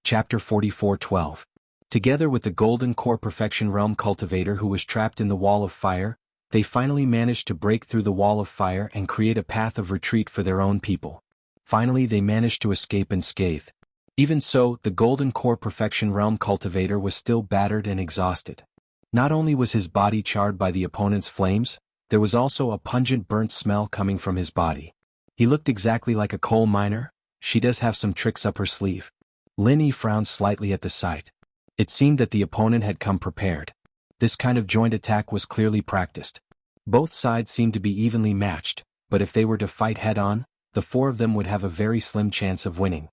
Chapter 44:12. Together with the Golden Core Perfection Realm Cultivator who was trapped in the Wall of Fire, they finally managed to break through the Wall of Fire and create a path of retreat for their own people. Finally they managed to escape unscathed. Even so, the Golden Core Perfection Realm Cultivator was still battered and exhausted. Not only was his body charred by the opponent's flames, there was also a pungent burnt smell coming from his body. He looked exactly like a coal miner. She does have some tricks up her sleeve. Lin Yi frowned slightly at the sight. It seemed that the opponent had come prepared. This kind of joint attack was clearly practiced. Both sides seemed to be evenly matched, but if they were to fight head-on, the four of them would have a very slim chance of winning.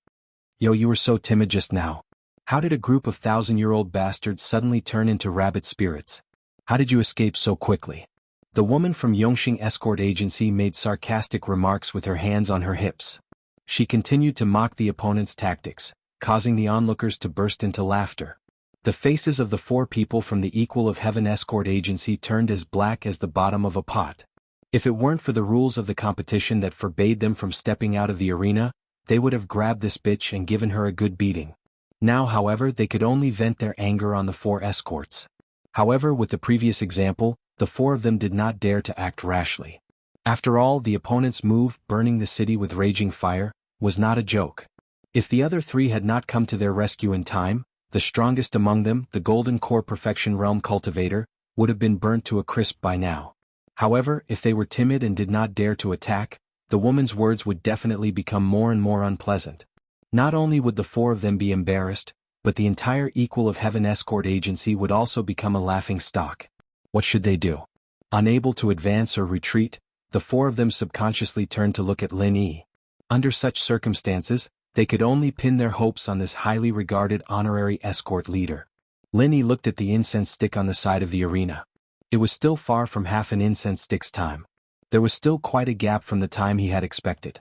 Yo, you were so timid just now. How did a group of 1,000-year-old bastards suddenly turn into rabbit spirits? How did you escape so quickly? The woman from Yongxing Escort Agency made sarcastic remarks with her hands on her hips. She continued to mock the opponent's tactics, causing the onlookers to burst into laughter. The faces of the four people from the Equal of Heaven Escort Agency turned as black as the bottom of a pot. If it weren't for the rules of the competition that forbade them from stepping out of the arena, they would have grabbed this bitch and given her a good beating. Now, however, they could only vent their anger on the four escorts. However, with the previous example, the four of them did not dare to act rashly. After all, the opponent's move, burning the city with raging fire, was not a joke. If the other three had not come to their rescue in time, the strongest among them, the Golden Core Perfection Realm Cultivator, would have been burnt to a crisp by now. However, if they were timid and did not dare to attack, the woman's words would definitely become more and more unpleasant. Not only would the four of them be embarrassed, but the entire Equal of Heaven Escort Agency would also become a laughing stock. What should they do? Unable to advance or retreat, the four of them subconsciously turned to look at Lin Yi. Under such circumstances, they could only pin their hopes on this highly regarded honorary escort leader. Lin Yi looked at the incense stick on the side of the arena. It was still far from half an incense stick's time. There was still quite a gap from the time he had expected.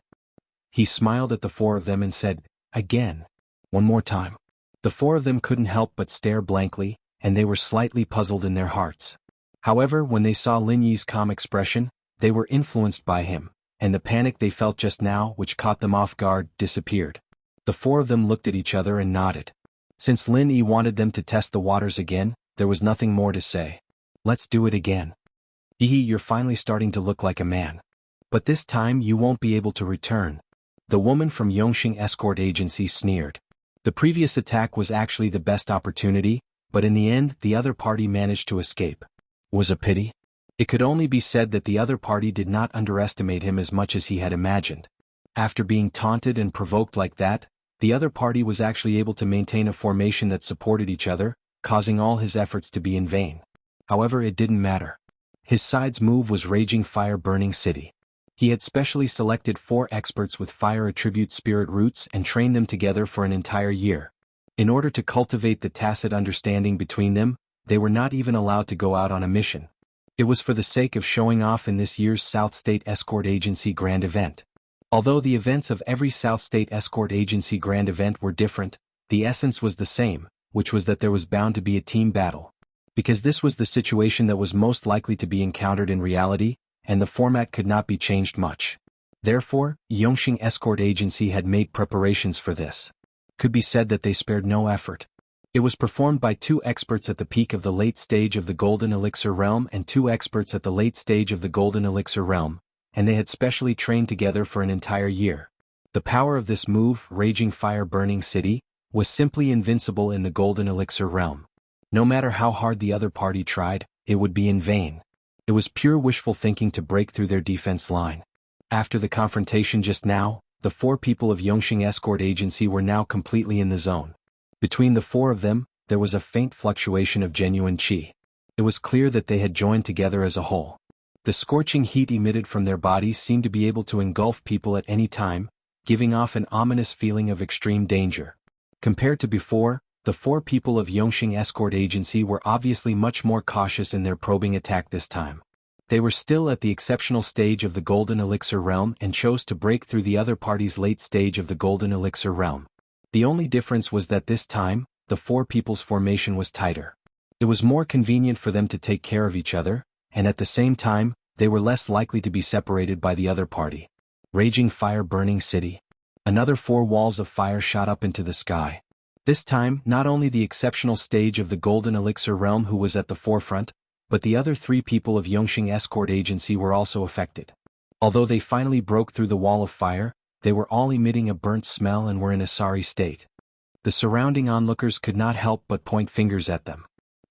He smiled at the four of them and said, "Again. One more time." The four of them couldn't help but stare blankly, and they were slightly puzzled in their hearts. However, when they saw Lin Yi's calm expression, they were influenced by him, and the panic they felt just now, which caught them off guard, disappeared. The four of them looked at each other and nodded. Since Lin Yi wanted them to test the waters again, there was nothing more to say. "Let's do it again. Yi, you're finally starting to look like a man. But this time you won't be able to return." The woman from Yongxing Escort Agency sneered. The previous attack was actually the best opportunity, but in the end the other party managed to escape. Was a pity? It could only be said that the other party did not underestimate him as much as he had imagined. After being taunted and provoked like that, the other party was actually able to maintain a formation that supported each other, causing all his efforts to be in vain. However, it didn't matter. His side's move was Raging Fire Burning City. He had specially selected 4 experts with fire attribute spirit roots and trained them together for an entire year. In order to cultivate the tacit understanding between them, they were not even allowed to go out on a mission. It was for the sake of showing off in this year's South State Escort Agency Grand Event. Although the events of every South State Escort Agency Grand Event were different, the essence was the same, which was that there was bound to be a team battle. Because this was the situation that was most likely to be encountered in reality, and the format could not be changed much. Therefore, Yongxing Escort Agency had made preparations for this. Could be said that they spared no effort. It was performed by 2 experts at the peak of the late stage of the Golden Elixir Realm and 2 experts at the late stage of the Golden Elixir Realm, and they had specially trained together for an entire year. The power of this move, Raging Fire Burning City, was simply invincible in the Golden Elixir Realm. No matter how hard the other party tried, it would be in vain. It was pure wishful thinking to break through their defense line. After the confrontation just now, the 4 people of Yongxing Escort Agency were now completely in the zone. Between the 4 of them, there was a faint fluctuation of genuine qi. It was clear that they had joined together as a whole. The scorching heat emitted from their bodies seemed to be able to engulf people at any time, giving off an ominous feeling of extreme danger. Compared to before, the 4 people of Yongxing Escort Agency were obviously much more cautious in their probing attack this time. They were still at the exceptional stage of the Golden Elixir Realm and chose to break through the other party's late stage of the Golden Elixir Realm. The only difference was that this time, the 4 people's formation was tighter. It was more convenient for them to take care of each other, and at the same time, they were less likely to be separated by the other party. Raging Fire Burning City. Another 4 walls of fire shot up into the sky. This time, not only the exceptional stage of the Golden Elixir realm who was at the forefront, but the other 3 people of Yongxing escort agency were also affected. Although they finally broke through the wall of fire, they were all emitting a burnt smell and were in a sorry state. The surrounding onlookers could not help but point fingers at them.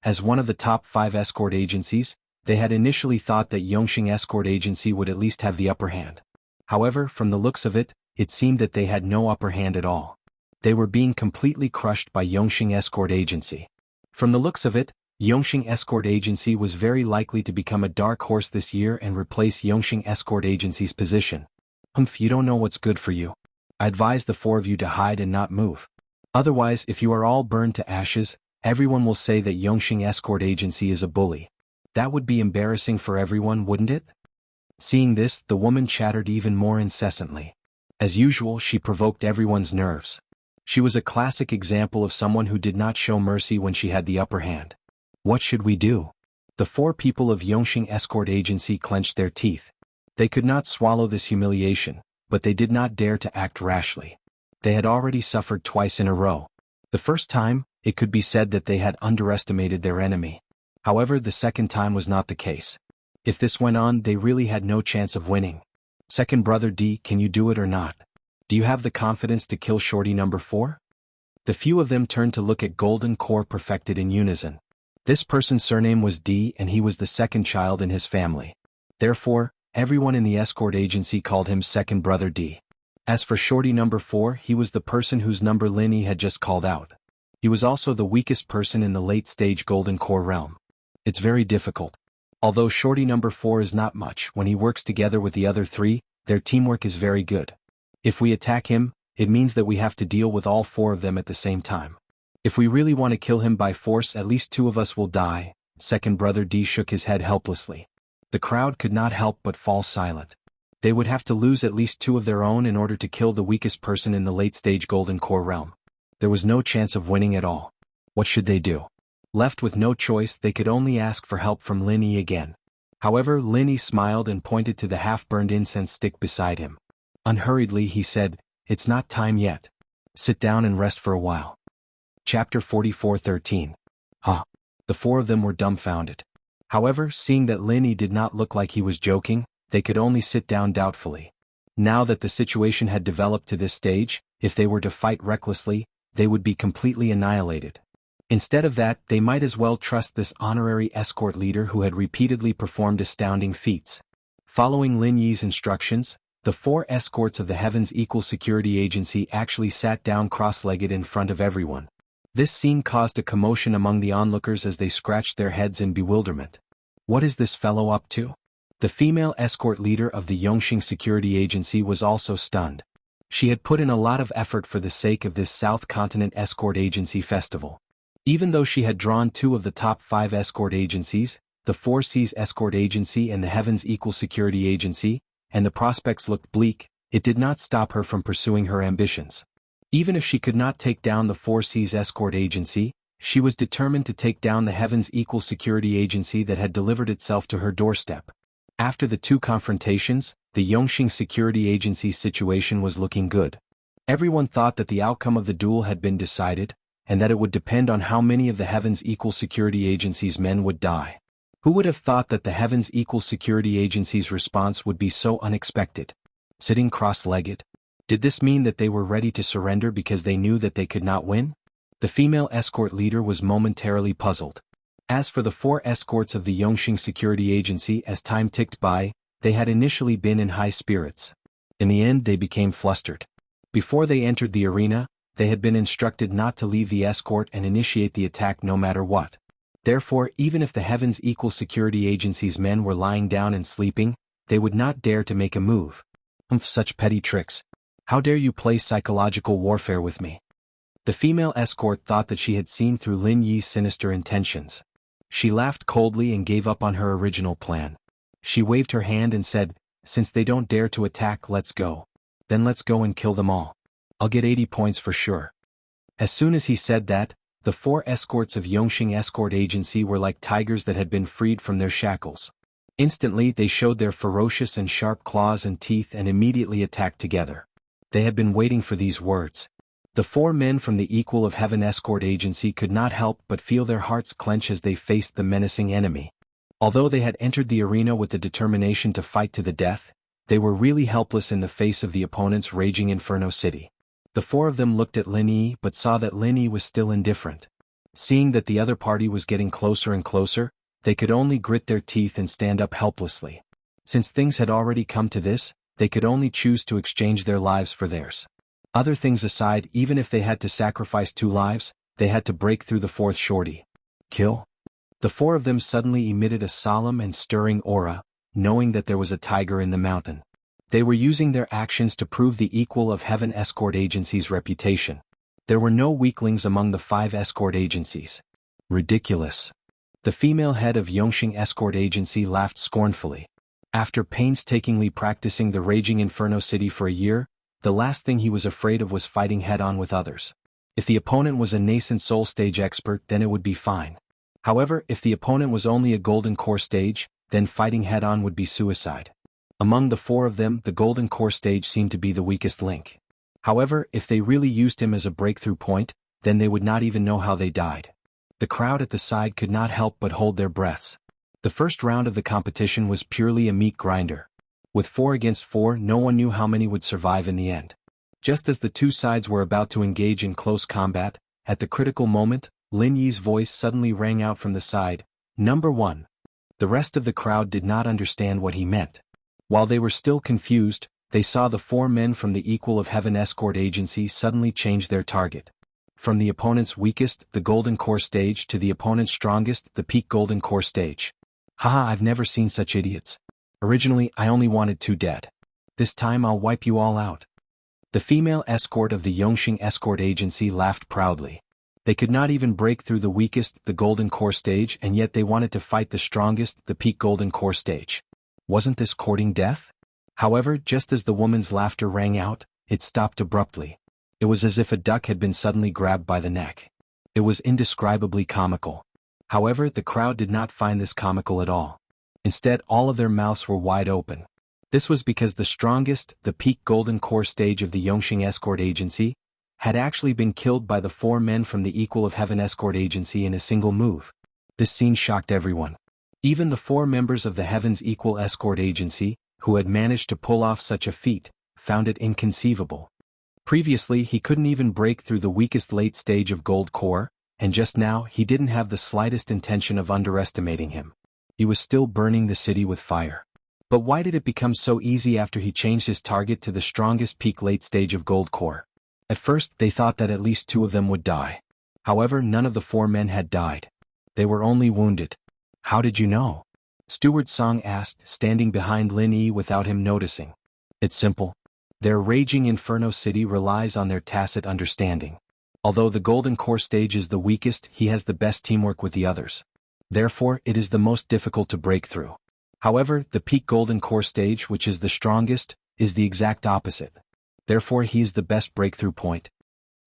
As one of the top 5 escort agencies, they had initially thought that Yongxing escort agency would at least have the upper hand. However, from the looks of it, it seemed that they had no upper hand at all. They were being completely crushed by Yongxing escort agency. From the looks of it, Yongxing escort agency was very likely to become a dark horse this year and replace Yongxing escort agency's position. You don't know what's good for you. I advise the 4 of you to hide and not move. Otherwise, if you are all burned to ashes, everyone will say that Yongxing escort agency is a bully. That would be embarrassing for everyone, wouldn't it? Seeing this, the woman chattered even more incessantly. As usual, she provoked everyone's nerves. She was a classic example of someone who did not show mercy when she had the upper hand. What should we do? The 4 people of Yongxing escort agency clenched their teeth. They could not swallow this humiliation, but they did not dare to act rashly. They had already suffered twice in a row. The first time, it could be said that they had underestimated their enemy. However, the second time was not the case. If this went on, they really had no chance of winning. Second brother D, can you do it or not? Do you have the confidence to kill shorty number 4? The few of them turned to look at Golden Core perfected in unison. This person's surname was D and he was the second child in his family. Therefore, everyone in the escort agency called him second brother D. As for shorty number 4, he was the person whose number Linny had just called out. He was also the weakest person in the late-stage Golden Core realm. It's very difficult. Although shorty number 4 is not much, when he works together with the other 3, their teamwork is very good. If we attack him, it means that we have to deal with all 4 of them at the same time. If we really want to kill him by force, at least 2 of us will die. Second brother D shook his head helplessly. The crowd could not help but fall silent. They would have to lose at least 2 of their own in order to kill the weakest person in the late-stage Golden Core realm. There was no chance of winning at all. What should they do? Left with no choice, they could only ask for help from Linny again. However, Linny smiled and pointed to the half-burned incense stick beside him. Unhurriedly he said, "It's not time yet. Sit down and rest for a while." Chapter 44:13. Huh. The 4 of them were dumbfounded. However, seeing that Linny did not look like he was joking, they could only sit down doubtfully. Now that the situation had developed to this stage, if they were to fight recklessly, they would be completely annihilated. Instead of that, they might as well trust this honorary escort leader who had repeatedly performed astounding feats. Following Lin Yi's instructions, the 4 escorts of the Heaven's Equal Security Agency actually sat down cross-legged in front of everyone. This scene caused a commotion among the onlookers as they scratched their heads in bewilderment. What is this fellow up to? The female escort leader of the Yongxing Security Agency was also stunned. She had put in a lot of effort for the sake of this South Continent Escort Agency festival. Even though she had drawn 2 of the top 5 escort agencies, the 4 Seas Escort Agency and the Heaven's Equal Security Agency, and the prospects looked bleak, it did not stop her from pursuing her ambitions. Even if she could not take down the 4 Seas Escort Agency, she was determined to take down the Heaven's Equal Security Agency that had delivered itself to her doorstep. After the 2 confrontations, the Yongxing Security Agency's situation was looking good. Everyone thought that the outcome of the duel had been decided, and that it would depend on how many of the Heaven's Equal Security Agency's men would die. Who would have thought that the Heaven's Equal Security Agency's response would be so unexpected? Sitting cross-legged? Did this mean that they were ready to surrender because they knew that they could not win? The female escort leader was momentarily puzzled. As for the 4 escorts of the Yongxing Security Agency, as time ticked by, they had initially been in high spirits. In the end, they became flustered. Before they entered the arena, they had been instructed not to leave the escort and initiate the attack no matter what. Therefore, even if the Heaven's Equal Security Agency's men were lying down and sleeping, they would not dare to make a move. Such petty tricks. How dare you play psychological warfare with me? The female escort thought that she had seen through Lin Yi's sinister intentions. She laughed coldly and gave up on her original plan. She waved her hand and said, "Since they don't dare to attack, let's go. Then let's go and kill them all. I'll get 80 points for sure." As soon as he said that, the 4 escorts of Yongxing Escort Agency were like tigers that had been freed from their shackles. Instantly, they showed their ferocious and sharp claws and teeth and immediately attacked together. They had been waiting for these words. The four men from the Equal of Heaven escort agency could not help but feel their hearts clench as they faced the menacing enemy. Although they had entered the arena with the determination to fight to the death, they were really helpless in the face of the opponent's raging Inferno City. The four of them looked at Lin Yi but saw that Lin Yi was still indifferent. Seeing that the other party was getting closer and closer, they could only grit their teeth and stand up helplessly. Since things had already come to this, they could only choose to exchange their lives for theirs. Other things aside, even if they had to sacrifice 2 lives, they had to break through the fourth shorty. Kill? The four of them suddenly emitted a solemn and stirring aura, knowing that there was a tiger in the mountain. They were using their actions to prove the Equal of Heaven escort agency's reputation. There were no weaklings among the 5 escort agencies. Ridiculous. The female head of Yongxing escort agency laughed scornfully. After painstakingly practicing the raging Inferno City for a year, the last thing he was afraid of was fighting head-on with others. If the opponent was a nascent soul stage expert, then it would be fine. However, if the opponent was only a golden core stage, then fighting head-on would be suicide. Among the 4 of them, the golden core stage seemed to be the weakest link. However, if they really used him as a breakthrough point, then they would not even know how they died. The crowd at the side could not help but hold their breaths. The first round of the competition was purely a meat grinder. With 4 against 4, no one knew how many would survive in the end. Just as the 2 sides were about to engage in close combat, at the critical moment, Lin Yi's voice suddenly rang out from the side, "Number 1. The rest of the crowd did not understand what he meant. While they were still confused, they saw the 4 men from the Equal of Heaven escort agency suddenly change their target. From the opponent's weakest, the golden core stage, to the opponent's strongest, the peak golden core stage. Haha, I've never seen such idiots. Originally, I only wanted 2 dead. This time I'll wipe you all out." The female escort of the Yongxing escort agency laughed proudly. They could not even break through the weakest, the golden core stage, and yet they wanted to fight the strongest, the peak golden core stage. Wasn't this courting death? However, just as the woman's laughter rang out, it stopped abruptly. It was as if a duck had been suddenly grabbed by the neck. It was indescribably comical. However, the crowd did not find this comical at all. Instead, all of their mouths were wide open. This was because the strongest, the peak golden core stage of the Yongxing escort agency, had actually been killed by the 4 men from the Equal of Heaven escort agency in a single move. This scene shocked everyone. Even the 4 members of the Heaven's Equal escort agency, who had managed to pull off such a feat, found it inconceivable. Previously, he couldn't even break through the weakest late stage of gold core, and just now he didn't have the slightest intention of underestimating him. He was still burning the city with fire. But why did it become so easy after he changed his target to the strongest peak late stage of gold core? At first, they thought that at least 2 of them would die. However, none of the 4 men had died. They were only wounded. "How did you know?" Steward Song asked, standing behind Lin Yi without him noticing. "It's simple. Their raging Inferno City relies on their tacit understanding. Although the golden core stage is the weakest, he has the best teamwork with the others. Therefore, it is the most difficult to break through. However, the peak golden core stage, which is the strongest, is the exact opposite. Therefore, he is the best breakthrough point."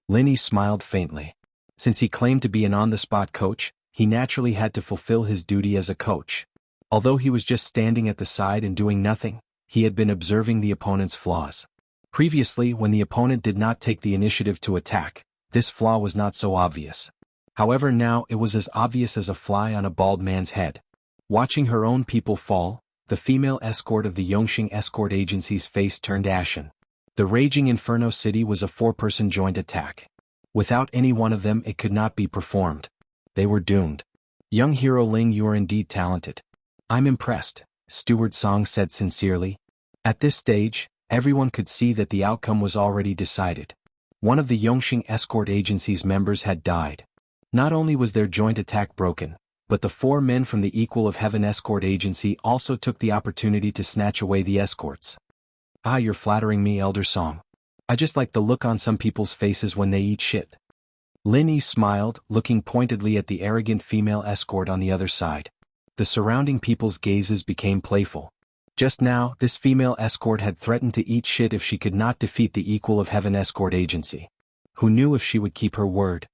Lin Yi smiled faintly. Since he claimed to be an on-the-spot coach, he naturally had to fulfill his duty as a coach. Although he was just standing at the side and doing nothing, he had been observing the opponent's flaws. Previously, when the opponent did not take the initiative to attack, this flaw was not so obvious. However, now it was as obvious as a fly on a bald man's head. Watching her own people fall, the female escort of the Yongxing escort agency's face turned ashen. The raging Inferno City was a 4-person joint attack. Without any one of them, it could not be performed. They were doomed. "Young hero Ling, you are indeed talented. I'm impressed," Steward Song said sincerely. At this stage, everyone could see that the outcome was already decided. One of the Yongxing escort agency's members had died. Not only was their joint attack broken, but the 4 men from the Equal of Heaven escort agency also took the opportunity to snatch away the escorts. "Ah, you're flattering me, Elder Song. I just like the look on some people's faces when they eat shit." Lin Yi smiled, looking pointedly at the arrogant female escort on the other side. The surrounding people's gazes became playful. Just now, this female escort had threatened to eat shit if she could not defeat the Equal of Heaven escort agency. Who knew if she would keep her word?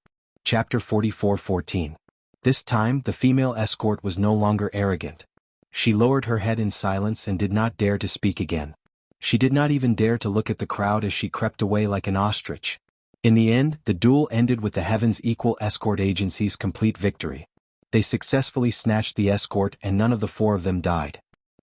Chapter 44:14. This time, the female escort was no longer arrogant. She lowered her head in silence and did not dare to speak again. She did not even dare to look at the crowd as she crept away like an ostrich. In the end, the duel ended with the Heaven's Equal Escort Agency's complete victory. They successfully snatched the escort and none of the 4 of them died.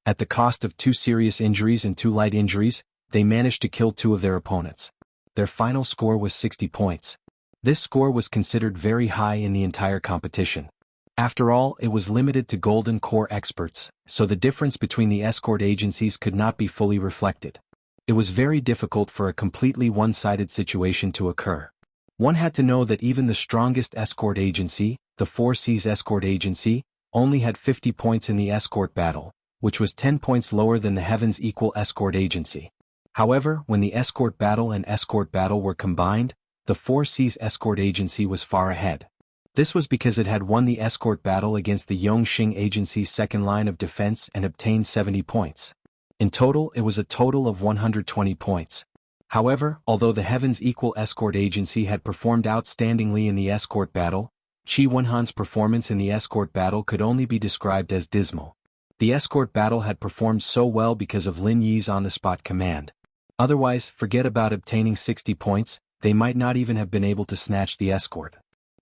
At the cost of 2 serious injuries and 2 light injuries, they managed to kill 2 of their opponents. Their final score was 60 points. This score was considered very high in the entire competition. After all, it was limited to Golden Corps experts, so the difference between the escort agencies could not be fully reflected. It was very difficult for a completely one-sided situation to occur. One had to know that even the strongest escort agency, the 4 C's Escort Agency, only had 50 points in the escort battle, which was 10 points lower than the Heaven's Equal Escort Agency. However, when the escort battle and escort battle were combined, the 4 C's Escort Agency was far ahead. This was because it had won the escort battle against the Yongxing Agency's second line of defense and obtained 70 points. In total, it was a total of 120 points. However, although the Heaven's Equal Escort Agency had performed outstandingly in the escort battle, Qi Wenhan's performance in the escort battle could only be described as dismal. The escort battle had performed so well because of Lin Yi's on-the-spot command. Otherwise, forget about obtaining 60 points, they might not even have been able to snatch the escort.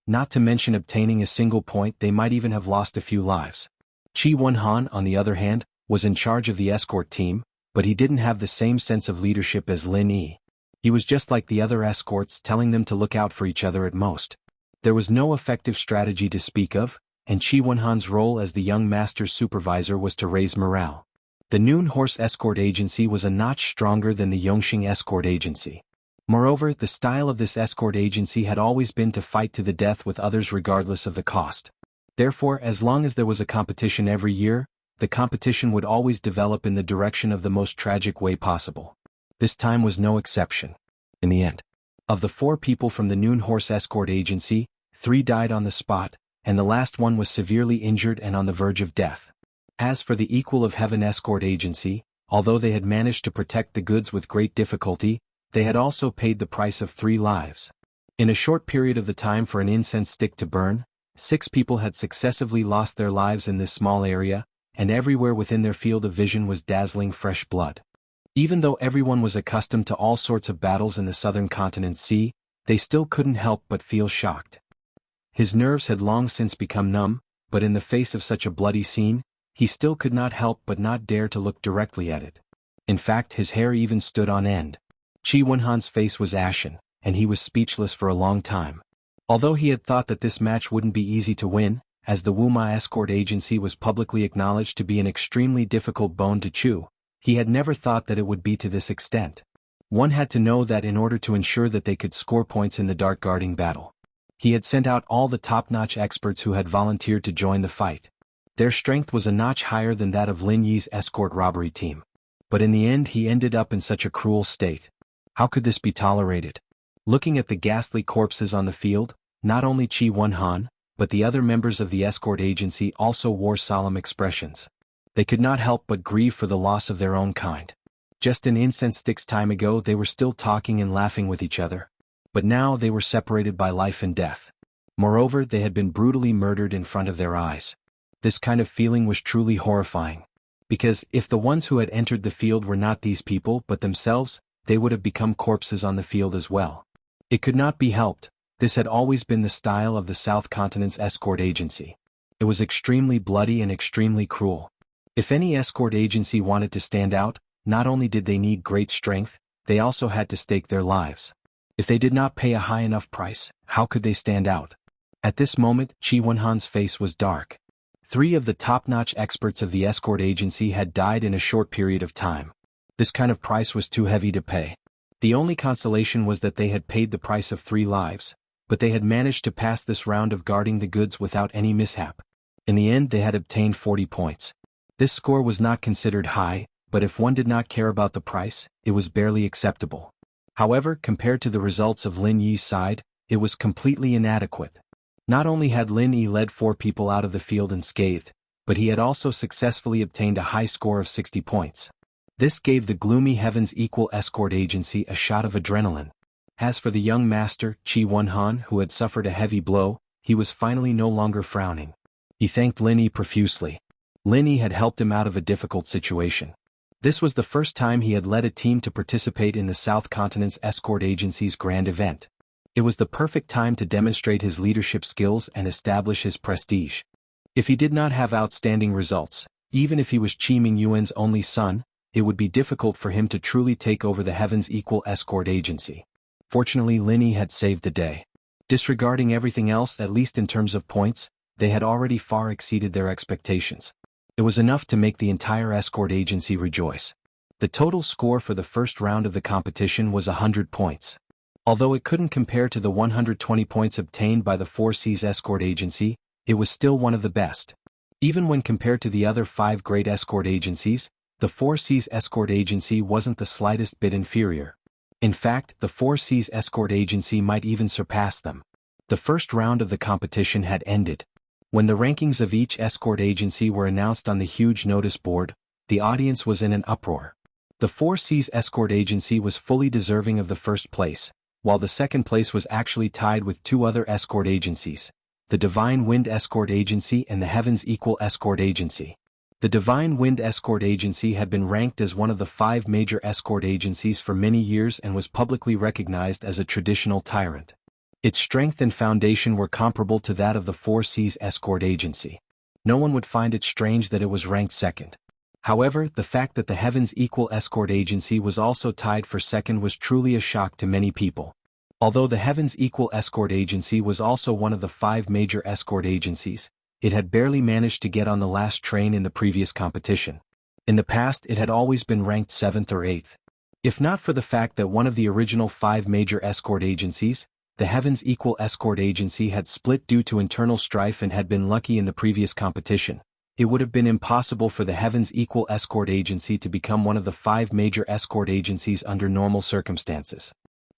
Not to mention obtaining a single point, they might even have lost a few lives. Qi Wenhan, on the other hand, was in charge of the escort team, but he didn't have the same sense of leadership as Lin Yi. He was just like the other escorts, telling them to look out for each other at most. There was no effective strategy to speak of, and Qi Wenhan's role as the young master's supervisor was to raise morale. The Noon Horse Escort Agency was a notch stronger than the Yongxing Escort Agency. Moreover, the style of this escort agency had always been to fight to the death with others regardless of the cost. Therefore, as long as there was a competition every year, the competition would always develop in the direction of the most tragic way possible. This time was no exception. In the end, of the 4 people from the Noon Horse Escort Agency, 3 died on the spot, and the last one was severely injured and on the verge of death. As for the Equal of Heaven Escort Agency, although they had managed to protect the goods with great difficulty, they had also paid the price of 3 lives. In a short period of the time for an incense stick to burn, 6 people had successively lost their lives in this small area, and everywhere within their field of vision was dazzling fresh blood. Even though everyone was accustomed to all sorts of battles in the southern continent sea, they still couldn't help but feel shocked. His nerves had long since become numb, but in the face of such a bloody scene, he still could not help but not dare to look directly at it. In fact, his hair even stood on end. Qi Wenhan's face was ashen, and he was speechless for a long time. Although he had thought that this match wouldn't be easy to win, as the Wuma Escort Agency was publicly acknowledged to be an extremely difficult bone to chew, he had never thought that it would be to this extent. One had to know that in order to ensure that they could score points in the dart guarding battle. He had sent out all the top-notch experts who had volunteered to join the fight. Their strength was a notch higher than that of Lin Yi's escort robbery team. But in the end he ended up in such a cruel state. How could this be tolerated? Looking at the ghastly corpses on the field, not only Qi Wenhan, but the other members of the escort agency also wore solemn expressions. They could not help but grieve for the loss of their own kind. Just an incense stick's time ago they were still talking and laughing with each other. But now they were separated by life and death. Moreover, they had been brutally murdered in front of their eyes. This kind of feeling was truly horrifying. Because if the ones who had entered the field were not these people but themselves, they would have become corpses on the field as well. It could not be helped. This had always been the style of the South Continent's escort agency. It was extremely bloody and extremely cruel. If any escort agency wanted to stand out, not only did they need great strength, they also had to stake their lives. If they did not pay a high enough price, how could they stand out? At this moment, Qi Wenhan's face was dark. 3 of the top-notch experts of the escort agency had died in a short period of time. This kind of price was too heavy to pay. The only consolation was that they had paid the price of 3 lives, but they had managed to pass this round of guarding the goods without any mishap. In the end they had obtained 40 points. This score was not considered high, but if one did not care about the price, it was barely acceptable. However, compared to the results of Lin Yi's side, it was completely inadequate. Not only had Lin Yi led 4 people out of the field unscathed, but he had also successfully obtained a high score of 60 points. This gave the gloomy Heaven's Equal Escort Agency a shot of adrenaline. As for the young master, Qi Wenhan, who had suffered a heavy blow, he was finally no longer frowning. He thanked Lin Yi profusely. Lin Yi had helped him out of a difficult situation. This was the first time he had led a team to participate in the South Continent's escort agency's grand event. It was the perfect time to demonstrate his leadership skills and establish his prestige. If he did not have outstanding results, even if he was Qi Mingyuan's only son, it would be difficult for him to truly take over the Heaven's Equal Escort Agency. Fortunately, Lin Yi had saved the day. Disregarding everything else, at least in terms of points, they had already far exceeded their expectations. It was enough to make the entire escort agency rejoice. The total score for the first round of the competition was 100 points. Although it couldn't compare to the 120 points obtained by the 4C's escort agency, it was still one of the best. Even when compared to the other 5 great escort agencies, the 4C's escort agency wasn't the slightest bit inferior. In fact, the 4C's escort agency might even surpass them. The first round of the competition had ended. When the rankings of each escort agency were announced on the huge notice board, the audience was in an uproar. The 4C's escort agency was fully deserving of the first place, while the second place was actually tied with 2 other escort agencies, the Divine Wind Escort Agency and the Heaven's Equal Escort Agency. The Divine Wind Escort Agency had been ranked as one of the 5 major escort agencies for many years and was publicly recognized as a traditional tyrant. Its strength and foundation were comparable to that of the 4C's escort agency. No one would find it strange that it was ranked second. However, the fact that the Heaven's Equal Escort Agency was also tied for second was truly a shock to many people. Although the Heaven's Equal Escort Agency was also one of the 5 major escort agencies, it had barely managed to get on the last train in the previous competition. In the past, it had always been ranked 7th or 8th. If not for the fact that one of the original 5 major escort agencies, the Heaven's Equal Escort Agency, had split due to internal strife and had been lucky in the previous competition, it would have been impossible for the Heaven's Equal Escort Agency to become one of the 5 major escort agencies under normal circumstances.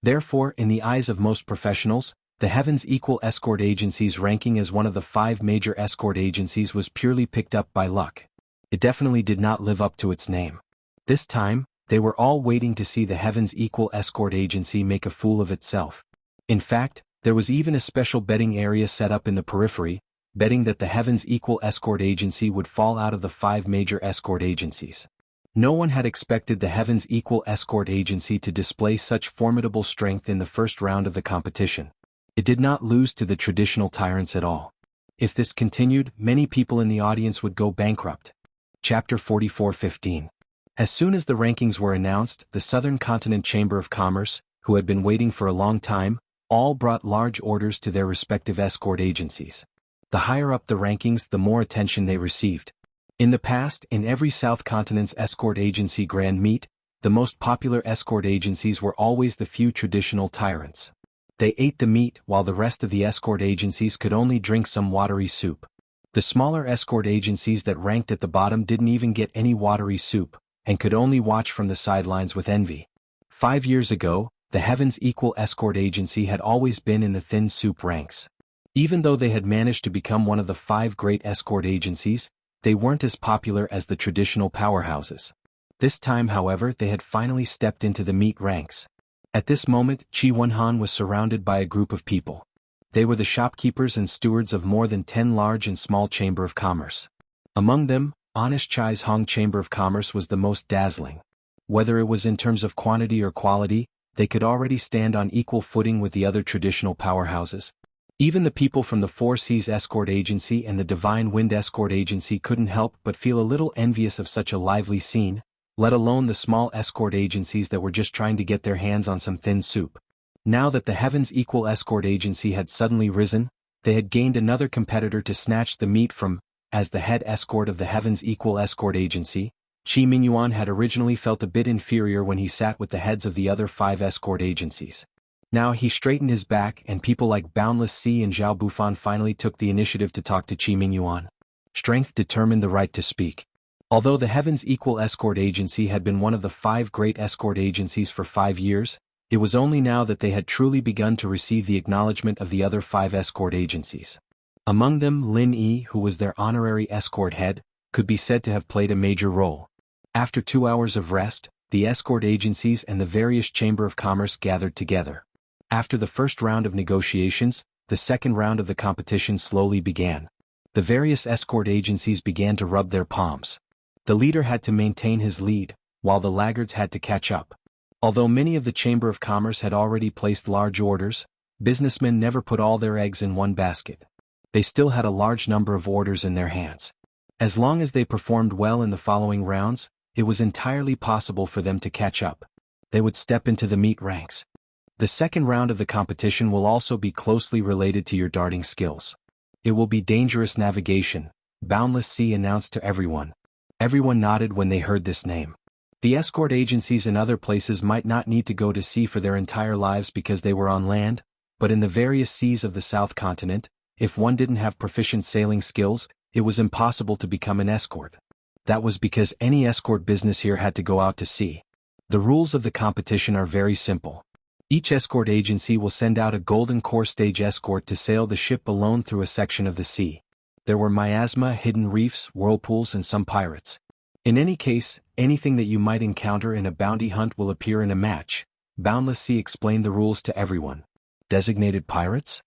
Therefore, in the eyes of most professionals, the Heaven's Equal Escort Agency's ranking as one of the 5 major escort agencies was purely picked up by luck. It definitely did not live up to its name. This time, they were all waiting to see the Heaven's Equal Escort Agency make a fool of itself. In fact, there was even a special betting area set up in the periphery, betting that the Heaven's Equal Escort Agency would fall out of the 5 major escort agencies. No one had expected the Heaven's Equal Escort Agency to display such formidable strength in the first round of the competition. It did not lose to the traditional tyrants at all. If this continued, many people in the audience would go bankrupt. Chapter 44:15. As soon as the rankings were announced, the Southern Continent Chamber of Commerce, who had been waiting for a long time, all brought large orders to their respective escort agencies. The higher up the rankings, the more attention they received. In the past, in every South Continent's escort agency grand meet, the most popular escort agencies were always the few traditional tyrants. They ate the meat while the rest of the escort agencies could only drink some watery soup. The smaller escort agencies that ranked at the bottom didn't even get any watery soup, and could only watch from the sidelines with envy. 5 years ago, the Heaven's Equal Escort Agency had always been in the thin soup ranks. Even though they had managed to become one of the 5 great escort agencies, they weren't as popular as the traditional powerhouses. This time, however, they had finally stepped into the meat ranks. At this moment, Qi Wenhan was surrounded by a group of people. They were the shopkeepers and stewards of more than 10 large and small chamber of commerce. Among them, Honest Chai's Hong Chamber of Commerce was the most dazzling. Whether it was in terms of quantity or quality, they could already stand on equal footing with the other traditional powerhouses. Even the people from the 4C's Escort Agency and the Divine Wind Escort Agency couldn't help but feel a little envious of such a lively scene, let alone the small escort agencies that were just trying to get their hands on some thin soup. Now that the Heaven's Equal Escort Agency had suddenly risen, they had gained another competitor to snatch the meat from. As the head escort of the Heaven's Equal Escort Agency, Qi Mingyuan had originally felt a bit inferior when he sat with the heads of the other 5 escort agencies. Now he straightened his back, and people like Boundless Sea and Zhao Bufan finally took the initiative to talk to Qi Mingyuan. Strength determined the right to speak. Although the Heaven's Equal Escort Agency had been one of the 5 great escort agencies for 5 years, it was only now that they had truly begun to receive the acknowledgement of the other 5 escort agencies. Among them, Lin Yi, who was their honorary escort head, could be said to have played a major role. After 2 hours of rest, the escort agencies and the various Chamber of Commerce gathered together. After the first round of negotiations, the second round of the competition slowly began. The various escort agencies began to rub their palms. The leader had to maintain his lead, while the laggards had to catch up. Although many of the Chamber of Commerce had already placed large orders, Businessmen never put all their eggs in one basket. They still had a large number of orders in their hands. As long as they performed well in the following rounds, it was entirely possible for them to catch up. They would step into the meat ranks. The second round of the competition will also be closely related to your darting skills. It will be dangerous navigation, Boundless Sea announced to everyone. Everyone nodded when they heard this name. The escort agencies in other places might not need to go to sea for their entire lives because they were on land, but in the various seas of the South Continent, if one didn't have proficient sailing skills, it was impossible to become an escort. That was because any escort business here had to go out to sea. The rules of the competition are very simple. Each escort agency will send out a golden core stage escort to sail the ship alone through a section of the sea. There were miasma, hidden reefs, whirlpools, and some pirates. In any case, anything that you might encounter in a bounty hunt will appear in a match. Boundless Sea explained the rules to everyone. Designated pirates?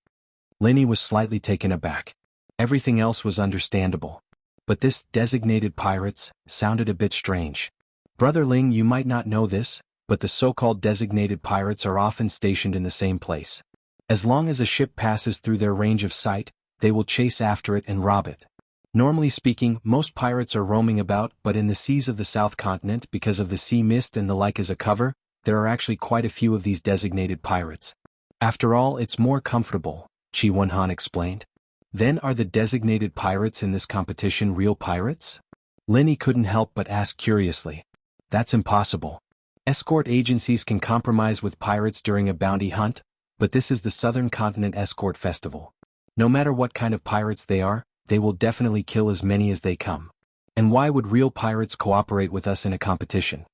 Linny was slightly taken aback. Everything else was understandable. But this designated pirates sounded a bit strange. Brother Ling, you might not know this, but the so-called designated pirates are often stationed in the same place. As long as a ship passes through their range of sight, they will chase after it and rob it. Normally speaking, most pirates are roaming about, but in the seas of the South Continent, because of the sea mist and the like as a cover, there are actually quite a few of these designated pirates. After all, it's more comfortable, Chi Wenhan explained. Then are the designated pirates in this competition real pirates? Linny couldn't help but ask curiously. That's impossible. Escort agencies can compromise with pirates during a bounty hunt, but this is the Southern Continent Escort Festival. No matter what kind of pirates they are, they will definitely kill as many as they come. And why would real pirates cooperate with us in a competition?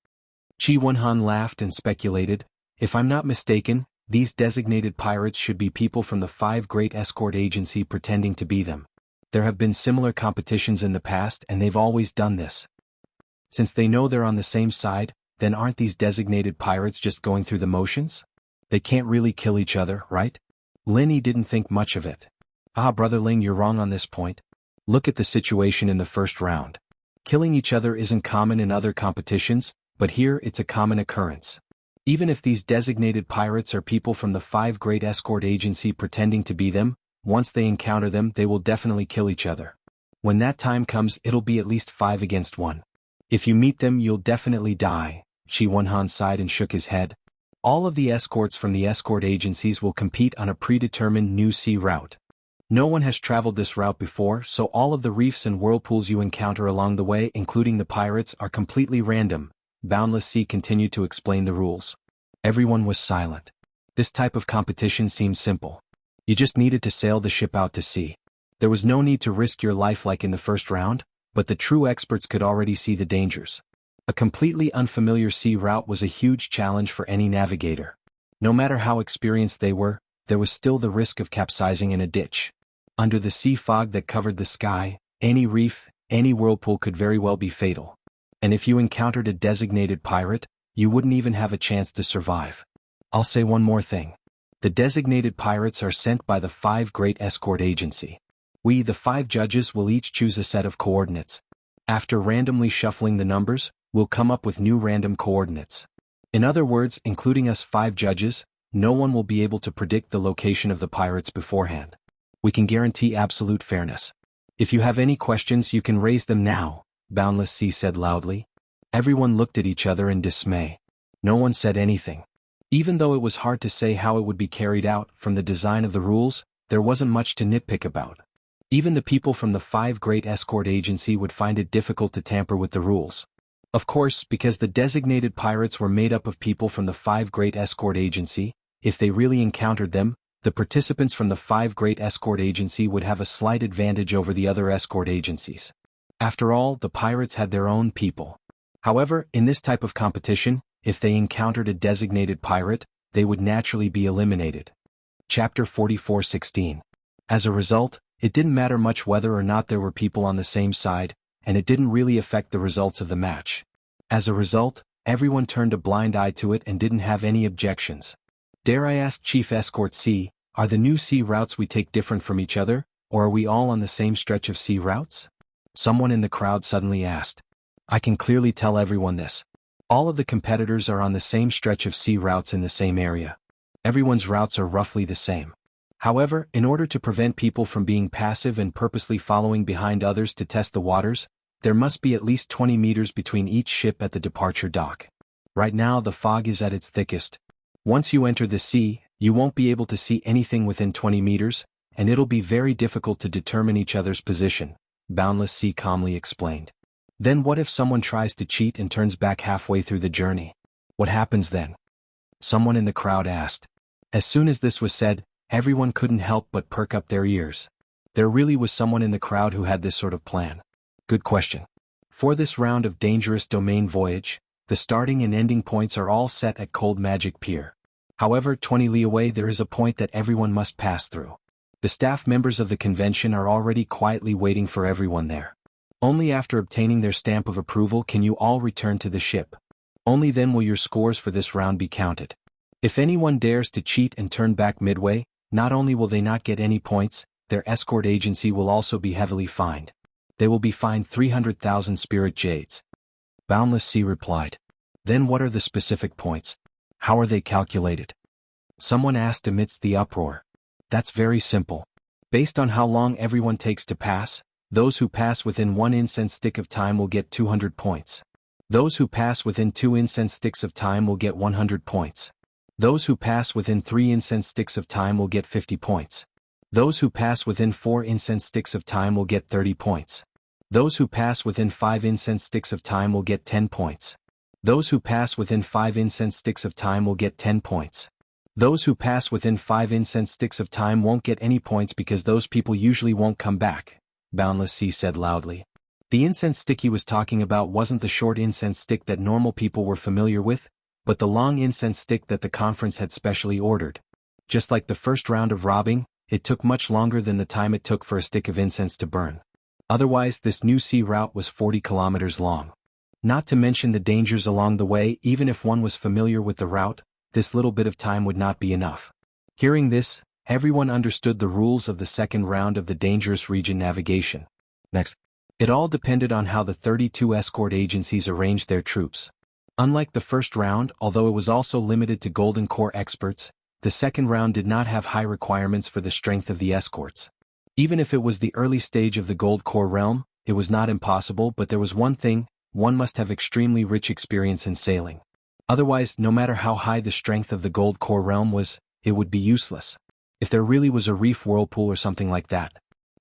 Chi Wenhan laughed and speculated, if I'm not mistaken, these designated pirates should be people from the 5 great escort agency pretending to be them. There have been similar competitions in the past and they've always done this. Since they know they're on the same side, then aren't these designated pirates just going through the motions? They can't really kill each other, right? Linny didn't think much of it. Brother Ling, you're wrong on this point. Look at the situation in the first round. Killing each other isn't common in other competitions, but here it's a common occurrence. Even if these designated pirates are people from the 5 great escort agency pretending to be them, once they encounter them they will definitely kill each other. When that time comes it'll be at least 5 against 1. If you meet them you'll definitely die. Chi Wenhan sighed and shook his head. All of the escorts from the escort agencies will compete on a predetermined new sea route. No one has traveled this route before, so all of the reefs and whirlpools you encounter along the way, including the pirates, are completely random. Boundless Sea continued to explain the rules. Everyone was silent. This type of competition seemed simple. You just needed to sail the ship out to sea. There was no need to risk your life like in the first round, but the true experts could already see the dangers. A completely unfamiliar sea route was a huge challenge for any navigator. No matter how experienced they were, there was still the risk of capsizing in a ditch. Under the sea fog that covered the sky, any reef, any whirlpool could very well be fatal. And if you encountered a designated pirate, you wouldn't even have a chance to survive. I'll say one more thing. The designated pirates are sent by the 5 great escort agency. We, the 5 judges, will each choose a set of coordinates. After randomly shuffling the numbers, we'll come up with new random coordinates. In other words, including us 5 judges, no one will be able to predict the location of the pirates beforehand. We can guarantee absolute fairness. If you have any questions you can raise them now, Boundless Sea said loudly. Everyone looked at each other in dismay. No one said anything. Even though it was hard to say how it would be carried out, from the design of the rules, there wasn't much to nitpick about. Even the people from the 5 great escort agency would find it difficult to tamper with the rules. Of course, because the designated pirates were made up of people from the 5 great escort agency, if they really encountered them, the participants from the 5 great escort agency would have a slight advantage over the other escort agencies. After all, the pirates had their own people. However, in this type of competition, if they encountered a designated pirate, they would naturally be eliminated. Chapter 44:16. As a result, it didn't matter much whether or not there were people on the same side, and it didn't really affect the results of the match. As a result, everyone turned a blind eye to it and didn't have any objections. Dare I ask, Chief Escort C, are the new sea routes we take different from each other, or are we all on the same stretch of sea routes? Someone in the crowd suddenly asked. I can clearly tell everyone this. All of the competitors are on the same stretch of sea routes in the same area. Everyone's routes are roughly the same. However, in order to prevent people from being passive and purposely following behind others to test the waters, there must be at least 20 meters between each ship at the departure dock. Right now the fog is at its thickest. Once you enter the sea, you won't be able to see anything within 20 meters, and it'll be very difficult to determine each other's position, Boundless Sea calmly explained. Then what if someone tries to cheat and turns back halfway through the journey? What happens then? Someone in the crowd asked. As soon as this was said, everyone couldn't help but perk up their ears. There really was someone in the crowd who had this sort of plan. Good question. For this round of Dangerous Domain Voyage, the starting and ending points are all set at Cold Magic Pier. However, 20 li away there is a point that everyone must pass through. The staff members of the convention are already quietly waiting for everyone there. Only after obtaining their stamp of approval can you all return to the ship. Only then will your scores for this round be counted. If anyone dares to cheat and turn back midway, not only will they not get any points, their escort agency will also be heavily fined. They will be fined 300,000 spirit jades. Boundless Sea replied. Then what are the specific points? How are they calculated? Someone asked amidst the uproar. That's very simple. Based on how long everyone takes to pass, those who pass within 1 incense stick of time will get 200 points. Those who pass within 2 incense sticks of time will get 100 points. Those who pass within 3 incense sticks of time will get 50 points. Those who pass within 4 incense sticks of time will get 30 points. Those who pass within 5 incense sticks of time will get 10 points. Those who pass within 5 incense sticks of time will get 10 points. Those who pass within 5 incense sticks of time won't get any points because those people usually won't come back, Boundless Sea said loudly. The incense stick he was talking about wasn't the short incense stick that normal people were familiar with, but the long incense stick that the conference had specially ordered. Just like the first round of robbing, it took much longer than the time it took for a stick of incense to burn. Otherwise, this new sea route was 40 kilometers long. Not to mention the dangers along the way. Even if one was familiar with the route, this little bit of time would not be enough. Hearing this, everyone understood the rules of the second round of the dangerous region navigation. Next. It all depended on how the 32 escort agencies arranged their troops. Unlike the first round, although it was also limited to Golden Corps experts, the second round did not have high requirements for the strength of the escorts. Even if it was the early stage of the Gold Corps realm, it was not impossible, but there was one thing: one must have extremely rich experience in sailing. Otherwise, no matter how high the strength of the Gold Corps realm was, it would be useless. If there really was a reef whirlpool or something like that.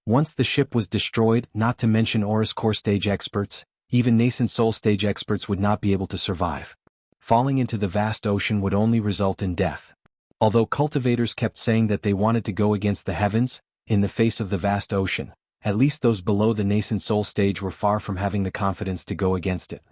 Once the ship was destroyed, not to mention Aurus Core stage experts, even nascent soul stage experts would not be able to survive. Falling into the vast ocean would only result in death. Although cultivators kept saying that they wanted to go against the heavens, in the face of the vast ocean, at least those below the nascent soul stage were far from having the confidence to go against it.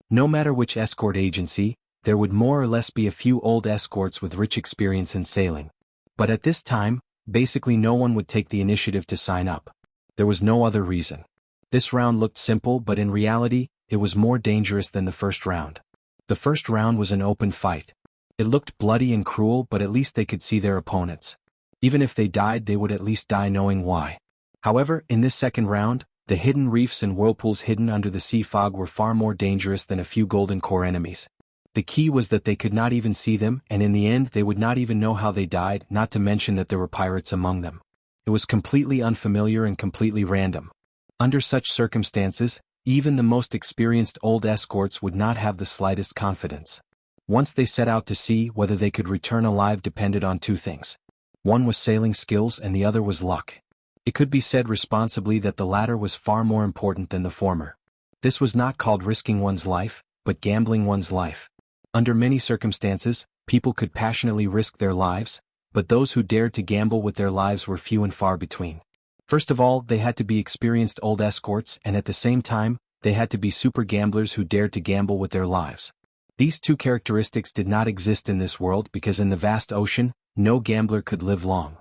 No matter which escort agency, there would more or less be a few old escorts with rich experience in sailing. But at this time, basically no one would take the initiative to sign up. There was no other reason. This round looked simple, but in reality, it was more dangerous than the first round. The first round was an open fight. It looked bloody and cruel, but at least they could see their opponents. Even if they died, they would at least die knowing why. However, in this second round, the hidden reefs and whirlpools hidden under the sea fog were far more dangerous than a few Golden Corps enemies. The key was that they could not even see them, and in the end they would not even know how they died, not to mention that there were pirates among them. It was completely unfamiliar and completely random. Under such circumstances, even the most experienced old escorts would not have the slightest confidence. Once they set out to sea, whether they could return alive depended on two things. One was sailing skills and the other was luck. It could be said responsibly that the latter was far more important than the former. This was not called risking one's life, but gambling one's life. Under many circumstances, people could passionately risk their lives, but those who dared to gamble with their lives were few and far between. First of all, they had to be experienced old escorts, and at the same time, they had to be super gamblers who dared to gamble with their lives. These two characteristics did not exist in this world because in the vast ocean, no gambler could live long.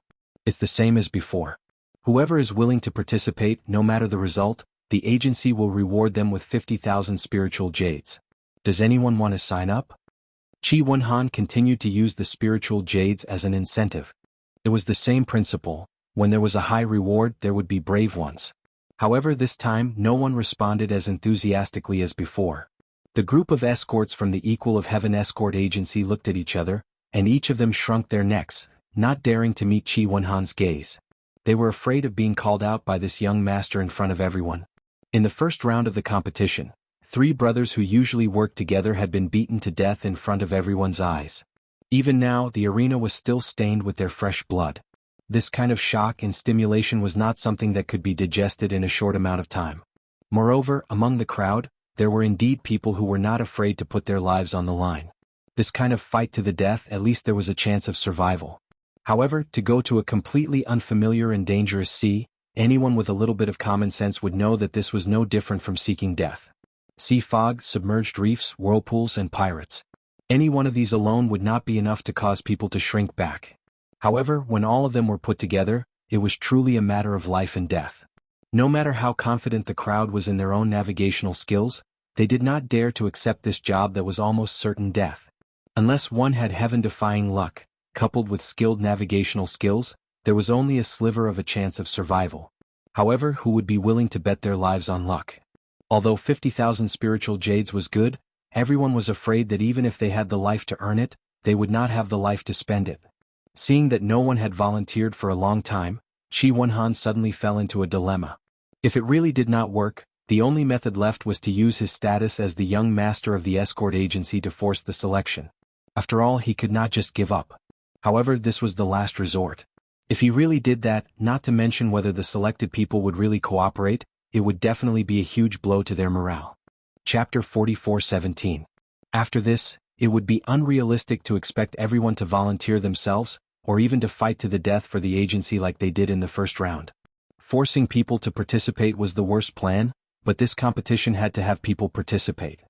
It's the same as before. Whoever is willing to participate, no matter the result, the agency will reward them with 50,000 spiritual jades. Does anyone want to sign up? Chi Wenhan continued to use the spiritual jades as an incentive. It was the same principle: when there was a high reward, there would be brave ones. However, this time, no one responded as enthusiastically as before. The group of escorts from the Equal of Heaven escort agency looked at each other, and each of them shrunk their necks, not daring to meet Qi Wenhan's gaze. They were afraid of being called out by this young master in front of everyone. In the first round of the competition, 3 brothers who usually worked together had been beaten to death in front of everyone's eyes. Even now, the arena was still stained with their fresh blood. This kind of shock and stimulation was not something that could be digested in a short amount of time. Moreover, among the crowd, there were indeed people who were not afraid to put their lives on the line. This kind of fight to the death, at least there was a chance of survival. However, to go to a completely unfamiliar and dangerous sea, anyone with a little bit of common sense would know that this was no different from seeking death. Sea fog, submerged reefs, whirlpools, and pirates. Any one of these alone would not be enough to cause people to shrink back. However, when all of them were put together, it was truly a matter of life and death. No matter how confident the crowd was in their own navigational skills, they did not dare to accept this job that was almost certain death. Unless one had heaven-defying luck, coupled with skilled navigational skills, there was only a sliver of a chance of survival. However, who would be willing to bet their lives on luck? Although 50,000 spiritual jades was good, everyone was afraid that even if they had the life to earn it, they would not have the life to spend it. Seeing that no one had volunteered for a long time, Qi Wenhan suddenly fell into a dilemma. If it really did not work, the only method left was to use his status as the young master of the escort agency to force the selection. After all, he could not just give up. However, this was the last resort. If he really did that, not to mention whether the selected people would really cooperate, it would definitely be a huge blow to their morale. Chapter 44:17. After this, it would be unrealistic to expect everyone to volunteer themselves, or even to fight to the death for the agency like they did in the first round. Forcing people to participate was the worst plan, but this competition had to have people participate.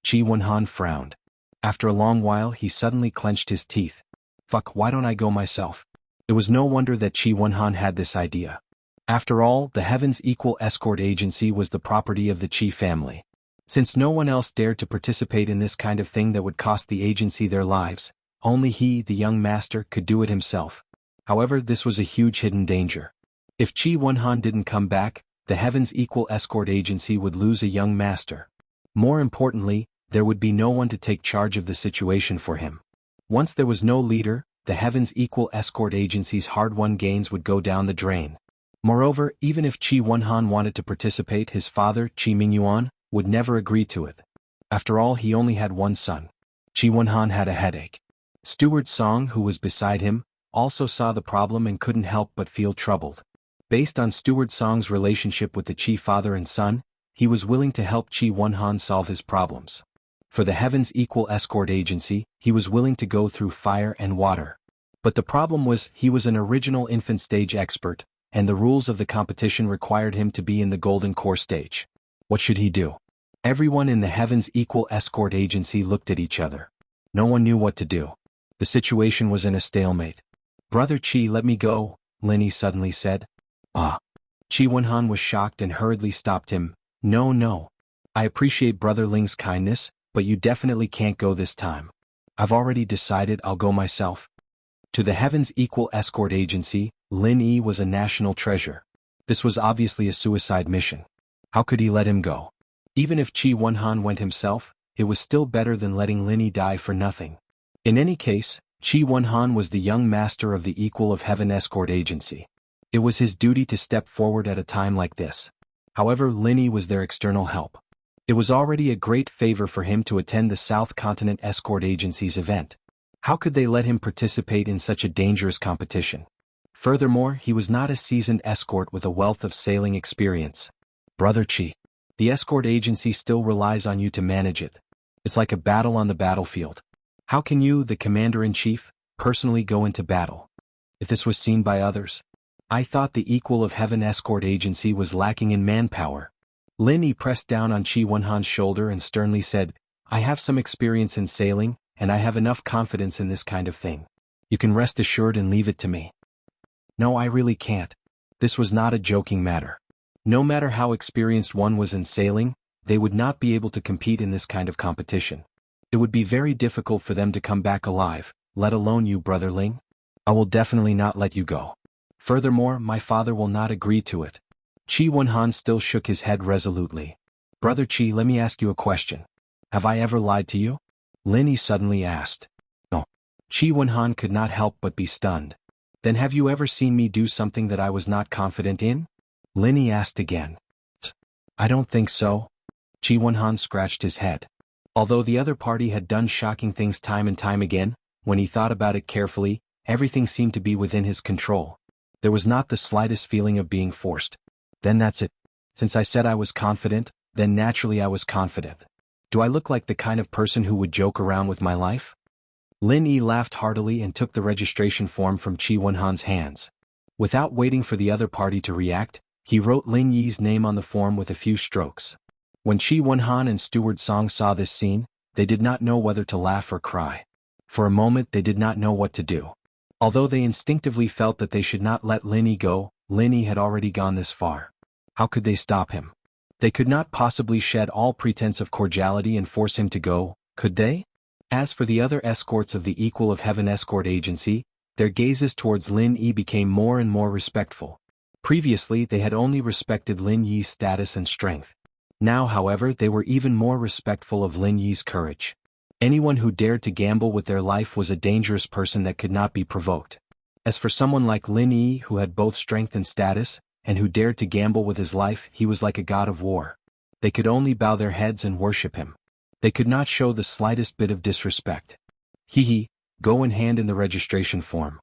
Qi Wenhan frowned. After a long while, he suddenly clenched his teeth. Fuck, why don't I go myself? It was no wonder that Qi Wenhan had this idea. After all, the Heaven's Equal Escort Agency was the property of the Qi family. Since no one else dared to participate in this kind of thing that would cost the agency their lives, only he, the young master, could do it himself. However, this was a huge hidden danger. If Qi Wenhan didn't come back, the Heaven's Equal Escort Agency would lose a young master. More importantly, there would be no one to take charge of the situation for him. Once there was no leader, the Heaven's Equal Escort Agency's hard-won gains would go down the drain. Moreover, even if Qi Wenhan wanted to participate, his father, Qi Mingyuan, would never agree to it. After all, he only had one son. Qi Wenhan had a headache. Steward Song, who was beside him, also saw the problem and couldn't help but feel troubled. Based on Steward Song's relationship with the Qi father and son, he was willing to help Qi Wenhan solve his problems. For the Heaven's Equal Escort Agency, he was willing to go through fire and water. But the problem was, he was an original infant stage expert, and the rules of the competition required him to be in the Golden Core stage. What should he do? Everyone in the Heaven's Equal Escort Agency looked at each other. No one knew what to do. The situation was in a stalemate. Brother Qi, let me go, Linny suddenly said. Ah. Qi Wenhan was shocked and hurriedly stopped him. No. I appreciate Brother Ling's kindness, but you definitely can't go this time. I've already decided I'll go myself. To the Heaven's Equal Escort Agency, Lin Yi was a national treasure. This was obviously a suicide mission. How could he let him go? Even if Qi Wenhan went himself, it was still better than letting Lin Yi die for nothing. In any case, Qi Wenhan was the young master of the Equal of Heaven Escort Agency. It was his duty to step forward at a time like this. However, Lin Yi was their external help. It was already a great favor for him to attend the South Continent Escort Agency's event. How could they let him participate in such a dangerous competition? Furthermore, he was not a seasoned escort with a wealth of sailing experience. Brother Qi, the escort agency still relies on you to manage it. It's like a battle on the battlefield. How can you, the commander-in-chief, personally go into battle? If this was seen by others, I thought the Equal of Heaven Escort Agency was lacking in manpower. Lin Yi pressed down on Qi Wenhan's shoulder and sternly said, I have some experience in sailing, and I have enough confidence in this kind of thing. You can rest assured and leave it to me. No, I really can't. This was not a joking matter. No matter how experienced one was in sailing, they would not be able to compete in this kind of competition. It would be very difficult for them to come back alive, let alone you, Brother Ling. I will definitely not let you go. Furthermore, my father will not agree to it. Qi Wenhan still shook his head resolutely. Brother Qi, let me ask you a question. Have I ever lied to you? Lin Yi suddenly asked. No. Qi Wenhan could not help but be stunned. Then have you ever seen me do something that I was not confident in? Lin Yi asked again. I don't think so. Qi Wenhan scratched his head. Although the other party had done shocking things time and time again, when he thought about it carefully, everything seemed to be within his control. There was not the slightest feeling of being forced. Then that's it. Since I said I was confident, then naturally I was confident. Do I look like the kind of person who would joke around with my life? Lin Yi laughed heartily and took the registration form from Qi Wenhan's hands. Without waiting for the other party to react, he wrote Lin Yi's name on the form with a few strokes. When Qi Wenhan and Steward Song saw this scene, they did not know whether to laugh or cry. For a moment they did not know what to do. Although they instinctively felt that they should not let Lin Yi go, Lin Yi had already gone this far. How could they stop him? They could not possibly shed all pretense of cordiality and force him to go, could they? As for the other escorts of the Equal of Heaven Escort Agency, their gazes towards Lin Yi became more and more respectful. Previously they had only respected Lin Yi's status and strength. Now, however, they were even more respectful of Lin Yi's courage. Anyone who dared to gamble with their life was a dangerous person that could not be provoked. As for someone like Lin Yi who had both strength and status, and who dared to gamble with his life, he was like a god of war. They could only bow their heads and worship him. They could not show the slightest bit of disrespect. Go and hand in the registration form.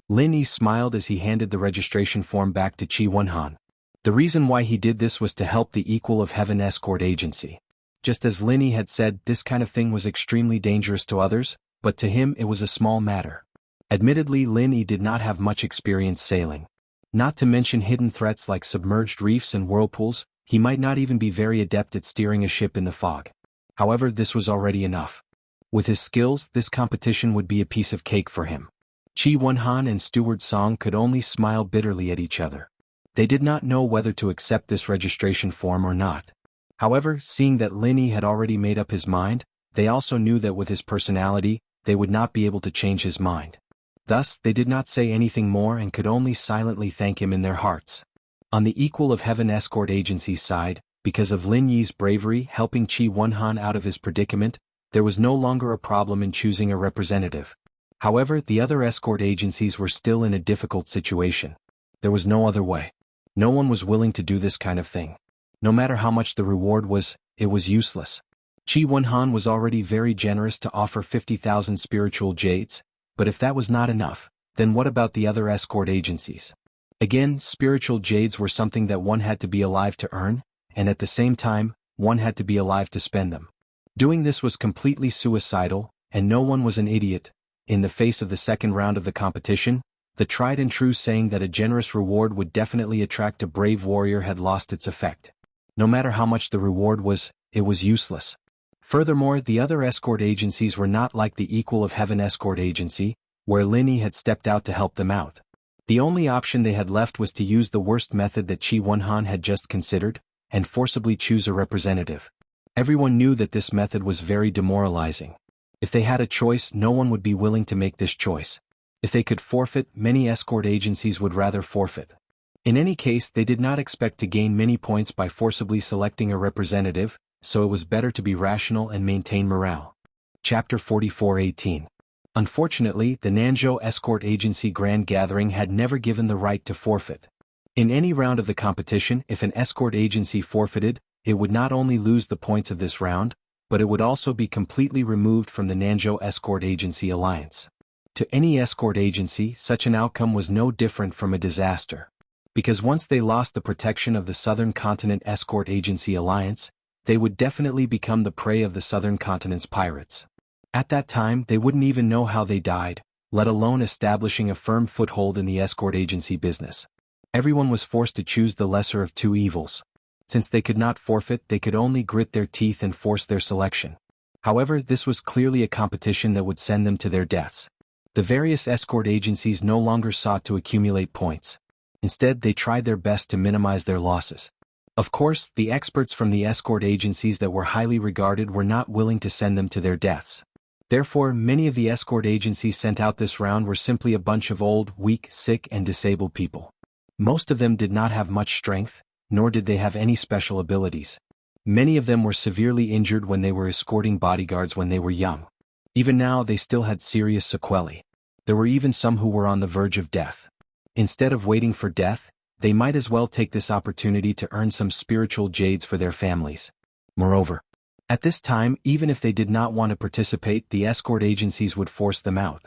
Lin Yi smiled as he handed the registration form back to Qi Wenhan. The reason why he did this was to help the Equal of Heaven Escort Agency. Just as Lin Yi had said, this kind of thing was extremely dangerous to others, but to him it was a small matter. Admittedly, Lin Yi did not have much experience sailing. Not to mention hidden threats like submerged reefs and whirlpools, he might not even be very adept at steering a ship in the fog. However, this was already enough. With his skills, this competition would be a piece of cake for him. Qi Wenhan and Steward Song could only smile bitterly at each other. They did not know whether to accept this registration form or not. However, seeing that Lin Yi had already made up his mind, they also knew that with his personality, they would not be able to change his mind. Thus, they did not say anything more and could only silently thank him in their hearts. On the Equal of Heaven Escort Agency's side, because of Lin Yi's bravery helping Qi Wenhan out of his predicament, there was no longer a problem in choosing a representative. However, the other escort agencies were still in a difficult situation. There was no other way. No one was willing to do this kind of thing. No matter how much the reward was, it was useless. Qi Wenhan was already very generous to offer 50,000 spiritual jades, but if that was not enough, then what about the other escort agencies? Again, spiritual jades were something that one had to be alive to earn, and at the same time, one had to be alive to spend them. Doing this was completely suicidal, and no one was an idiot. In the face of the second round of the competition, the tried and true saying that a generous reward would definitely attract a brave warrior had lost its effect. No matter how much the reward was, it was useless. Furthermore, the other escort agencies were not like the Equal of Heaven Escort Agency, where Lin Yi had stepped out to help them out. The only option they had left was to use the worst method that Qi Wenhan had just considered, and forcibly choose a representative. Everyone knew that this method was very demoralizing. If they had a choice, no one would be willing to make this choice. If they could forfeit, many escort agencies would rather forfeit. In any case, they did not expect to gain many points by forcibly selecting a representative, so it was better to be rational and maintain morale. Chapter 44:18. Unfortunately, the Nanzhou Escort Agency Grand Gathering had never given the right to forfeit. In any round of the competition, if an escort agency forfeited, it would not only lose the points of this round, but it would also be completely removed from the Nanzhou Escort Agency Alliance. To any escort agency, such an outcome was no different from a disaster. Because once they lost the protection of the Southern Continent Escort Agency Alliance, they would definitely become the prey of the Southern Continent's pirates. At that time, they wouldn't even know how they died, let alone establishing a firm foothold in the escort agency business. Everyone was forced to choose the lesser of two evils. Since they could not forfeit, they could only grit their teeth and force their selection. However, this was clearly a competition that would send them to their deaths. The various escort agencies no longer sought to accumulate points. Instead, they tried their best to minimize their losses. Of course, the experts from the escort agencies that were highly regarded were not willing to send them to their deaths. Therefore, many of the escort agencies sent out this round were simply a bunch of old, weak, sick, and disabled people. Most of them did not have much strength, nor did they have any special abilities. Many of them were severely injured when they were escorting bodyguards when they were young. Even now they still had serious sequelae. There were even some who were on the verge of death. Instead of waiting for death, they might as well take this opportunity to earn some spiritual jades for their families. Moreover, at this time, even if they did not want to participate, the escort agencies would force them out.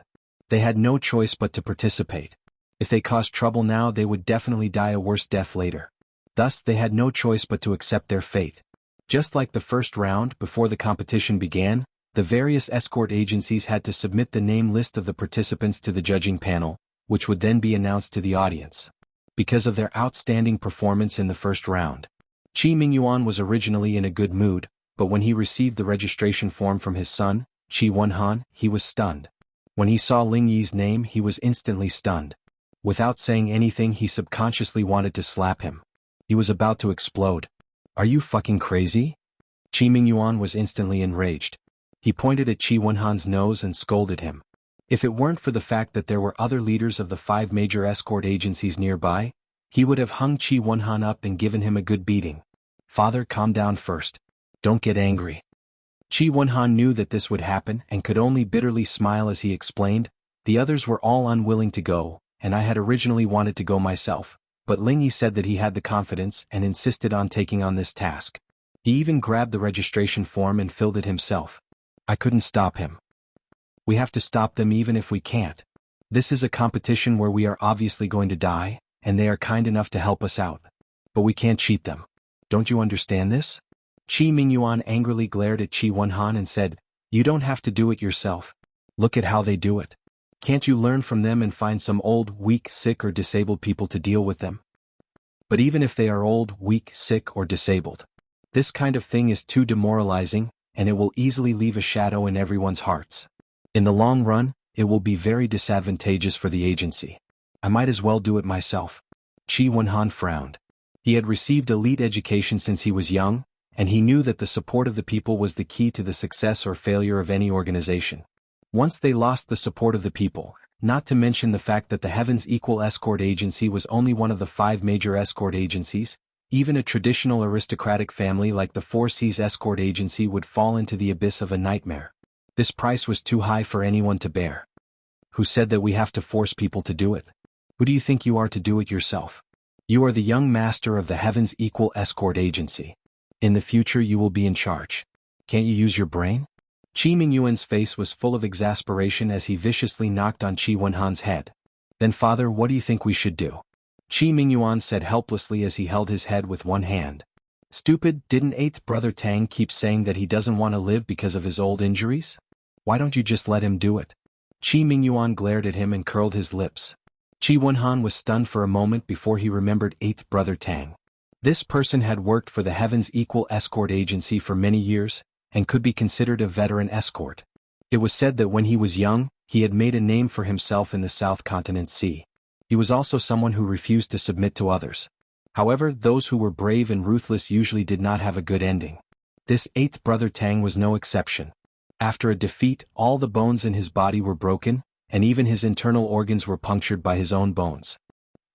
They had no choice but to participate. If they caused trouble now, they would definitely die a worse death later. Thus, they had no choice but to accept their fate. Just like the first round, before the competition began, the various escort agencies had to submit the name list of the participants to the judging panel, which would then be announced to the audience. Because of their outstanding performance in the first round, Qi Mingyuan was originally in a good mood, but when he received the registration form from his son, Qi Wenhan, he was stunned. When he saw Ling Yi's name, he was instantly stunned. Without saying anything, he subconsciously wanted to slap him. He was about to explode. Are you fucking crazy? Qi Mingyuan was instantly enraged. He pointed at Qi Wenhan's nose and scolded him. If it weren't for the fact that there were other leaders of the 5 major escort agencies nearby, he would have hung Qi Wenhan up and given him a good beating. Father, calm down first. Don't get angry. Qi Wenhan knew that this would happen and could only bitterly smile as he explained, the others were all unwilling to go, and I had originally wanted to go myself, but Ling Yi said that he had the confidence and insisted on taking on this task. He even grabbed the registration form and filled it himself. I couldn't stop him. We have to stop them even if we can't. This is a competition where we are obviously going to die, and they are kind enough to help us out. But we can't cheat them. Don't you understand this? Qi Mingyuan angrily glared at Qi Wenhan and said, you don't have to do it yourself. Look at how they do it. Can't you learn from them and find some old, weak, sick or disabled people to deal with them? But even if they are old, weak, sick or disabled, this kind of thing is too demoralizing, and it will easily leave a shadow in everyone's hearts. In the long run, it will be very disadvantageous for the agency. I might as well do it myself. Qi Wenhan frowned. He had received elite education since he was young, and he knew that the support of the people was the key to the success or failure of any organization. Once they lost the support of the people, not to mention the fact that the Heavens Equal Escort Agency was only one of the 5 major escort agencies, even a traditional aristocratic family like the 4 Seas Escort Agency would fall into the abyss of a nightmare. This price was too high for anyone to bear. Who said that we have to force people to do it? Who do you think you are to do it yourself? You are the young master of the Heavens Equal Escort Agency. In the future you will be in charge. Can't you use your brain? Qi Mingyuan's face was full of exasperation as he viciously knocked on Qi Wenhan's head. Then father, what do you think we should do? Qi Mingyuan said helplessly as he held his head with one hand. Stupid, didn't 8th brother Tang keep saying that he doesn't want to live because of his old injuries? Why don't you just let him do it? Qi Mingyuan glared at him and curled his lips. Qi Wenhan was stunned for a moment before he remembered 8th brother Tang. This person had worked for the Heavens Equal Escort Agency for many years, and could be considered a veteran escort. It was said that when he was young, he had made a name for himself in the South Continent Sea. He was also someone who refused to submit to others. However, those who were brave and ruthless usually did not have a good ending. This 8th brother Tang was no exception. After a defeat, all the bones in his body were broken, and even his internal organs were punctured by his own bones.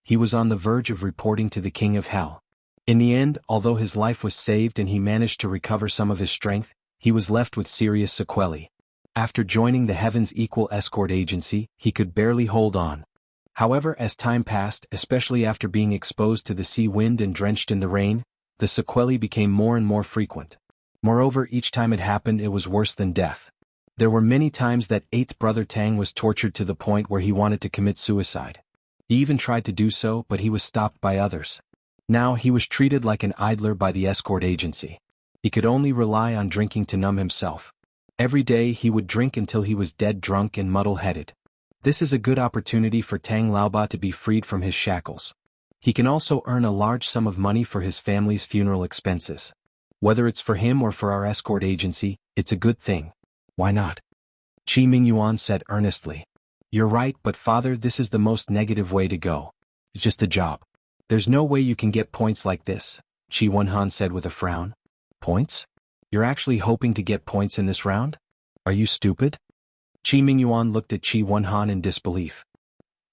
He was on the verge of reporting to the King of Hell. In the end, although his life was saved and he managed to recover some of his strength, he was left with serious sequelae. After joining the Heavens Equal Escort Agency, he could barely hold on. However, as time passed, especially after being exposed to the sea wind and drenched in the rain, the sequelae became more and more frequent. Moreover, each time it happened, it was worse than death. There were many times that 8th brother Tang was tortured to the point where he wanted to commit suicide. He even tried to do so, but he was stopped by others. Now he was treated like an idler by the escort agency. He could only rely on drinking to numb himself. Every day he would drink until he was dead drunk and muddle-headed. This is a good opportunity for Tang Laoba to be freed from his shackles. He can also earn a large sum of money for his family's funeral expenses. Whether it's for him or for our escort agency, it's a good thing. Why not? Qi Mingyuan said earnestly. You're right, but father, this is the most negative way to go. It's just a job. There's no way you can get points like this, Qi Wenhan said with a frown. Points? You're actually hoping to get points in this round? Are you stupid? Qi Mingyuan looked at Qi Wenhan in disbelief.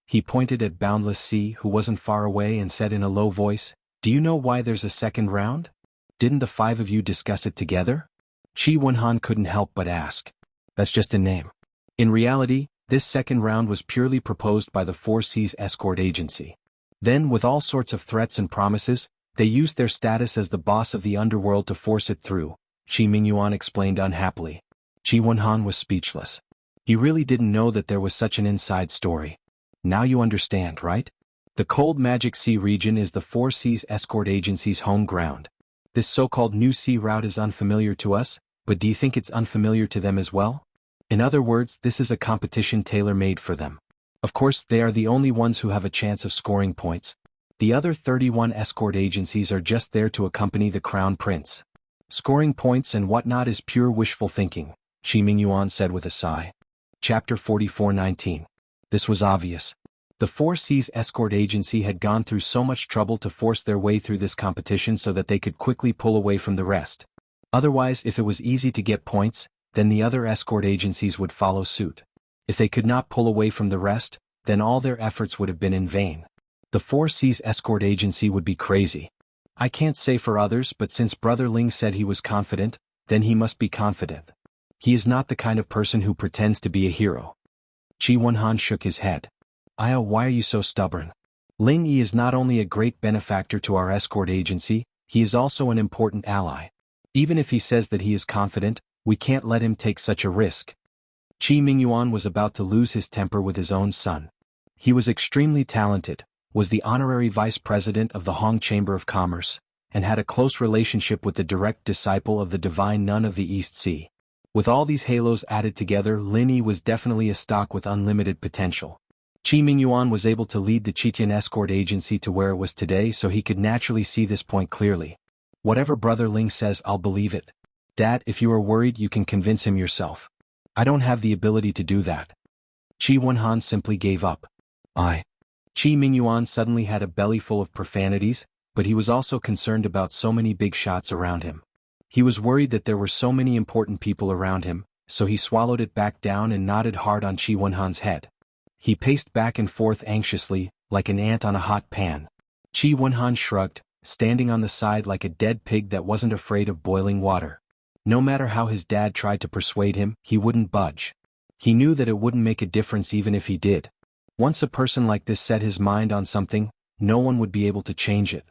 He pointed at Boundless Sea, who wasn't far away, and said in a low voice, Do you know why there's a second round? Didn't the 5 of you discuss it together? Qi Wenhan couldn't help but ask. That's just a name. In reality, this second round was purely proposed by the Four Seas escort agency. Then, with all sorts of threats and promises, they used their status as the boss of the underworld to force it through, Qi Mingyuan explained unhappily. Qi Wenhan was speechless. He really didn't know that there was such an inside story. Now you understand, right? The Cold Magic Sea region is the Four Seas escort agency's home ground. This so-called new sea route is unfamiliar to us, but do you think it's unfamiliar to them as well? In other words, this is a competition tailor-made for them. Of course, they are the only ones who have a chance of scoring points. The other 31 escort agencies are just there to accompany the Crown Prince. Scoring points and whatnot is pure wishful thinking, Qi Mingyuan said with a sigh. Chapter 44:19. This was obvious. The Four Seas escort agency had gone through so much trouble to force their way through this competition so that they could quickly pull away from the rest. Otherwise, if it was easy to get points, then the other escort agencies would follow suit. If they could not pull away from the rest, then all their efforts would have been in vain. The Four Seas escort agency would be crazy. I can't say for others, but since Brother Ling said he was confident, then he must be confident. He is not the kind of person who pretends to be a hero. Qi Wenhan shook his head. Aya, why are you so stubborn? Ling Yi is not only a great benefactor to our escort agency, he is also an important ally. Even if he says that he is confident, we can't let him take such a risk. Qi Mingyuan was about to lose his temper with his own son. He was extremely talented, was the honorary vice president of the Hong Chamber of Commerce, and had a close relationship with the direct disciple of the divine nun of the East Sea. With all these halos added together, Lin Yi was definitely a stock with unlimited potential. Qi Mingyuan was able to lead the Qitian escort agency to where it was today, so he could naturally see this point clearly. Whatever Brother Ling says, I'll believe it. Dad, if you are worried, you can convince him yourself. I don't have the ability to do that. Qi Wenhan simply gave up. Qi Mingyuan suddenly had a belly full of profanities, but he was also concerned about so many big shots around him. He was worried that there were so many important people around him, so he swallowed it back down and nodded hard on Qi Wenhan's head. He paced back and forth anxiously, like an ant on a hot pan. Qi Wenhan shrugged, standing on the side like a dead pig that wasn't afraid of boiling water. No matter how his dad tried to persuade him, he wouldn't budge. He knew that it wouldn't make a difference even if he did. Once a person like this set his mind on something, no one would be able to change it.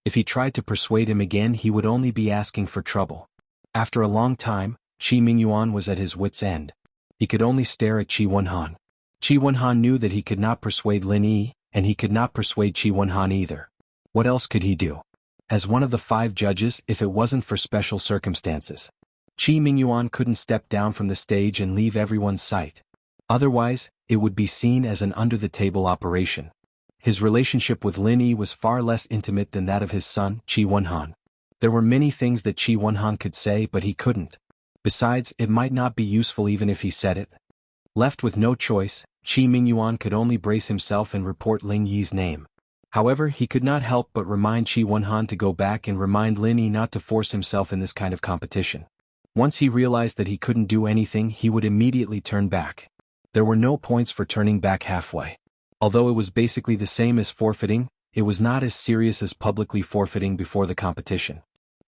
If he tried to persuade him again, he would only be asking for trouble. After a long time, Qi Mingyuan was at his wit's end. He could only stare at Qi Wenhan. Qi Wenhan knew that he could not persuade Lin Yi, and he could not persuade Qi Wenhan either. What else could he do? As one of the 5 judges, if it wasn't for special circumstances, Qi Mingyuan couldn't step down from the stage and leave everyone's sight. Otherwise, it would be seen as an under-the-table operation. His relationship with Lin Yi was far less intimate than that of his son, Qi Wenhan. There were many things that Qi Wenhan could say, but he couldn't. Besides, it might not be useful even if he said it. Left with no choice, Qi Mingyuan could only brace himself and report Ling Yi's name. However, he could not help but remind Qi Wenhan to go back and remind Lin Yi not to force himself in this kind of competition. Once he realized that he couldn't do anything, he would immediately turn back. There were no points for turning back halfway. Although it was basically the same as forfeiting, it was not as serious as publicly forfeiting before the competition.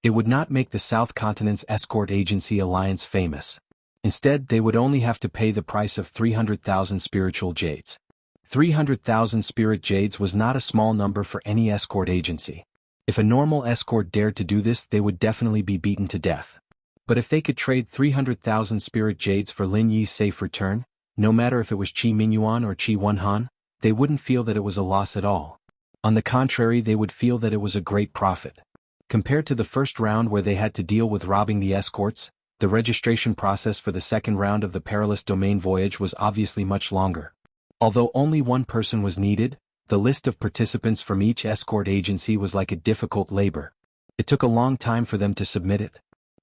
It would not make the South Continent's escort agency alliance famous. Instead, they would only have to pay the price of 300,000 spiritual jades. 300,000 spirit jades was not a small number for any escort agency. If a normal escort dared to do this, they would definitely be beaten to death. But if they could trade 300,000 spirit jades for Lin Yi's safe return, no matter if it was Qi Mingyuan or Qi Wenhan, they wouldn't feel that it was a loss at all. On the contrary, they would feel that it was a great profit. Compared to the first round where they had to deal with robbing the escorts, the registration process for the second round of the perilous domain voyage was obviously much longer. Although only one person was needed, the list of participants from each escort agency was like a difficult labor. It took a long time for them to submit it.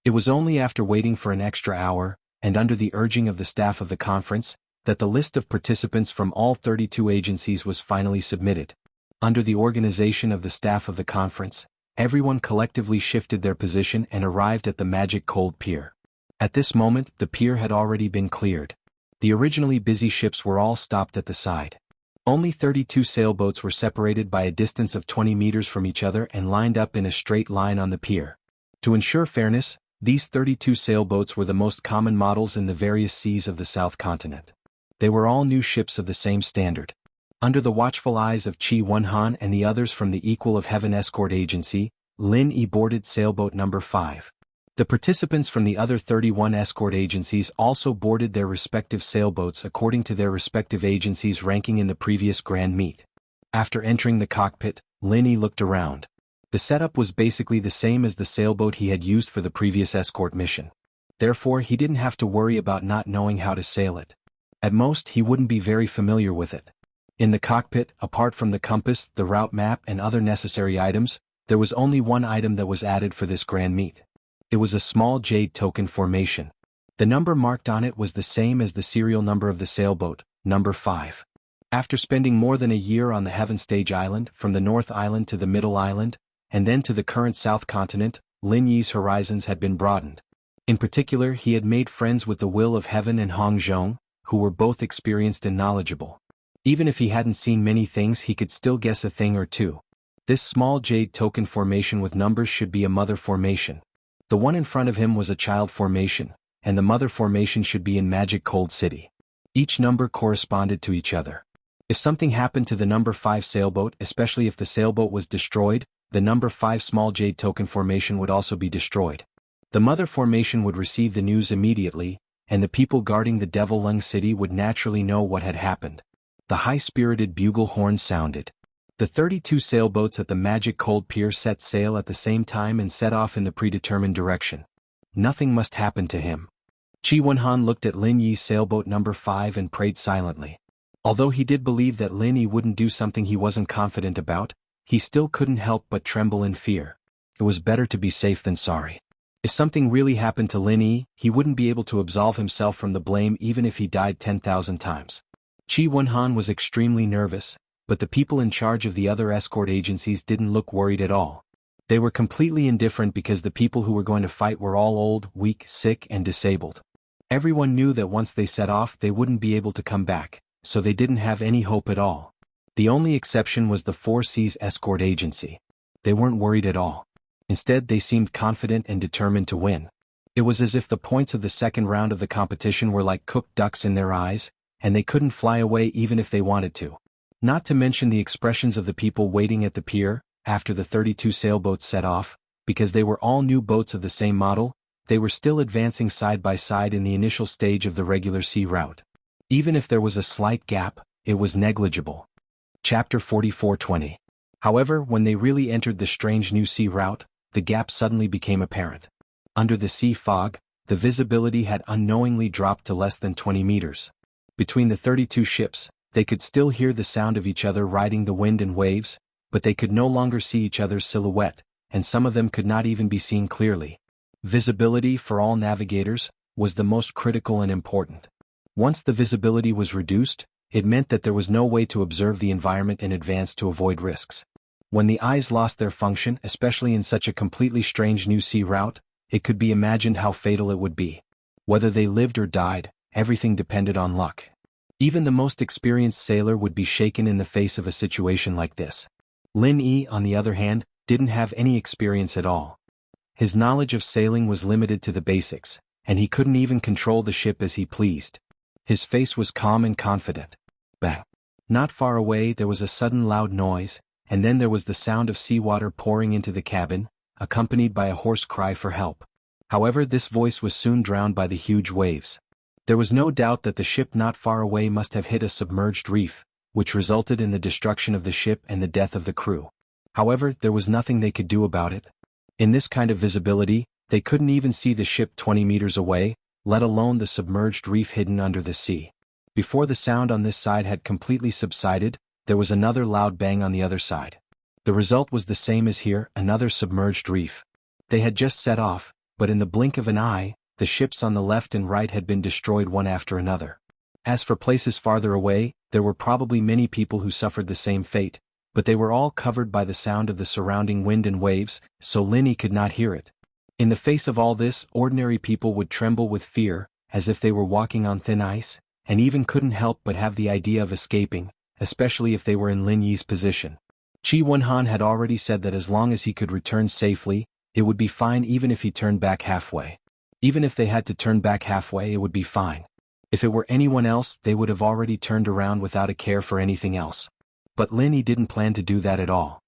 It was only after waiting for an extra hour, and under the urging of the staff of the conference, that the list of participants from all 32 agencies was finally submitted. Under the organization of the staff of the conference, everyone collectively shifted their position and arrived at the magic cold pier. At this moment, the pier had already been cleared. The originally busy ships were all stopped at the side. Only 32 sailboats were separated by a distance of 20 meters from each other and lined up in a straight line on the pier. To ensure fairness, these 32 sailboats were the most common models in the various seas of the South Continent. They were all new ships of the same standard. Under the watchful eyes of Qi Wenhan and the others from the Equal of Heaven Escort Agency, Lin Yi boarded sailboat number 5. The participants from the other 31 escort agencies also boarded their respective sailboats according to their respective agencies' ranking in the previous Grand Meet. After entering the cockpit, Lin Yi looked around. The setup was basically the same as the sailboat he had used for the previous escort mission. Therefore, he didn't have to worry about not knowing how to sail it. At most, he wouldn't be very familiar with it. In the cockpit, apart from the compass, the route map and other necessary items, there was only one item that was added for this Grand Meet. It was a small jade token formation. The number marked on it was the same as the serial number of the sailboat, number 5. After spending more than a year on the Heaven Stage Island, from the North Island to the Middle Island, and then to the current South Continent, Lin Yi's horizons had been broadened. In particular, he had made friends with the Will of Heaven and Hong Zhong, who were both experienced and knowledgeable. Even if he hadn't seen many things, he could still guess a thing or two. This small jade token formation with numbers should be a mother formation. The one in front of him was a child formation, and the mother formation should be in Magic Cold City. Each number corresponded to each other. If something happened to the number 5 sailboat, especially if the sailboat was destroyed, the number 5 small jade token formation would also be destroyed. The mother formation would receive the news immediately, and the people guarding the Devil Lung City would naturally know what had happened. The high-spirited bugle horn sounded. The 32 sailboats at the Magic Cold Pier set sail at the same time and set off in the predetermined direction. Nothing must happen to him. Qi Wenhan looked at Lin Yi's sailboat number 5 and prayed silently. Although he did believe that Lin Yi wouldn't do something he wasn't confident about, he still couldn't help but tremble in fear. It was better to be safe than sorry. If something really happened to Lin Yi, he wouldn't be able to absolve himself from the blame even if he died 10,000 times. Qi Wenhan was extremely nervous, but the people in charge of the other escort agencies didn't look worried at all. They were completely indifferent because the people who were going to fight were all old, weak, sick, and disabled. Everyone knew that once they set off they wouldn't be able to come back, so they didn't have any hope at all. The only exception was the 4 Seas escort agency. They weren't worried at all. Instead, they seemed confident and determined to win. It was as if the points of the second round of the competition were like cooked ducks in their eyes, and they couldn't fly away even if they wanted to. Not to mention the expressions of the people waiting at the pier, after the 32 sailboats set off, because they were all new boats of the same model, they were still advancing side by side in the initial stage of the regular sea route. Even if there was a slight gap, it was negligible. Chapter 44:20. However, when they really entered the strange new sea route, the gap suddenly became apparent. Under the sea fog, the visibility had unknowingly dropped to less than 20 meters. Between the 32 ships, they could still hear the sound of each other riding the wind and waves, but they could no longer see each other's silhouette, and some of them could not even be seen clearly. Visibility, for all navigators, was the most critical and important. Once the visibility was reduced, it meant that there was no way to observe the environment in advance to avoid risks. When the eyes lost their function, especially in such a completely strange new sea route, it could be imagined how fatal it would be. Whether they lived or died, everything depended on luck. Even the most experienced sailor would be shaken in the face of a situation like this. Lin Yi, on the other hand, didn't have any experience at all. His knowledge of sailing was limited to the basics, and he couldn't even control the ship as he pleased. His face was calm and confident. Bang! Not far away there was a sudden loud noise, and then there was the sound of seawater pouring into the cabin, accompanied by a hoarse cry for help. However, this voice was soon drowned by the huge waves. There was no doubt that the ship not far away must have hit a submerged reef, which resulted in the destruction of the ship and the death of the crew. However, there was nothing they could do about it. In this kind of visibility, they couldn't even see the ship 20 meters away, let alone the submerged reef hidden under the sea. Before the sound on this side had completely subsided, there was another loud bang on the other side. The result was the same as here, another submerged reef. They had just set off, but in the blink of an eye, the ships on the left and right had been destroyed one after another. As for places farther away, there were probably many people who suffered the same fate, but they were all covered by the sound of the surrounding wind and waves, so Lin Yi could not hear it. In the face of all this, ordinary people would tremble with fear, as if they were walking on thin ice, and even couldn't help but have the idea of escaping, especially if they were in Lin Yi's position. Qi Wenhan had already said that as long as he could return safely, it would be fine even if he turned back halfway. Even if they had to turn back halfway, it would be fine. If it were anyone else, they would have already turned around without a care for anything else. But Lin didn't plan to do that at all.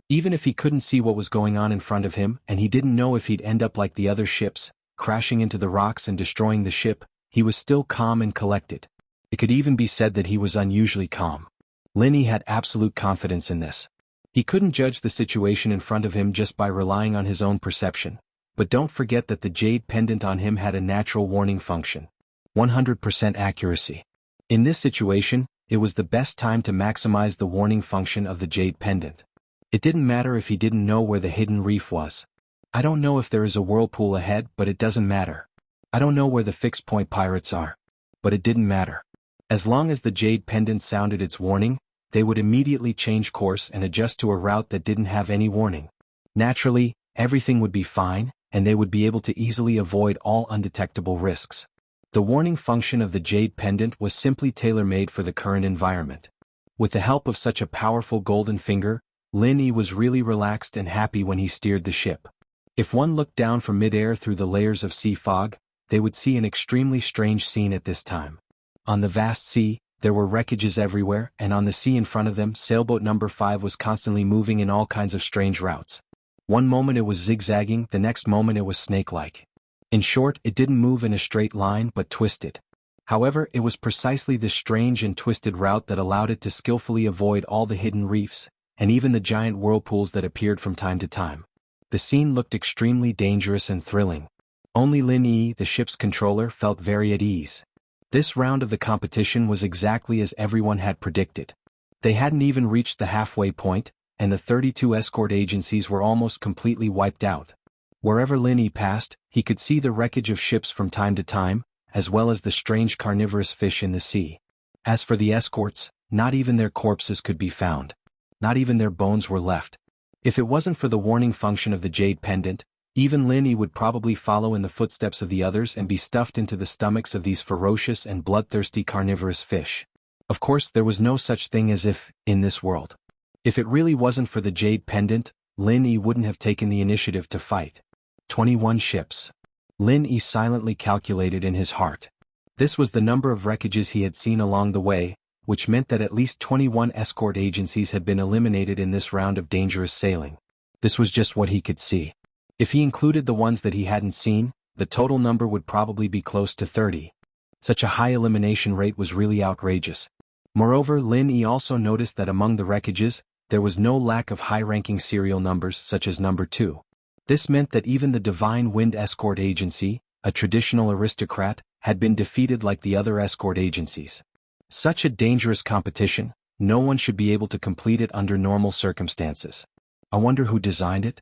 Even if he couldn't see what was going on in front of him and he didn't know if he'd end up like the other ships, crashing into the rocks and destroying the ship, he was still calm and collected. It could even be said that he was unusually calm. Lin had absolute confidence in this. He couldn't judge the situation in front of him just by relying on his own perception. But don't forget that the jade pendant on him had a natural warning function. 100% accuracy. In this situation, it was the best time to maximize the warning function of the jade pendant. It didn't matter if he didn't know where the hidden reef was. I don't know if there is a whirlpool ahead, but it doesn't matter. I don't know where the fixed point pirates are. But it didn't matter. As long as the jade pendant sounded its warning, they would immediately change course and adjust to a route that didn't have any warning. Naturally, everything would be fine, and they would be able to easily avoid all undetectable risks. The warning function of the jade pendant was simply tailor-made for the current environment. With the help of such a powerful golden finger, Lin was really relaxed and happy when he steered the ship. If one looked down from mid-air through the layers of sea fog, they would see an extremely strange scene at this time. On the vast sea, there were wreckages everywhere, and on the sea in front of them, sailboat number 5 was constantly moving in all kinds of strange routes. One moment it was zigzagging, the next moment it was snake-like. In short, it didn't move in a straight line but twisted. However, it was precisely this strange and twisted route that allowed it to skillfully avoid all the hidden reefs, and even the giant whirlpools that appeared from time to time. The scene looked extremely dangerous and thrilling. Only Lin, the ship's controller, felt very at ease. This round of the competition was exactly as everyone had predicted. They hadn't even reached the halfway point, and the 32 escort agencies were almost completely wiped out. Wherever Lin passed, he could see the wreckage of ships from time to time, as well as the strange carnivorous fish in the sea. As for the escorts, not even their corpses could be found. Not even their bones were left. If it wasn't for the warning function of the jade pendant, even Lin would probably follow in the footsteps of the others and be stuffed into the stomachs of these ferocious and bloodthirsty carnivorous fish. Of course, there was no such thing as if, in this world. If it really wasn't for the jade pendant, Lin wouldn't have taken the initiative to fight. 21 ships. Lin silently calculated in his heart. This was the number of wreckages he had seen along the way, which meant that at least 21 escort agencies had been eliminated in this round of dangerous sailing. This was just what he could see. If he included the ones that he hadn't seen, the total number would probably be close to 30. Such a high elimination rate was really outrageous. Moreover, Lin also noticed that among the wreckages, there was no lack of high-ranking serial numbers such as number 2. This meant that even the Divine Wind Escort Agency, a traditional aristocrat, had been defeated like the other escort agencies. Such a dangerous competition, no one should be able to complete it under normal circumstances. I wonder who designed it?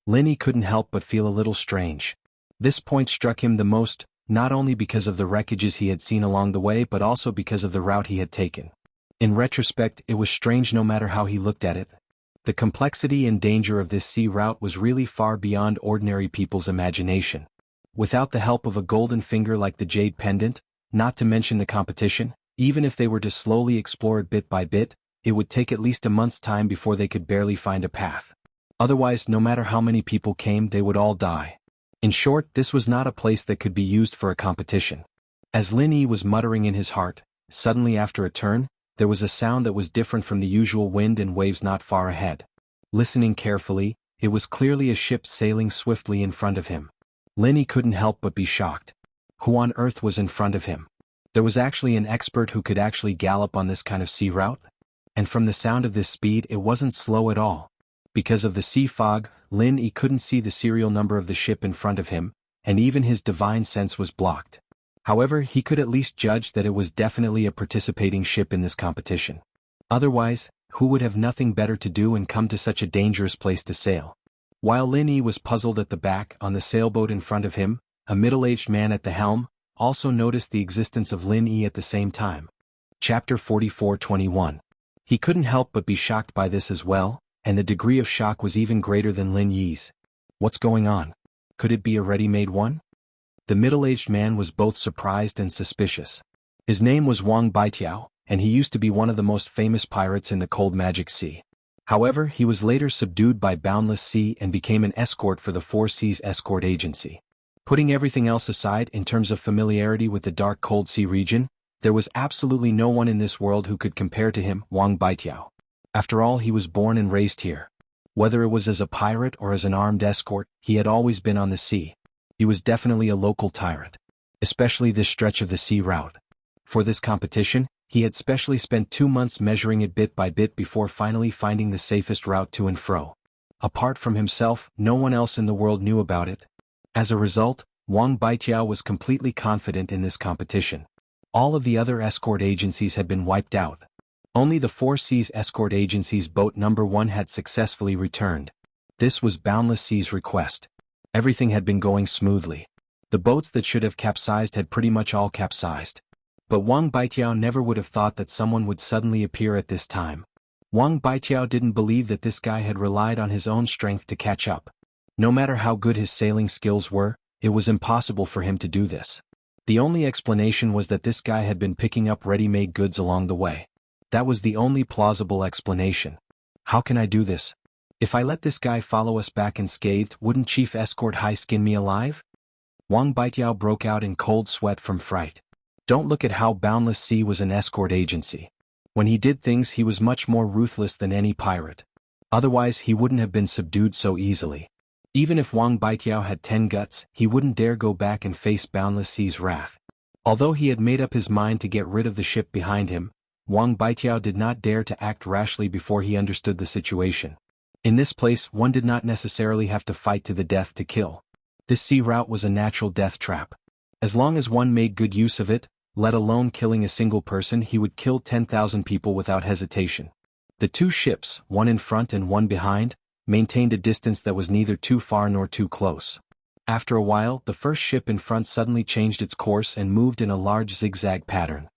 Lin couldn't help but feel a little strange. This point struck him the most, not only because of the wreckages he had seen along the way but also because of the route he had taken. In retrospect, it was strange no matter how he looked at it. The complexity and danger of this sea route was really far beyond ordinary people's imagination. Without the help of a golden finger like the jade pendant, not to mention the competition, even if they were to slowly explore it bit by bit, it would take at least a month's time before they could barely find a path. Otherwise, no matter how many people came, they would all die. In short, this was not a place that could be used for a competition. As Lin was muttering in his heart, suddenly after a turn, there was a sound that was different from the usual wind and waves not far ahead. Listening carefully, it was clearly a ship sailing swiftly in front of him. Lin couldn't help but be shocked. Who on earth was in front of him? There was actually an expert who could actually gallop on this kind of sea route? And from the sound of this speed, it wasn't slow at all. Because of the sea fog, Lin couldn't see the serial number of the ship in front of him, and even his divine sense was blocked. However, he could at least judge that it was definitely a participating ship in this competition. Otherwise, who would have nothing better to do and come to such a dangerous place to sail? While Lin was puzzled at the back, on the sailboat in front of him, a middle-aged man at the helm, also noticed the existence of Lin at the same time. Chapter 44:21. He couldn't help but be shocked by this as well, and the degree of shock was even greater than Lin Yi's. What's going on? Could it be a ready-made one? The middle-aged man was both surprised and suspicious. His name was Wang Baitiao, and he used to be one of the most famous pirates in the Cold Magic Sea. However, he was later subdued by Boundless Sea and became an escort for the Four Seas Escort Agency. Putting everything else aside in terms of familiarity with the dark cold sea region, there was absolutely no one in this world who could compare to him, Wang Baitiao. After all, he was born and raised here. Whether it was as a pirate or as an armed escort, he had always been on the sea. He was definitely a local tyrant. Especially this stretch of the sea route. For this competition, he had specially spent 2 months measuring it bit by bit before finally finding the safest route to and fro. Apart from himself, no one else in the world knew about it. As a result, Wang Baitiao was completely confident in this competition. All of the other escort agencies had been wiped out. Only the Four Seas Escort Agency's boat number 1 had successfully returned. This was Boundless Sea's request. Everything had been going smoothly. The boats that should have capsized had pretty much all capsized. But Wang Baitiao never would have thought that someone would suddenly appear at this time. Wang Baitiao didn't believe that this guy had relied on his own strength to catch up. No matter how good his sailing skills were, it was impossible for him to do this. The only explanation was that this guy had been picking up ready-made goods along the way. That was the only plausible explanation. How can I do this? If I let this guy follow us back unscathed, wouldn't Chief Escort High skin me alive? Wang Baitiao broke out in cold sweat from fright. Don't look at how Boundless Sea was an escort agency. When he did things, he was much more ruthless than any pirate. Otherwise, he wouldn't have been subdued so easily. Even if Wang Baitiao had 10 guts, he wouldn't dare go back and face Boundless Sea's wrath. Although he had made up his mind to get rid of the ship behind him, Wang Baitiao did not dare to act rashly before he understood the situation. In this place, one did not necessarily have to fight to the death to kill. This sea route was a natural death trap. As long as one made good use of it, let alone killing a single person, he would kill 10,000 people without hesitation. The 2 ships, one in front and one behind, maintained a distance that was neither too far nor too close. After a while, the first ship in front suddenly changed its course and moved in a large zigzag pattern.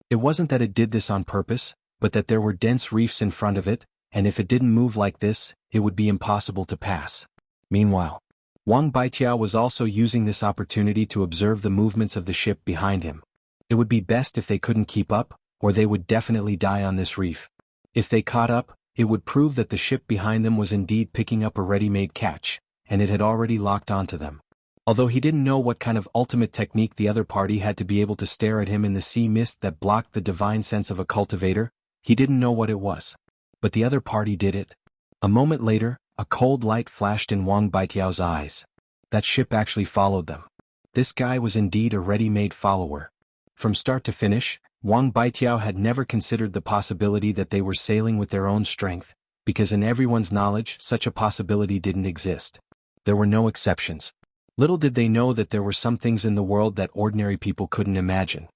It wasn't that it did this on purpose, but that there were dense reefs in front of it, and if it didn't move like this, it would be impossible to pass. Meanwhile, Wang Baitiao was also using this opportunity to observe the movements of the ship behind him. It would be best if they couldn't keep up, or they would definitely die on this reef. If they caught up, it would prove that the ship behind them was indeed picking up a ready-made catch, and it had already locked onto them. Although he didn't know what kind of ultimate technique the other party had to be able to stare at him in the sea mist that blocked the divine sense of a cultivator, he didn't know what it was. But the other party did it. A moment later, a cold light flashed in Wang Baitiao's eyes. That ship actually followed them. This guy was indeed a ready-made follower. From start to finish, Wang Baitiao had never considered the possibility that they were sailing with their own strength, because in everyone's knowledge, such a possibility didn't exist. There were no exceptions. Little did they know that there were some things in the world that ordinary people couldn't imagine.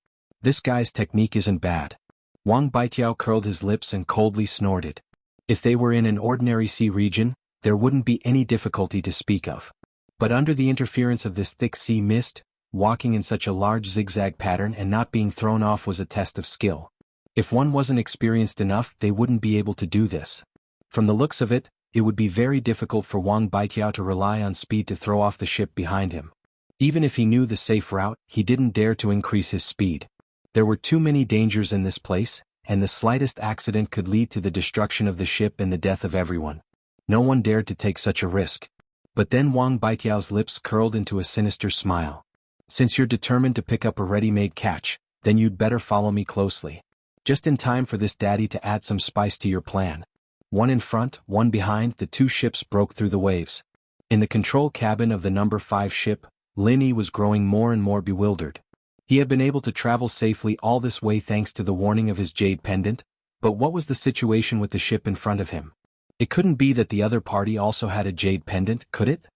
This guy's technique isn't bad. Wang Baitiao curled his lips and coldly snorted. If they were in an ordinary sea region, there wouldn't be any difficulty to speak of. But under the interference of this thick sea mist, walking in such a large zigzag pattern and not being thrown off was a test of skill. If one wasn't experienced enough, they wouldn't be able to do this. From the looks of it, it would be very difficult for Wang Baitiao to rely on speed to throw off the ship behind him. Even if he knew the safe route, he didn't dare to increase his speed. There were too many dangers in this place, and the slightest accident could lead to the destruction of the ship and the death of everyone. No one dared to take such a risk. But then Wang Baitiao's lips curled into a sinister smile. Since you're determined to pick up a ready-made catch, then you'd better follow me closely. Just in time for this daddy to add some spice to your plan. One in front, one behind, the 2 ships broke through the waves. In the control cabin of the number 5 ship, Lin Yi was growing more and more bewildered. He had been able to travel safely all this way thanks to the warning of his jade pendant, but what was the situation with the ship in front of him? It couldn't be that the other party also had a jade pendant, could it?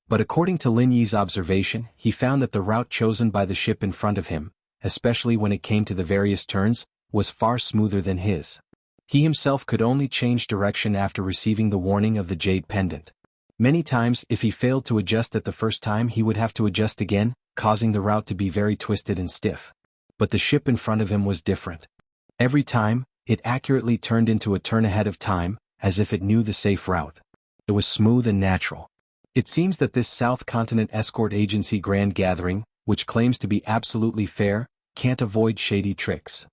But according to Lin Yi's observation, he found that the route chosen by the ship in front of him, especially when it came to the various turns, was far smoother than his. He himself could only change direction after receiving the warning of the jade pendant. Many times, if he failed to adjust at the first time, he would have to adjust again, causing the route to be very twisted and stiff. But the ship in front of him was different. Every time, it accurately turned into a turn ahead of time, as if it knew the safe route. It was smooth and natural. It seems that this South Continent Escort Agency Grand Gathering, which claims to be absolutely fair, can't avoid shady tricks.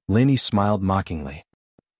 Lin Yi smiled mockingly.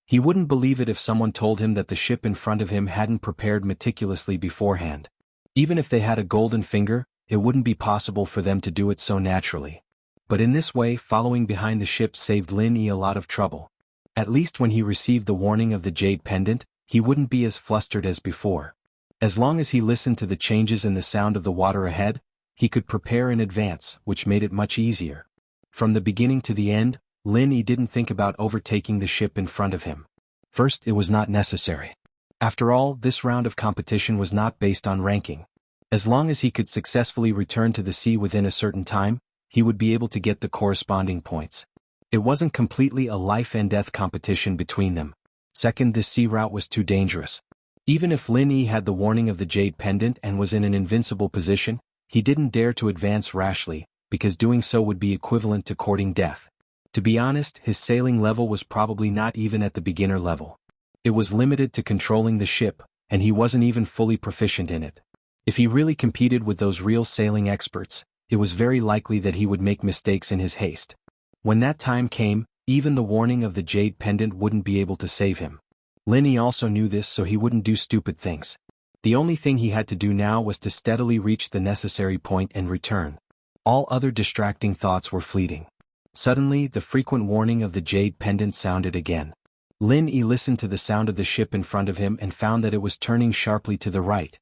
He wouldn't believe it if someone told him that the ship in front of him hadn't prepared meticulously beforehand. Even if they had a golden finger, it wouldn't be possible for them to do it so naturally. But in this way, following behind the ship saved Lin Yi a lot of trouble. At least when he received the warning of the jade pendant, he wouldn't be as flustered as before. As long as he listened to the changes in the sound of the water ahead, he could prepare in advance, which made it much easier. From the beginning to the end, Lin Yi didn't think about overtaking the ship in front of him. First, it was not necessary. After all, this round of competition was not based on ranking. As long as he could successfully return to the sea within a certain time, he would be able to get the corresponding points. It wasn't completely a life and death competition between them. Second, this sea route was too dangerous. Even if Lin Yi had the warning of the jade pendant and was in an invincible position, he didn't dare to advance rashly, because doing so would be equivalent to courting death. To be honest, his sailing level was probably not even at the beginner level. It was limited to controlling the ship, and he wasn't even fully proficient in it. If he really competed with those real sailing experts, it was very likely that he would make mistakes in his haste. When that time came, even the warning of the jade pendant wouldn't be able to save him. Lin Yi also knew this, so he wouldn't do stupid things. The only thing he had to do now was to steadily reach the necessary point and return. All other distracting thoughts were fleeting. Suddenly, the frequent warning of the jade pendant sounded again. Lin Yi listened to the sound of the ship in front of him and found that it was turning sharply to the right.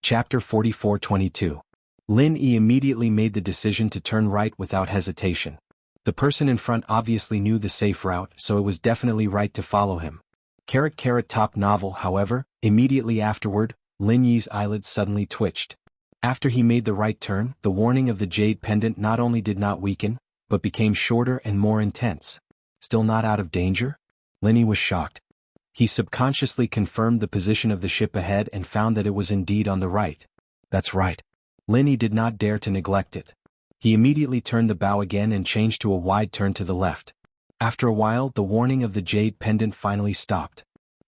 Chapter 44:22. Lin Yi immediately made the decision to turn right without hesitation. The person in front obviously knew the safe route, so it was definitely right to follow him. Top novel, however, immediately afterward, Lin Yi's eyelids suddenly twitched. After he made the right turn, the warning of the jade pendant not only did not weaken, but became shorter and more intense. Still not out of danger? Lin Yi was shocked. He subconsciously confirmed the position of the ship ahead and found that it was indeed on the right. That's right. Lin Yi did not dare to neglect it. He immediately turned the bow again and changed to a wide turn to the left. After a while, the warning of the jade pendant finally stopped.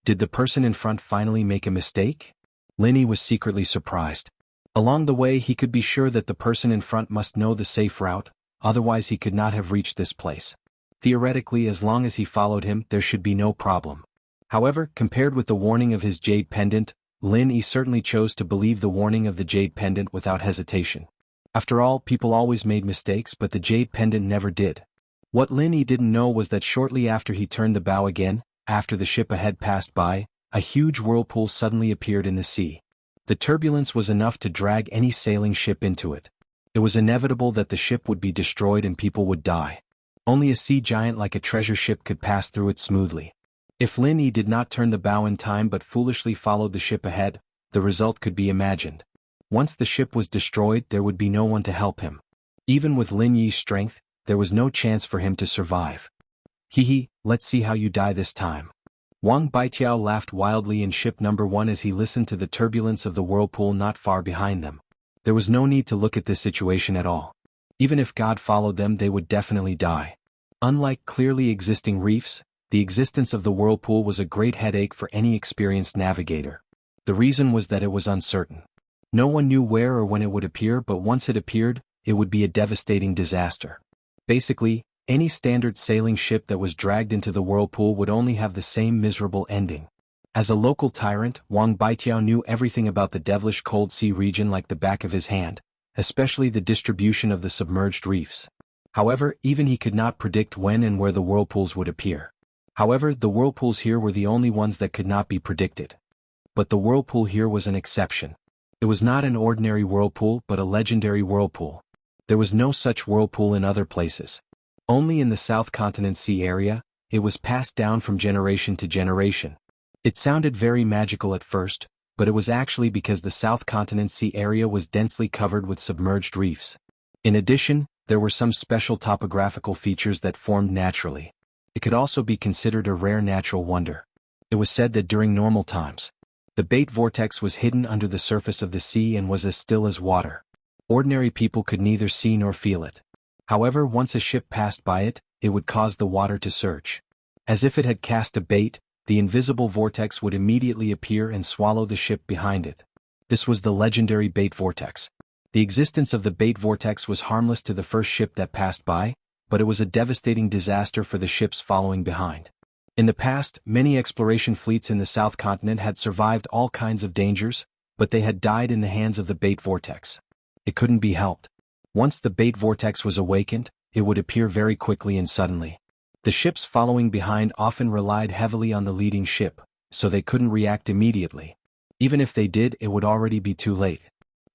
Did the person in front finally make a mistake? Lin Yi was secretly surprised. Along the way, he could be sure that the person in front must know the safe route, otherwise he could not have reached this place. Theoretically, as long as he followed him, there should be no problem. However, compared with the warning of his jade pendant, Lin Yi certainly chose to believe the warning of the jade pendant without hesitation. After all, people always made mistakes, but the jade pendant never did. What Lin Yi didn't know was that shortly after he turned the bow again, after the ship ahead passed by, a huge whirlpool suddenly appeared in the sea. The turbulence was enough to drag any sailing ship into it. It was inevitable that the ship would be destroyed and people would die. Only a sea giant like a treasure ship could pass through it smoothly. If Lin Yi did not turn the bow in time but foolishly followed the ship ahead, the result could be imagined. Once the ship was destroyed, there would be no one to help him. Even with Lin Yi's strength, there was no chance for him to survive. Hee, let's see how you die this time. Wang Baitiao laughed wildly in ship number 1 as he listened to the turbulence of the whirlpool not far behind them. There was no need to look at this situation at all. Even if God followed them, they would definitely die. Unlike clearly existing reefs, the existence of the whirlpool was a great headache for any experienced navigator. The reason was that it was uncertain. No one knew where or when it would appear, but once it appeared, it would be a devastating disaster. Basically, any standard sailing ship that was dragged into the whirlpool would only have the same miserable ending. As a local tyrant, Wang Baitiao knew everything about the devilish cold sea region like the back of his hand, especially the distribution of the submerged reefs. However, even he could not predict when and where the whirlpools would appear. However, the whirlpools here were the only ones that could not be predicted. But the whirlpool here was an exception. It was not an ordinary whirlpool but a legendary whirlpool. There was no such whirlpool in other places. Only in the South Continent Sea area, it was passed down from generation to generation. It sounded very magical at first, but it was actually because the South Continent Sea area was densely covered with submerged reefs. In addition, there were some special topographical features that formed naturally. It could also be considered a rare natural wonder. It was said that during normal times, the bait vortex was hidden under the surface of the sea and was as still as water. Ordinary people could neither see nor feel it. However, once a ship passed by it, it would cause the water to surge. As if it had cast a bait, the invisible vortex would immediately appear and swallow the ship behind it. This was the legendary bait vortex. The existence of the bait vortex was harmless to the first ship that passed by, but it was a devastating disaster for the ships following behind. In the past, many exploration fleets in the South Continent had survived all kinds of dangers, but they had died in the hands of the bait vortex. It couldn't be helped. Once the bait vortex was awakened, it would appear very quickly and suddenly. The ships following behind often relied heavily on the leading ship, so they couldn't react immediately. Even if they did, it would already be too late.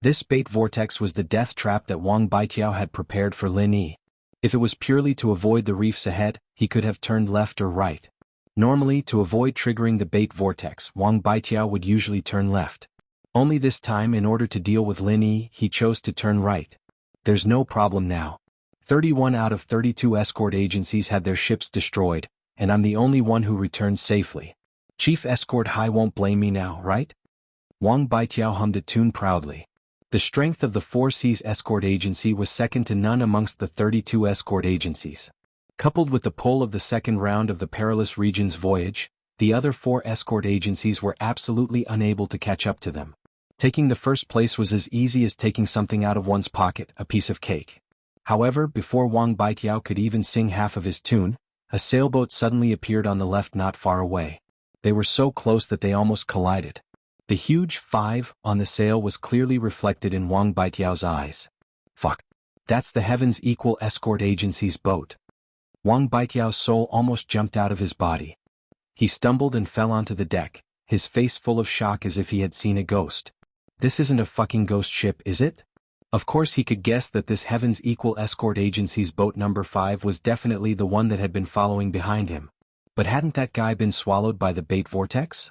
This bait vortex was the death trap that Wang Baijiao had prepared for Lin Yi. If it was purely to avoid the reefs ahead, he could have turned left or right. Normally, to avoid triggering the bait vortex, Wang Baijiao would usually turn left. Only this time, in order to deal with Lin Yi, he chose to turn right. There's no problem now. 31 out of 32 escort agencies had their ships destroyed, and I'm the only one who returned safely. Chief Escort Hai won't blame me now, right? Wang Baijiao hummed a tune proudly. The strength of the Four Seas Escort Agency was second to none amongst the 32 escort agencies. Coupled with the pull of the second round of the Perilous Regions voyage, the other 4 escort agencies were absolutely unable to catch up to them. Taking the first place was as easy as taking something out of one's pocket, a piece of cake. However, before Wang Baijiao could even sing half of his tune, a sailboat suddenly appeared on the left not far away. They were so close that they almost collided. The huge 5 on the sail was clearly reflected in Wang Baijiao's eyes. Fuck. That's the Heavens Equal Escort Agency's boat. Wang Baijiao's soul almost jumped out of his body. He stumbled and fell onto the deck, his face full of shock as if he had seen a ghost. This isn't a fucking ghost ship, is it? Of course he could guess that this Heavens Equal Escort Agency's boat number 5 was definitely the one that had been following behind him. But hadn't that guy been swallowed by the bait vortex?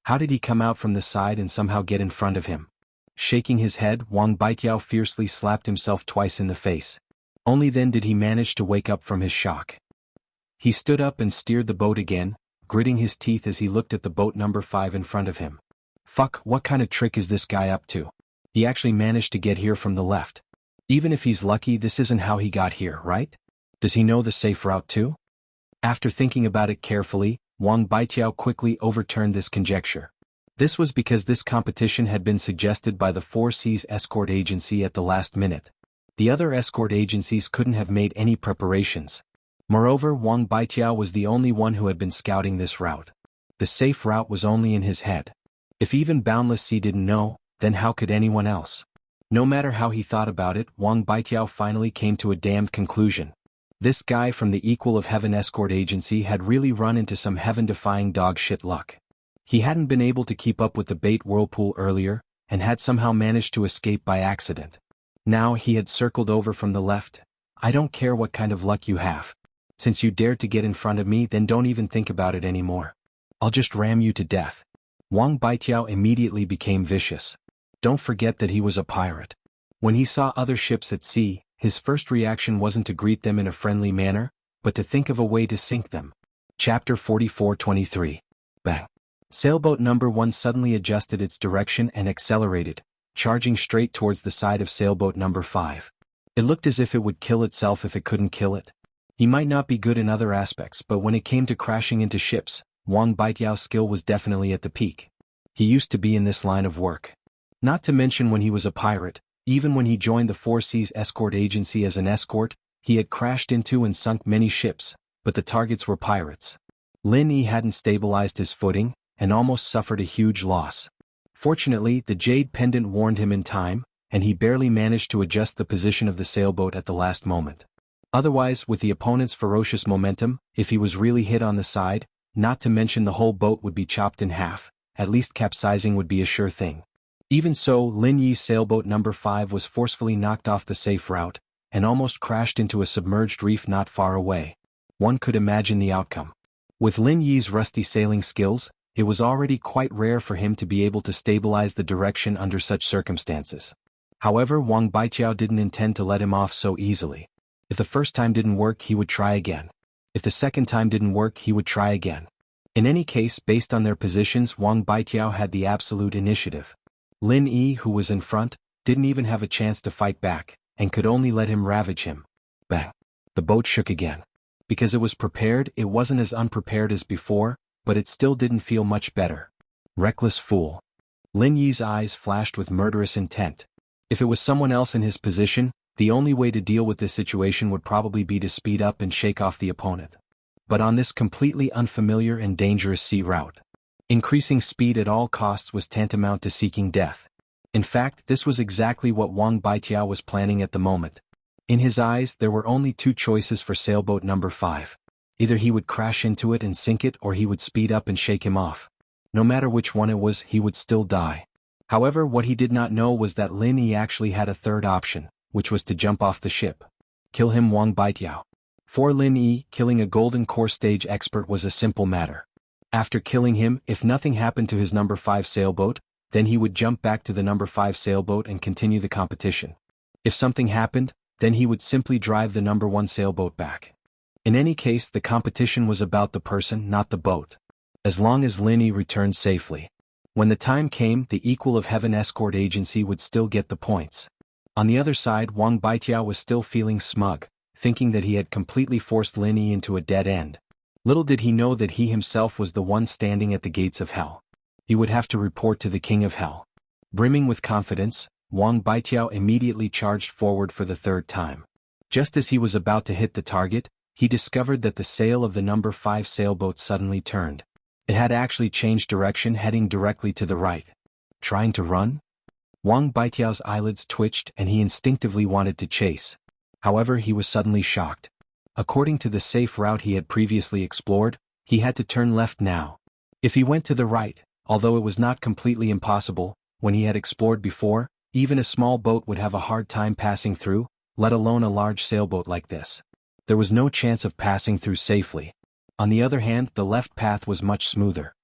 How did he come out from the side and somehow get in front of him? Shaking his head, Wang Baijiao fiercely slapped himself twice in the face. Only then did he manage to wake up from his shock. He stood up and steered the boat again, gritting his teeth as he looked at the boat number 5 in front of him. Fuck, what kind of trick is this guy up to? He actually managed to get here from the left. Even if he's lucky, this isn't how he got here, right? Does he know the safe route too? After thinking about it carefully, Wang Baijiao quickly overturned this conjecture. This was because this competition had been suggested by the Four Seas Escort Agency at the last minute. The other escort agencies couldn't have made any preparations. Moreover, Wang Baijiao was the only one who had been scouting this route. The safe route was only in his head. If even Boundless Sea didn't know, then how could anyone else? No matter how he thought about it, Wang Baijiao finally came to a damned conclusion. This guy from the Equal of Heaven Escort Agency had really run into some heaven-defying dog shit luck. He hadn't been able to keep up with the bait whirlpool earlier, and had somehow managed to escape by accident. Now he had circled over from the left. I don't care what kind of luck you have. Since you dared to get in front of me, then don't even think about it anymore. I'll just ram you to death. Wang Baijiao immediately became vicious. Don't forget that he was a pirate. When he saw other ships at sea, his first reaction wasn't to greet them in a friendly manner, but to think of a way to sink them. Chapter 44-23. Bang. Sailboat number 1 suddenly adjusted its direction and accelerated, charging straight towards the side of sailboat number 5. It looked as if it would kill itself if it couldn't kill it. He might not be good in other aspects, but when it came to crashing into ships, Wang Baijiao's skill was definitely at the peak. He used to be in this line of work. Not to mention when he was a pirate, even when he joined the Four Seas Escort Agency as an escort, he had crashed into and sunk many ships, but the targets were pirates. Lin Yi hadn't stabilized his footing, and almost suffered a huge loss. Fortunately, the jade pendant warned him in time, and he barely managed to adjust the position of the sailboat at the last moment. Otherwise, with the opponent's ferocious momentum, if he was really hit on the side, not to mention the whole boat would be chopped in half, at least capsizing would be a sure thing. Even so, Lin Yi's sailboat number 5 was forcefully knocked off the safe route, and almost crashed into a submerged reef not far away. One could imagine the outcome. With Lin Yi's rusty sailing skills, it was already quite rare for him to be able to stabilize the direction under such circumstances. However, Wang Baijiao didn't intend to let him off so easily. If the first time didn't work, he would try again. If the second time didn't work, he would try again. In any case, based on their positions, Wang Baijiao had the absolute initiative. Lin Yi, who was in front, didn't even have a chance to fight back, and could only let him ravage him. Bang! The boat shook again. Because it was prepared, it wasn't as unprepared as before, but it still didn't feel much better. Reckless fool. Lin Yi's eyes flashed with murderous intent. If it was someone else in his position, the only way to deal with this situation would probably be to speed up and shake off the opponent. But on this completely unfamiliar and dangerous sea route, increasing speed at all costs was tantamount to seeking death. In fact, this was exactly what Wang Baitiao was planning at the moment. In his eyes, there were only two choices for sailboat number 5. Either he would crash into it and sink it, or he would speed up and shake him off. No matter which one it was, he would still die. However, what he did not know was that Lin Yi actually had a third option, which was to jump off the ship. Kill him, Wang Baitiao. For Lin Yi, killing a golden core stage expert was a simple matter. After killing him, if nothing happened to his number 5 sailboat, then he would jump back to the number 5 sailboat and continue the competition. If something happened, then he would simply drive the number 1 sailboat back. In any case, the competition was about the person, not the boat. As long as Lin Yi returned safely. When the time came, the Equal of Heaven escort agency would still get the points. On the other side, Wang Baitiao was still feeling smug, thinking that he had completely forced Lin Yi into a dead end. Little did he know that he himself was the one standing at the gates of hell. He would have to report to the King of Hell. Brimming with confidence, Wang Baitiao immediately charged forward for the third time. Just as he was about to hit the target, he discovered that the sail of the number 5 sailboat suddenly turned. It had actually changed direction, heading directly to the right. Trying to run? Wang Baitiao's eyelids twitched and he instinctively wanted to chase. However, he was suddenly shocked. According to the safe route he had previously explored, he had to turn left now. If he went to the right, although it was not completely impossible, when he had explored before, even a small boat would have a hard time passing through, let alone a large sailboat like this. There was no chance of passing through safely. On the other hand, the left path was much smoother.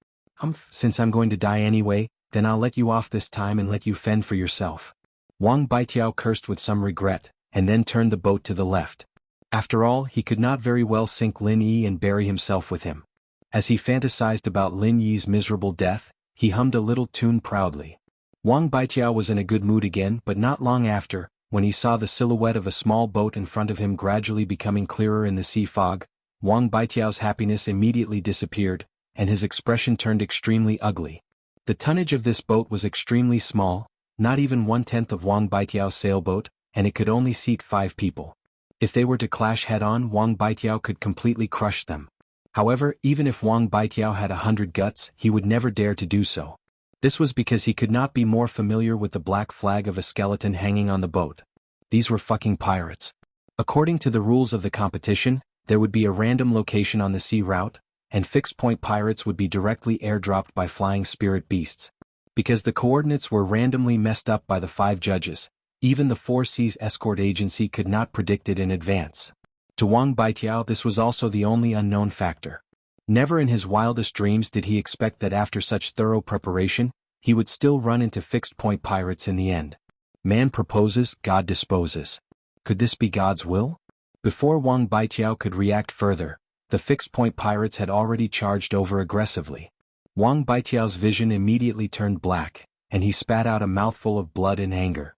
Since I'm going to die anyway, then I'll let you off this time and let you fend for yourself. Wang Baitiao cursed with some regret, and then turned the boat to the left. After all, he could not very well sink Lin Yi and bury himself with him. As he fantasized about Lin Yi's miserable death, he hummed a little tune proudly. Wang Baitiao was in a good mood again, but not long after, when he saw the silhouette of a small boat in front of him gradually becoming clearer in the sea fog, Wang Baitiao's happiness immediately disappeared, and his expression turned extremely ugly. The tonnage of this boat was extremely small, not even 1/10 of Wang Baitiao's sailboat, and it could only seat 5 people. If they were to clash head-on, Wang Baitiao could completely crush them. However, even if Wang Baitiao had 100 guts, he would never dare to do so. This was because he could not be more familiar with the black flag of a skeleton hanging on the boat. These were fucking pirates. According to the rules of the competition, there would be a random location on the sea route, and fixed-point pirates would be directly airdropped by flying spirit beasts. Because the coordinates were randomly messed up by the 5 judges, even the 4 Seas escort agency could not predict it in advance. To Wang Baitiao, this was also the only unknown factor. Never in his wildest dreams did he expect that after such thorough preparation, he would still run into fixed-point pirates in the end. Man proposes, God disposes. Could this be God's will? Before Wang Baitiao could react further, the fixed-point pirates had already charged over aggressively. Wang Baitiao's vision immediately turned black, and he spat out a mouthful of blood in anger.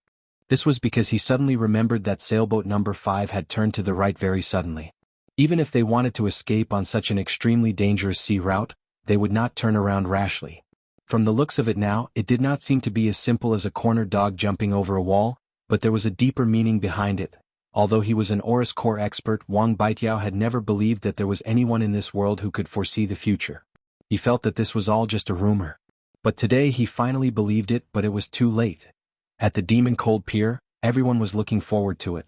This was because he suddenly remembered that sailboat number 5 had turned to the right very suddenly. Even if they wanted to escape on such an extremely dangerous sea route, they would not turn around rashly. From the looks of it now, it did not seem to be as simple as a cornered dog jumping over a wall, but there was a deeper meaning behind it. Although he was an Aurus Core expert, Wang Baitiao had never believed that there was anyone in this world who could foresee the future. He felt that this was all just a rumor. But today he finally believed it, but it was too late. At the Demon Cold Pier, everyone was looking forward to it.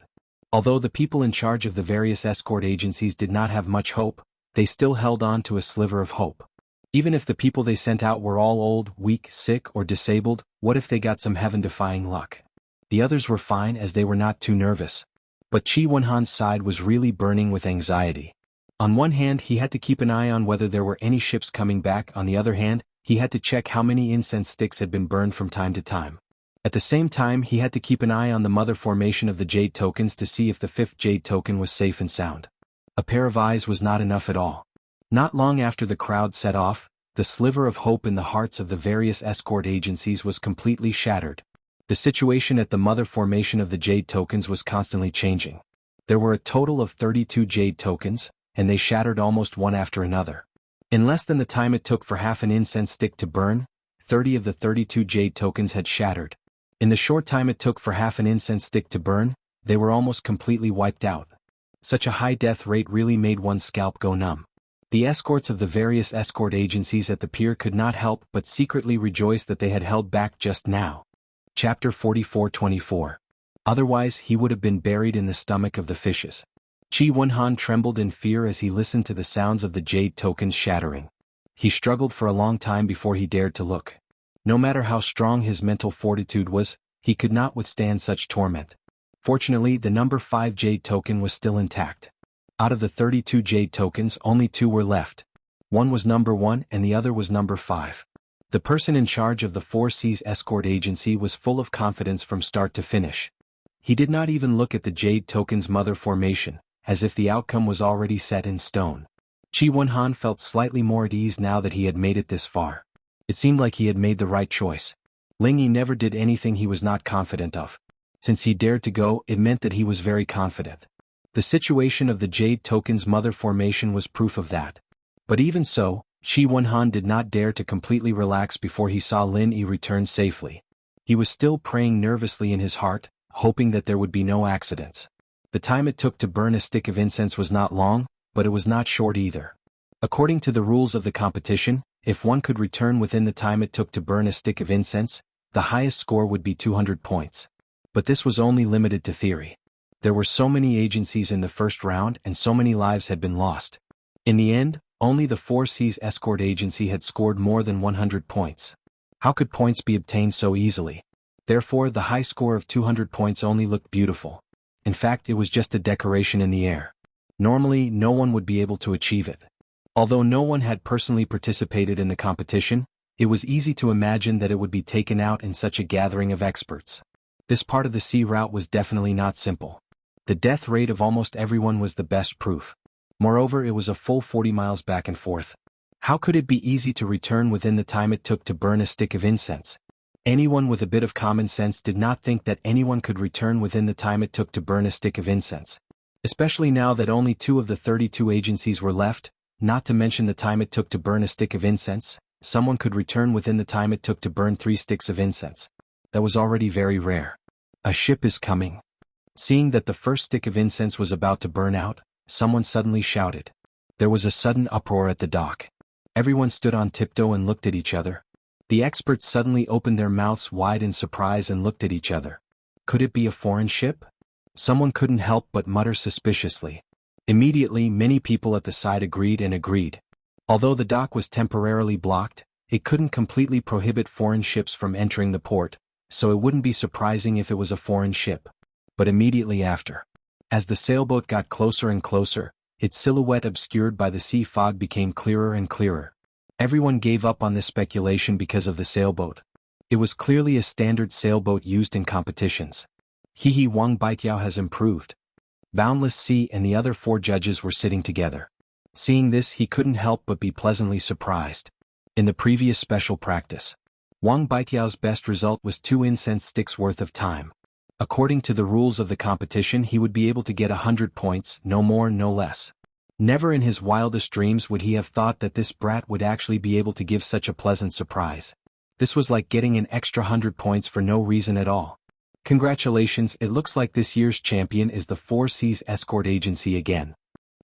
Although the people in charge of the various escort agencies did not have much hope, they still held on to a sliver of hope. Even if the people they sent out were all old, weak, sick, or disabled, what if they got some heaven-defying luck? The others were fine as they were not too nervous. But Qi Wenhan's side was really burning with anxiety. On one hand, he had to keep an eye on whether there were any ships coming back. On the other hand, he had to check how many incense sticks had been burned from time to time. At the same time, he had to keep an eye on the mother formation of the jade tokens to see if the 5th jade token was safe and sound. A pair of eyes was not enough at all. Not long after the crowd set off, the sliver of hope in the hearts of the various escort agencies was completely shattered. The situation at the mother formation of the jade tokens was constantly changing. There were a total of 32 jade tokens, and they shattered almost one after another. In less than the time it took for half an incense stick to burn, 30 of the 32 jade tokens had shattered. In the short time it took for half an incense stick to burn, they were almost completely wiped out. Such a high death rate really made one's scalp go numb. The escorts of the various escort agencies at the pier could not help but secretly rejoice that they had held back just now. Chapter 44-24. Otherwise he would have been buried in the stomach of the fishes. Qi Wenhan trembled in fear as he listened to the sounds of the jade tokens shattering. He struggled for a long time before he dared to look. No matter how strong his mental fortitude was, he could not withstand such torment. Fortunately, the number 5 jade token was still intact. Out of the 32 jade tokens, only 2 were left. One was number 1 and the other was number 5. The person in charge of the 4 Seas escort agency was full of confidence from start to finish. He did not even look at the jade token's mother formation, as if the outcome was already set in stone. Qi Wenhan felt slightly more at ease now that he had made it this far. It seemed like he had made the right choice. Ling Yi never did anything he was not confident of. Since he dared to go, it meant that he was very confident. The situation of the jade token's mother formation was proof of that. But even so, Qi Wenhan did not dare to completely relax before he saw Lin Yi return safely. He was still praying nervously in his heart, hoping that there would be no accidents. The time it took to burn a stick of incense was not long, but it was not short either. According to the rules of the competition, if one could return within the time it took to burn a stick of incense, the highest score would be 200 points. But this was only limited to theory. There were so many agencies in the first round and so many lives had been lost. In the end, only the 4 Seas escort agency had scored more than 100 points. How could points be obtained so easily? Therefore, the high score of 200 points only looked beautiful. In fact, it was just a decoration in the air. Normally, no one would be able to achieve it. Although no one had personally participated in the competition, it was easy to imagine that it would be taken out in such a gathering of experts. This part of the sea route was definitely not simple. The death rate of almost everyone was the best proof. Moreover, it was a full 40 miles back and forth. How could it be easy to return within the time it took to burn a stick of incense? Anyone with a bit of common sense did not think that anyone could return within the time it took to burn a stick of incense. Especially now that only 2 of the 32 agencies were left, not to mention the time it took to burn a stick of incense, someone could return within the time it took to burn 3 sticks of incense. That was already very rare. A ship is coming. Seeing that the first stick of incense was about to burn out, someone suddenly shouted. There was a sudden uproar at the dock. Everyone stood on tiptoe and looked at each other. The experts suddenly opened their mouths wide in surprise and looked at each other. Could it be a foreign ship? Someone couldn't help but mutter suspiciously. Immediately, many people at the side agreed. Although the dock was temporarily blocked, it couldn't completely prohibit foreign ships from entering the port, so it wouldn't be surprising if it was a foreign ship. But immediately after, as the sailboat got closer and closer, its silhouette obscured by the sea fog became clearer and clearer. Everyone gave up on this speculation because of the sailboat. It was clearly a standard sailboat used in competitions. Wang Baitiao has improved. Boundless Sea and the other 4 judges were sitting together. Seeing this, he couldn't help but be pleasantly surprised. In the previous special practice, Wang Baitiao's best result was 2 incense sticks worth of time. According to the rules of the competition, he would be able to get 100 points, no more, no less. Never in his wildest dreams would he have thought that this brat would actually be able to give such a pleasant surprise. This was like getting an extra 100 points for no reason at all. Congratulations, it looks like this year's champion is the 4 Seas escort agency again.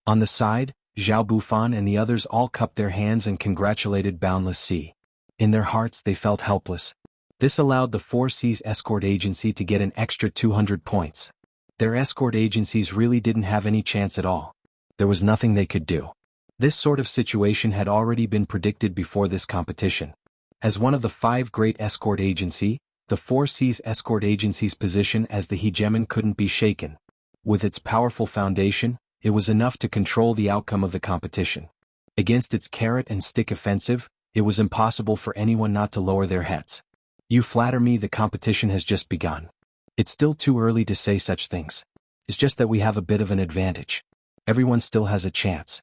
On the side, Zhao Bufan and the others all cupped their hands and congratulated Boundless Sea. In their hearts they felt helpless. This allowed the 4 Seas escort agency to get an extra 200 points. Their escort agencies really didn't have any chance at all. There was nothing they could do. This sort of situation had already been predicted before this competition. As one of the 5 great escort agency, the 4 Seas escort agency's position as the hegemon couldn't be shaken. With its powerful foundation, it was enough to control the outcome of the competition. Against its carrot and stick offensive, it was impossible for anyone not to lower their heads. You flatter me, the competition has just begun. It's still too early to say such things. It's just that we have a bit of an advantage. Everyone still has a chance.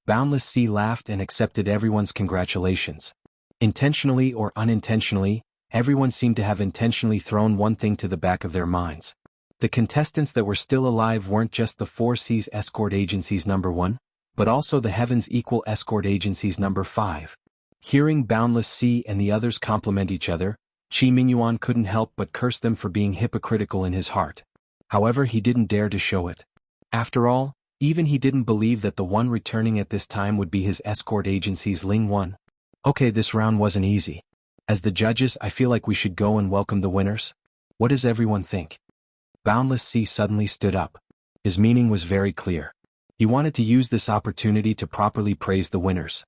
Boundless Sea laughed and accepted everyone's congratulations. Intentionally or unintentionally, everyone seemed to have intentionally thrown one thing to the back of their minds. The contestants that were still alive weren't just the 4 Seas escort agency's number 1, but also the Heavens Equal escort agency's number 5. Hearing Boundless Sea and the others compliment each other, Qi Mingyuan couldn't help but curse them for being hypocritical in his heart. However, he didn't dare to show it. After all, even he didn't believe that the one returning at this time would be his escort agency's Ling One. Okay, this round wasn't easy. As the judges, I feel like we should go and welcome the winners. What does everyone think? Boundless Sea suddenly stood up. His meaning was very clear. He wanted to use this opportunity to properly praise the winners.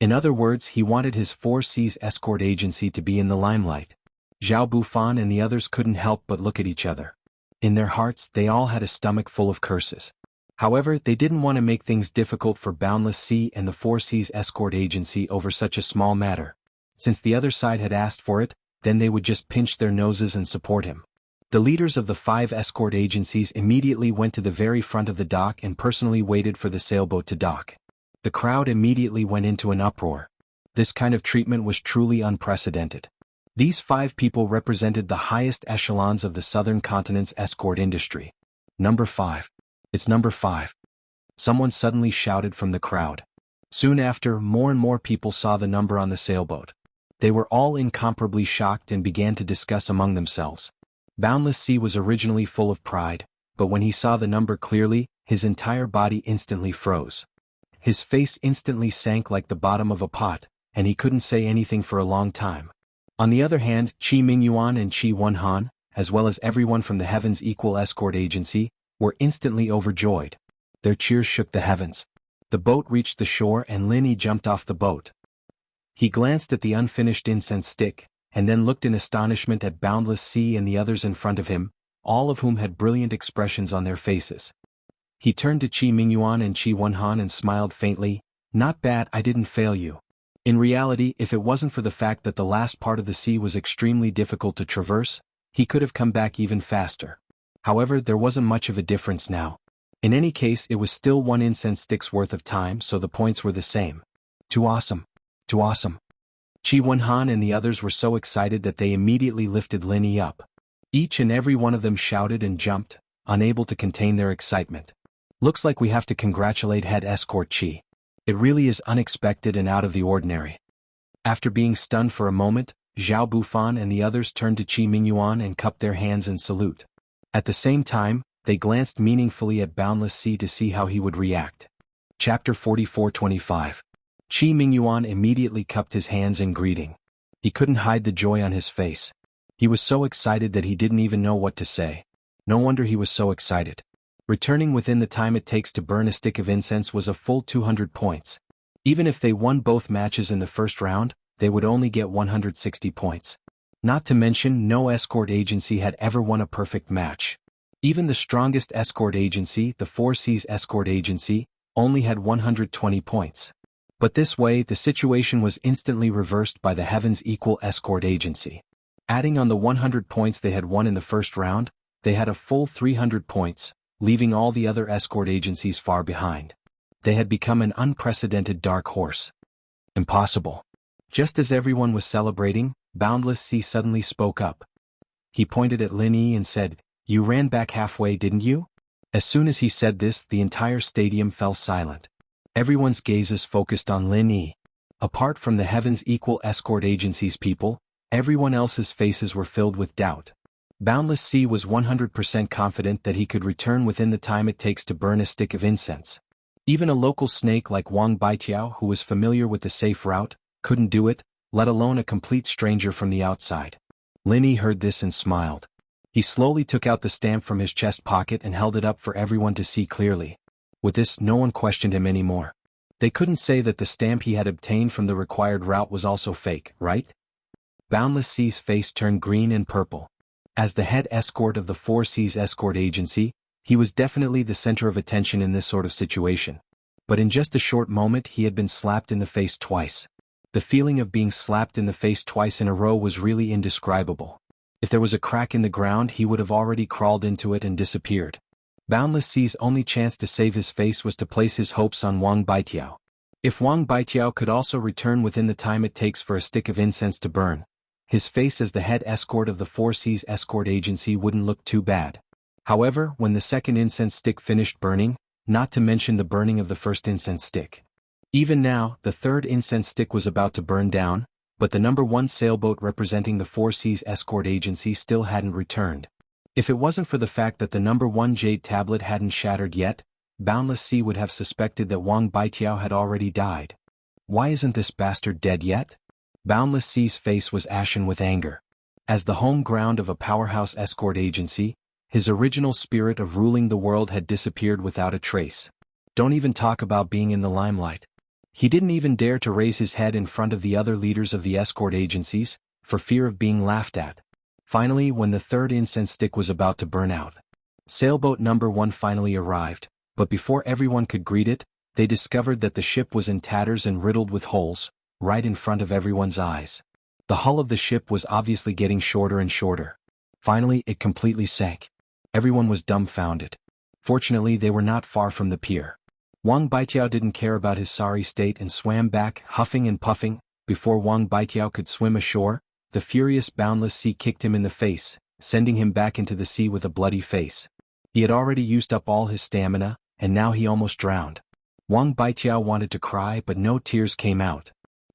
In other words, he wanted his 4 Seas escort agency to be in the limelight. Zhao Bufan and the others couldn't help but look at each other. In their hearts, they all had a stomach full of curses. However, they didn't want to make things difficult for Boundless Sea and the 4 Seas escort agency over such a small matter. Since the other side had asked for it, then they would just pinch their noses and support him. The leaders of the 5 escort agencies immediately went to the very front of the dock and personally waited for the sailboat to dock. The crowd immediately went into an uproar. This kind of treatment was truly unprecedented. These 5 people represented the highest echelons of the southern continent's escort industry. Number 5. It's number 5. Someone suddenly shouted from the crowd. Soon after, more and more people saw the number on the sailboat. They were all incomparably shocked and began to discuss among themselves. Boundless Sea was originally full of pride, but when he saw the number clearly, his entire body instantly froze. His face instantly sank like the bottom of a pot, and he couldn't say anything for a long time. On the other hand, Qi Mingyuan and Qi Wenhan, as well as everyone from the Heaven's Equal Escort Agency, were instantly overjoyed. Their cheers shook the heavens. The boat reached the shore and Lin Yi jumped off the boat. He glanced at the unfinished incense stick, and then looked in astonishment at Boundless Sea and the others in front of him, all of whom had brilliant expressions on their faces. He turned to Qi Mingyuan and Qi Wenhan and smiled faintly. "Not bad, I didn't fail you." In reality, if it wasn't for the fact that the last part of the sea was extremely difficult to traverse, he could have come back even faster. However, there wasn't much of a difference now. In any case, it was still 1 incense stick's worth of time, so the points were the same. Too awesome. Too awesome. Qi Wenhan and the others were so excited that they immediately lifted Lin Yi up. Each and every one of them shouted and jumped, unable to contain their excitement. "Looks like we have to congratulate head escort Qi. It really is unexpected and out of the ordinary." After being stunned for a moment, Zhao Bufan and the others turned to Qi Mingyuan and cupped their hands in salute. At the same time, they glanced meaningfully at Boundless Sea to see how he would react. Chapter 44-25. Qi Mingyuan immediately cupped his hands in greeting. He couldn't hide the joy on his face. He was so excited that he didn't even know what to say. No wonder he was so excited. Returning within the time it takes to burn a stick of incense was a full 200 points. Even if they won both matches in the first round, they would only get 160 points. Not to mention, no escort agency had ever won a perfect match. Even the strongest escort agency, the 4 Seas escort agency, only had 120 points. But this way, the situation was instantly reversed by the Heaven's Equal Escort Agency. Adding on the 100 points they had won in the first round, they had a full 300 points, leaving all the other escort agencies far behind. They had become an unprecedented dark horse. Impossible. Just as everyone was celebrating, Boundless Sea suddenly spoke up. He pointed at Lin Yi and said, "You ran back halfway, didn't you?" As soon as he said this, the entire stadium fell silent. Everyone's gazes focused on Lin Yi. Apart from the Heaven's Equal Escort Agency's people, everyone else's faces were filled with doubt. Boundless Sea was 100% confident that he could return within the time it takes to burn a stick of incense. Even a local snake like Wang Baitiao, who was familiar with the safe route, couldn't do it, let alone a complete stranger from the outside. Lin Yi heard this and smiled. He slowly took out the stamp from his chest pocket and held it up for everyone to see clearly. With this, no one questioned him anymore. They couldn't say that the stamp he had obtained from the required route was also fake, right? Boundless Sea's face turned green and purple. As the head escort of the 4 Seas escort agency, he was definitely the center of attention in this sort of situation. But in just a short moment he had been slapped in the face twice. The feeling of being slapped in the face twice in a row was really indescribable. If there was a crack in the ground, he would have already crawled into it and disappeared. Boundless Sea's only chance to save his face was to place his hopes on Wang Baitiao. If Wang Baitiao could also return within the time it takes for a stick of incense to burn, his face as the head escort of the 4 Seas escort agency wouldn't look too bad. However, when the second incense stick finished burning, not to mention the burning of the first incense stick. Even now, the third incense stick was about to burn down, but the number 1 sailboat representing the 4 Seas escort agency still hadn't returned. If it wasn't for the fact that the number 1 jade tablet hadn't shattered yet, Boundless Sea would have suspected that Wang Baitiao had already died. Why isn't this bastard dead yet? Boundless Sea's face was ashen with anger. As the home ground of a powerhouse escort agency, his original spirit of ruling the world had disappeared without a trace. Don't even talk about being in the limelight. He didn't even dare to raise his head in front of the other leaders of the escort agencies, for fear of being laughed at. Finally, when the third incense stick was about to burn out, sailboat number 1 finally arrived, but before everyone could greet it, they discovered that the ship was in tatters and riddled with holes, right in front of everyone's eyes. The hull of the ship was obviously getting shorter and shorter. Finally, it completely sank. Everyone was dumbfounded. Fortunately, they were not far from the pier. Wang Baijiao didn't care about his sorry state and swam back, huffing and puffing. Before Wang Baijiao could swim ashore, the furious boundless sea kicked him in the face, sending him back into the sea with a bloody face. He had already used up all his stamina, and now he almost drowned. Wang Baijiao wanted to cry, but no tears came out.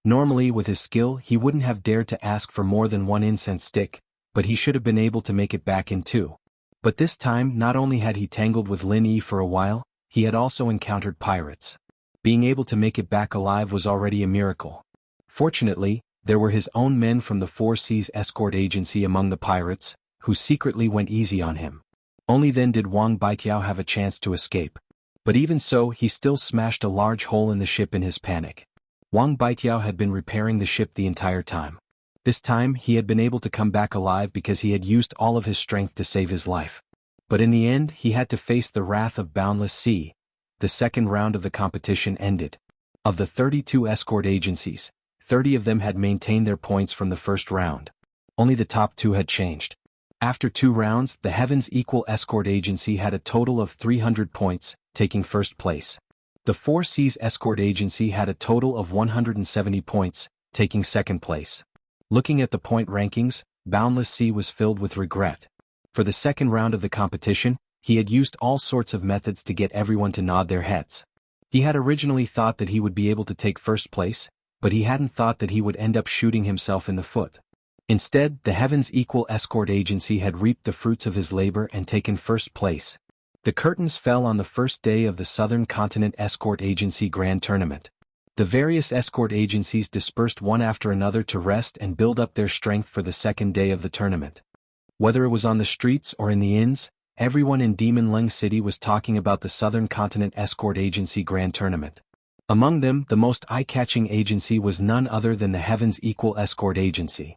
Normally, with his skill, he wouldn't have dared to ask for more than 1 incense stick, but he should have been able to make it back in 2. But this time, not only had he tangled with Lin Yi for a while, he had also encountered pirates. Being able to make it back alive was already a miracle. Fortunately, there were his own men from the Four Seas escort agency among the pirates, who secretly went easy on him. Only then did Wang Baijiao have a chance to escape. But even so, he still smashed a large hole in the ship in his panic. Wang Baijiao had been repairing the ship the entire time. This time, he had been able to come back alive because he had used all of his strength to save his life. But in the end, he had to face the wrath of boundless sea. The second round of the competition ended. Of the 32 escort agencies, 30 of them had maintained their points from the first round. Only the top 2 had changed. After 2 rounds, the Heavens Equal escort agency had a total of 300 points, taking first place. The Four Seas escort agency had a total of 170 points, taking second place. Looking at the point rankings, Boundless Sea was filled with regret. For the second round of the competition, he had used all sorts of methods to get everyone to nod their heads. He had originally thought that he would be able to take first place, but he hadn't thought that he would end up shooting himself in the foot. Instead, the Heavens Equal escort agency had reaped the fruits of his labor and taken first place. The curtains fell on the first day of the Southern Continent Escort Agency Grand Tournament. The various escort agencies dispersed one after another to rest and build up their strength for the second day of the tournament. Whether it was on the streets or in the inns, everyone in Demon Leng City was talking about the Southern Continent Escort Agency Grand Tournament. Among them, the most eye-catching agency was none other than the Heavens Equal Escort Agency.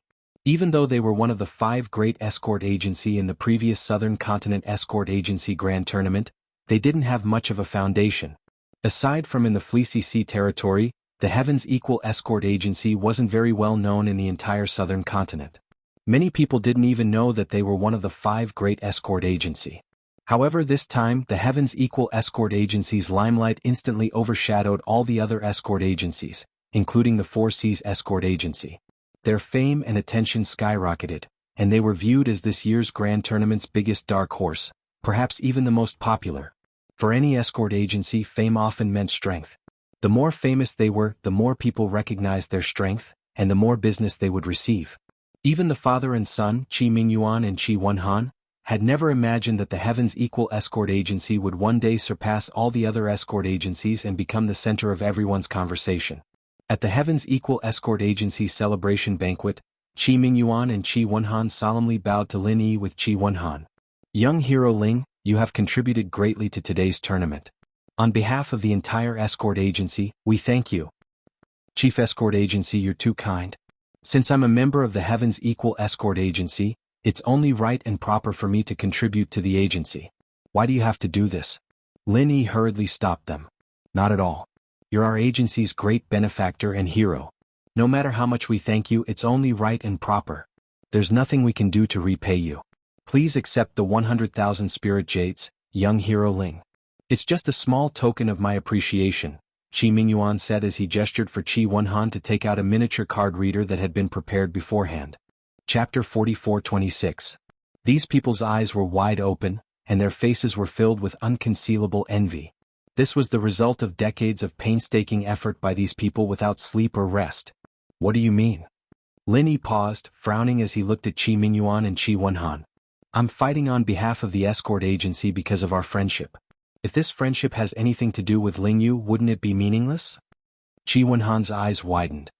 Even though they were one of the 5 great escort agency in the previous Southern Continent Escort Agency Grand Tournament, they didn't have much of a foundation. Aside from in the Fleecy Sea territory, the Heavens Equal Escort Agency wasn't very well known in the entire Southern Continent. Many people didn't even know that they were one of the 5 great escort agency. However, this time, the Heavens Equal Escort Agency's limelight instantly overshadowed all the other escort agencies, including the Four Seas Escort Agency. Their fame and attention skyrocketed, and they were viewed as this year's Grand Tournament's biggest dark horse, perhaps even the most popular. For any escort agency, fame often meant strength. The more famous they were, the more people recognized their strength, and the more business they would receive. Even the father and son, Qi Mingyuan and Qi Wenhan, had never imagined that the Heavens Equal Escort Agency would one day surpass all the other escort agencies and become the center of everyone's conversation. At the Heavens Equal Escort Agency celebration banquet, Qi Mingyuan and Qi Wenhan solemnly bowed to Lin Yi with Qi Wenhan. Young hero Ling, you have contributed greatly to today's tournament. On behalf of the entire escort agency, we thank you. Chief Escort Agency, you're too kind. Since I'm a member of the Heavens Equal Escort Agency, it's only right and proper for me to contribute to the agency. Why do you have to do this? Lin Yi hurriedly stopped them. Not at all. You're our agency's great benefactor and hero. No matter how much we thank you, it's only right and proper. There's nothing we can do to repay you. Please accept the 100,000 spirit jades, young hero Ling. It's just a small token of my appreciation, Qi Mingyuan said as he gestured for Qi Wenhan to take out a miniature card reader that had been prepared beforehand. Chapter 44-26. These people's eyes were wide open, and their faces were filled with unconcealable envy. This was the result of decades of painstaking effort by these people without sleep or rest. What do you mean? Lin Yi paused, frowning as he looked at Qi Mingyuan and Qi Wenhan. I'm fighting on behalf of the escort agency because of our friendship. If this friendship has anything to do with Ling Yu, wouldn't it be meaningless? Qi Wenhan's eyes widened.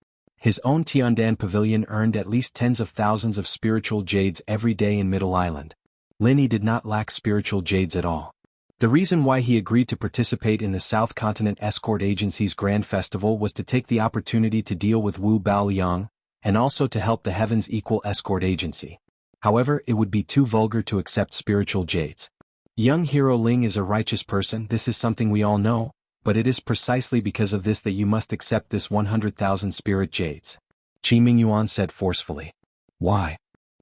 His own Tiandan pavilion earned at least tens of thousands of spiritual jades every day in Middle Island. Linny did not lack spiritual jades at all. The reason why he agreed to participate in the South Continent Escort Agency's Grand Festival was to take the opportunity to deal with Wu Baoliang, and also to help the Heavens Equal Escort Agency. However, it would be too vulgar to accept spiritual jades. Young Hero Ling is a righteous person, this is something we all know, but it is precisely because of this that you must accept this 100,000 spirit jades. Qi Mingyuan said forcefully. Why?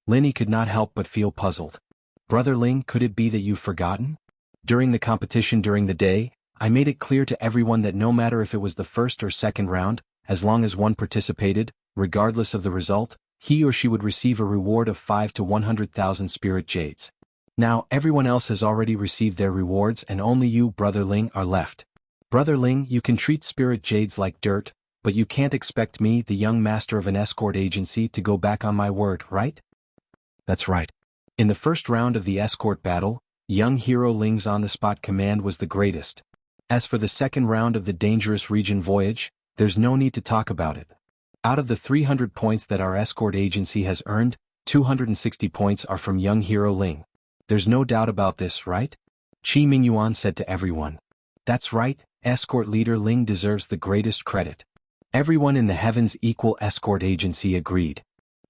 Linny could not help but feel puzzled. Brother Ling, could it be that you've forgotten? During the competition during the day, I made it clear to everyone that no matter if it was the first or second round, as long as one participated, regardless of the result, he or she would receive a reward of 5 to 100,000 spirit jades. Now everyone else has already received their rewards and only you, Brother Ling, are left. Brother Ling, you can treat spirit jades like dirt, but you can't expect me, the young master of an escort agency, to go back on my word, right? That's right. In the first round of the escort battle, young Hero Ling's on-the-spot command was the greatest. As for the second round of the dangerous region voyage, there's no need to talk about it. Out of the 300 points that our escort agency has earned, 260 points are from young Hero Ling. There's no doubt about this, right? Qi Mingyuan said to everyone. That's right, escort leader Ling deserves the greatest credit. Everyone in the Heavens Equal Escort Agency agreed.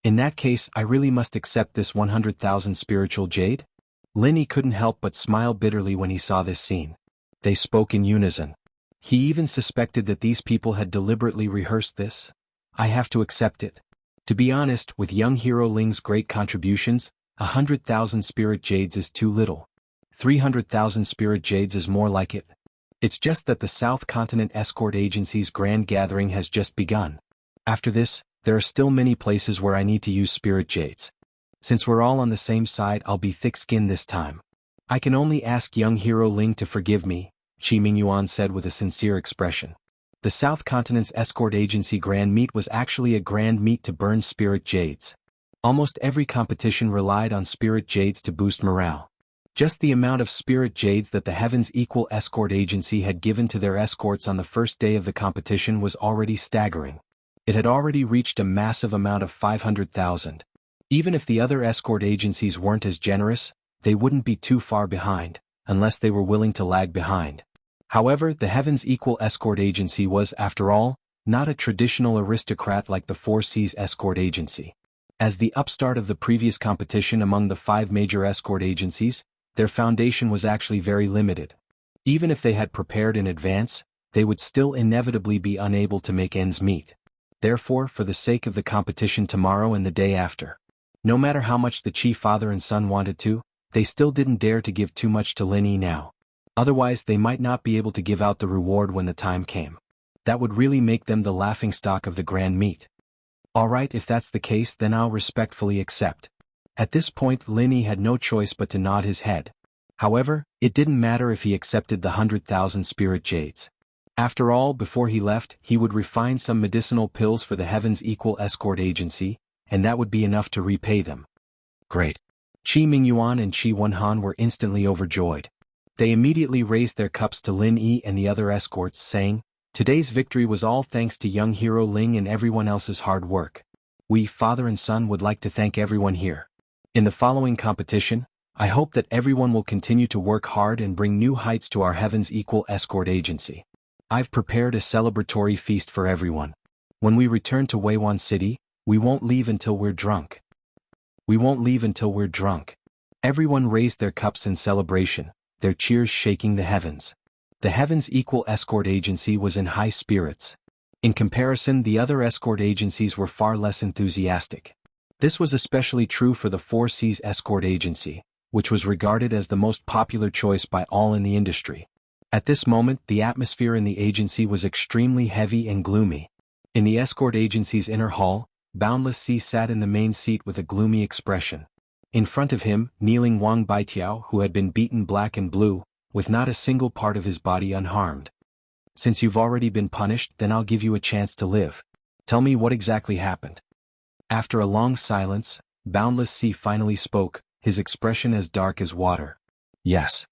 In that case, I really must accept this 100,000 spiritual jade? Linny couldn't help but smile bitterly when he saw this scene. They spoke in unison. He even suspected that these people had deliberately rehearsed this. I have to accept it. To be honest, with young Hero Ling's great contributions, 100,000 spirit jades is too little. 300,000 spirit jades is more like it. It's just that the South Continent Escort Agency's grand gathering has just begun. After this, there are still many places where I need to use spirit jades. Since we're all on the same side, I'll be thick-skinned this time. I can only ask young Hero Ling to forgive me, Qi Mingyuan said with a sincere expression. The South Continent's Escort Agency Grand Meet was actually a grand meet to burn spirit jades. Almost every competition relied on spirit jades to boost morale. Just the amount of spirit jades that the Heavens Equal Escort Agency had given to their escorts on the first day of the competition was already staggering. It had already reached a massive amount of 500,000. Even if the other escort agencies weren't as generous, they wouldn't be too far behind, unless they were willing to lag behind. However, the Heavens Equal Escort Agency was, after all, not a traditional aristocrat like the Four Seas Escort Agency. As the upstart of the previous competition among the 5 major escort agencies, their foundation was actually very limited. Even if they had prepared in advance, they would still inevitably be unable to make ends meet. Therefore, for the sake of the competition tomorrow and the day after, no matter how much the Qi father and son wanted to, they still didn't dare to give too much to Linny now. Otherwise they might not be able to give out the reward when the time came. That would really make them the laughingstock of the grand meet. Alright, if that's the case, then I'll respectfully accept. At this point Linny had no choice but to nod his head. However, it didn't matter if he accepted the 100,000 spirit jades. After all, before he left, he would refine some medicinal pills for the Heavens Equal Escort Agency, and that would be enough to repay them. Great. Qi Mingyuan and Qi Wenhan were instantly overjoyed. They immediately raised their cups to Lin Yi and the other escorts, saying, Today's victory was all thanks to young Hero Ling and everyone else's hard work. We, father and son, would like to thank everyone here. In the following competition, I hope that everyone will continue to work hard and bring new heights to our Heavens Equal Escort Agency. I've prepared a celebratory feast for everyone. When we return to Weiwan City, we won't leave until we're drunk. We won't leave until we're drunk. Everyone raised their cups in celebration, their cheers shaking the heavens. The Heavens Equal Escort Agency was in high spirits. In comparison, the other escort agencies were far less enthusiastic. This was especially true for the Four Seas Escort Agency, which was regarded as the most popular choice by all in the industry. At this moment, the atmosphere in the agency was extremely heavy and gloomy. In the escort agency's inner hall, Boundless Sea sat in the main seat with a gloomy expression. In front of him, kneeling Wang Baitiao, who had been beaten black and blue, with not a single part of his body unharmed. Since you've already been punished, then I'll give you a chance to live. Tell me what exactly happened. After a long silence, Boundless Sea finally spoke, his expression as dark as water. Yes.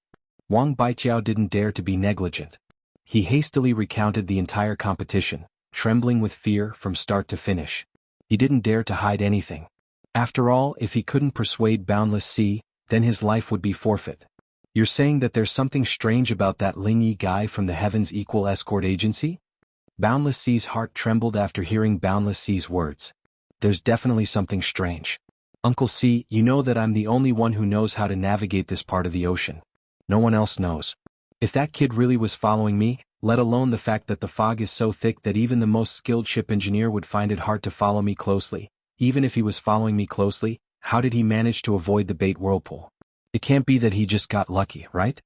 Wang Baitiao didn't dare to be negligent. He hastily recounted the entire competition, trembling with fear from start to finish. He didn't dare to hide anything. After all, if he couldn't persuade Boundless Sea, then his life would be forfeit. You're saying that there's something strange about that Ling Yi guy from the Heaven's Equal Escort Agency? Boundless Sea's heart trembled after hearing Boundless Sea's words. There's definitely something strange. Uncle C, you know that I'm the only one who knows how to navigate this part of the ocean. No one else knows. If that kid really was following me, let alone the fact that the fog is so thick that even the most skilled ship engineer would find it hard to follow me closely, even if he was following me closely, how did he manage to avoid the bait whirlpool? It can't be that he just got lucky, right?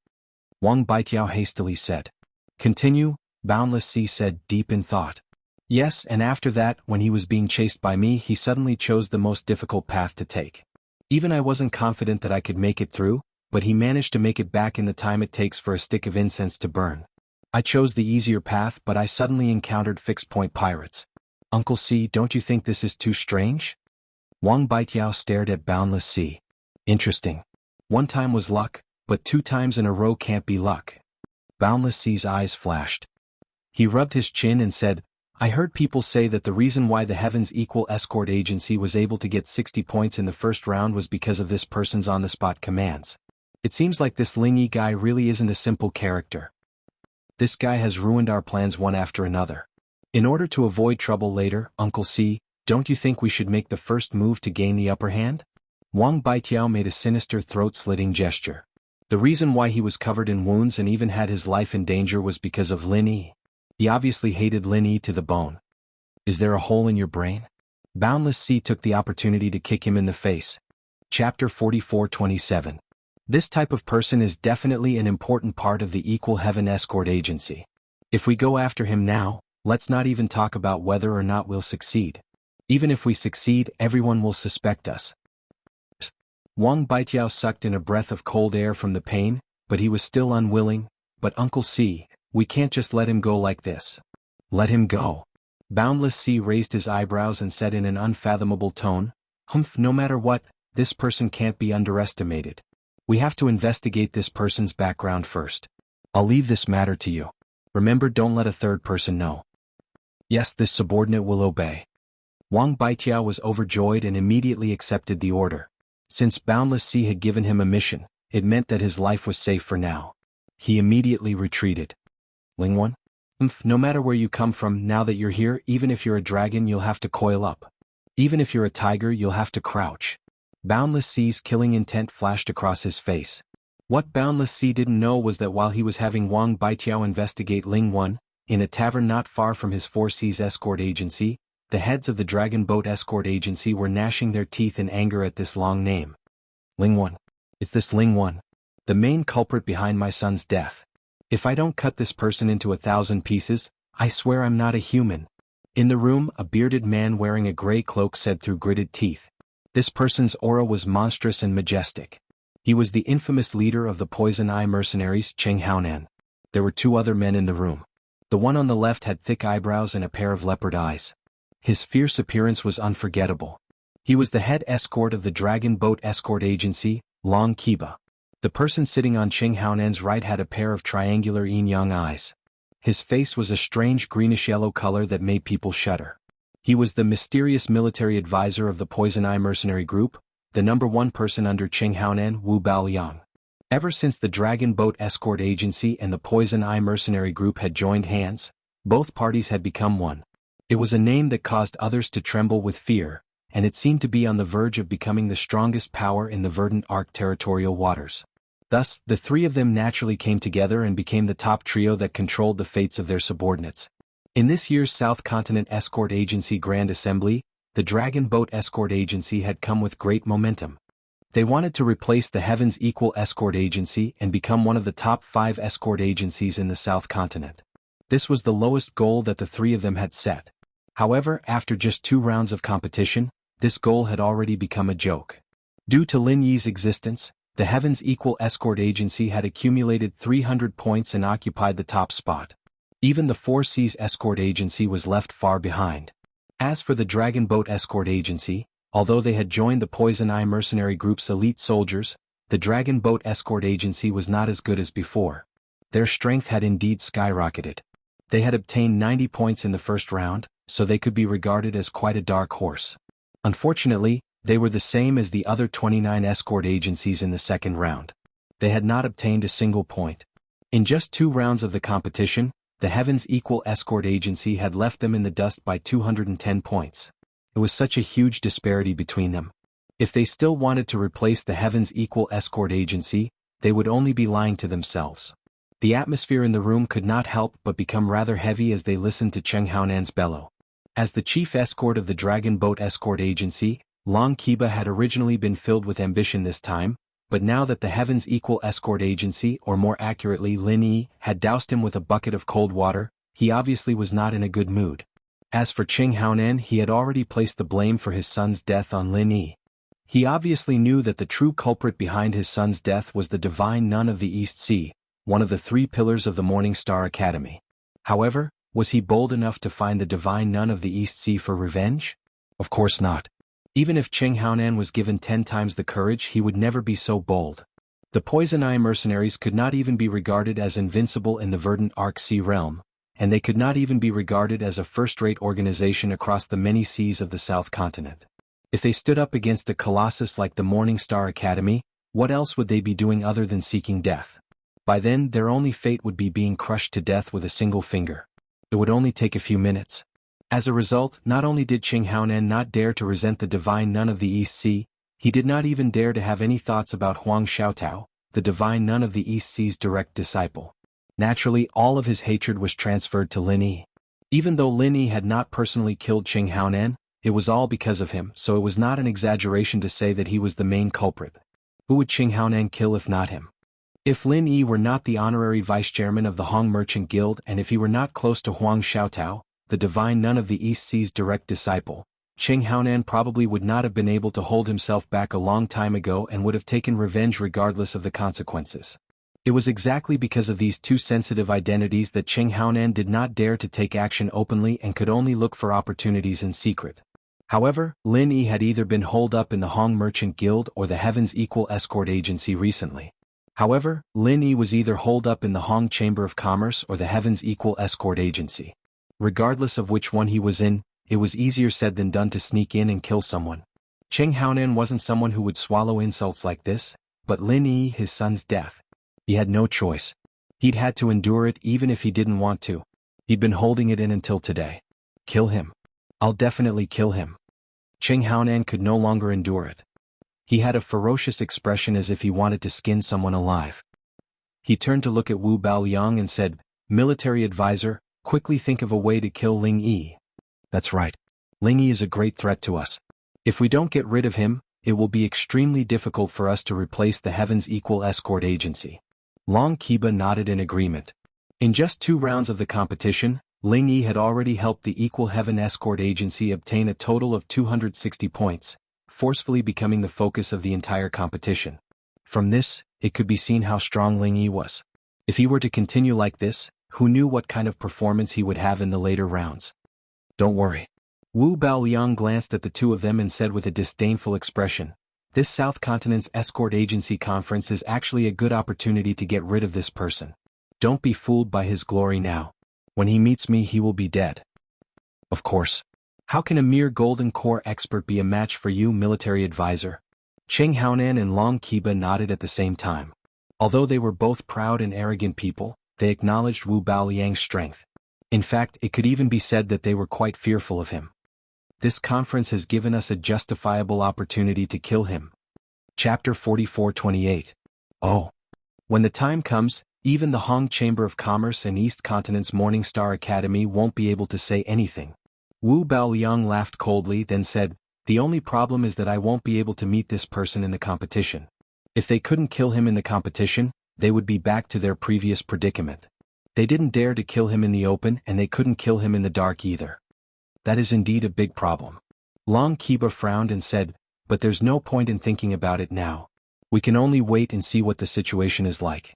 Wang Baitiao hastily said. Continue, Boundless Sea said, deep in thought. Yes, and after that, when he was being chased by me, he suddenly chose the most difficult path to take. Even I wasn't confident that I could make it through, but he managed to make it back in the time it takes for a stick of incense to burn. I chose the easier path, but I suddenly encountered fixed-point pirates. Uncle C, don't you think this is too strange? Wang Baitiao stared at Boundless Sea. Interesting. One time was luck, but 2 times in a row can't be luck. Boundless Sea's eyes flashed. He rubbed his chin and said, I heard people say that the reason why the Heaven's Equal Escort Agency was able to get 60 points in the first round was because of this person's on-the-spot commands. It seems like this Ling Yi guy really isn't a simple character. This guy has ruined our plans one after another. In order to avoid trouble later, Uncle C, don't you think we should make the first move to gain the upper hand? Wang Baitiao made a sinister throat-slitting gesture. The reason why he was covered in wounds and even had his life in danger was because of Lin Yi. He obviously hated Lin Yi to the bone. Is there a hole in your brain? Boundless Sea took the opportunity to kick him in the face. Chapter 44-27. This type of person is definitely an important part of the Equal Heaven Escort Agency. If we go after him now, let's not even talk about whether or not we'll succeed. Even if we succeed, everyone will suspect us. Wang Baitiao sucked in a breath of cold air from the pain, but he was still unwilling. But Uncle C, we can't just let him go like this. Let him go. Boundless Sea raised his eyebrows and said in an unfathomable tone, Humph, no matter what, this person can't be underestimated. We have to investigate this person's background first. I'll leave this matter to you. Remember, don't let a third person know. Yes, this subordinate will obey. Wang Baitiao was overjoyed and immediately accepted the order. Since Boundless Sea had given him a mission, it meant that his life was safe for now. He immediately retreated. Lingwan? No matter where you come from, now that you're here, even if you're a dragon you'll have to coil up. Even if you're a tiger you'll have to crouch. Boundless Sea's killing intent flashed across his face. What Boundless Sea didn't know was that while he was having Wang Baitiao investigate Lingwan, in a tavern not far from his Four Seas Escort Agency, the heads of the Dragon Boat Escort Agency were gnashing their teeth in anger at this long name. Lingwan. It's this Lingwan. The main culprit behind my son's death. If I don't cut this person into 1,000 pieces, I swear I'm not a human. In the room, a bearded man wearing a gray cloak said through gritted teeth. This person's aura was monstrous and majestic. He was the infamous leader of the Poison Eye mercenaries, Cheng Haonan. There were 2 other men in the room. The one on the left had thick eyebrows and a pair of leopard eyes. His fierce appearance was unforgettable. He was the head escort of the Dragon Boat Escort Agency, Long Kiba. The person sitting on Cheng Haonan's right had a pair of triangular yin-yang eyes. His face was a strange greenish-yellow color that made people shudder. He was the mysterious military advisor of the Poison Eye mercenary group, the #1 person under Cheng Haonan, Wu Baoliang. Ever since the Dragon Boat Escort Agency and the Poison Eye mercenary group had joined hands, both parties had become one. It was a name that caused others to tremble with fear, and it seemed to be on the verge of becoming the strongest power in the Verdant Arc territorial waters. Thus, the 3 of them naturally came together and became the top trio that controlled the fates of their subordinates. In this year's South Continent Escort Agency Grand Assembly, the Dragon Boat Escort Agency had come with great momentum. They wanted to replace the Heaven's Equal Escort Agency and become one of the top 5 escort agencies in the South Continent. This was the lowest goal that the 3 of them had set. However, after just 2 rounds of competition, this goal had already become a joke. Due to Lin Yi's existence, the Heaven's Equal Escort Agency had accumulated 300 points and occupied the top spot. Even the Four Seas Escort Agency was left far behind. As for the Dragon Boat Escort Agency, although they had joined the Poison Eye mercenary group's elite soldiers, the Dragon Boat Escort Agency was not as good as before. Their strength had indeed skyrocketed. They had obtained 90 points in the first round, so they could be regarded as quite a dark horse. Unfortunately, they were the same as the other 29 escort agencies in the second round. They had not obtained a single point. In just 2 rounds of the competition, the Heavens Equal Escort Agency had left them in the dust by 210 points. It was such a huge disparity between them. If they still wanted to replace the Heavens Equal Escort Agency, they would only be lying to themselves. The atmosphere in the room could not help but become rather heavy as they listened to Cheng Haonan's bellow. As the chief escort of the Dragon Boat Escort Agency, Long Kiba had originally been filled with ambition this time, but now that the Heavens Equal Escort Agency, or more accurately Lin Yi, had doused him with a bucket of cold water, he obviously was not in a good mood. As for Cheng Haonan, he had already placed the blame for his son's death on Lin Yi. He obviously knew that the true culprit behind his son's death was the Divine Nun of the East Sea, one of the 3 pillars of the Morning Star Academy. However, was he bold enough to find the Divine Nun of the East Sea for revenge? Of course not. Even if Cheng Haonan was given 10 times the courage, he would never be so bold. The Poison Eye mercenaries could not even be regarded as invincible in the verdant Arc Sea realm, and they could not even be regarded as a first-rate organization across the many seas of the South Continent. If they stood up against a colossus like the Morning Star Academy, what else would they be doing other than seeking death? By then, their only fate would be being crushed to death with a single finger. It would only take a few minutes. As a result, not only did Cheng Haonan not dare to resent the Divine Nun of the East Sea, he did not even dare to have any thoughts about Huang Xiaotao, the Divine Nun of the East Sea's direct disciple. Naturally, all of his hatred was transferred to Lin Yi. Even though Lin Yi had not personally killed Cheng Haonan, it was all because of him, so it was not an exaggeration to say that he was the main culprit. Who would Cheng Haonan kill if not him? If Lin Yi were not the honorary vice-chairman of the Hong Merchant Guild, and if he were not close to Huang Xiaotao, the Divine Nun of the East Sea's direct disciple, Cheng Haonan probably would not have been able to hold himself back a long time ago and would have taken revenge regardless of the consequences. It was exactly because of these 2 sensitive identities that Cheng Haonan did not dare to take action openly and could only look for opportunities in secret. However, Lin Yi had either been holed up in the Hong Merchant Guild or the Heavens Equal Escort Agency recently. However, Lin Yi was either holed up in the Hong Chamber of Commerce or the Heavens Equal Escort Agency. Regardless of which one he was in, it was easier said than done to sneak in and kill someone. Cheng Haonan wasn't someone who would swallow insults like this, but Lin Yi, his son's death. He had no choice. He'd had to endure it even if he didn't want to. He'd been holding it in until today. Kill him. I'll definitely kill him. Cheng Haonan could no longer endure it. He had a ferocious expression as if he wanted to skin someone alive. He turned to look at Wu Baoyang and said, "Military advisor, quickly think of a way to kill Ling Yi." "That's right. Ling Yi is a great threat to us. If we don't get rid of him, it will be extremely difficult for us to replace the Heavens Equal Escort Agency." Long Kiba nodded in agreement. In just 2 rounds of the competition, Ling Yi had already helped the Equal Heaven Escort Agency obtain a total of 260 points, forcefully becoming the focus of the entire competition. From this, it could be seen how strong Ling Yi was. If he were to continue like this, who knew what kind of performance he would have in the later rounds? "Don't worry." Wu Baoyang glanced at the 2 of them and said with a disdainful expression, "This South Continent's Escort Agency conference is actually a good opportunity to get rid of this person. Don't be fooled by his glory now. When he meets me, he will be dead." "Of course. How can a mere Golden Core expert be a match for you, military advisor?" Cheng Haonan and Long Kiba nodded at the same time. Although they were both proud and arrogant people, they acknowledged Wu Baoyang's strength. In fact, it could even be said that they were quite fearful of him. This conference has given us a justifiable opportunity to kill him. Chapter 44-28. Oh. When the time comes, even the Hong Chamber of Commerce and East Continent's Morning Star Academy won't be able to say anything. Wu Baoyang laughed coldly, then said, "The only problem is that I won't be able to meet this person in the competition. If they couldn't kill him in the competition, they would be back to their previous predicament. They didn't dare to kill him in the open and they couldn't kill him in the dark either. That is indeed a big problem." Long Kiba frowned and said, "But there's no point in thinking about it now. We can only wait and see what the situation is like."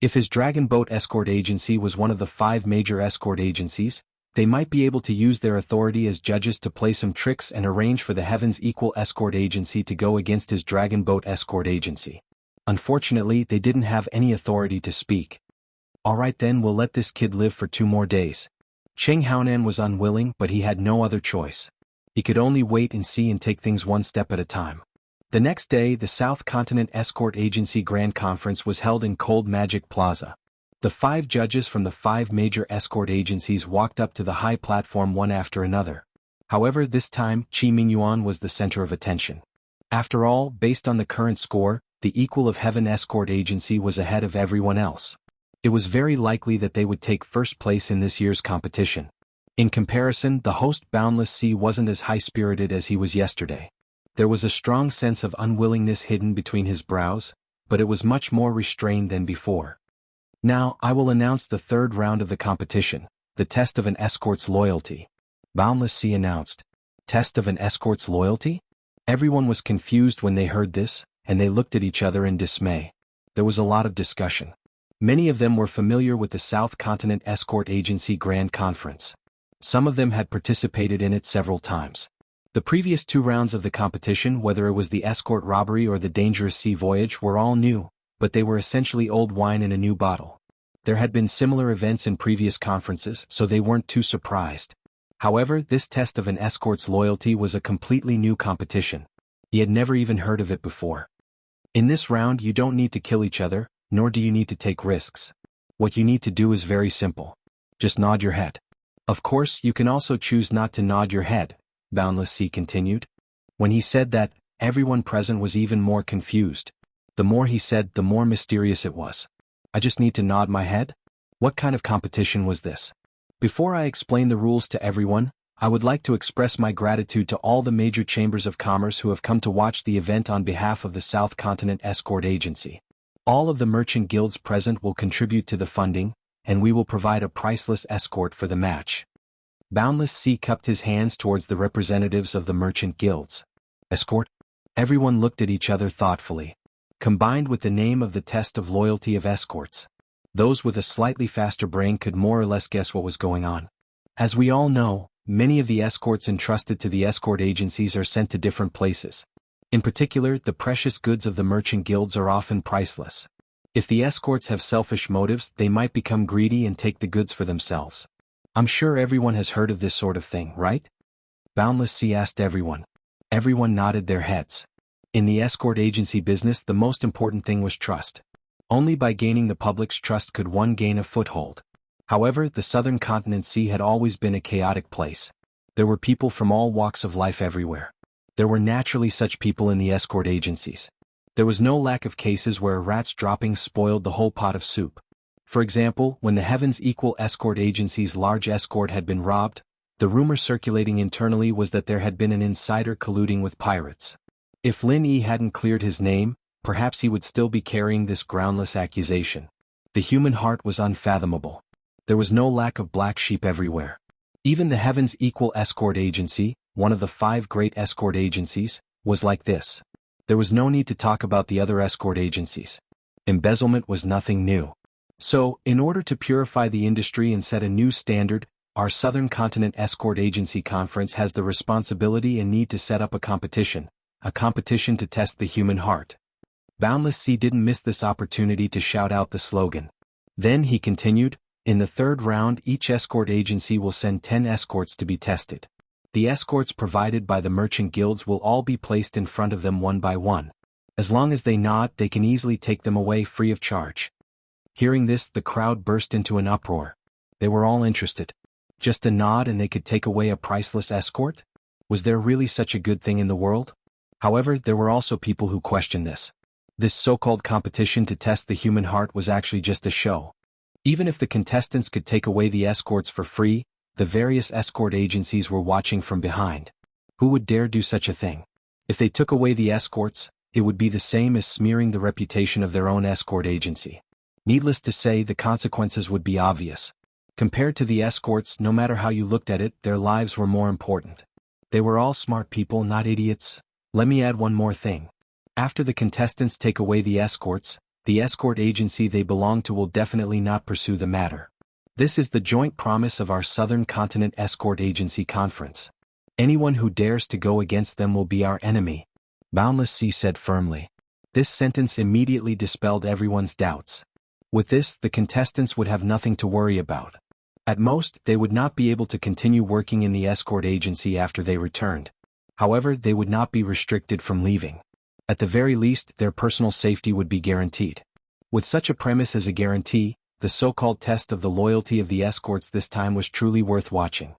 If his Dragon Boat Escort Agency was one of the 5 major escort agencies, they might be able to use their authority as judges to play some tricks and arrange for the Heavens Equal Escort Agency to go against his Dragon Boat Escort Agency. Unfortunately, they didn't have any authority to speak. Alright then, we'll let this kid live for 2 more days. Cheng Haonan was unwilling, but he had no other choice. He could only wait and see and take things one step at a time. The next day, the South Continent Escort Agency Grand Conference was held in Cold Magic Plaza. The 5 judges from the 5 major escort agencies walked up to the high platform one after another. However, this time, Qi Mingyuan was the center of attention. After all, based on the current score, the Equal of Heaven Escort Agency was ahead of everyone else. It was very likely that they would take first place in this year's competition. In comparison, the host Boundless Sea wasn't as high-spirited as he was yesterday. There was a strong sense of unwillingness hidden between his brows, but it was much more restrained than before. Now, I will announce the 3rd round of the competition, the test of an escort's loyalty. Boundless Sea announced. Test of an escort's loyalty? Everyone was confused when they heard this, and they looked at each other in dismay. There was a lot of discussion. Many of them were familiar with the South Continent Escort Agency Grand Conference. Some of them had participated in it several times. The previous 2 rounds of the competition, whether it was the escort robbery or the dangerous sea voyage, were all new, but they were essentially old wine in a new bottle. There had been similar events in previous conferences, so they weren't too surprised. However, this test of an escort's loyalty was a completely new competition. He had never even heard of it before. In this round, you don't need to kill each other, nor do you need to take risks. What you need to do is very simple. Just nod your head. Of course, you can also choose not to nod your head, Boundless Sea continued. When he said that, everyone present was even more confused. The more he said, the more mysterious it was. I just need to nod my head? What kind of competition was this? Before I explain the rules to everyone, I would like to express my gratitude to all the major chambers of commerce who have come to watch the event on behalf of the South Continent Escort Agency. All of the merchant guilds present will contribute to the funding, and we will provide a priceless escort for the match. Boundless Sea cupped his hands towards the representatives of the merchant guilds. Escort? Everyone looked at each other thoughtfully. Combined with the name of the test of loyalty of escorts, those with a slightly faster brain could more or less guess what was going on. As we all know, many of the escorts entrusted to the escort agencies are sent to different places. In particular, the precious goods of the merchant guilds are often priceless. If the escorts have selfish motives, they might become greedy and take the goods for themselves. I'm sure everyone has heard of this sort of thing, right? Boundless Sea asked everyone. Everyone nodded their heads. In the escort agency business, the most important thing was trust. Only by gaining the public's trust could one gain a foothold. However, the Southern Continent Sea had always been a chaotic place. There were people from all walks of life everywhere. There were naturally such people in the escort agencies. There was no lack of cases where a rat's droppings spoiled the whole pot of soup. For example, when the Heavens Equal Escort Agency's large escort had been robbed, the rumor circulating internally was that there had been an insider colluding with pirates. If Lin Yi hadn't cleared his name, perhaps he would still be carrying this groundless accusation. The human heart was unfathomable. There was no lack of black sheep everywhere. Even the Heavens Equal Escort Agency, one of the 5 great escort agencies, was like this. There was no need to talk about the other escort agencies. Embezzlement was nothing new. So, in order to purify the industry and set a new standard, our Southern Continent Escort Agency Conference has the responsibility and need to set up a competition to test the human heart. Boundless Sea didn't miss this opportunity to shout out the slogan. Then he continued, in the 3rd round, each escort agency will send 10 escorts to be tested. The escorts provided by the merchant guilds will all be placed in front of them one by one. As long as they nod, they can easily take them away free of charge. Hearing this, the crowd burst into an uproar. They were all interested. Just a nod and they could take away a priceless escort? Was there really such a good thing in the world? However, there were also people who questioned this. This so-called competition to test the human heart was actually just a show. Even if the contestants could take away the escorts for free, the various escort agencies were watching from behind. Who would dare do such a thing? If they took away the escorts, it would be the same as smearing the reputation of their own escort agency. Needless to say, the consequences would be obvious. Compared to the escorts, no matter how you looked at it, their lives were more important. They were all smart people, not idiots. Let me add one more thing. After the contestants take away the escorts, the escort agency they belong to will definitely not pursue the matter. This is the joint promise of our Southern Continent Escort Agency Conference. Anyone who dares to go against them will be our enemy, Boundless Sea said firmly. This sentence immediately dispelled everyone's doubts. With this, the contestants would have nothing to worry about. At most, they would not be able to continue working in the escort agency after they returned. However, they would not be restricted from leaving. At the very least, their personal safety would be guaranteed. With such a premise as a guarantee, the so-called test of the loyalty of the escorts this time was truly worth watching.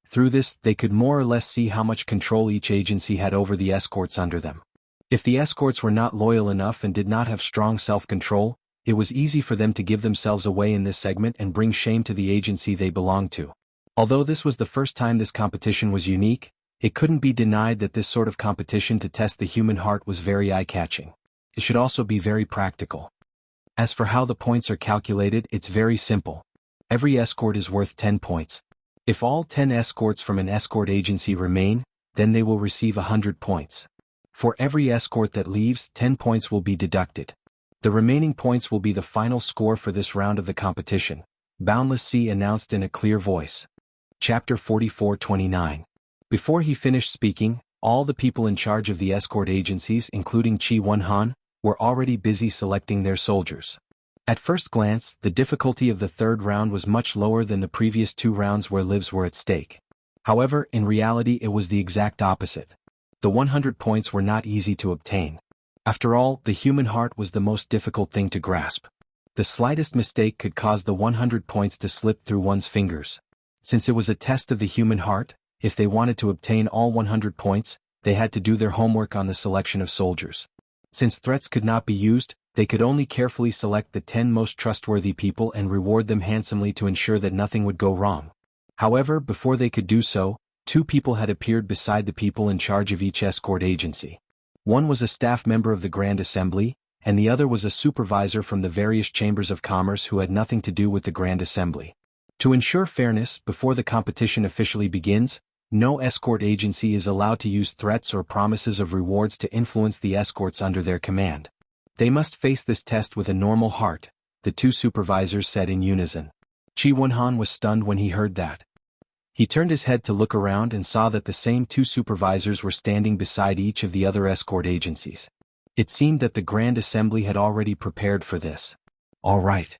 Through this, they could more or less see how much control each agency had over the escorts under them. If the escorts were not loyal enough and did not have strong self-control, it was easy for them to give themselves away in this segment and bring shame to the agency they belonged to. Although this was the first time this competition was unique, it couldn't be denied that this sort of competition to test the human heart was very eye-catching. It should also be very practical. As for how the points are calculated, it's very simple. Every escort is worth 10 points. If all 10 escorts from an escort agency remain, then they will receive 100 points. For every escort that leaves, 10 points will be deducted. The remaining points will be the final score for this round of the competition, Boundless Sea announced in a clear voice. Chapter 44:29. Before he finished speaking, all the people in charge of the escort agencies, including Qi Wenhan, were already busy selecting their soldiers. At first glance, the difficulty of the third round was much lower than the previous 2 rounds where lives were at stake. However, in reality it was the exact opposite. The 100 points were not easy to obtain. After all, the human heart was the most difficult thing to grasp. The slightest mistake could cause the 100 points to slip through one's fingers. Since it was a test of the human heart, if they wanted to obtain all 100 points, they had to do their homework on the selection of soldiers. Since threats could not be used, they could only carefully select the 10 most trustworthy people and reward them handsomely to ensure that nothing would go wrong. However, before they could do so, 2 people had appeared beside the people in charge of each escort agency. One was a staff member of the Grand Assembly, and the other was a supervisor from the various chambers of commerce who had nothing to do with the Grand Assembly. To ensure fairness, before the competition officially begins, no escort agency is allowed to use threats or promises of rewards to influence the escorts under their command. They must face this test with a normal heart, the 2 supervisors said in unison. Qi Wenhan was stunned when he heard that. He turned his head to look around and saw that the same 2 supervisors were standing beside each of the other escort agencies. It seemed that the Grand Assembly had already prepared for this. All right.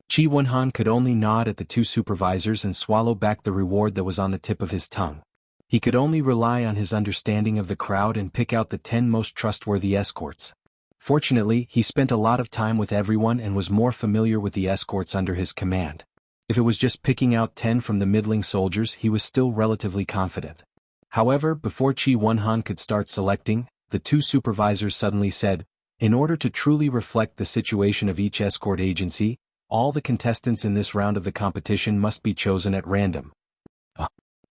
Qi Wenhan could only nod at the 2 supervisors and swallow back the reward that was on the tip of his tongue. He could only rely on his understanding of the crowd and pick out the 10 most trustworthy escorts. Fortunately, he spent a lot of time with everyone and was more familiar with the escorts under his command. If it was just picking out 10 from the middling soldiers, he was still relatively confident. However, before Qi Wenhan could start selecting, the 2 supervisors suddenly said, "In order to truly reflect the situation of each escort agency, all the contestants in this round of the competition must be chosen at random."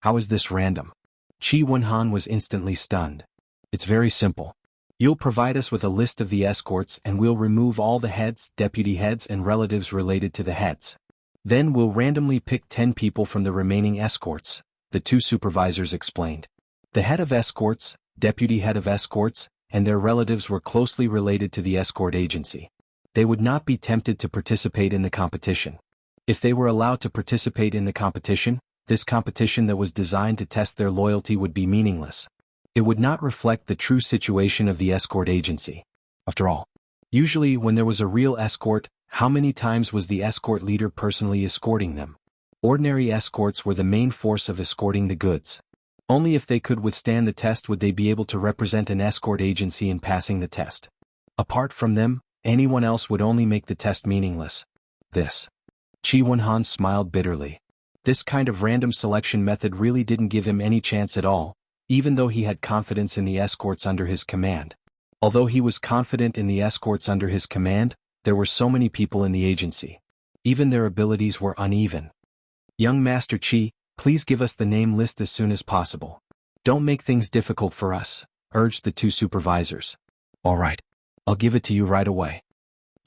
How is this random? Qi Wenhan was instantly stunned. It's very simple. You'll provide us with a list of the escorts and we'll remove all the heads, deputy heads and relatives related to the heads. Then we'll randomly pick 10 people from the remaining escorts, the 2 supervisors explained. The head of escorts, deputy head of escorts, and their relatives were closely related to the escort agency. They would not be tempted to participate in the competition. If they were allowed to participate in the competition, this competition that was designed to test their loyalty would be meaningless. It would not reflect the true situation of the escort agency. After all, usually when there was a real escort, how many times was the escort leader personally escorting them? Ordinary escorts were the main force of escorting the goods. Only if they could withstand the test would they be able to represent an escort agency in passing the test. Apart from them, anyone else would only make the test meaningless. Qi Wenhan smiled bitterly. This kind of random selection method really didn't give him any chance at all, even though he had confidence in the escorts under his command. Although he was confident in the escorts under his command, there were so many people in the agency. Even their abilities were uneven. "Young Master Qi, please give us the name list as soon as possible. Don't make things difficult for us," urged the 2 supervisors. "All right. I'll give it to you right away."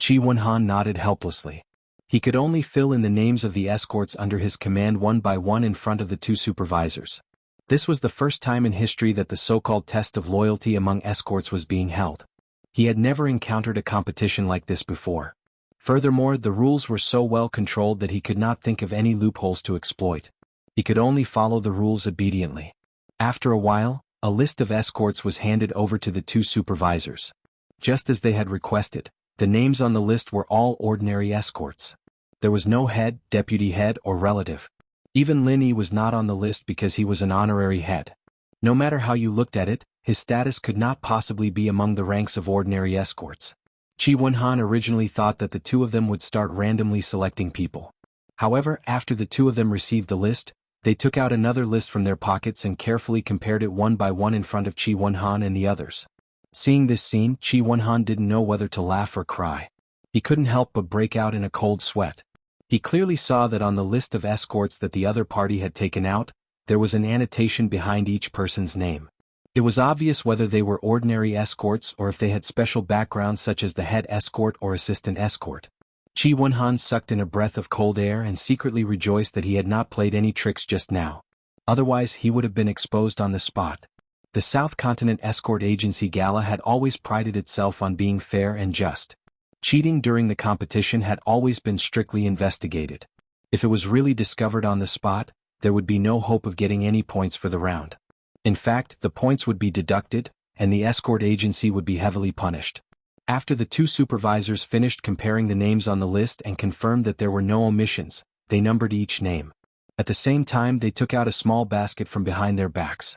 Qi Wenhan nodded helplessly. He could only fill in the names of the escorts under his command one by one in front of the 2 supervisors. This was the first time in history that the so-called test of loyalty among escorts was being held. He had never encountered a competition like this before. Furthermore, the rules were so well controlled that he could not think of any loopholes to exploit. He could only follow the rules obediently. After a while, a list of escorts was handed over to the 2 supervisors. Just as they had requested, The names on the list were all ordinary escorts. There was no head, deputy head, or relative. Even Lin Yi was not on the list because he was an honorary head. No matter how you looked at it, his status could not possibly be among the ranks of ordinary escorts. Qi Wenhan originally thought that the two of them would start randomly selecting people. However, after the two of them received the list, they took out another list from their pockets and carefully compared it one by one in front of Qi Wenhan and the others. Seeing this scene, Qi Wenhan didn't know whether to laugh or cry. He couldn't help but break out in a cold sweat. He clearly saw that on the list of escorts that the other party had taken out, there was an annotation behind each person's name. It was obvious whether they were ordinary escorts or if they had special backgrounds such as the head escort or assistant escort. Qi Wenhan sucked in a breath of cold air and secretly rejoiced that he had not played any tricks just now. Otherwise he would have been exposed on the spot. The South Continent Escort Agency Gala had always prided itself on being fair and just. Cheating during the competition had always been strictly investigated. If it was really discovered on the spot, there would be no hope of getting any points for the round. In fact, the points would be deducted, and the escort agency would be heavily punished. After the two supervisors finished comparing the names on the list and confirmed that there were no omissions, they numbered each name. At the same time, they took out a small basket from behind their backs.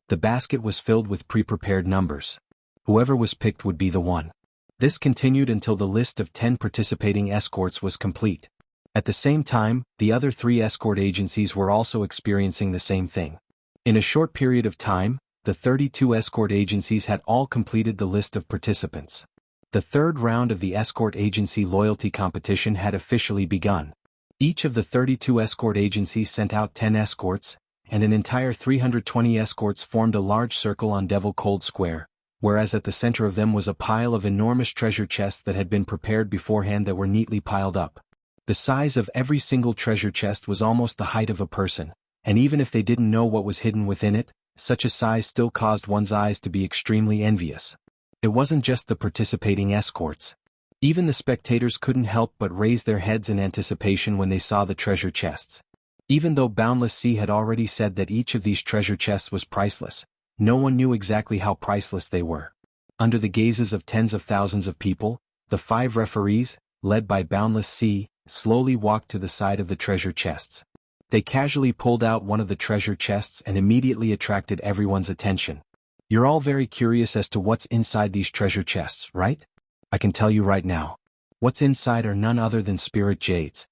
The basket was filled with pre-prepared numbers. Whoever was picked would be the one. This continued until the list of 10 participating escorts was complete. At the same time, the other 3 escort agencies were also experiencing the same thing. In a short period of time, the 32 escort agencies had all completed the list of participants. The third round of the escort agency loyalty competition had officially begun. Each of the 32 escort agencies sent out 10 escorts, and an entire 320 escorts formed a large circle on Devil Cold Square, whereas at the center of them was a pile of enormous treasure chests that had been prepared beforehand that were neatly piled up. The size of every single treasure chest was almost the height of a person, and even if they didn't know what was hidden within it, such a size still caused one's eyes to be extremely envious. It wasn't just the participating escorts. Even the spectators couldn't help but raise their heads in anticipation when they saw the treasure chests. Even though Boundless Sea had already said that each of these treasure chests was priceless, no one knew exactly how priceless they were. Under the gazes of tens of thousands of people, the 5 referees, led by Boundless Sea, slowly walked to the side of the treasure chests. They casually pulled out one of the treasure chests and immediately attracted everyone's attention. You're all very curious as to what's inside these treasure chests, right? I can tell you right now. What's inside are none other than spirit jades.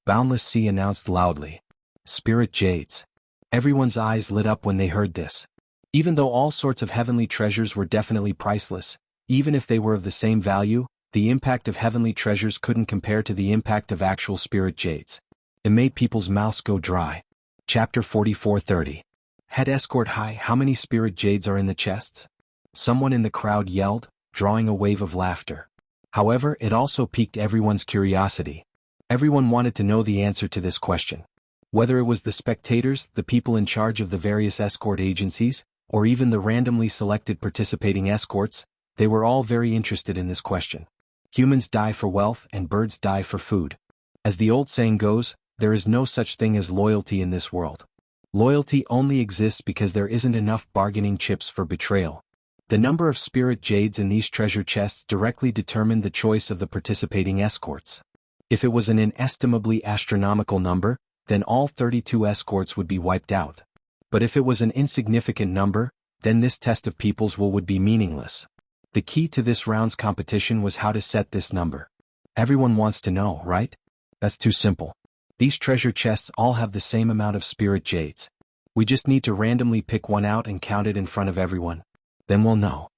Boundless Sea announced loudly. Spirit jades. Everyone's eyes lit up when they heard this. Even though all sorts of heavenly treasures were definitely priceless, even if they were of the same value, the impact of heavenly treasures couldn't compare to the impact of actual spirit jades. It made people's mouths go dry. Chapter 44:30. Head escort high, how many spirit jades are in the chests? Someone in the crowd yelled, drawing a wave of laughter. However, it also piqued everyone's curiosity. Everyone wanted to know the answer to this question. Whether it was the spectators, the people in charge of the various escort agencies, or even the randomly selected participating escorts, they were all very interested in this question. Humans die for wealth and birds die for food. As the old saying goes, there is no such thing as loyalty in this world. Loyalty only exists because there isn't enough bargaining chips for betrayal. The number of spirit jades in these treasure chests directly determined the choice of the participating escorts. If it was an inestimably astronomical number, then all 32 escorts would be wiped out. But if it was an insignificant number, then this test of people's will would be meaningless. The key to this round's competition was how to set this number. Everyone wants to know, right? That's too simple. These treasure chests all have the same amount of spirit jades. We just need to randomly pick one out and count it in front of everyone. Then we'll know.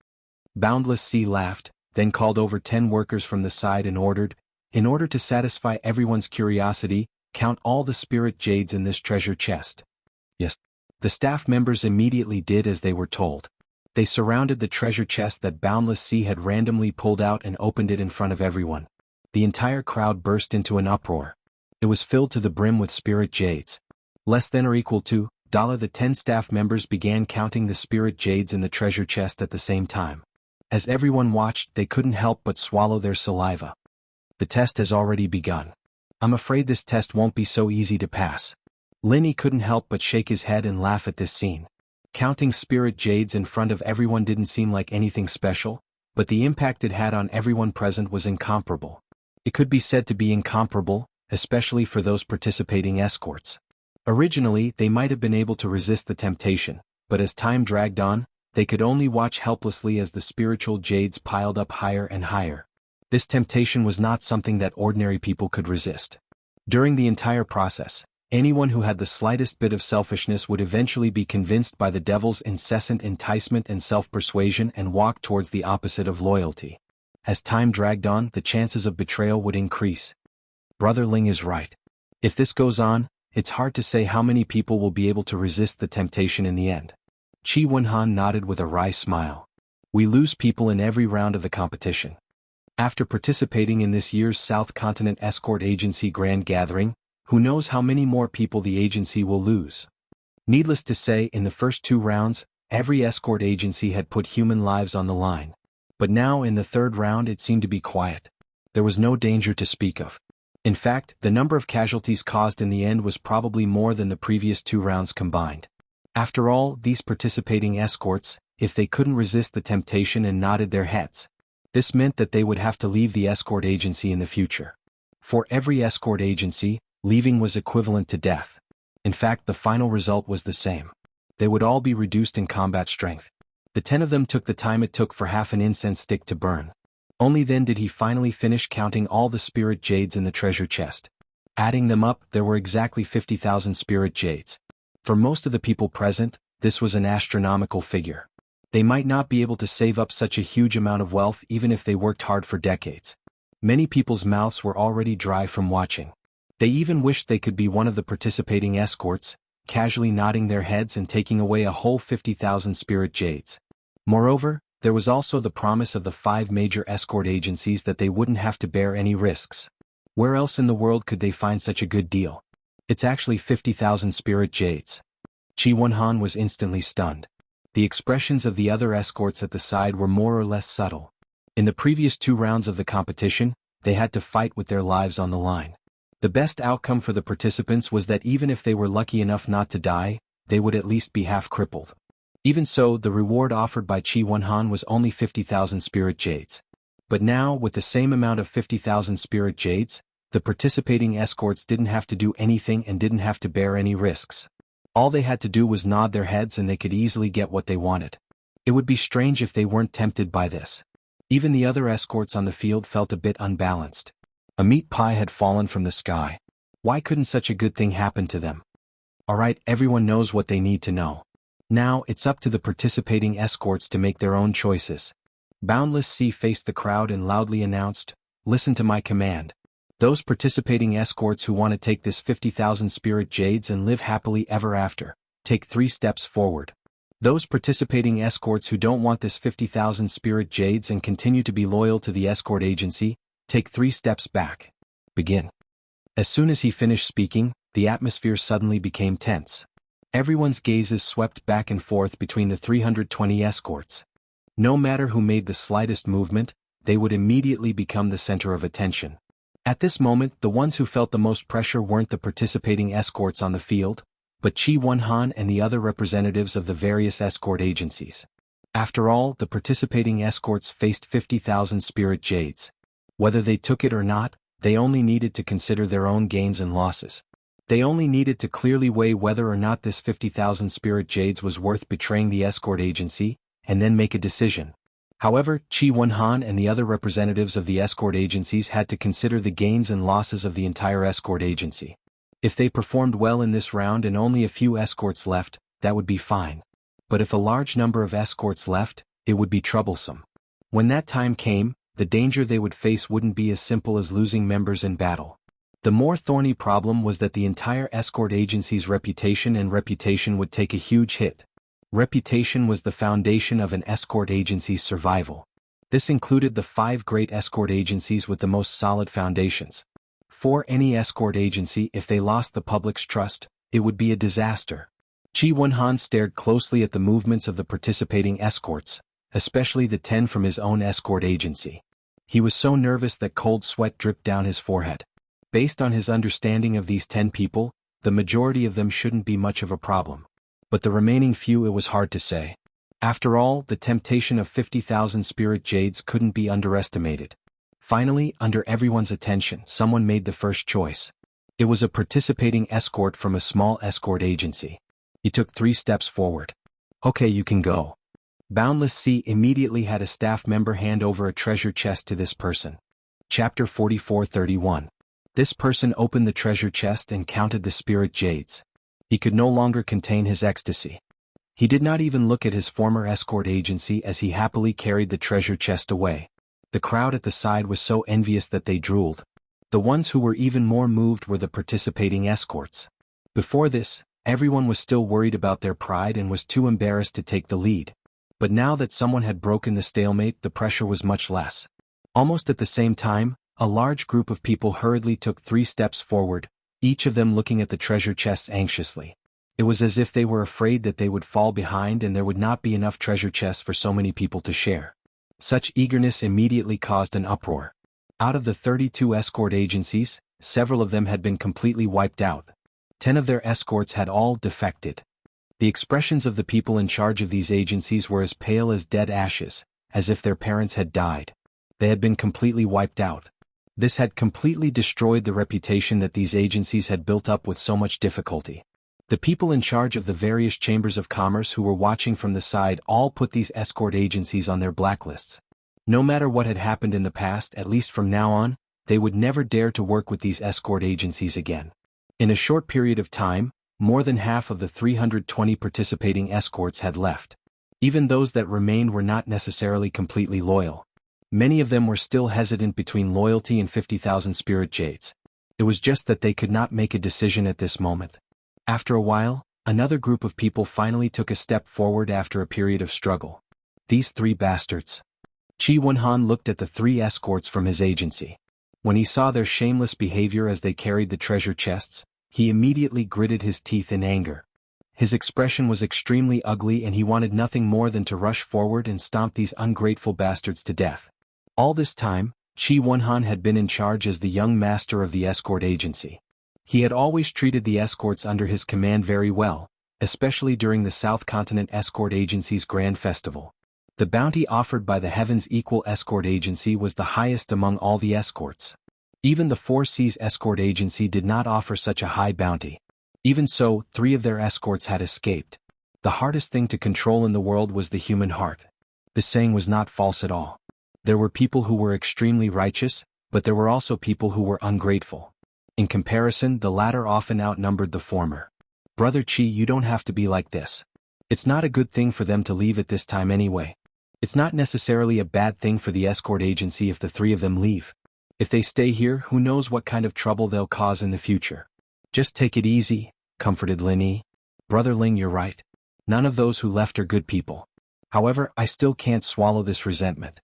Boundless Sea laughed, then called over 10 workers from the side and ordered, in order to satisfy everyone's curiosity, count all the spirit jades in this treasure chest. Yes. The staff members immediately did as they were told. They surrounded the treasure chest that Boundless Sea had randomly pulled out and opened it in front of everyone. The entire crowd burst into an uproar. It was filled to the brim with spirit jades. Less than or equal to, the 10 staff members began counting the spirit jades in the treasure chest at the same time. As everyone watched, they couldn't help but swallow their saliva. The test has already begun. I'm afraid this test won't be so easy to pass. Lin Yi couldn't help but shake his head and laugh at this scene. Counting spirit jades in front of everyone didn't seem like anything special, but the impact it had on everyone present was incomparable. It could be said to be incomparable, especially for those participating escorts. Originally, they might have been able to resist the temptation, but as time dragged on, they could only watch helplessly as the spiritual jades piled up higher and higher. This temptation was not something that ordinary people could resist. During the entire process, anyone who had the slightest bit of selfishness would eventually be convinced by the devil's incessant enticement and self-persuasion and walk towards the opposite of loyalty. As time dragged on, the chances of betrayal would increase. Brother Ling is right. If this goes on, it's hard to say how many people will be able to resist the temptation in the end. Qi Wenhan nodded with a wry smile. We lose people in every round of the competition. After participating in this year's South Continent Escort Agency Grand Gathering, who knows how many more people the agency will lose. Needless to say, in the first 2 rounds, every escort agency had put human lives on the line. But now in the 3rd round it seemed to be quiet. There was no danger to speak of. In fact, the number of casualties caused in the end was probably more than the previous 2 rounds combined. After all, these participating escorts, if they couldn't resist the temptation and nodded their heads, this meant that they would have to leave the escort agency in the future. For every escort agency, leaving was equivalent to death. In fact, the final result was the same. They would all be reduced in combat strength. The 10 of them took the time it took for half an incense stick to burn. Only then did he finally finish counting all the spirit jades in the treasure chest. Adding them up, there were exactly 50,000 spirit jades. For most of the people present, this was an astronomical figure. They might not be able to save up such a huge amount of wealth even if they worked hard for decades. Many people's mouths were already dry from watching. They even wished they could be one of the participating escorts, casually nodding their heads and taking away a whole 50,000 spirit jades. Moreover, there was also the promise of the 5 major escort agencies that they wouldn't have to bear any risks. Where else in the world could they find such a good deal? It's actually 50,000 spirit jades. Qi Wenhan was instantly stunned. The expressions of the other escorts at the side were more or less subtle. In the previous 2 rounds of the competition, they had to fight with their lives on the line. The best outcome for the participants was that even if they were lucky enough not to die, they would at least be half crippled. Even so, the reward offered by Qi Wenhan was only 50,000 spirit jades. But now, with the same amount of 50,000 spirit jades, the participating escorts didn't have to do anything and didn't have to bear any risks. All they had to do was nod their heads and they could easily get what they wanted. It would be strange if they weren't tempted by this. Even the other escorts on the field felt a bit unbalanced. A meat pie had fallen from the sky. Why couldn't such a good thing happen to them? Alright, everyone knows what they need to know. Now, it's up to the participating escorts to make their own choices. Boundless Sea faced the crowd and loudly announced, "Listen to my command. Those participating escorts who want to take this 50,000 spirit jades and live happily ever after, take 3 steps forward. Those participating escorts who don't want this 50,000 spirit jades and continue to be loyal to the escort agency, take 3 steps back. Begin." As soon as he finished speaking, the atmosphere suddenly became tense. Everyone's gazes swept back and forth between the 320 escorts. No matter who made the slightest movement, they would immediately become the center of attention. At this moment, the ones who felt the most pressure weren't the participating escorts on the field, but Qi Wenhan and the other representatives of the various escort agencies. After all, the participating escorts faced 50,000 spirit jades. Whether they took it or not, they only needed to consider their own gains and losses. They only needed to clearly weigh whether or not this 50,000 spirit jades was worth betraying the escort agency, and then make a decision. However, Qi Wenhan and the other representatives of the escort agencies had to consider the gains and losses of the entire escort agency. If they performed well in this round and only a few escorts left, that would be fine. But if a large number of escorts left, it would be troublesome. When that time came, the danger they would face wouldn't be as simple as losing members in battle. The more thorny problem was that the entire escort agency's reputation would take a huge hit. Reputation was the foundation of an escort agency's survival. This included the 5 great escort agencies with the most solid foundations. For any escort agency, if they lost the public's trust, it would be a disaster. Qi Wenhan stared closely at the movements of the participating escorts, especially the 10 from his own escort agency. He was so nervous that cold sweat dripped down his forehead. Based on his understanding of these 10 people, the majority of them shouldn't be much of a problem. But the remaining few, it was hard to say. After all, the temptation of 50,000 spirit jades couldn't be underestimated. Finally, under everyone's attention, someone made the first choice. It was a participating escort from a small escort agency. He took 3 steps forward. "Okay, you can go." Boundless Sea immediately had a staff member hand over a treasure chest to this person. Chapter 44:31. This person opened the treasure chest and counted the spirit jades. He could no longer contain his ecstasy. He did not even look at his former escort agency as he happily carried the treasure chest away. The crowd at the side was so envious that they drooled. The ones who were even more moved were the participating escorts. Before this, everyone was still worried about their pride and was too embarrassed to take the lead. But now that someone had broken the stalemate, the pressure was much less. Almost at the same time, a large group of people hurriedly took 3 steps forward, each of them looking at the treasure chests anxiously. It was as if they were afraid that they would fall behind and there would not be enough treasure chests for so many people to share. Such eagerness immediately caused an uproar. Out of the 32 escort agencies, several of them had been completely wiped out. 10 of their escorts had all defected. The expressions of the people in charge of these agencies were as pale as dead ashes, as if their parents had died. They had been completely wiped out. This had completely destroyed the reputation that these agencies had built up with so much difficulty. The people in charge of the various chambers of commerce who were watching from the side all put these escort agencies on their blacklists. No matter what had happened in the past, at least from now on, they would never dare to work with these escort agencies again. In a short period of time, more than half of the 320 participating escorts had left. Even those that remained were not necessarily completely loyal. Many of them were still hesitant between loyalty and 50,000 spirit jades. It was just that they could not make a decision at this moment. After a while, another group of people finally took a step forward after a period of struggle. These 3 bastards. Qi Wenhan looked at the 3 escorts from his agency. When he saw their shameless behavior as they carried the treasure chests, he immediately gritted his teeth in anger. His expression was extremely ugly and he wanted nothing more than to rush forward and stomp these ungrateful bastards to death. All this time, Qi Wenhan had been in charge as the young master of the escort agency. He had always treated the escorts under his command very well, especially during the South Continent Escort Agency's Grand Festival. The bounty offered by the Heavens Equal Escort Agency was the highest among all the escorts. Even the Four Seas Escort Agency did not offer such a high bounty. Even so, 3 of their escorts had escaped. The hardest thing to control in the world was the human heart. This saying was not false at all. There were people who were extremely righteous, but there were also people who were ungrateful. In comparison, the latter often outnumbered the former. "Brother Qi, you don't have to be like this. It's not a good thing for them to leave at this time anyway. It's not necessarily a bad thing for the escort agency if the 3 of them leave. If they stay here, who knows what kind of trouble they'll cause in the future. Just take it easy," comforted Lin Yi. "Brother Ling, you're right. None of those who left are good people. However, I still can't swallow this resentment."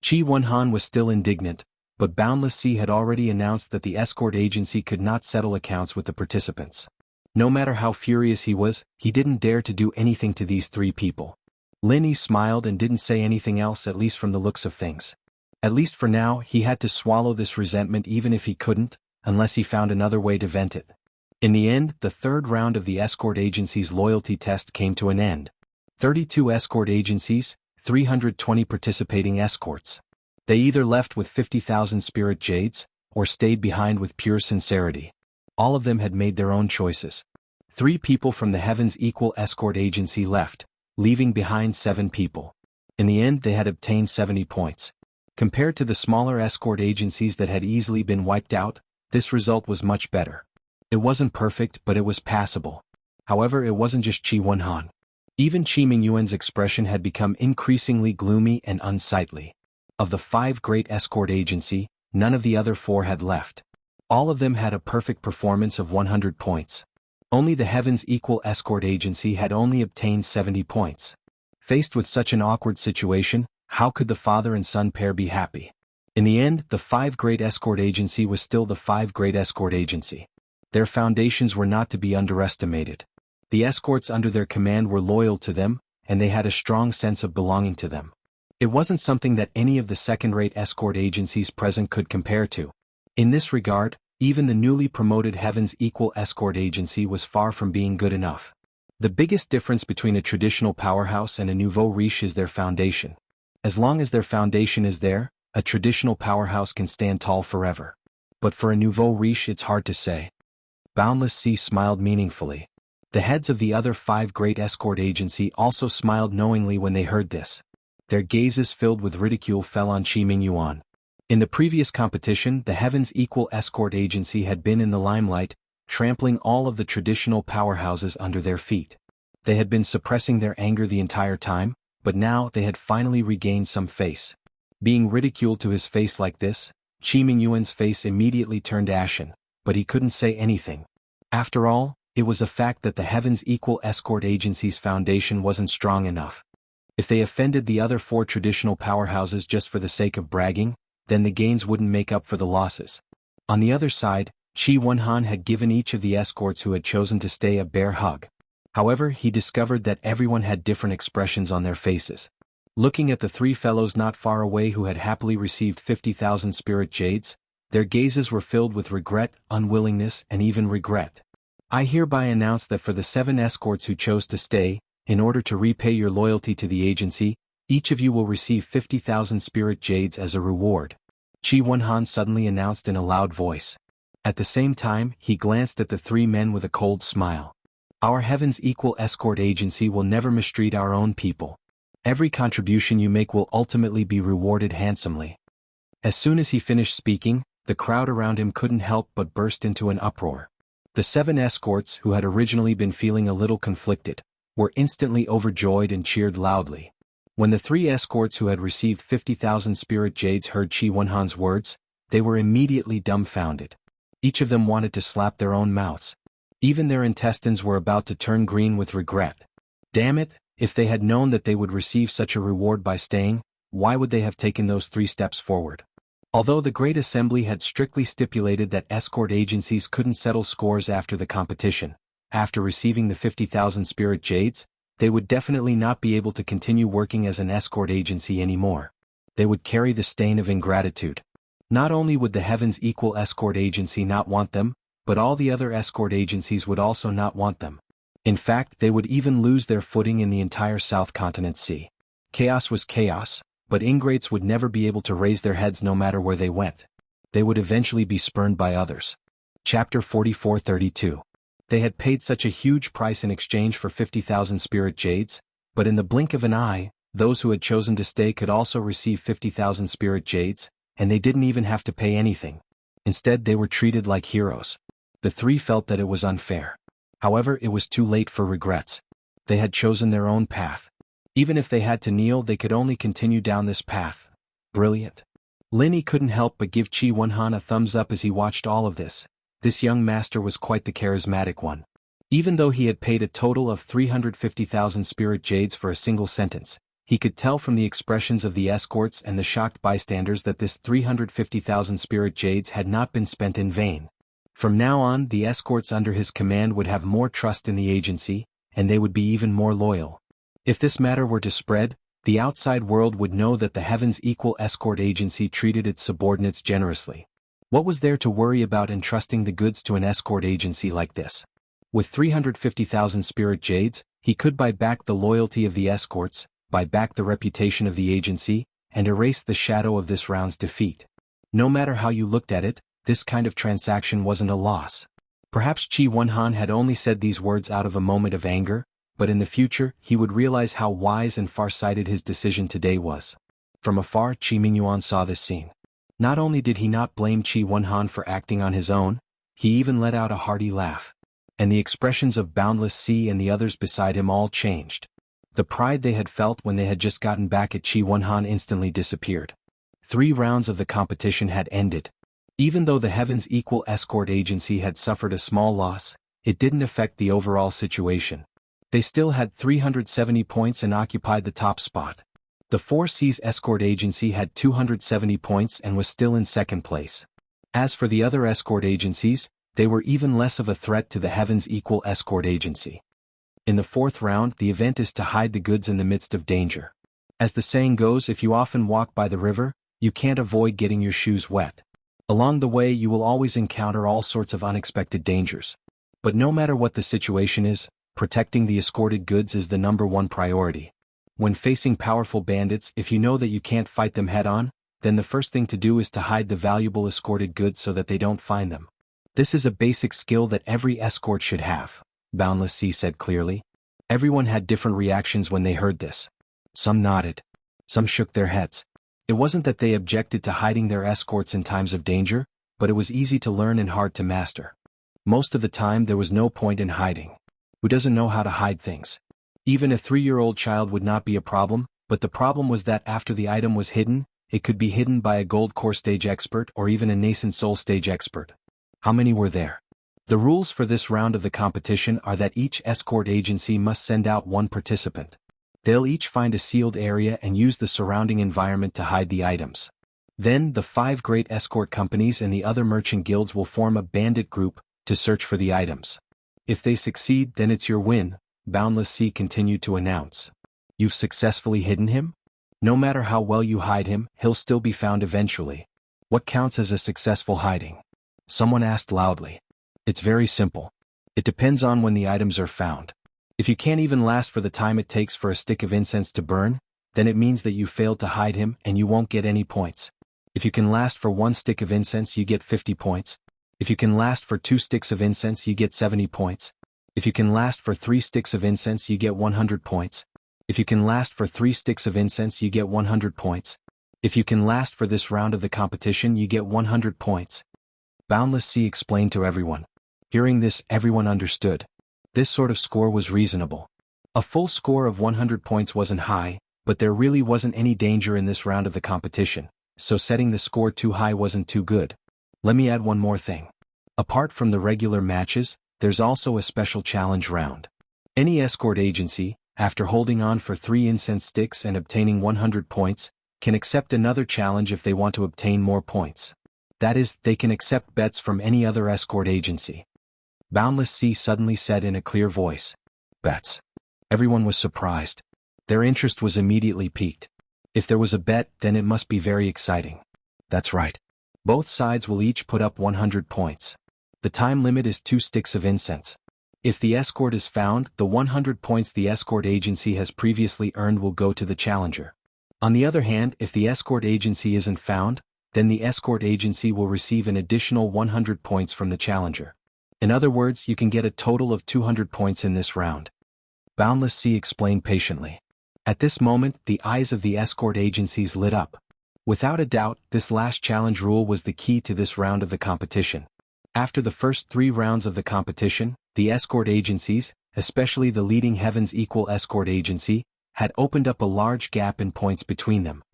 Qi Wenhan was still indignant, but Boundless Sea had already announced that the escort agency could not settle accounts with the participants. No matter how furious he was, he didn't dare to do anything to these 3 people. Lin Yi smiled and didn't say anything else, at least from the looks of things. At least for now, he had to swallow this resentment even if he couldn't, unless he found another way to vent it. In the end, the 3rd round of the escort agency's loyalty test came to an end. 32 escort agencies, 320 participating escorts. They either left with 50,000 spirit jades, or stayed behind with pure sincerity. All of them had made their own choices. 3 people from the Heavens Equal Escort Agency left, leaving behind 7 people. In the end, they had obtained 70 points. Compared to the smaller escort agencies that had easily been wiped out, this result was much better. It wasn't perfect, but it was passable. However, it wasn't just Qi Wenhan. Even Qi Mingyuan's expression had become increasingly gloomy and unsightly. Of the 5 great escort agency, none of the other 4 had left. All of them had a perfect performance of 100 points. Only the Heavens Equal Escort Agency had only obtained 70 points. Faced with such an awkward situation, how could the father and son pair be happy? In the end, the 5 Great Escort Agency was still the 5 Great Escort Agency. Their foundations were not to be underestimated. The escorts under their command were loyal to them, and they had a strong sense of belonging to them. It wasn't something that any of the second-rate escort agencies present could compare to. In this regard, even the newly promoted Heavens Equal Escort Agency was far from being good enough. The biggest difference between a traditional powerhouse and a nouveau riche is their foundation. As long as their foundation is there, a traditional powerhouse can stand tall forever. But for a nouveau riche it's hard to say. Boundless Sea smiled meaningfully. The heads of the other 5 great escort agency also smiled knowingly when they heard this. Their gazes filled with ridicule fell on Qi Mingyuan. In the previous competition, the Heaven's Equal Escort Agency had been in the limelight, trampling all of the traditional powerhouses under their feet. They had been suppressing their anger the entire time, but now they had finally regained some face. Being ridiculed to his face like this, Qi Mingyuan's face immediately turned ashen, but he couldn't say anything. After all, it was a fact that the Heaven's Equal Escort Agency's foundation wasn't strong enough. If they offended the other 4 traditional powerhouses just for the sake of bragging, then the gains wouldn't make up for the losses. On the other side, Qi Wenhan had given each of the escorts who had chosen to stay a bear hug. However, he discovered that everyone had different expressions on their faces. Looking at the 3 fellows not far away who had happily received 50,000 spirit jades, their gazes were filled with regret, unwillingness, and even regret. I hereby announce that for the 7 escorts who chose to stay, in order to repay your loyalty to the agency, each of you will receive 50,000 spirit jades as a reward. Qi Wenhan suddenly announced in a loud voice. At the same time, he glanced at the 3 men with a cold smile. Our Heaven's Equal Escort Agency will never mistreat our own people. Every contribution you make will ultimately be rewarded handsomely. As soon as he finished speaking, the crowd around him couldn't help but burst into an uproar. The 7 escorts, who had originally been feeling a little conflicted, were instantly overjoyed and cheered loudly. When the 3 escorts who had received 50,000 spirit jades heard Qi Wenhan's words, they were immediately dumbfounded. Each of them wanted to slap their own mouths. Even their intestines were about to turn green with regret. Damn it, if they had known that they would receive such a reward by staying, why would they have taken those 3 steps forward? Although the Great Assembly had strictly stipulated that escort agencies couldn't settle scores after the competition, after receiving the 50,000 spirit jades, they would definitely not be able to continue working as an escort agency anymore. They would carry the stain of ingratitude. Not only would the Heaven's Equal Escort Agency not want them, but all the other escort agencies would also not want them. In fact, they would even lose their footing in the entire South Continent Sea. Chaos was chaos, but ingrates would never be able to raise their heads no matter where they went. They would eventually be spurned by others. Chapter 44:32. They had paid such a huge price in exchange for 50,000 spirit jades, but in the blink of an eye, those who had chosen to stay could also receive 50,000 spirit jades, and they didn't even have to pay anything. Instead, they were treated like heroes. The 3 felt that it was unfair. However, it was too late for regrets. They had chosen their own path. Even if they had to kneel, they could only continue down this path. Brilliant. Linny couldn't help but give Qi Wenhan a thumbs up as he watched all of this. This young master was quite the charismatic one. Even though he had paid a total of 350,000 spirit jades for a single sentence, he could tell from the expressions of the escorts and the shocked bystanders that this 350,000 spirit jades had not been spent in vain. From now on, the escorts under his command would have more trust in the agency, and they would be even more loyal. If this matter were to spread, the outside world would know that the Heaven's Equal Escort Agency treated its subordinates generously. What was there to worry about entrusting the goods to an escort agency like this? With 350,000 spirit jades, he could buy back the loyalty of the escorts, buy back the reputation of the agency, and erase the shadow of this round's defeat. No matter how you looked at it, this kind of transaction wasn't a loss. Perhaps Qi Wenhan had only said these words out of a moment of anger, but in the future, he would realize how wise and far-sighted his decision today was. From afar, Qi Mingyuan saw this scene. Not only did he not blame Qi Wenhan for acting on his own, he even let out a hearty laugh. And the expressions of Boundless Sea and the others beside him all changed. The pride they had felt when they had just gotten back at Qi Wenhan instantly disappeared. 3 rounds of the competition had ended. Even though the Heaven's Equal Escort Agency had suffered a small loss, it didn't affect the overall situation. They still had 370 points and occupied the top spot. The 4 Seas Escort Agency had 270 points and was still in second place. As for the other escort agencies, they were even less of a threat to the Heaven's Equal Escort Agency. In the 4th round, the event is to hide the goods in the midst of danger. As the saying goes, if you often walk by the river, you can't avoid getting your shoes wet. Along the way, you will always encounter all sorts of unexpected dangers. But no matter what the situation is, Protecting the escorted goods is the #1 priority. When facing powerful bandits, if you know that you can't fight them head-on, then the first thing to do is to hide the valuable escorted goods so that they don't find them. This is a basic skill that every escort should have, Boundless Sea said clearly. Everyone had different reactions when they heard this. Some nodded. Some shook their heads. It wasn't that they objected to hiding their escorts in times of danger, but it was easy to learn and hard to master. Most of the time there was no point in hiding. Who doesn't know how to hide things? Even a 3-year-old child would not be a problem, but the problem was that after the item was hidden, it could be hidden by a gold core stage expert or even a nascent soul stage expert. How many were there? The rules for this round of the competition are that each escort agency must send out 1 participant. They'll each find a sealed area and use the surrounding environment to hide the items. Then the 5 great escort companies and the other merchant guilds will form a bandit group to search for the items. If they succeed, then it's your win, Boundless Sea continued to announce. You've successfully hidden him? No matter how well you hide him, he'll still be found eventually. What counts as a successful hiding? Someone asked loudly. It's very simple. It depends on when the items are found. If you can't even last for the time it takes for a stick of incense to burn, then it means that you failed to hide him and you won't get any points. If you can last for 1 stick of incense, you get 50 points. If you can last for 2 sticks of incense, you get 70 points. If you can last for 3 sticks of incense, you get 100 points. If you can last for 3 sticks of incense, you get 100 points. If you can last for this round of the competition, you get 100 points. Boundless Sea explained to everyone. Hearing this, everyone understood. This sort of score was reasonable. A full score of 100 points wasn't high, but there really wasn't any danger in this round of the competition, so setting the score too high wasn't too good. Let me add one more thing. Apart from the regular matches, there's also a special challenge round. Any escort agency, after holding on for 3 incense sticks and obtaining 100 points, can accept another challenge if they want to obtain more points. That is, they can accept bets from any other escort agency. Boundless Sea suddenly said in a clear voice. Bets. Everyone was surprised. Their interest was immediately piqued. If there was a bet, then it must be very exciting. That's right. Both sides will each put up 100 points. The time limit is 2 sticks of incense. If the escort is found, the 100 points the escort agency has previously earned will go to the challenger. On the other hand, if the escort agency isn't found, then the escort agency will receive an additional 100 points from the challenger. In other words, you can get a total of 200 points in this round. Boundless Sea explained patiently. At this moment, the eyes of the escort agencies lit up. Without a doubt, this last challenge rule was the key to this round of the competition. After the first 3 rounds of the competition, the escort agencies, especially the leading Heaven's Equal escort agency, had opened up a large gap in points between them.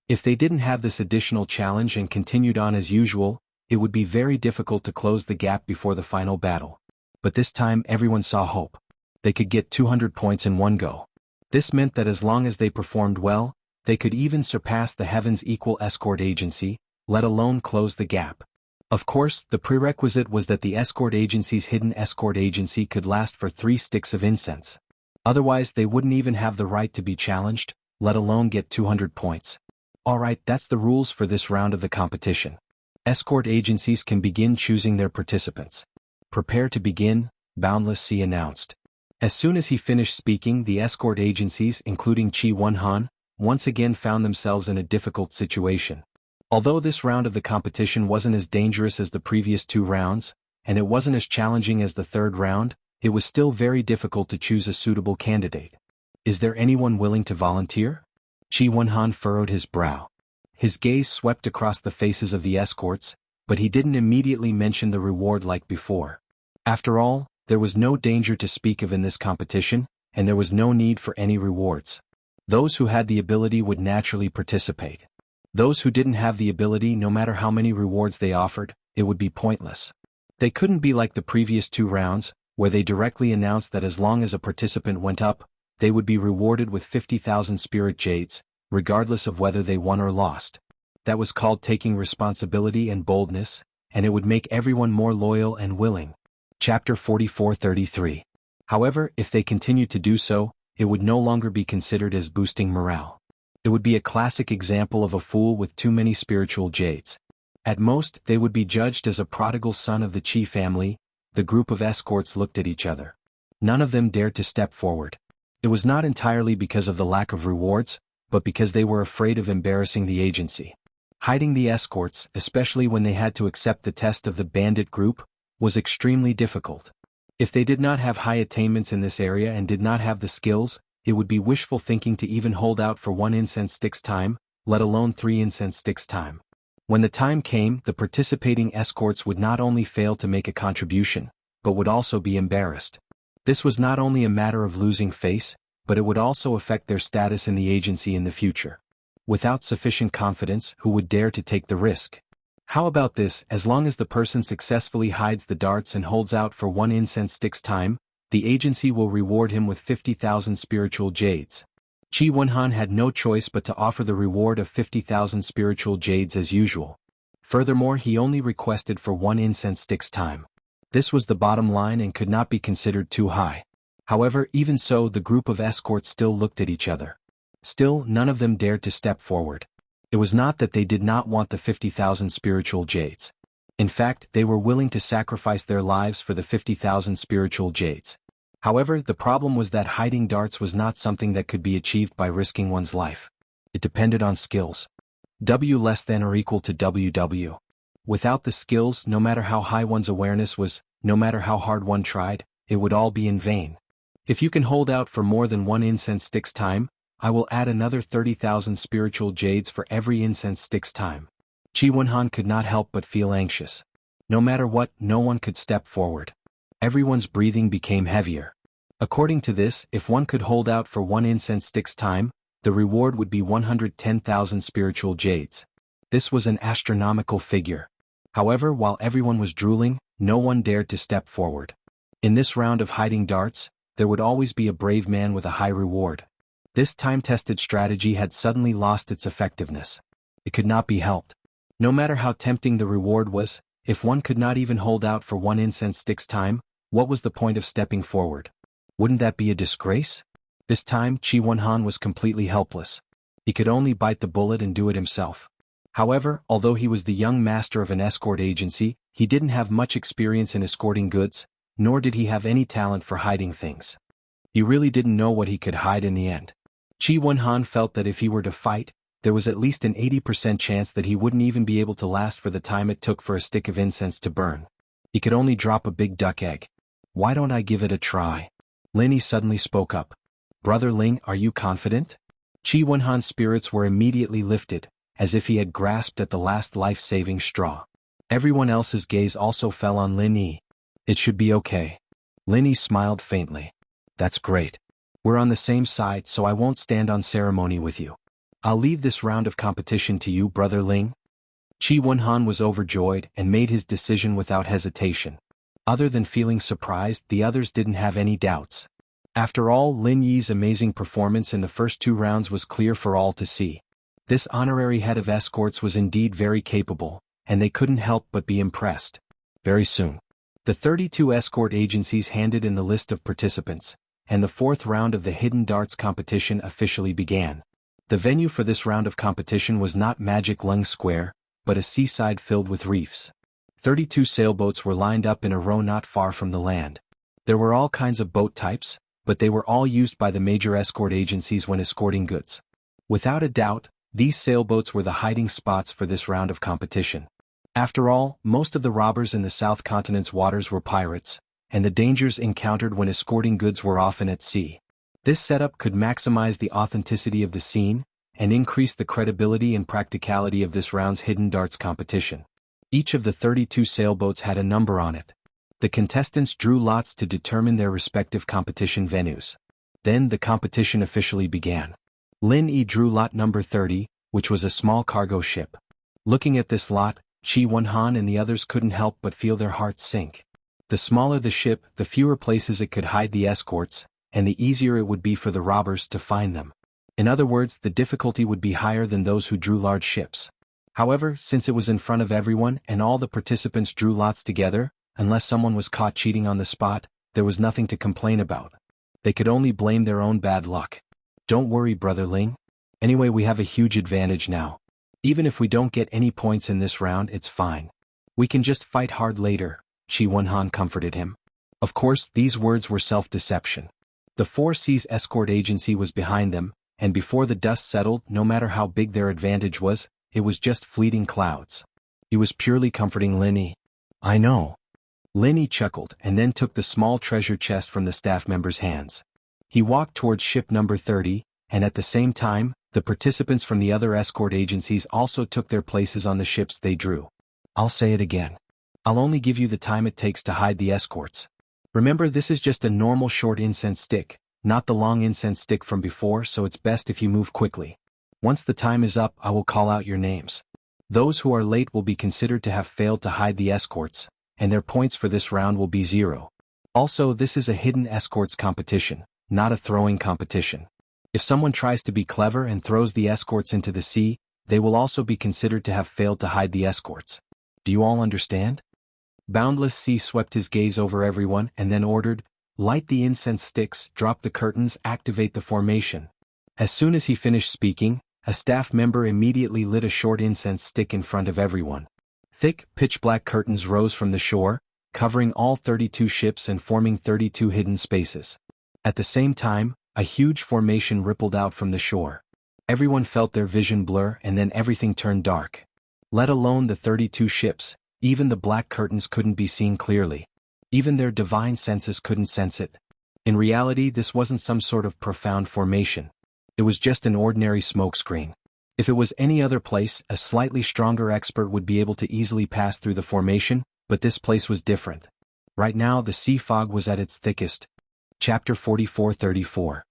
If they didn't have this additional challenge and continued on as usual, it would be very difficult to close the gap before the final battle. But this time everyone saw hope. They could get 200 points in one go. This meant that as long as they performed well, they could even surpass the Heaven's Equal escort agency, let alone close the gap. Of course, the prerequisite was that the escort agency's hidden escort agency could last for 3 sticks of incense. Otherwise they wouldn't even have the right to be challenged, let alone get 200 points. Alright, that's the rules for this round of the competition. Escort agencies can begin choosing their participants. Prepare to begin, Boundless Sea announced. As soon as he finished speaking, the escort agencies, including Chi Wonhan, once again found themselves in a difficult situation. Although this round of the competition wasn't as dangerous as the previous 2 rounds, and it wasn't as challenging as the 3rd round, it was still very difficult to choose a suitable candidate. Is there anyone willing to volunteer? Chi Wonhan furrowed his brow. His gaze swept across the faces of the escorts, but he didn't immediately mention the reward like before. After all, there was no danger to speak of in this competition, and there was no need for any rewards. Those who had the ability would naturally participate. Those who didn't have the ability, no matter how many rewards they offered, it would be pointless. They couldn't be like the previous 2 rounds, where they directly announced that as long as a participant went up, they would be rewarded with 50,000 spirit jades, regardless of whether they won or lost. That was called taking responsibility and boldness, and it would make everyone more loyal and willing. Chapter 44:33. However, if they continued to do so, it would no longer be considered as boosting morale. It would be a classic example of a fool with too many spiritual jades. At most, they would be judged as a prodigal son of the Chi family. The group of escorts looked at each other. None of them dared to step forward. It was not entirely because of the lack of rewards, but because they were afraid of embarrassing the agency. Hiding the escorts, especially when they had to accept the test of the bandit group, was extremely difficult. If they did not have high attainments in this area and did not have the skills, it would be wishful thinking to even hold out for 1 incense stick's time, let alone 3 incense sticks' time. When the time came, the participating escorts would not only fail to make a contribution, but would also be embarrassed. This was not only a matter of losing face, but it would also affect their status in the agency in the future. Without sufficient confidence, who would dare to take the risk? How about this? As long as the person successfully hides the darts and holds out for 1 incense stick's time, the agency will reward him with 50,000 spiritual jades. Qi Wenhan had no choice but to offer the reward of 50,000 spiritual jades as usual. Furthermore, he only requested for 1 incense stick's time. This was the bottom line and could not be considered too high. However, even so, the group of escorts still looked at each other. Still, none of them dared to step forward. It was not that they did not want the 50,000 spiritual jades. In fact, they were willing to sacrifice their lives for the 50,000 spiritual jades. However, the problem was that hiding darts was not something that could be achieved by risking one's life. It depended on skills. W less than or equal to WW. Without the skills, no matter how high one's awareness was, no matter how hard one tried, it would all be in vain. If you can hold out for more than 1 incense stick's time, I will add another 30,000 spiritual jades for every incense stick's time. Qi Wenhan could not help but feel anxious. No matter what, no one could step forward. Everyone's breathing became heavier. According to this, if one could hold out for 1 incense stick's time, the reward would be 110,000 spiritual jades. This was an astronomical figure. However, while everyone was drooling, no one dared to step forward. In this round of hiding darts, there would always be a brave man with a high reward. This time-tested strategy had suddenly lost its effectiveness. It could not be helped. No matter how tempting the reward was, if one could not even hold out for 1 incense stick's time, what was the point of stepping forward? Wouldn't that be a disgrace? This time, Qi Wenhan was completely helpless. He could only bite the bullet and do it himself. However, although he was the young master of an escort agency, he didn't have much experience in escorting goods, nor did he have any talent for hiding things. He really didn't know what he could hide in the end. Qi Wenhan felt that if he were to fight, there was at least an 80% chance that he wouldn't even be able to last for the time it took for a stick of incense to burn. He could only drop a big duck egg. Why don't I give it a try? Lin Yi suddenly spoke up. Brother Ling, are you confident? Qi Wenhan's spirits were immediately lifted, as if he had grasped at the last life-saving straw. Everyone else's gaze also fell on Lin Yi. It should be okay. Lin Yi smiled faintly. That's great. We're on the same side, so I won't stand on ceremony with you. I'll leave this round of competition to you, Brother Ling. Qi Wenhan was overjoyed and made his decision without hesitation. Other than feeling surprised, the others didn't have any doubts. After all, Lin Yi's amazing performance in the first 2 rounds was clear for all to see. This honorary head of escorts was indeed very capable, and they couldn't help but be impressed. Very soon, the 32 escort agencies handed in the list of participants, and the 4th round of the Hidden Darts competition officially began. The venue for this round of competition was not Magic Lung Square, but a seaside filled with reefs. 32 sailboats were lined up in a row not far from the land. There were all kinds of boat types, but they were all used by the major escort agencies when escorting goods. Without a doubt, these sailboats were the hiding spots for this round of competition. After all, most of the robbers in the South Continent's waters were pirates, and the dangers encountered when escorting goods were often at sea. This setup could maximize the authenticity of the scene, and increase the credibility and practicality of this round's Hidden Darts competition. Each of the 32 sailboats had a number on it. The contestants drew lots to determine their respective competition venues. Then the competition officially began. Lin Yi drew lot number 30, which was a small cargo ship. Looking at this lot, Qi Wenhan and the others couldn't help but feel their hearts sink. The smaller the ship, the fewer places it could hide the escorts, and the easier it would be for the robbers to find them. In other words, the difficulty would be higher than those who drew large ships. However, since it was in front of everyone and all the participants drew lots together, unless someone was caught cheating on the spot, there was nothing to complain about. They could only blame their own bad luck. Don't worry, Brother Ling. Anyway, we have a huge advantage now. Even if we don't get any points in this round, it's fine. We can just fight hard later, Qi Wenhan comforted him. Of course, these words were self-deception. The 4C's escort agency was behind them, and before the dust settled, no matter how big their advantage was, it was just fleeting clouds. He was purely comforting Lin Yi. I know. Lin Yi chuckled and then took the small treasure chest from the staff member's hands. He walked towards ship number 30, and at the same time, the participants from the other escort agencies also took their places on the ships they drew. I'll say it again. I'll only give you the time it takes to hide the escorts. Remember, this is just a normal short incense stick, not the long incense stick from before, so it's best if you move quickly. Once the time is up, I will call out your names. Those who are late will be considered to have failed to hide the escorts, and their points for this round will be 0. Also, this is a hidden escorts competition, not a throwing competition. If someone tries to be clever and throws the escorts into the sea, they will also be considered to have failed to hide the escorts. Do you all understand? Boundless Sea swept his gaze over everyone and then ordered, light the incense sticks, drop the curtains, activate the formation. As soon as he finished speaking, a staff member immediately lit a short incense stick in front of everyone. Thick, pitch-black curtains rose from the shore, covering all 32 ships and forming 32 hidden spaces. At the same time, a huge formation rippled out from the shore. Everyone felt their vision blur and then everything turned dark. Let alone the 32 ships, even the black curtains couldn't be seen clearly. Even their divine senses couldn't sense it. In reality, this wasn't some sort of profound formation. It was just an ordinary smokescreen. If it was any other place, a slightly stronger expert would be able to easily pass through the formation, but this place was different. Right now the sea fog was at its thickest. Chapter 44-34.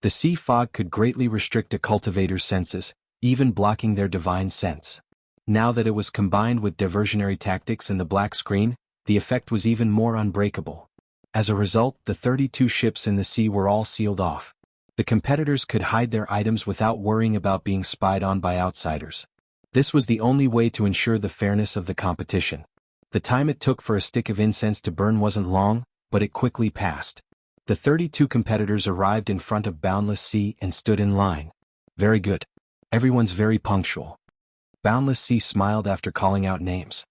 The sea fog could greatly restrict a cultivator's senses, even blocking their divine sense. Now that it was combined with diversionary tactics and the black screen, the effect was even more unbreakable. As a result, the 32 ships in the sea were all sealed off. The competitors could hide their items without worrying about being spied on by outsiders. This was the only way to ensure the fairness of the competition. The time it took for a stick of incense to burn wasn't long, but it quickly passed. The 32 competitors arrived in front of Boundless Sea and stood in line. Very good. Everyone's very punctual. Boundless Sea smiled after calling out names.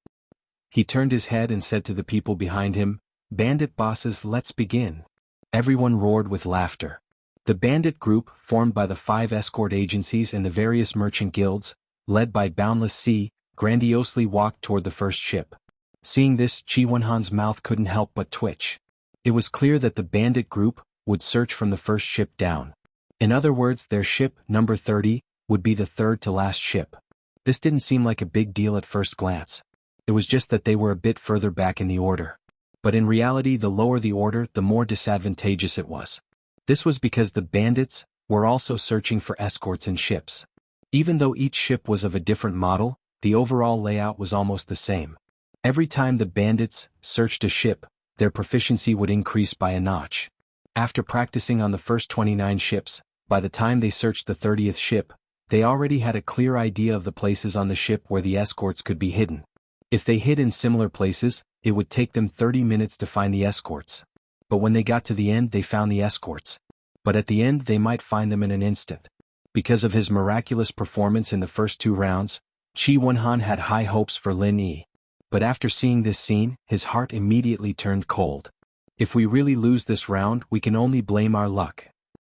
He turned his head and said to the people behind him, "Bandit bosses, let's begin." Everyone roared with laughter. The bandit group, formed by the 5 escort agencies and the various merchant guilds, led by Boundless Sea, grandiosely walked toward the first ship. Seeing this, Qi Wenhan's mouth couldn't help but twitch. It was clear that the bandit group would search from the first ship down. In other words, their ship, number 30, would be the third to last ship. This didn't seem like a big deal at first glance. It was just that they were a bit further back in the order. But in reality, the lower the order, the more disadvantageous it was. This was because the bandits were also searching for escorts in ships. Even though each ship was of a different model, the overall layout was almost the same. Every time the bandits searched a ship, their proficiency would increase by a notch. After practicing on the first 29 ships, by the time they searched the 30th ship, they already had a clear idea of the places on the ship where the escorts could be hidden. If they hid in similar places, it would take them 30 minutes to find the escorts. But when they got to the end, they found the escorts. But at the end, they might find them in an instant. Because of his miraculous performance in the first 2 rounds, Qi Wenhan had high hopes for Lin Yi. But after seeing this scene, his heart immediately turned cold. If we really lose this round, we can only blame our luck.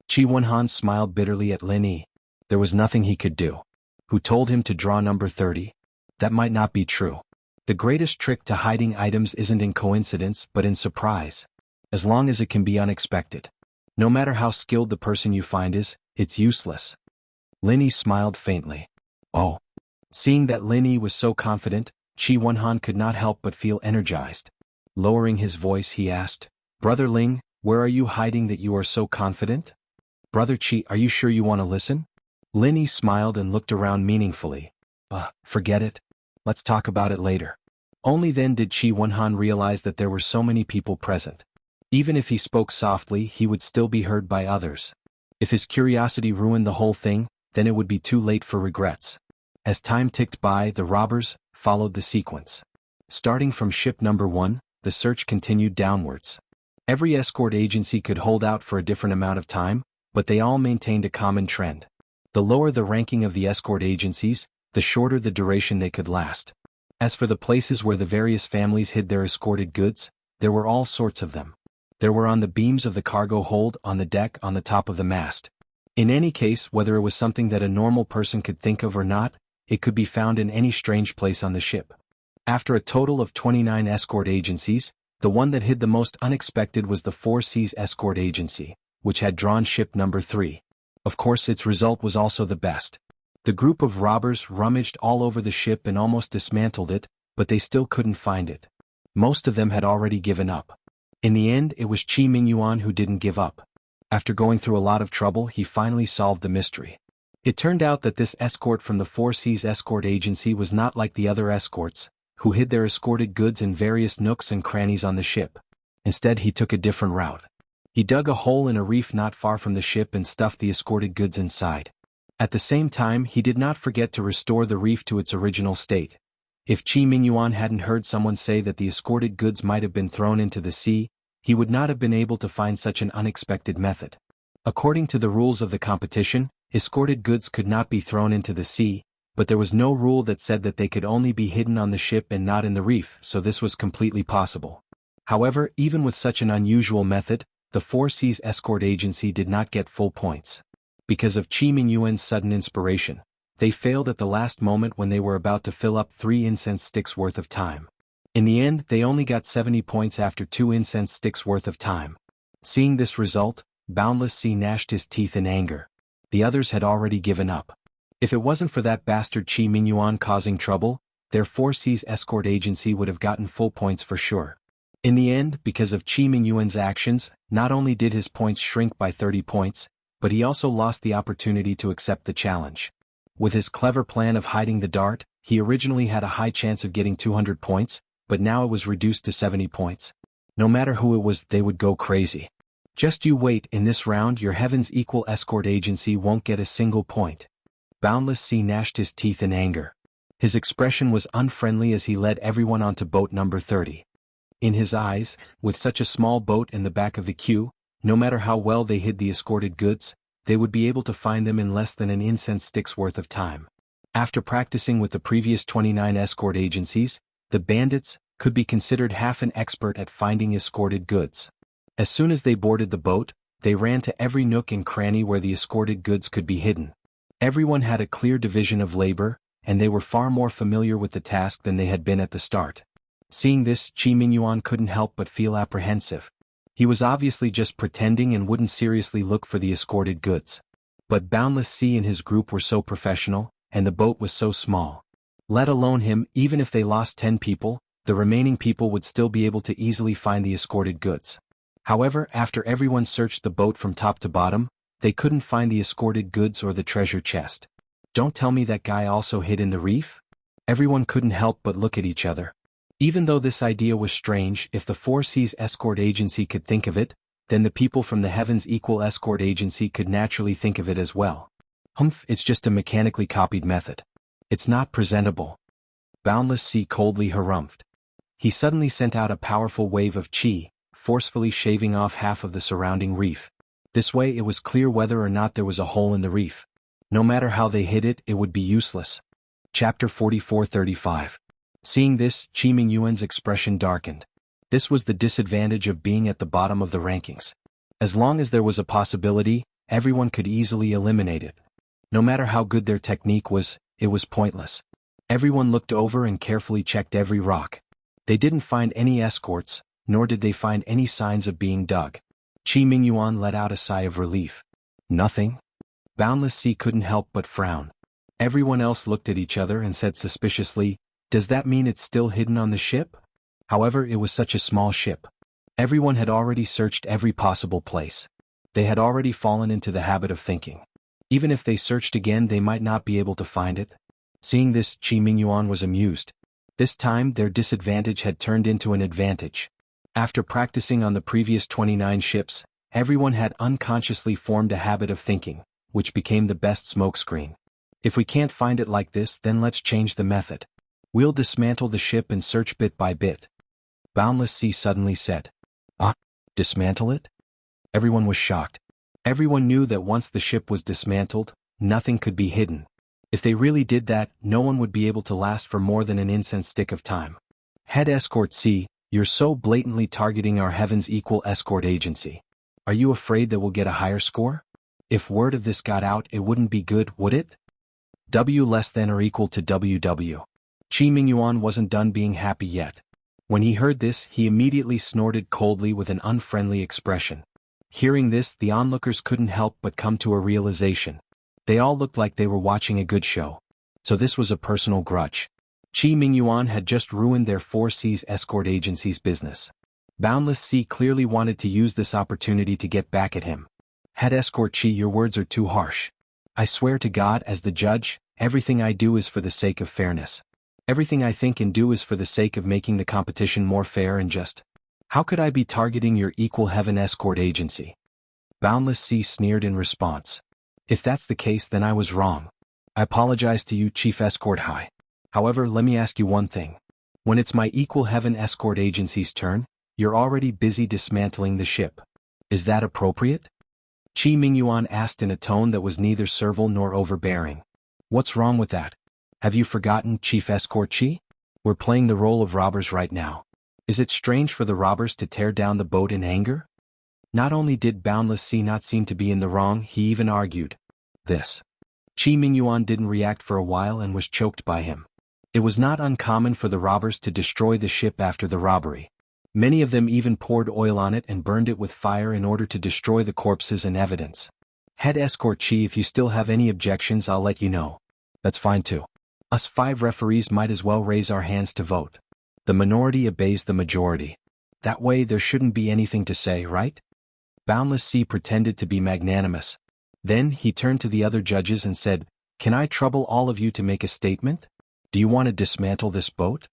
Qi Wenhan smiled bitterly at Lin Yi. There was nothing he could do. Who told him to draw number 30? That might not be true. The greatest trick to hiding items isn't in coincidence but in surprise. As long as it can be unexpected. No matter how skilled the person you find is, it's useless. Lin Yi smiled faintly. Oh. Seeing that Lin Yi was so confident, Qi Wenhan could not help but feel energized. Lowering his voice, he asked, "Brother Ling, where are you hiding that you are so confident?" "Brother Qi, are you sure you want to listen?" Lin Yi smiled and looked around meaningfully. Forget it. Let's talk about it later." Only then did Qi Wenhan realize that there were so many people present. Even if he spoke softly, he would still be heard by others. If his curiosity ruined the whole thing, then it would be too late for regrets. As time ticked by, the robbers followed the sequence. Starting from ship number 1, the search continued downwards. Every escort agency could hold out for a different amount of time, but they all maintained a common trend. The lower the ranking of the escort agencies, the shorter the duration they could last. As for the places where the various families hid their escorted goods, there were all sorts of them. There were on the beams of the cargo hold, on the deck, on the top of the mast. In any case, whether it was something that a normal person could think of or not, it could be found in any strange place on the ship. After a total of 29 escort agencies, the one that hid the most unexpected was the Four Seas Escort Agency, which had drawn ship number 3. Of course, its result was also the best. The group of robbers rummaged all over the ship and almost dismantled it, but they still couldn't find it. Most of them had already given up. In the end, it was Qi Mingyuan who didn't give up. After going through a lot of trouble, he finally solved the mystery. It turned out that this escort from the Four Seas Escort Agency was not like the other escorts, who hid their escorted goods in various nooks and crannies on the ship. Instead, he took a different route. He dug a hole in a reef not far from the ship and stuffed the escorted goods inside. At the same time, he did not forget to restore the reef to its original state. If Qi Mingyuan hadn't heard someone say that the escorted goods might have been thrown into the sea, he would not have been able to find such an unexpected method. According to the rules of the competition, escorted goods could not be thrown into the sea, but there was no rule that said that they could only be hidden on the ship and not in the reef, so this was completely possible. However, even with such an unusual method, the Four Seas Escort Agency did not get full points. Because of Qi Mingyuan's sudden inspiration, they failed at the last moment when they were about to fill up 3 incense sticks worth of time. In the end, they only got 70 points after 2 incense sticks worth of time. Seeing this result, Boundless Sea gnashed his teeth in anger. The others had already given up. If it wasn't for that bastard Qi Mingyuan causing trouble, their Four Seas Escort Agency would have gotten full points for sure. In the end, because of Qi Mingyuan's actions, not only did his points shrink by 30 points, but he also lost the opportunity to accept the challenge. With his clever plan of hiding the dart, he originally had a high chance of getting 200 points, but now it was reduced to 70 points. No matter who it was, they would go crazy. Just you wait, in this round your Heaven's Equal Escort Agency won't get a single point. Boundless Sea gnashed his teeth in anger. His expression was unfriendly as he led everyone onto boat number 30. In his eyes, with such a small boat in the back of the queue, no matter how well they hid the escorted goods, they would be able to find them in less than an incense stick's worth of time. After practicing with the previous 29 escort agencies, the bandits could be considered half an expert at finding escorted goods. As soon as they boarded the boat, they ran to every nook and cranny where the escorted goods could be hidden. Everyone had a clear division of labor, and they were far more familiar with the task than they had been at the start. Seeing this, Qi Mingyuan couldn't help but feel apprehensive. He was obviously just pretending and wouldn't seriously look for the escorted goods. But Boundless Sea and his group were so professional, and the boat was so small. Let alone him, even if they lost 10 people, the remaining people would still be able to easily find the escorted goods. However, after everyone searched the boat from top to bottom, they couldn't find the escorted goods or the treasure chest. Don't tell me that guy also hid in the reef? Everyone couldn't help but look at each other. Even though this idea was strange, if the Four Seas Escort Agency could think of it, then the people from the Heaven's Equal Escort Agency could naturally think of it as well. Humph, it's just a mechanically copied method. It's not presentable. Boundless Sea coldly harumphed. He suddenly sent out a powerful wave of qi, forcefully shaving off half of the surrounding reef. This way it was clear whether or not there was a hole in the reef. No matter how they hid it, it would be useless. Chapter 4435. Seeing this, Qi Mingyuan's expression darkened. This was the disadvantage of being at the bottom of the rankings. As long as there was a possibility, everyone could easily eliminate it. No matter how good their technique was, it was pointless. Everyone looked over and carefully checked every rock. They didn't find any escorts, nor did they find any signs of being dug. Qi Mingyuan let out a sigh of relief. Nothing? Boundless Sea couldn't help but frown. Everyone else looked at each other and said suspiciously, "Does that mean it's still hidden on the ship?" However, it was such a small ship. Everyone had already searched every possible place. They had already fallen into the habit of thinking. Even if they searched again, they might not be able to find it. Seeing this, Qi Mingyuan was amused. This time, their disadvantage had turned into an advantage. After practicing on the previous 29 ships, everyone had unconsciously formed a habit of thinking, which became the best smokescreen. If we can't find it like this, then let's change the method. We'll dismantle the ship and search bit by bit. Boundless Sea suddenly said. Ah, dismantle it? Everyone was shocked. Everyone knew that once the ship was dismantled, nothing could be hidden. If they really did that, no one would be able to last for more than an incense stick of time. Head Escort C, You're so blatantly targeting our Heaven's Equal escort agency. Are you afraid that we'll get a higher score? If word of this got out, it wouldn't be good, would it? W less than or equal to WW. Qi Mingyuan wasn't done being happy yet. When he heard this, he immediately snorted coldly with an unfriendly expression. Hearing this, the onlookers couldn't help but come to a realization. They all looked like they were watching a good show. So this was a personal grudge. Qi Mingyuan had just ruined their 4C's escort agency's business. Boundless Sea clearly wanted to use this opportunity to get back at him. Head Escort Qi, your words are too harsh. I swear to God as the judge, everything I do is for the sake of fairness. Everything I think and do is for the sake of making the competition more fair and just. How could I be targeting your Equal Heaven escort agency? Boundless Sea sneered in response. If that's the case, then I was wrong. I apologize to you, Chief Escort High. However, let me ask you one thing. When it's my Equal Heaven escort agency's turn, you're already busy dismantling the ship. Is that appropriate? Qi Mingyuan asked in a tone that was neither servile nor overbearing. What's wrong with that? Have you forgotten, Chief Escort Qi? We're playing the role of robbers right now. Is it strange for the robbers to tear down the boat in anger? Not only did Boundless Sea not seem to be in the wrong, he even argued. This. Qi Mingyuan didn't react for a while and was choked by him. It was not uncommon for the robbers to destroy the ship after the robbery. Many of them even poured oil on it and burned it with fire in order to destroy the corpses and evidence. Head Escort Qi, if you still have any objections, I'll let you know. That's fine too. Us 5 referees might as well raise our hands to vote. The minority obeys the majority. That way there shouldn't be anything to say, right? Boundless Sea pretended to be magnanimous. Then he turned to the other judges and said, Can I trouble all of you to make a statement? Do you want to dismantle this boat?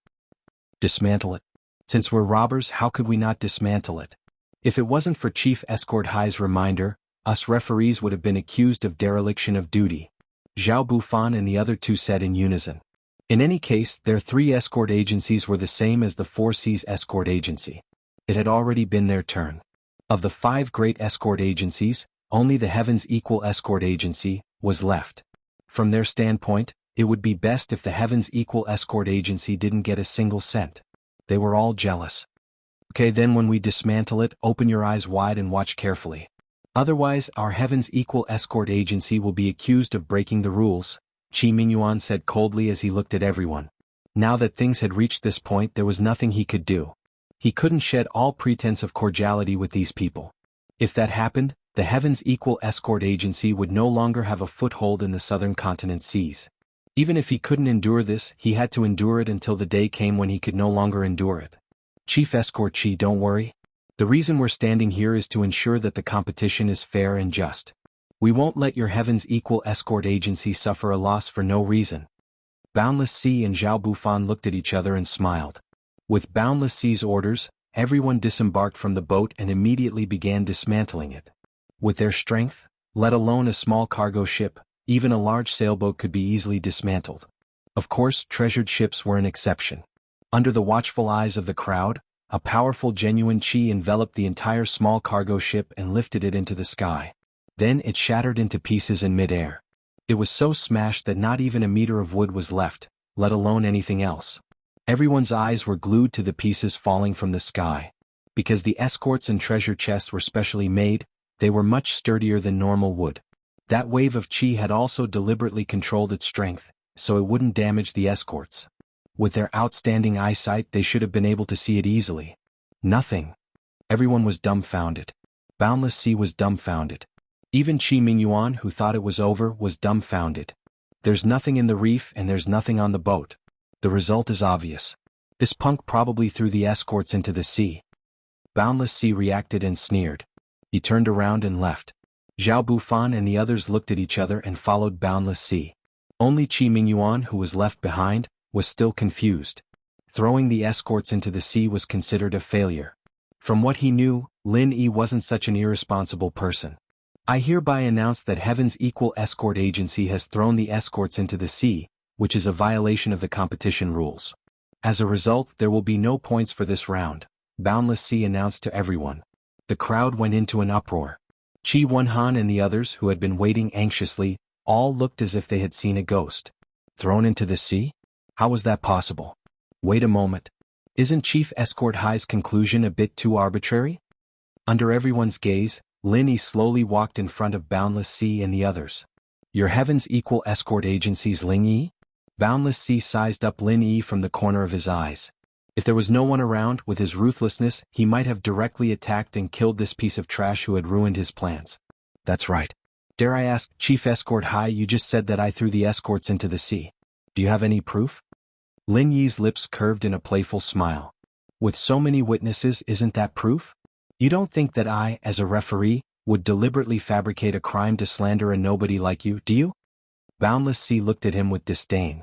Dismantle it. Since we're robbers, how could we not dismantle it? If it wasn't for Chief Escort High's reminder, us referees would have been accused of dereliction of duty. Zhao Bufan and the other 2 said in unison. In any case, their 3 escort agencies were the same as the 4C's escort agency. It had already been their turn. Of the 5 great escort agencies, only the Heaven's Equal escort agency was left. From their standpoint, it would be best if the Heaven's Equal escort agency didn't get a single cent. They were all jealous. Okay, then when we dismantle it, open your eyes wide and watch carefully. Otherwise, our Heaven's Equal escort agency will be accused of breaking the rules, Qi Mingyuan said coldly as he looked at everyone. Now that things had reached this point, there was nothing he could do. He couldn't shed all pretense of cordiality with these people. If that happened, the Heaven's Equal escort agency would no longer have a foothold in the southern continent seas. Even if he couldn't endure this, he had to endure it until the day came when he could no longer endure it. Chief Escort Qi, don't worry. The reason we're standing here is to ensure that the competition is fair and just. We won't let your Heaven's Equal escort agency suffer a loss for no reason. Boundless Sea and Zhao Bufan looked at each other and smiled. With Boundless Sea's orders, everyone disembarked from the boat and immediately began dismantling it. With their strength, let alone a small cargo ship, even a large sailboat could be easily dismantled. Of course, treasured ships were an exception. Under the watchful eyes of the crowd, a powerful genuine Qi enveloped the entire small cargo ship and lifted it into the sky. Then it shattered into pieces in mid-air. It was so smashed that not even a meter of wood was left, let alone anything else. Everyone's eyes were glued to the pieces falling from the sky. Because the escorts and treasure chests were specially made, they were much sturdier than normal wood. That wave of Qi had also deliberately controlled its strength, so it wouldn't damage the escorts. With their outstanding eyesight, they should have been able to see it easily. Nothing. Everyone was dumbfounded. Boundless Sea was dumbfounded. Even Qi Mingyuan, who thought it was over, was dumbfounded. There's nothing in the reef and there's nothing on the boat. The result is obvious. This punk probably threw the escorts into the sea. Boundless Sea reacted and sneered. He turned around and left. Zhao Bufan and the others looked at each other and followed Boundless Sea. Only Qi Mingyuan, who was left behind, was still confused. Throwing the escorts into the sea was considered a failure. From what he knew, Lin Yi wasn't such an irresponsible person. I hereby announce that Heaven's Equal escort agency has thrown the escorts into the sea, which is a violation of the competition rules. As a result, there will be no points for this round, Boundless Sea announced to everyone. The crowd went into an uproar. Qi Wenhan and the others, who had been waiting anxiously, all looked as if they had seen a ghost. Thrown into the sea? How was that possible? Wait a moment. Isn't Chief Escort High's conclusion a bit too arbitrary? Under everyone's gaze, Lin Yi slowly walked in front of Boundless Sea and the others. Your heavens equal escort agencies, Lin Yi? Boundless Sea sized up Lin Yi from the corner of his eyes. If there was no one around, with his ruthlessness, he might have directly attacked and killed this piece of trash who had ruined his plans. That's right. Dare I ask, Chief Escort High, you just said that I threw the escorts into the sea. Do you have any proof? Lin Yi's lips curved in a playful smile. With so many witnesses, isn't that proof? You don't think that I, as a referee, would deliberately fabricate a crime to slander a nobody like you, do you? Boundless Sea looked at him with disdain.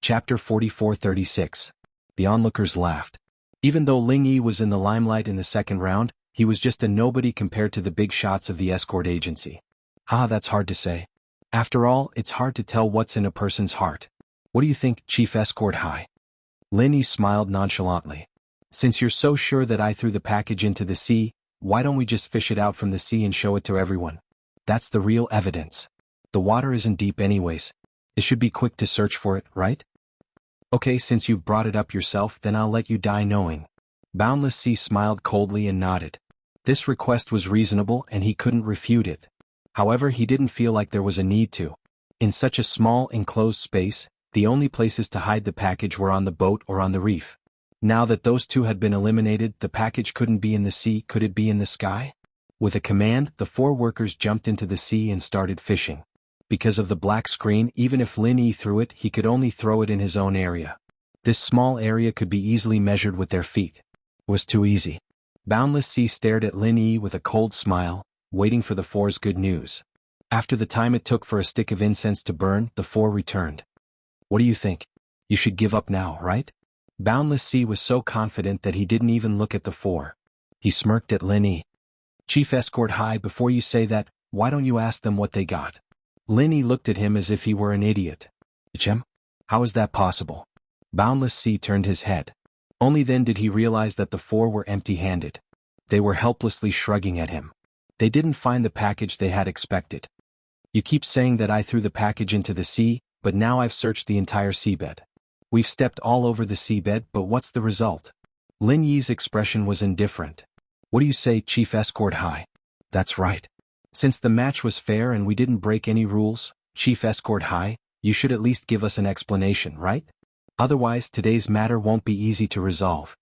Chapter 44:36. The onlookers laughed. Even though Lin Yi was in the limelight in the second round, he was just a nobody compared to the big shots of the escort agency. That's hard to say. After all, it's hard to tell what's in a person's heart. What do you think, Chief Escort High? Lin Yi smiled nonchalantly. Since you're so sure that I threw the package into the sea, why don't we just fish it out from the sea and show it to everyone? That's the real evidence. The water isn't deep anyways. It should be quick to search for it, right? Okay, since you've brought it up yourself, then I'll let you die knowing. Boundless Sea smiled coldly and nodded. This request was reasonable and he couldn't refute it. However, he didn't feel like there was a need to. In such a small, enclosed space, the only places to hide the package were on the boat or on the reef. Now that those two had been eliminated, the package couldn't be in the sea, could it be in the sky? With a command, the four workers jumped into the sea and started fishing. Because of the black screen, even if Lin Yi threw it, he could only throw it in his own area. This small area could be easily measured with their feet. It was too easy. Boundless Sea stared at Lin Yi with a cold smile, waiting for the four's good news. After the time it took for a stick of incense to burn, the four returned. What do you think? You should give up now, right? Boundless Sea was so confident that he didn't even look at the four. He smirked at Lin Yi. Chief Escort High, before you say that, why don't you ask them what they got? Lin Yi looked at him as if he were an idiot. Chem? How is that possible? Boundless Sea turned his head. Only then did he realize that the four were empty-handed. They were helplessly shrugging at him. They didn't find the package they had expected. You keep saying that I threw the package into the sea, but now I've searched the entire seabed. We've stepped all over the seabed, but what's the result? Lin Yi's expression was indifferent. What do you say, Chief Escort High? That's right. Since the match was fair and we didn't break any rules, Chief Escort High, you should at least give us an explanation, right? Otherwise, today's matter won't be easy to resolve.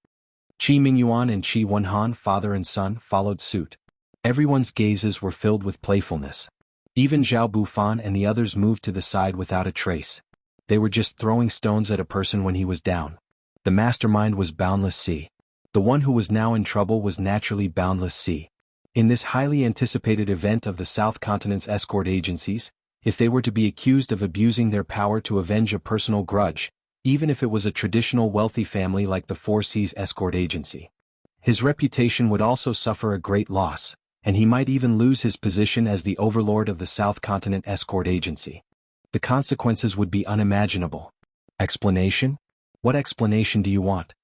Qi Mingyuan and Qi Wenhan, father and son, followed suit. Everyone's gazes were filled with playfulness. Even Zhao Bufan and the others moved to the side without a trace. They were just throwing stones at a person when he was down. The mastermind was Boundless Sea. The one who was now in trouble was naturally Boundless Sea. In this highly anticipated event of the South Continent's escort agencies, if they were to be accused of abusing their power to avenge a personal grudge, even if it was a traditional wealthy family like the Four Seas Escort Agency, his reputation would also suffer a great loss, and he might even lose his position as the overlord of the South Continent Escort Agency. The consequences would be unimaginable. Explanation? What explanation do you want?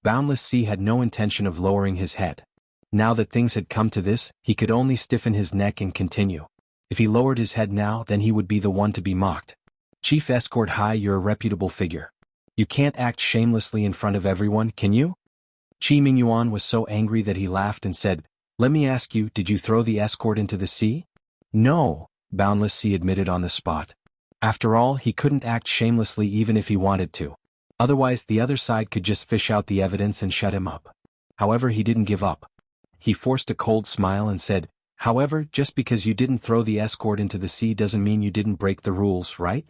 Boundless Sea had no intention of lowering his head. Now that things had come to this, he could only stiffen his neck and continue. If he lowered his head now, then he would be the one to be mocked. Chief Escort High, you're a reputable figure. You can't act shamelessly in front of everyone, can you? Qi Mingyuan was so angry that he laughed and said, Let me ask you, did you throw the escort into the sea? No, Boundless Sea admitted on the spot. After all, he couldn't act shamelessly even if he wanted to. Otherwise, the other side could just fish out the evidence and shut him up. However, he didn't give up. He forced a cold smile and said, However, just because you didn't throw the escort into the sea doesn't mean you didn't break the rules, right?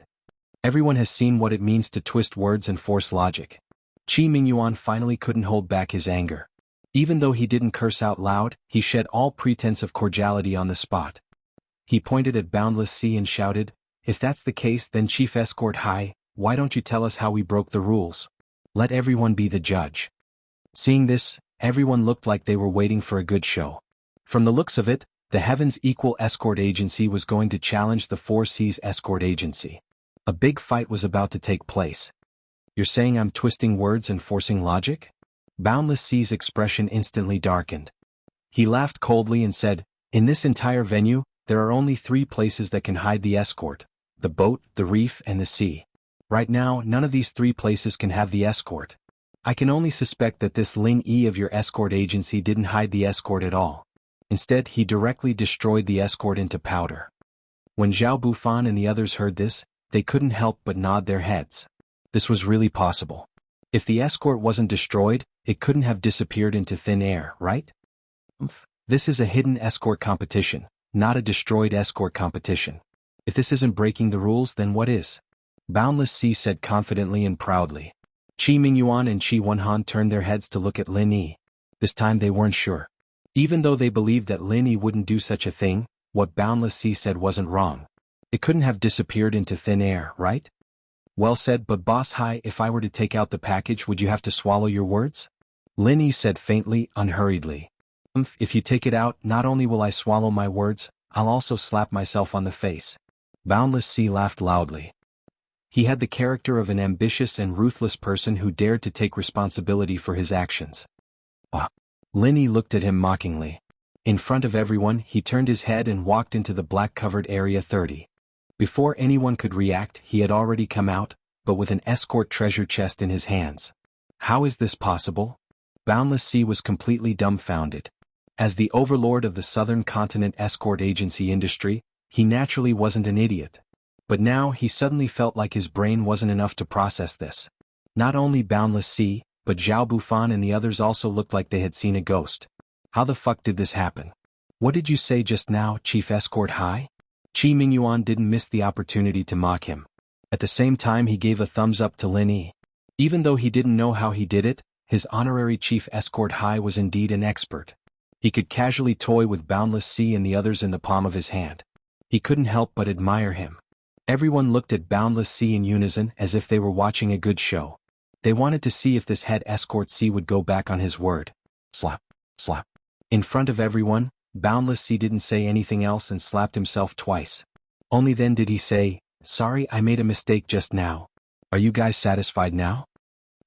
Everyone has seen what it means to twist words and force logic. Qi Mingyuan finally couldn't hold back his anger. Even though he didn't curse out loud, he shed all pretense of cordiality on the spot. He pointed at Boundless Sea and shouted, If that's the case, then Chief Escort High, why don't you tell us how we broke the rules? Let everyone be the judge. Seeing this, everyone looked like they were waiting for a good show. From the looks of it, the Heavens Equal Escort Agency was going to challenge the Four Seas Escort Agency. A big fight was about to take place. You're saying I'm twisting words and forcing logic? Boundless Sea's expression instantly darkened. He laughed coldly and said, In this entire venue, there are only 3 places that can hide the escort: the boat, the reef, and the sea. Right now, none of these 3 places can have the escort. I can only suspect that this Ling Yi of your escort agency didn't hide the escort at all. Instead, he directly destroyed the escort into powder. When Zhao Bufan and the others heard this, they couldn't help but nod their heads. This was really possible. If the escort wasn't destroyed, it couldn't have disappeared into thin air, right? This is a hidden escort competition, not a destroyed escort competition. If this isn't breaking the rules, then what is? Boundless Sea said confidently and proudly. Qi Mingyuan and Qi Wenhan turned their heads to look at Lin Yi. This time they weren't sure. Even though they believed that Lin Yi wouldn't do such a thing, what Boundless Sea said wasn't wrong. It couldn't have disappeared into thin air, right? Well said, but Boss Hai, if I were to take out the package, would you have to swallow your words? Lin Yi said faintly, unhurriedly. If you take it out, not only will I swallow my words, I'll also slap myself on the face. Boundless Sea laughed loudly. He had the character of an ambitious and ruthless person who dared to take responsibility for his actions. Lin Yi looked at him mockingly. In front of everyone, he turned his head and walked into the black-covered Area 30. Before anyone could react, he had already come out, but with an escort treasure chest in his hands. How is this possible? Boundless Sea was completely dumbfounded. As the overlord of the Southern Continent escort agency industry, he naturally wasn't an idiot. But now he suddenly felt like his brain wasn't enough to process this. Not only Boundless Sea, but Zhao Bufan and the others also looked like they had seen a ghost. How the fuck did this happen? What did you say just now, Chief Escort Hai? Qi Mingyuan didn't miss the opportunity to mock him. At the same time, he gave a thumbs up to Lin Yi. Even though he didn't know how he did it, his honorary Chief Escort Hai was indeed an expert. He could casually toy with Boundless Sea and the others in the palm of his hand. He couldn't help but admire him. Everyone looked at Boundless Sea in unison as if they were watching a good show. They wanted to see if this head escort Sea would go back on his word. Slap, slap. In front of everyone, Boundless Sea didn't say anything else and slapped himself twice. Only then did he say, "Sorry, I made a mistake just now. Are you guys satisfied now?"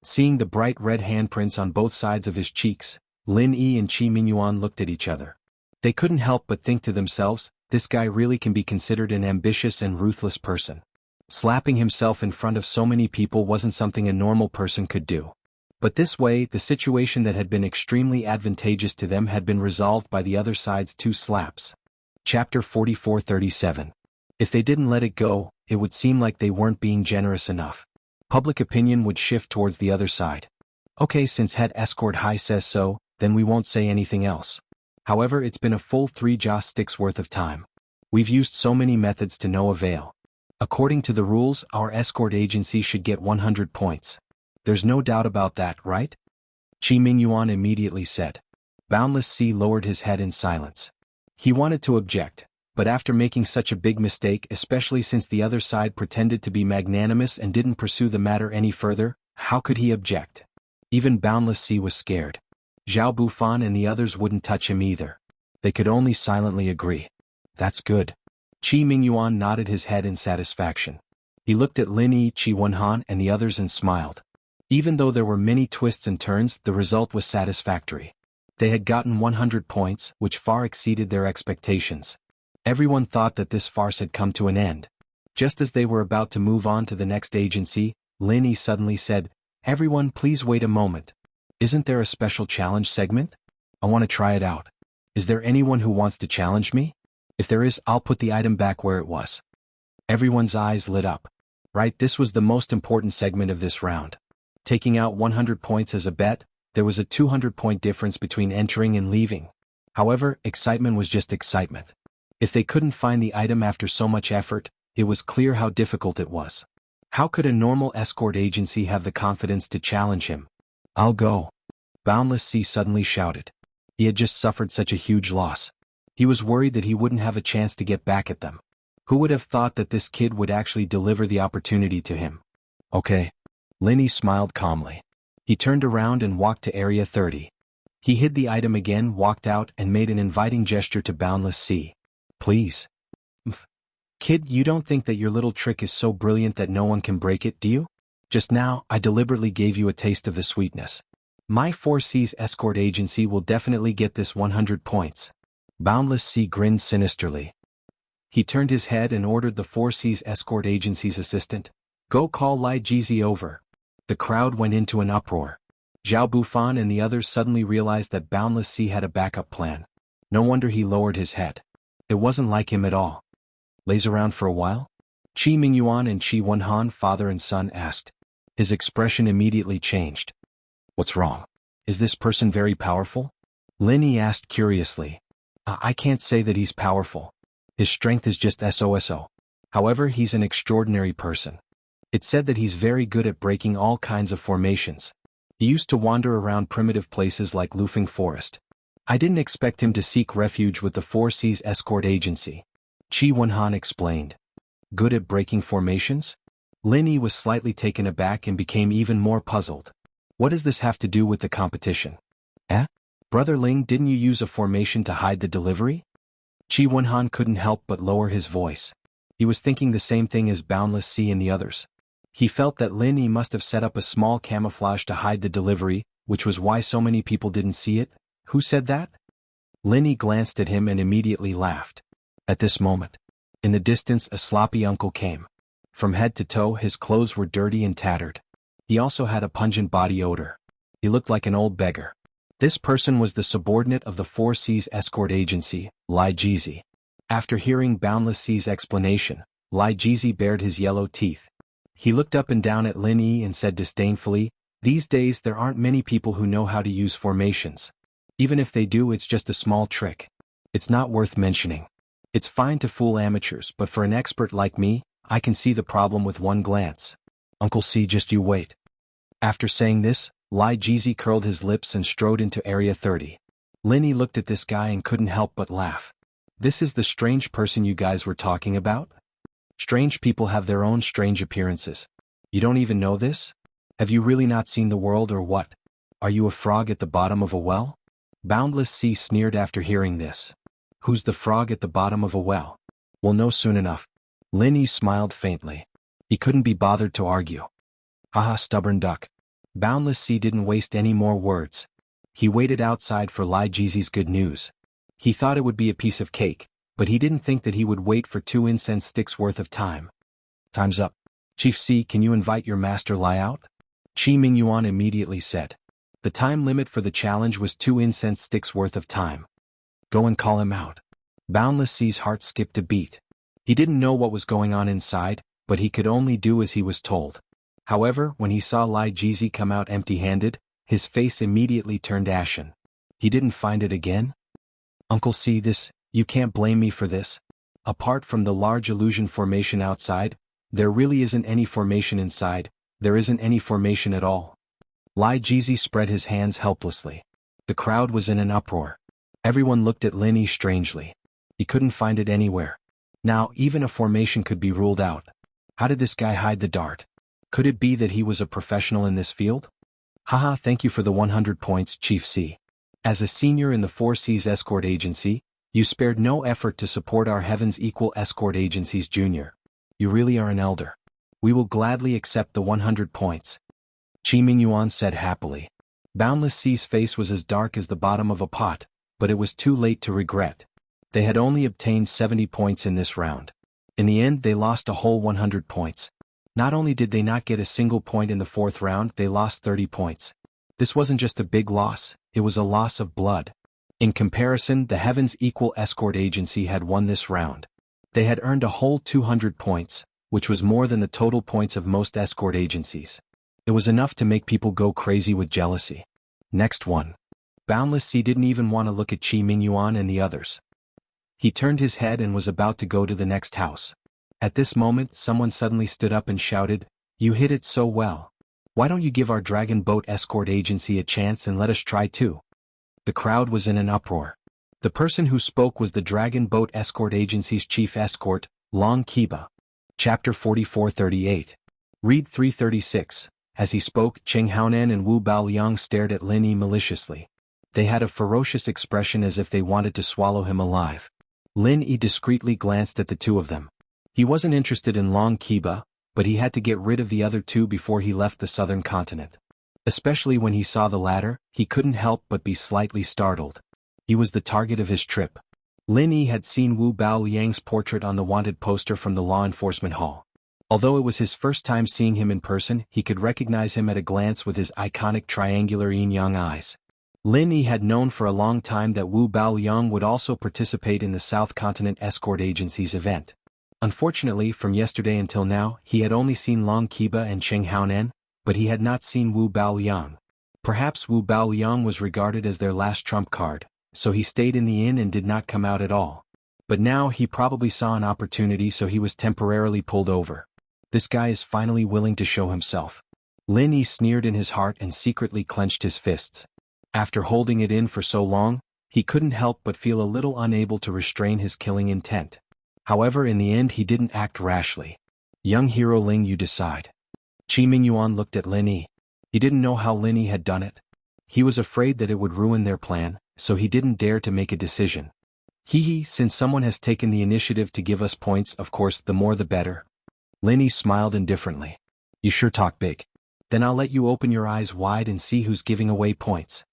Seeing the bright red handprints on both sides of his cheeks, Lin Yi and Qi Mingyuan looked at each other. They couldn't help but think to themselves, this guy really can be considered an ambitious and ruthless person. Slapping himself in front of so many people wasn't something a normal person could do. But this way, the situation that had been extremely advantageous to them had been resolved by the other side's 2 slaps. Chapter 44-37. If they didn't let it go, it would seem like they weren't being generous enough. Public opinion would shift towards the other side. Okay, since Head Escort High says so, then we won't say anything else. However, it's been a full 3 joss sticks worth of time. We've used so many methods to no avail. According to the rules, our escort agency should get 100 points. There's no doubt about that, right? Qi Mingyuan immediately said. Boundless Sea lowered his head in silence. He wanted to object, but after making such a big mistake, especially since the other side pretended to be magnanimous and didn't pursue the matter any further, how could he object? Even Boundless Sea was scared. Zhao Bufan and the others wouldn't touch him either. They could only silently agree. That's good. Qi Mingyuan nodded his head in satisfaction. He looked at Lin Yi, Qi Wenhan and the others and smiled. Even though there were many twists and turns, the result was satisfactory. They had gotten 100 points, which far exceeded their expectations. Everyone thought that this farce had come to an end. Just as they were about to move on to the next agency, Lin Yi suddenly said, "Everyone, please wait a moment. Isn't there a special challenge segment? I want to try it out. Is there anyone who wants to challenge me? If there is, I'll put the item back where it was." Everyone's eyes lit up. Right, this was the most important segment of this round. Taking out 100 points as a bet, there was a 200-point difference between entering and leaving. However, excitement was just excitement. If they couldn't find the item after so much effort, it was clear how difficult it was. How could a normal escort agency have the confidence to challenge him? "I'll go." Boundless Sea suddenly shouted. He had just suffered such a huge loss. He was worried that he wouldn't have a chance to get back at them. Who would have thought that this kid would actually deliver the opportunity to him? Okay. Lin Yi smiled calmly. He turned around and walked to Area 30. He hid the item again, walked out, and made an inviting gesture to Boundless Sea. "Please. Kid, you don't think that your little trick is so brilliant that no one can break it, do you? Just now, I deliberately gave you a taste of the sweetness. My 4C's escort agency will definitely get this 100 points. Boundless Sea grinned sinisterly. He turned his head and ordered the 4C's escort agency's assistant, "Go call Lai Jizi over." The crowd went into an uproar. Zhao Bufan and the others suddenly realized that Boundless Sea had a backup plan. No wonder he lowered his head. It wasn't like him at all. Lays around for a while? Qi Mingyuan and Qi Wenhan, father and son, asked. His expression immediately changed. What's wrong? Is this person very powerful? Lin Yi asked curiously. I can't say that he's powerful. His strength is just SOSO. However, he's an extraordinary person. It's said that he's very good at breaking all kinds of formations. He used to wander around primitive places like Lufeng Forest. I didn't expect him to seek refuge with the Four Seas Escort Agency. Qi Wenhan explained. Good at breaking formations? Lin Yi was slightly taken aback and became even more puzzled. What does this have to do with the competition? Brother Ling, didn't you use a formation to hide the delivery? Qi Wenhan couldn't help but lower his voice. He was thinking the same thing as Boundless Sea and the others. He felt that Lin Yi must have set up a small camouflage to hide the delivery, which was why so many people didn't see it. Who said that? Lin Yi glanced at him and immediately laughed. At this moment, in the distance, a sloppy uncle came. From head to toe, his clothes were dirty and tattered. He also had a pungent body odor. He looked like an old beggar. This person was the subordinate of the Four Seas Escort Agency, Lai Jizi. After hearing Boundless Sea's explanation, Lai Jizi bared his yellow teeth. He looked up and down at Lin Yi and said disdainfully, these days there aren't many people who know how to use formations. Even if they do, it's just a small trick. It's not worth mentioning. It's fine to fool amateurs, but for an expert like me, I can see the problem with one glance. Uncle C, just you wait. After saying this, Lai Jizi curled his lips and strode into Area 30. Lin Yi looked at this guy and couldn't help but laugh. This is the strange person you guys were talking about? Strange people have their own strange appearances. You don't even know this? Have you really not seen the world or what? Are you a frog at the bottom of a well? Boundless Sea sneered after hearing this. Who's the frog at the bottom of a well? We'll know soon enough. Lin Yi smiled faintly. He couldn't be bothered to argue. Haha, stubborn duck. Boundless Sea didn't waste any more words. He waited outside for Lai Jizi's good news. He thought it would be a piece of cake, but he didn't think that he would wait for 2 incense sticks worth of time. Time's up. Chief C, can you invite your master Lai out? Qi Mingyuan immediately said. The time limit for the challenge was 2 incense sticks worth of time. Go and call him out. Boundless Sea's heart skipped a beat. He didn't know what was going on inside, but he could only do as he was told. However, when he saw Lai Jizi come out empty-handed, his face immediately turned ashen. He didn't find it again? Uncle C, you can't blame me for this. Apart from the large illusion formation outside, there really isn't any formation inside, there isn't any formation at all. Lai Jizi spread his hands helplessly. The crowd was in an uproar. Everyone looked at Lin Yi strangely. He couldn't find it anywhere. Now, even a formation could be ruled out. How did this guy hide the dart? Could it be that he was a professional in this field? Haha, thank you for the 100 points, Chief C. As a senior in the Four Seas Escort Agency, you spared no effort to support our Heavens Equal Escort Agencies Junior. You really are an elder. We will gladly accept the 100 points. Qi Mingyuan said happily. Boundless Sea's face was as dark as the bottom of a pot, but it was too late to regret. They had only obtained 70 points in this round. In the end, they lost a whole 100 points. Not only did they not get a single point in the 4th round, they lost 30 points. This wasn't just a big loss, it was a loss of blood. In comparison, the Heavens Equal Escort Agency had won this round. They had earned a whole 200 points, which was more than the total points of most escort agencies. It was enough to make people go crazy with jealousy. Next one. Boundless Sea didn't even want to look at Qi Mingyuan and the others. He turned his head and was about to go to the next house. At this moment, someone suddenly stood up and shouted, "You hit it so well. Why don't you give our Dragon Boat Escort Agency a chance and let us try too?" The crowd was in an uproar. The person who spoke was the Dragon Boat Escort Agency's chief escort, Long Kiba. Chapter 4438. Read 336. As he spoke, Cheng Haonan and Wu Baoliang stared at Lin Yi maliciously. They had a ferocious expression as if they wanted to swallow him alive. Lin Yi discreetly glanced at the two of them. He wasn't interested in Long Kiba, but he had to get rid of the other two before he left the southern continent. Especially when he saw the latter, he couldn't help but be slightly startled. He was the target of his trip. Lin Yi had seen Wu Baoliang's portrait on the wanted poster from the law enforcement hall. Although it was his first time seeing him in person, he could recognize him at a glance with his iconic triangular yin-yang eyes. Lin Yi had known for a long time that Wu Baoyang would also participate in the South Continent Escort Agency's event. Unfortunately, from yesterday until now, he had only seen Long Qiba and Cheng Haonan, but he had not seen Wu Baoyang. Perhaps Wu Baoyang was regarded as their last trump card, so he stayed in the inn and did not come out at all. But now he probably saw an opportunity, so he was temporarily pulled over. This guy is finally willing to show himself. Lin Yi sneered in his heart and secretly clenched his fists. After holding it in for so long, he couldn't help but feel a little unable to restrain his killing intent. However, in the end he didn't act rashly. Young hero Ling, you decide. Qi Mingyuan looked at Lin Yi. He didn't know how Lin Yi had done it. He was afraid that it would ruin their plan, so he didn't dare to make a decision. Since someone has taken the initiative to give us points, of course the more the better. Lin Yi smiled indifferently. You sure talk big. Then I'll let you open your eyes wide and see who's giving away points.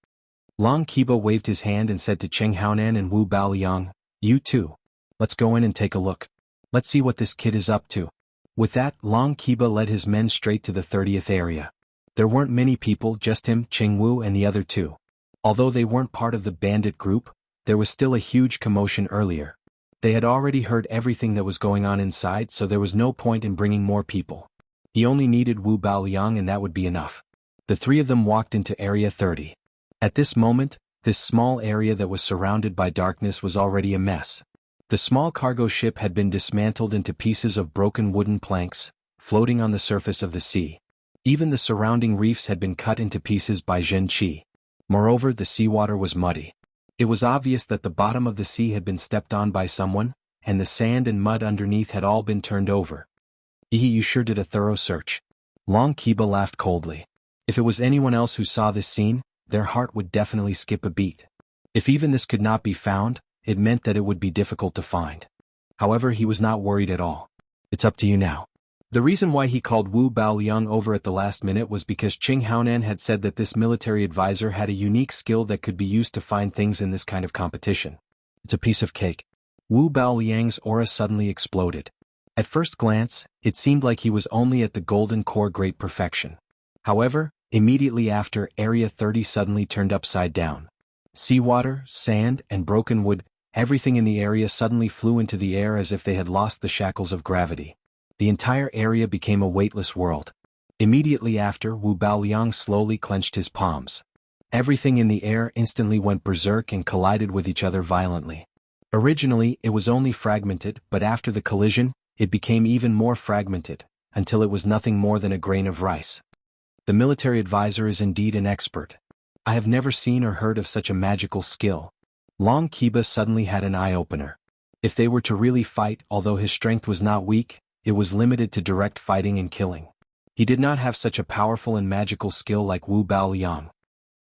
Long Qiba waved his hand and said to Cheng Haonan and Wu Baoyang, you too. Let's go in and take a look. Let's see what this kid is up to. With that, Long Qiba led his men straight to the 30th area. There weren't many people, just him, Cheng Wu and the other two. Although they weren't part of the bandit group, there was still a huge commotion earlier. They had already heard everything that was going on inside, so there was no point in bringing more people. He only needed Wu Baoyang and that would be enough. The three of them walked into Area 30. At this moment, this small area that was surrounded by darkness was already a mess. The small cargo ship had been dismantled into pieces of broken wooden planks, floating on the surface of the sea. Even the surrounding reefs had been cut into pieces by Zhen Qi. Moreover, the seawater was muddy. It was obvious that the bottom of the sea had been stepped on by someone, and the sand and mud underneath had all been turned over. You sure did a thorough search. Long Qiba laughed coldly. If it was anyone else who saw this scene, their heart would definitely skip a beat. If even this could not be found, it meant that it would be difficult to find. However, he was not worried at all. It's up to you now. The reason why he called Wu Baoyang over at the last minute was because Cheng Haonan had said that this military advisor had a unique skill that could be used to find things in this kind of competition. It's a piece of cake. Wu Baoyang's aura suddenly exploded. At first glance, it seemed like he was only at the golden core great perfection. However, immediately after, Area 30 suddenly turned upside down. Seawater, sand, and broken wood, everything in the area suddenly flew into the air as if they had lost the shackles of gravity. The entire area became a weightless world. Immediately after, Wu Baoyang slowly clenched his palms. Everything in the air instantly went berserk and collided with each other violently. Originally, it was only fragmented, but after the collision, it became even more fragmented, until it was nothing more than a grain of rice. The military advisor is indeed an expert. I have never seen or heard of such a magical skill. Long Qiba suddenly had an eye-opener. If they were to really fight, although his strength was not weak, it was limited to direct fighting and killing. He did not have such a powerful and magical skill like Wu Baoyang.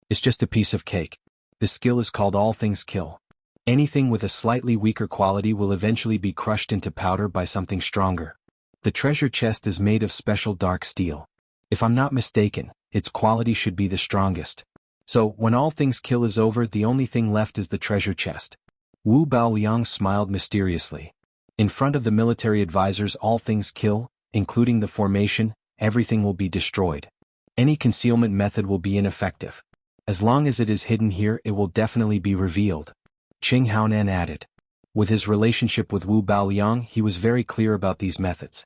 It's just a piece of cake. This skill is called All Things Kill. Anything with a slightly weaker quality will eventually be crushed into powder by something stronger. The treasure chest is made of special dark steel. If I'm not mistaken, its quality should be the strongest. So, when All Things Kill is over, the only thing left is the treasure chest. Wu Baoyang smiled mysteriously. In front of the military advisor's All Things Kill, including the formation, everything will be destroyed. Any concealment method will be ineffective. As long as it is hidden here, it will definitely be revealed. Cheng Haonan added. With his relationship with Wu Baoyang, he was very clear about these methods.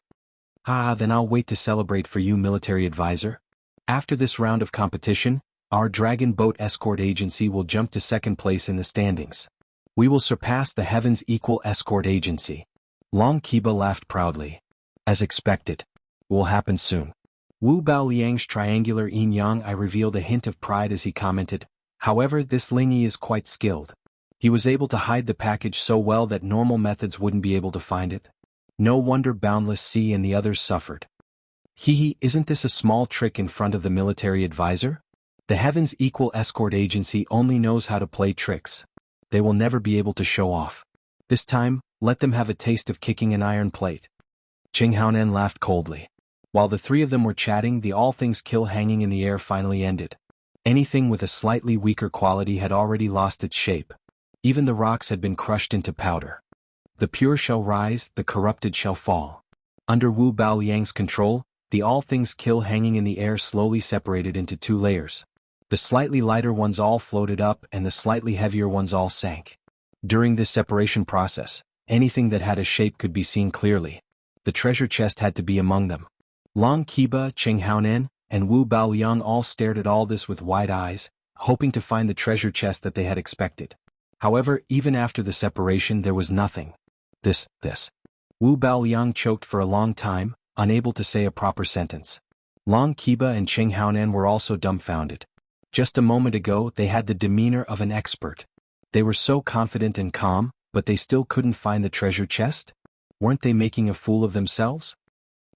Then I'll wait to celebrate for you, military advisor. After this round of competition, our Dragon Boat Escort Agency will jump to second place in the standings. We will surpass the Heavens Equal Escort Agency. Long Qiba laughed proudly. As expected. It will happen soon. Wu Baoyang's triangular yin-yang eye revealed a hint of pride as he commented, however, this Ling Yi is quite skilled. He was able to hide the package so well that normal methods wouldn't be able to find it. No wonder Boundless Sea and the others suffered. Isn't this a small trick in front of the military advisor? The Heavens Equal Escort Agency only knows how to play tricks. They will never be able to show off. This time, let them have a taste of kicking an iron plate. Cheng Haonan laughed coldly. While the three of them were chatting, the All Things Kill hanging in the air finally ended. Anything with a slightly weaker quality had already lost its shape. Even the rocks had been crushed into powder. The pure shall rise, the corrupted shall fall. Under Wu Baoyang's control, the all things kill hanging in the air slowly separated into two layers. The slightly lighter ones all floated up and the slightly heavier ones all sank. During this separation process, anything that had a shape could be seen clearly. The treasure chest had to be among them. Long Qiba, Cheng Haonan, and Wu Baoyang all stared at all this with wide eyes, hoping to find the treasure chest that they had expected. However, even after the separation there was nothing. This. Wu Baoyang choked for a long time, unable to say a proper sentence. Long Qiba and Cheng Haonan were also dumbfounded. Just a moment ago they had the demeanor of an expert. They were so confident and calm, but they still couldn't find the treasure chest? Weren't they making a fool of themselves?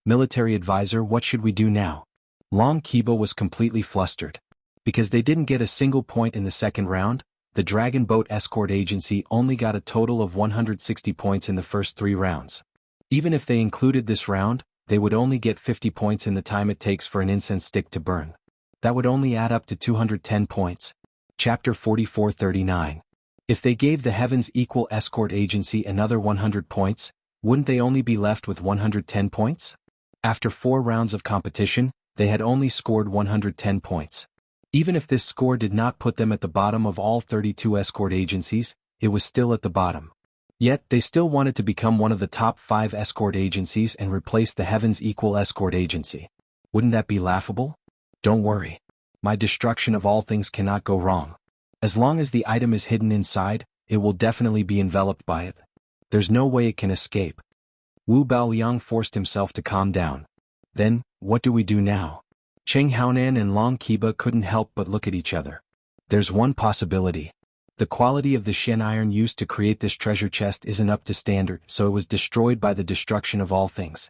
Military advisor, what should we do now? Long Qiba was completely flustered. Because they didn't get a single point in the second round, the Dragon Boat Escort Agency only got a total of 160 points in the first 3 rounds. Even if they included this round, they would only get 50 points in the time it takes for an incense stick to burn. That would only add up to 210 points. Chapter 4439. If they gave the Heavens Equal Escort Agency another 100 points, wouldn't they only be left with 110 points? After 4 rounds of competition, they had only scored 110 points. Even if this score did not put them at the bottom of all 32 escort agencies, it was still at the bottom. Yet, they still wanted to become one of the top 5 escort agencies and replace the Heavens Equal Escort Agency. Wouldn't that be laughable? Don't worry. My destruction of all things cannot go wrong. As long as the item is hidden inside, it will definitely be enveloped by it. There's no way it can escape. Wu Baoyang forced himself to calm down. Then, what do we do now? Cheng Haonan and Long Qiba couldn't help but look at each other. There's one possibility. The quality of the Shen iron used to create this treasure chest isn't up to standard, so it was destroyed by the destruction of all things.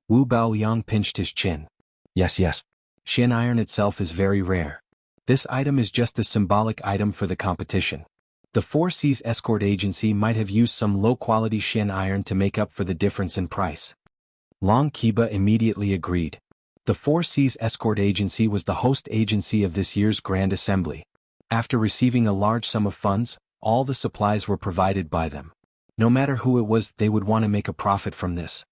Wu Baoyang pinched his chin. Yes. Shen iron itself is very rare. This item is just a symbolic item for the competition. The 4 Seas Escort Agency might have used some low-quality Shen iron to make up for the difference in price. Long Qiba immediately agreed. The 4 Seas Escort Agency was the host agency of this year's Grand Assembly. After receiving a large sum of funds, all the supplies were provided by them. No matter who it was, they would want to make a profit from this.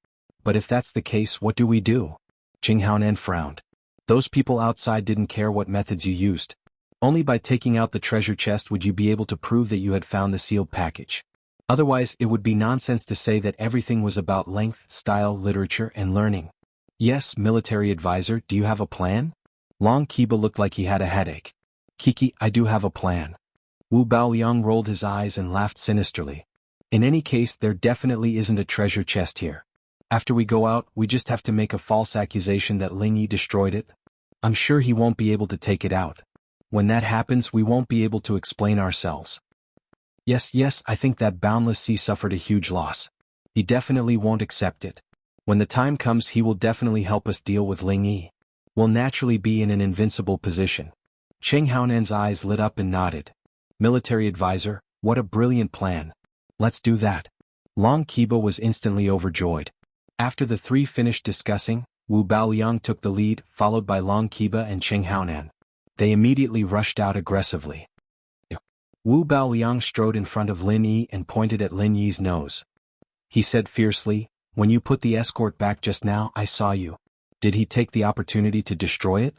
But if that's the case, what do we do? Cheng Haonan frowned. Those people outside didn't care what methods you used. Only by taking out the treasure chest would you be able to prove that you had found the sealed package. Otherwise, it would be nonsense to say that everything was about length, style, literature, and learning. Yes, military advisor, do you have a plan? Long Qiba looked like he had a headache. Kiki, I do have a plan. Wu Baoyang rolled his eyes and laughed sinisterly. In any case, there definitely isn't a treasure chest here. After we go out, we just have to make a false accusation that Ling Yi destroyed it. I'm sure he won't be able to take it out. When that happens, we won't be able to explain ourselves. Yes, I think that Boundless Sea suffered a huge loss. He definitely won't accept it. When the time comes, he will definitely help us deal with Ling Yi. We'll naturally be in an invincible position. Cheng Haonan's eyes lit up and nodded. Military advisor, what a brilliant plan. Let's do that. Long Qiba was instantly overjoyed. After the 3 finished discussing, Wu Baoyang took the lead, followed by Long Qiba and Cheng Haonan. They immediately rushed out aggressively. Wu Baoyang strode in front of Lin Yi and pointed at Lin Yi's nose. He said fiercely, "When you put the escort back just now, I saw you. Did he take the opportunity to destroy it?"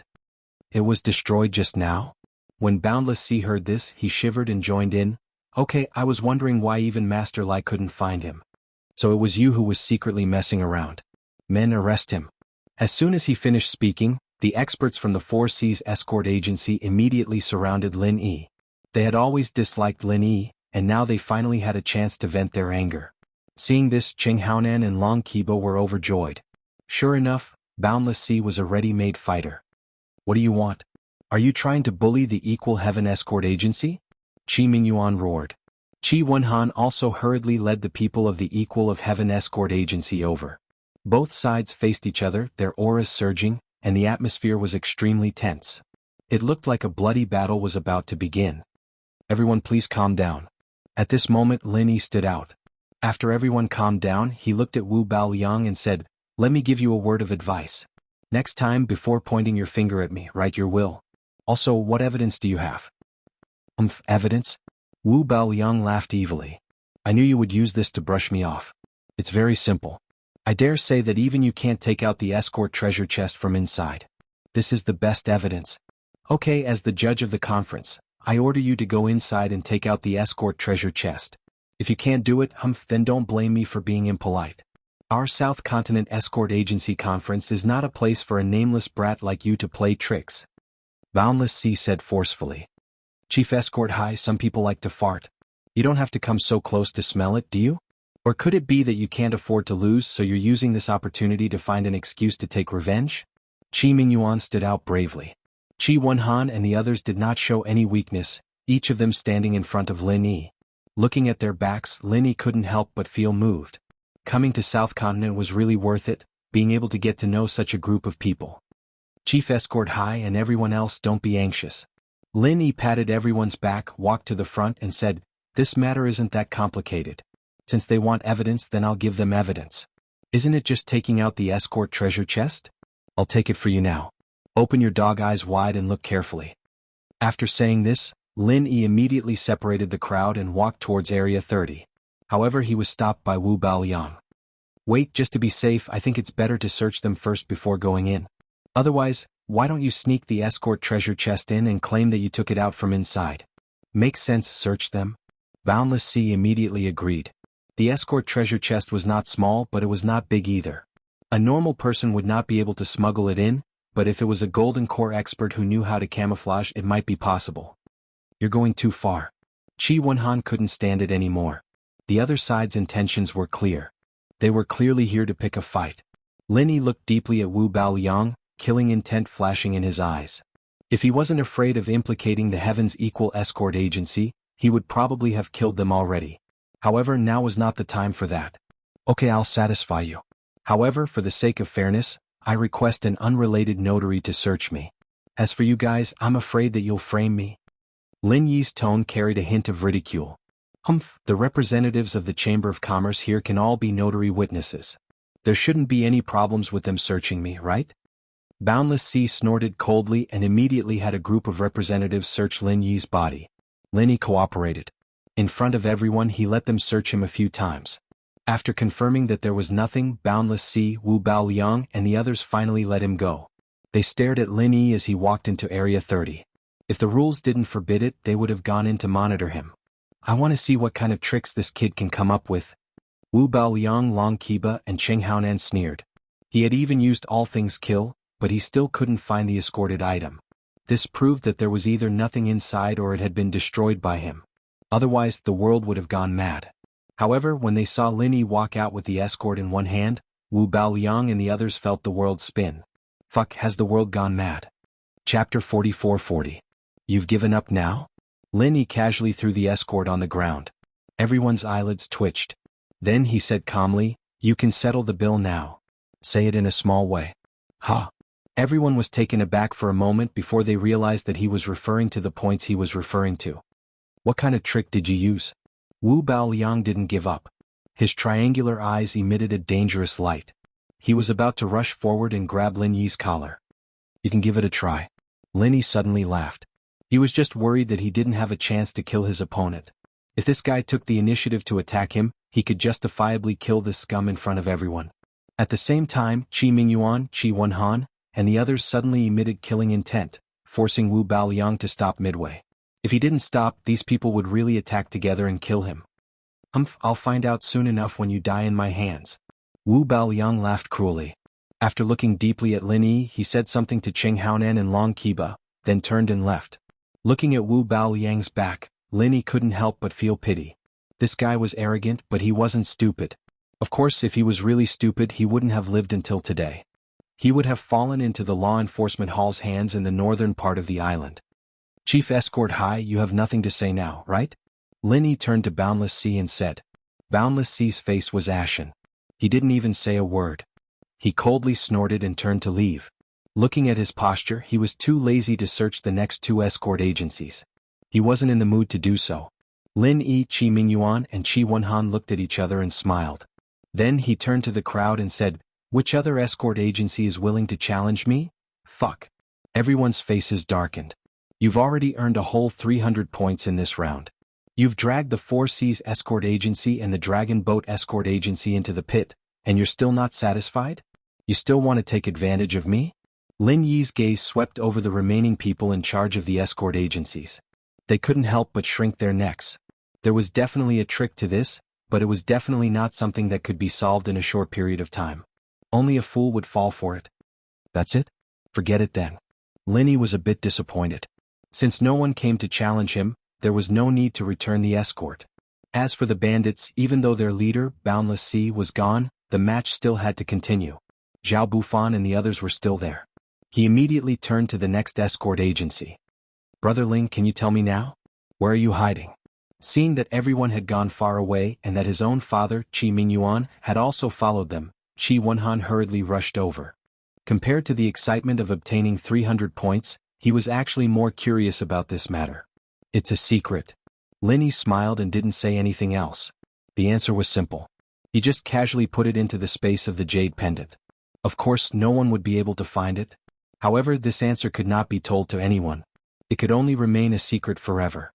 "It was destroyed just now?" When Boundless Sea heard this, he shivered and joined in. "Okay, I was wondering why even Master Lai couldn't find him. So it was you who was secretly messing around. Men, arrest him." As soon as he finished speaking, the experts from the 4 Seas Escort Agency immediately surrounded Lin Yi. They had always disliked Lin Yi, and now they finally had a chance to vent their anger. Seeing this, Cheng Haonan and Long Qiba were overjoyed. Sure enough, Boundless Sea was a ready-made fighter. "What do you want? Are you trying to bully the Equal Heaven Escort Agency?" Qi Mingyuan roared. Qi Wenhan also hurriedly led the people of the Equal of Heaven Escort Agency over. Both sides faced each other, their auras surging, and the atmosphere was extremely tense. It looked like a bloody battle was about to begin. "Everyone please calm down." At this moment Lin Yi stood out. After everyone calmed down, he looked at Wu Baoyang and said, "Let me give you a word of advice. Next time, before pointing your finger at me, write your will. Also, what evidence do you have?" Evidence? Wu Baoyang laughed evilly. "I knew you would use this to brush me off. It's very simple. I dare say that even you can't take out the escort treasure chest from inside. This is the best evidence. Okay, as the judge of the conference, I order you to go inside and take out the escort treasure chest. If you can't do it, then don't blame me for being impolite. Our South Continent Escort Agency Conference is not a place for a nameless brat like you to play tricks. Boundless Sea said forcefully. Chief Escort High, some people like to fart. You don't have to come so close to smell it, do you? Or could it be that you can't afford to lose, so you're using this opportunity to find an excuse to take revenge? Qi Mingyuan stood out bravely. Qi Wenhan and the others did not show any weakness, each of them standing in front of Lin Yi. Looking at their backs, Lin Yi couldn't help but feel moved. Coming to South Continent was really worth it, being able to get to know such a group of people. Chief Escort High and everyone else, don't be anxious. Lin Yi patted everyone's back, walked to the front and said, this matter isn't that complicated. Since they want evidence, then I'll give them evidence. Isn't it just taking out the escort treasure chest? I'll take it for you now. Open your dog eyes wide and look carefully. After saying this, Lin Yi immediately separated the crowd and walked towards Area 30. However, he was stopped by Wu Baoliang. Wait, just to be safe, I think it's better to search them first before going in. Otherwise, why don't you sneak the escort treasure chest in and claim that you took it out from inside? Makes sense, search them. Boundless Sea immediately agreed. The escort treasure chest was not small, but it was not big either. A normal person would not be able to smuggle it in, but if it was a golden core expert who knew how to camouflage, it might be possible. You're going too far. Qi Wenhan couldn't stand it anymore. The other side's intentions were clear. They were clearly here to pick a fight. Lin Yi looked deeply at Wu Baoliang, killing intent flashing in his eyes. If he wasn't afraid of implicating the Heaven's Equal Escort Agency, he would probably have killed them already. However, now was not the time for that. Okay, I'll satisfy you. However, for the sake of fairness, I request an unrelated notary to search me. As for you guys, I'm afraid that you'll frame me. Lin Yi's tone carried a hint of ridicule. The representatives of the Chamber of Commerce here can all be notary witnesses. There shouldn't be any problems with them searching me, right? Boundless Sea snorted coldly and immediately had a group of representatives search Lin Yi's body. Lin Yi cooperated. In front of everyone, he let them search him a few times. After confirming that there was nothing, Boundless Sea, Wu Baoliang and the others finally let him go. They stared at Lin Yi as he walked into Area 30. If the rules didn't forbid it, they would have gone in to monitor him. I want to see what kind of tricks this kid can come up with. Wu Baoliang, Long Kiba and Cheng Haonan sneered. He had even used all things kill, but he still couldn't find the escorted item. This proved that there was either nothing inside or it had been destroyed by him. Otherwise, the world would have gone mad. However, when they saw Lin Yi walk out with the escort in one hand, Wu Baoliang and the others felt the world spin. Fuck, has the world gone mad? Chapter 4440. You've given up now? Lin Yi casually threw the escort on the ground. Everyone's eyelids twitched. Then he said calmly, you can settle the bill now. Say it in a small way. Ha! Everyone was taken aback for a moment before they realized that he was referring to the points he was referring to. What kind of trick did you use? Wu Baoliang didn't give up. His triangular eyes emitted a dangerous light. He was about to rush forward and grab Lin Yi's collar. You can give it a try. Lin Yi suddenly laughed. He was just worried that he didn't have a chance to kill his opponent. If this guy took the initiative to attack him, he could justifiably kill this scum in front of everyone. At the same time, Qi Mingyuan, Qi Wenhan, and the others suddenly emitted killing intent, forcing Wu Baoliang to stop midway. If he didn't stop, these people would really attack together and kill him. I'll find out soon enough when you die in my hands. Wu Baoliang laughed cruelly. After looking deeply at Lin Yi, he said something to Cheng Haonan and Long Kiba, then turned and left. Looking at Wu Baoliang's back, Lin Yi couldn't help but feel pity. This guy was arrogant, but he wasn't stupid. Of course, if he was really stupid, he wouldn't have lived until today. He would have fallen into the law enforcement hall's hands in the northern part of the island. Chief Escort High, you have nothing to say now, right? Lin Yi turned to Boundless Sea and said. Boundless Sea's face was ashen. He didn't even say a word. He coldly snorted and turned to leave. Looking at his posture, he was too lazy to search the next two escort agencies. He wasn't in the mood to do so. Lin Yi, Qi Mingyuan and Qi Wenhan looked at each other and smiled. Then he turned to the crowd and said, which other escort agency is willing to challenge me? Fuck. Everyone's faces darkened. You've already earned a whole 300 points in this round. You've dragged the Four Seas Escort Agency and the Dragon Boat Escort Agency into the pit, And you're still not satisfied? You still want to take advantage of me? Lin Yi's gaze swept over the remaining people in charge of the escort agencies. They couldn't help but shrink their necks. There was definitely a trick to this, but it was definitely not something that could be solved in a short period of time. Only a fool would fall for it. That's it? Forget it then. Lin Yi was a bit disappointed. Since no one came to challenge him, there was no need to return the escort. As for the bandits, even though their leader, Boundless Sea, was gone, the match still had to continue. Zhao Bufan and the others were still there. He immediately turned to the next escort agency. Brother Ling, can you tell me now? Where are you hiding? Seeing that everyone had gone far away and that his own father, Qi Mingyuan, had also followed them, Qi Wenhan hurriedly rushed over. Compared to the excitement of obtaining 300 points, he was actually more curious about this matter. It's a secret. Lin Yi smiled and didn't say anything else. The answer was simple. He just casually put it into the space of the jade pendant. Of course, no one would be able to find it. However, this answer could not be told to anyone. It could only remain a secret forever.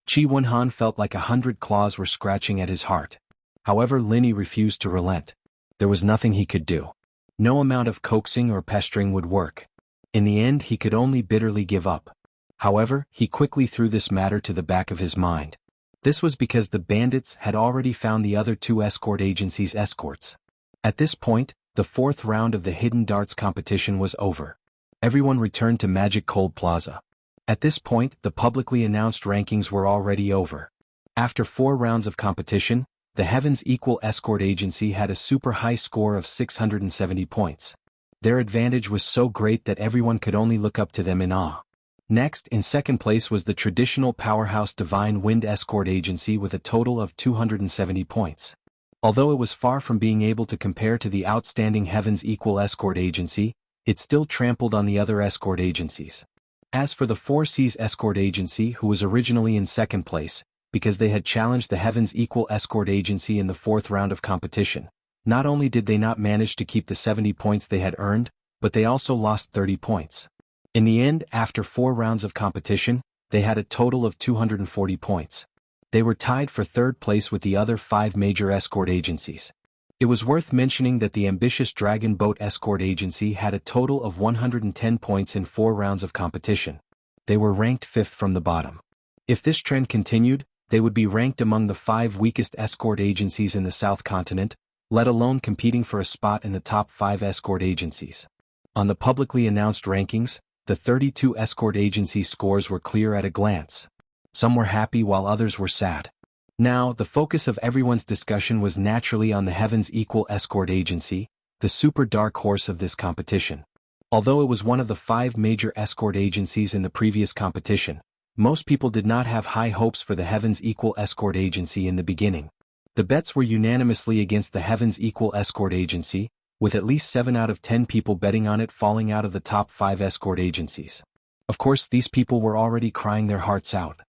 Qi Wenhan felt like 100 claws were scratching at his heart. However, Lin Yi refused to relent. There was nothing he could do. No amount of coaxing or pestering would work. In the end, he could only bitterly give up. However, he quickly threw this matter to the back of his mind. This was because the bandits had already found the other two escort agencies' escorts. At this point, the fourth round of the Hidden Darts competition was over. Everyone returned to Magic Cold Plaza. At this point, the publicly announced rankings were already over. After 4 rounds of competition, the Heavens Equal Escort Agency had a super high score of 670 points. Their advantage was so great that everyone could only look up to them in awe. Next, in second place was the traditional powerhouse Divine Wind Escort Agency with a total of 270 points. Although it was far from being able to compare to the outstanding Heavens Equal Escort Agency, it still trampled on the other escort agencies. As for the Four Seas Escort Agency, who was originally in second place, because they had challenged the Heavens Equal Escort Agency in the 4th round of competition, not only did they not manage to keep the 70 points they had earned, but they also lost 30 points. In the end, after 4 rounds of competition, they had a total of 240 points. They were tied for 3rd place with the other 5 major escort agencies. It was worth mentioning that the ambitious Dragon Boat Escort Agency had a total of 110 points in 4 rounds of competition. They were ranked 5th from the bottom. If this trend continued, they would be ranked among the 5 weakest escort agencies in the South Continent, let alone competing for a spot in the top 5 escort agencies. On the publicly announced rankings, the 32 escort agency scores were clear at a glance. Some were happy while others were sad. Now, the focus of everyone's discussion was naturally on the Heavens Equal Escort Agency, the super dark horse of this competition. Although it was one of the 5 major escort agencies in the previous competition, most people did not have high hopes for the Heavens Equal Escort Agency in the beginning. The bets were unanimously against the Heavens Equal Escort Agency, with at least 7 out of 10 people betting on it falling out of the top 5 escort agencies. Of course, these people were already crying their hearts out.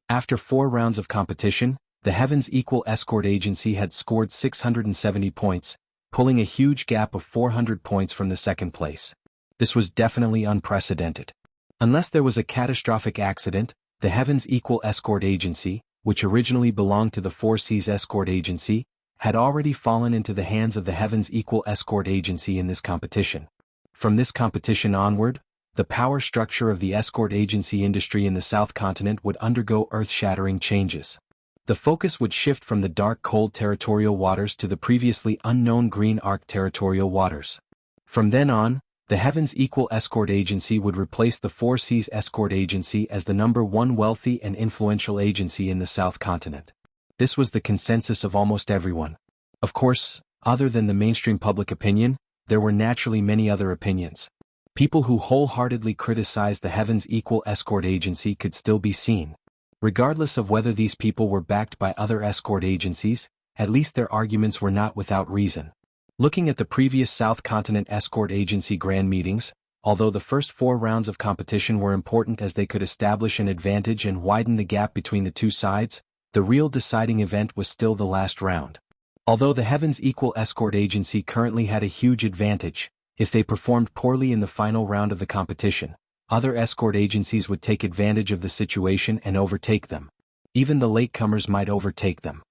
After 4 rounds of competition, the Heavens Equal Escort Agency had scored 670 points, pulling a huge gap of 400 points from the 2nd place. This was definitely unprecedented. Unless there was a catastrophic accident, the Heavens Equal Escort Agency, which originally belonged to the Four Seas Escort Agency, had already fallen into the hands of the Heavens Equal Escort Agency in this competition. From this competition onward, the power structure of the escort agency industry in the South Continent would undergo earth-shattering changes. The focus would shift from the dark cold territorial waters to the previously unknown green arc territorial waters. From then on, the Heavens Equal Escort Agency would replace the Four Seas Escort Agency as the #1 wealthy and influential agency in the South Continent. This was the consensus of almost everyone. Of course, other than the mainstream public opinion, there were naturally many other opinions. People who wholeheartedly criticized the Heavens Equal Escort Agency could still be seen. Regardless of whether these people were backed by other escort agencies, at least their arguments were not without reason. Looking at the previous South Continent Escort Agency Grand Meetings, although the first 4 rounds of competition were important as they could establish an advantage and widen the gap between the two sides, the real deciding event was still the last round. Although the Heavens Equal Escort Agency currently had a huge advantage, if they performed poorly in the final round of the competition, other escort agencies would take advantage of the situation and overtake them. Even the latecomers might overtake them.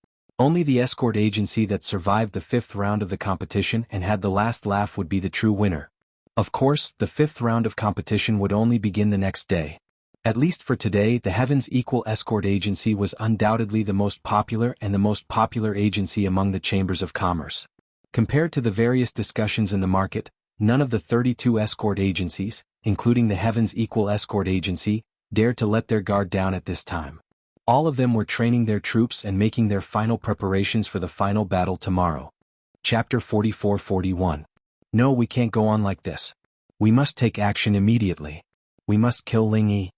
Only the escort agency that survived the 5th round of the competition and had the last laugh would be the true winner. Of course, the 5th round of competition would only begin the next day. At least for today, the Heaven's Equal Escort Agency was undoubtedly the most popular and the most popular agency among the chambers of commerce. Compared to the various discussions in the market, none of the 32 escort agencies, including the Heaven's Equal Escort Agency, dared to let their guard down at this time. All of them were training their troops and making their final preparations for the final battle tomorrow. Chapter 44-41. No, we can't go on like this. We must take action immediately. We must kill Ling Yi.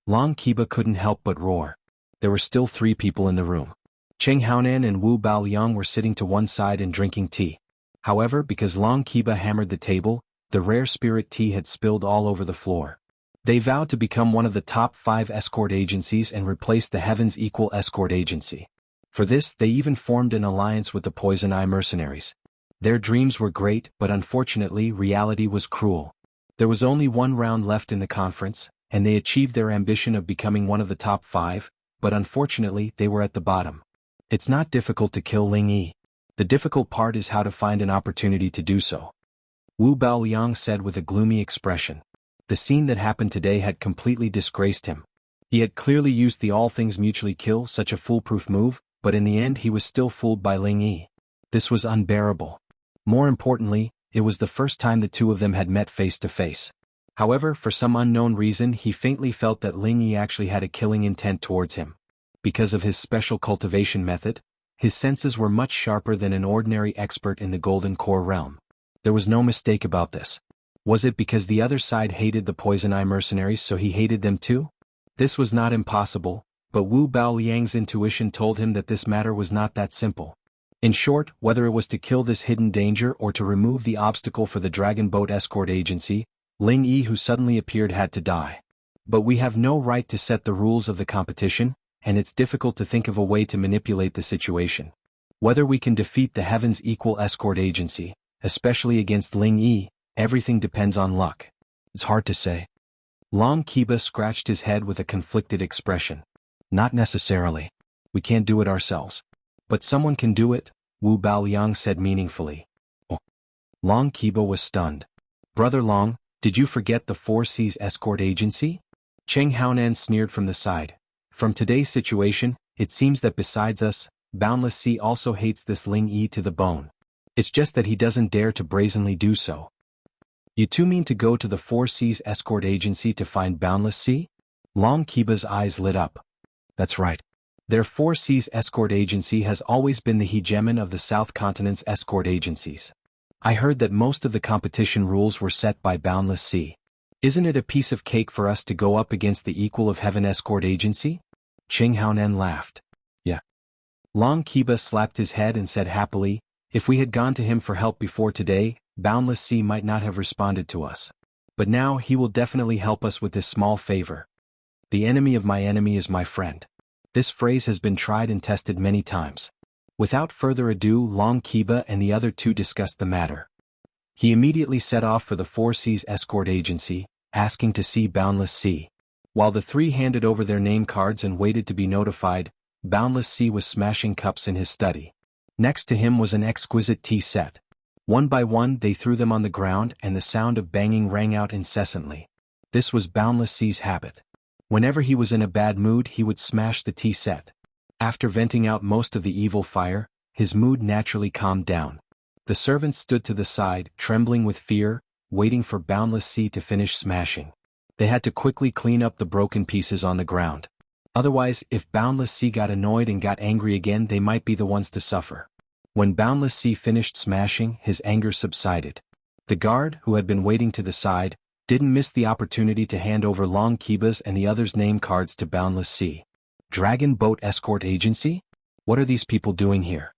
Long Qiba couldn't help but roar. There were still 3 people in the room. Cheng Haonan and Wu Baoliang were sitting to one side and drinking tea. However, because Long Qiba hammered the table, the rare spirit tea had spilled all over the floor. They vowed to become one of the top 5 escort agencies and replace the Heaven's Equal Escort Agency. For this, they even formed an alliance with the Poison Eye mercenaries. Their dreams were great, but unfortunately, reality was cruel. There was only 1 round left in the conference, and they achieved their ambition of becoming one of the top 5, but unfortunately, they were at the bottom. It's not difficult to kill Ling Yi. The difficult part is how to find an opportunity to do so. Wu Baoliang said with a gloomy expression. The scene that happened today had completely disgraced him. He had clearly used the all things mutually kill such a foolproof move, but in the end he was still fooled by Ling Yi. This was unbearable. More importantly, it was the first time the 2 of them had met face to face. However, for some unknown reason he faintly felt that Ling Yi actually had a killing intent towards him. Because of his special cultivation method, his senses were much sharper than an ordinary expert in the Golden Core realm. There was no mistake about this. Was it because the other side hated the Poison Eye mercenaries so he hated them too? This was not impossible, but Wu Baoliang's intuition told him that this matter was not that simple. In short, whether it was to kill this hidden danger or to remove the obstacle for the Dragon Boat Escort Agency, Ling Yi who suddenly appeared had to die. But we have no right to set the rules of the competition, and it's difficult to think of a way to manipulate the situation. Whether we can defeat the Heaven's Equal Escort Agency, especially against Ling Yi, everything depends on luck. It's hard to say. Long Qiba scratched his head with a conflicted expression. Not necessarily. We can't do it ourselves. But someone can do it, Wu Baoliang said meaningfully. Oh. Long Qiba was stunned. Brother Long, did you forget the 4 Seas Escort Agency? Cheng Haonan sneered from the side. From today's situation, it seems that besides us, Boundless Sea also hates this Ling Yi to the bone. It's just that he doesn't dare to brazenly do so. You 2 mean to go to the 4 Seas Escort Agency to find Boundless Sea? Long Qiba's eyes lit up. That's right. Their 4 Seas Escort Agency has always been the hegemon of the South Continent's escort agencies. I heard that most of the competition rules were set by Boundless Sea. Isn't it a piece of cake for us to go up against the Equal of Heaven Escort Agency? Cheng Haonan laughed. Yeah. Long Qiba slapped his head and said happily, if we had gone to him for help before today, Boundless Sea might not have responded to us. But now he will definitely help us with this small favor. The enemy of my enemy is my friend. This phrase has been tried and tested many times. Without further ado, Long Qiba and the other 2 discussed the matter. He immediately set off for the 4 Seas Escort Agency, asking to see Boundless Sea. While the 3 handed over their name cards and waited to be notified, Boundless Sea was smashing cups in his study. Next to him was an exquisite tea set. One by one they threw them on the ground and the sound of banging rang out incessantly. This was Boundless Sea's habit. Whenever he was in a bad mood he would smash the tea set. After venting out most of the evil fire, his mood naturally calmed down. The servants stood to the side, trembling with fear, waiting for Boundless Sea to finish smashing. They had to quickly clean up the broken pieces on the ground. Otherwise, if Boundless Sea got annoyed and got angry again, they might be the ones to suffer. When Boundless Sea finished smashing, his anger subsided. The guard, who had been waiting to the side, didn't miss the opportunity to hand over Long Qiba's and the others' name cards to Boundless Sea. Dragon Boat Escort Agency? What are these people doing here?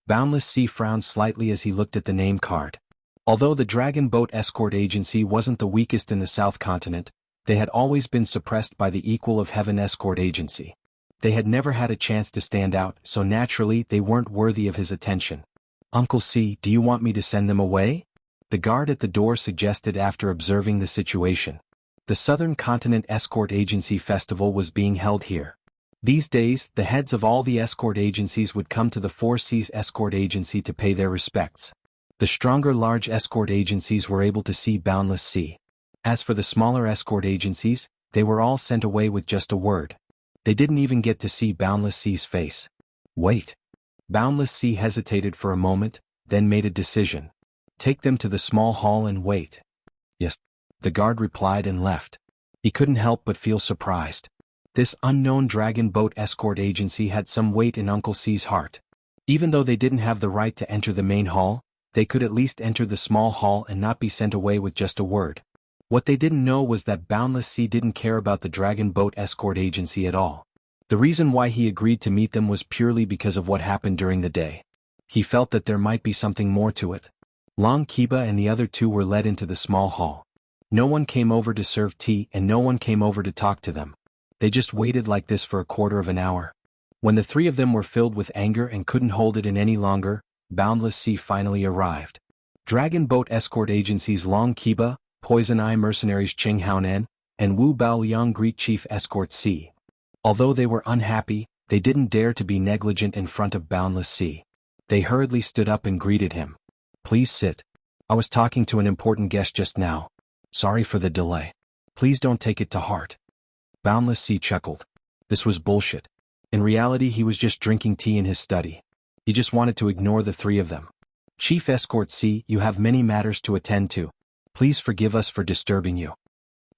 Boundless Sea frowned slightly as he looked at the name card. Although the Dragon Boat Escort Agency wasn't the weakest in the South Continent, they had always been suppressed by the Equal of Heaven Escort Agency. They had never had a chance to stand out, so naturally they weren't worthy of his attention. Uncle C, do you want me to send them away? The guard at the door suggested after observing the situation. The Southern Continent Escort Agency Festival was being held here. These days, the heads of all the escort agencies would come to the Four Seas Escort Agency to pay their respects. The stronger large escort agencies were able to see Boundless Sea. As for the smaller escort agencies, they were all sent away with just a word. They didn't even get to see Boundless Sea's face. Wait. Boundless Sea hesitated for a moment, then made a decision. Take them to the small hall and wait. Yes. The guard replied and left. He couldn't help but feel surprised. This unknown dragon boat escort agency had some weight in Uncle C's heart. Even though they didn't have the right to enter the main hall, they could at least enter the small hall and not be sent away with just a word. What they didn't know was that Boundless Sea didn't care about the dragon boat escort agency at all. The reason why he agreed to meet them was purely because of what happened during the day. He felt that there might be something more to it. Long Kiba and the other two were led into the small hall. No one came over to serve tea and no one came over to talk to them. They just waited like this for a quarter of an hour. When the three of them were filled with anger and couldn't hold it in any longer, Boundless Sea finally arrived. Dragon Boat Escort Agency's Long Kiba, Poison Eye Mercenaries Cheng Haonan, and Wu Baoliang greet Chief Escort Sea. Although they were unhappy, they didn't dare to be negligent in front of Boundless Sea. They hurriedly stood up and greeted him. Please sit. I was talking to an important guest just now. Sorry for the delay. Please don't take it to heart. Boundless Sea chuckled. This was bullshit. In reality, he was just drinking tea in his study. He just wanted to ignore the three of them. Chief Escort Sea, you have many matters to attend to. Please forgive us for disturbing you.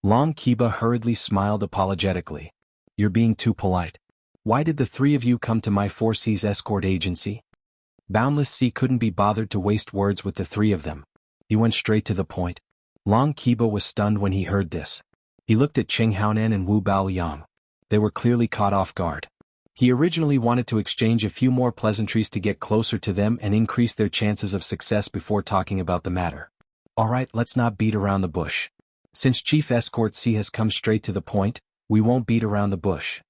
Long Kiba hurriedly smiled apologetically. You're being too polite. Why did the three of you come to my Four Seas Escort Agency? Boundless Sea couldn't be bothered to waste words with the three of them. He went straight to the point. Long Kiba was stunned when he heard this. He looked at Cheng Haonan and Wu Baoliang. They were clearly caught off guard. He originally wanted to exchange a few more pleasantries to get closer to them and increase their chances of success before talking about the matter. Alright, let's not beat around the bush. Since Chief Escort Sea has come straight to the point, we won't beat around the bush.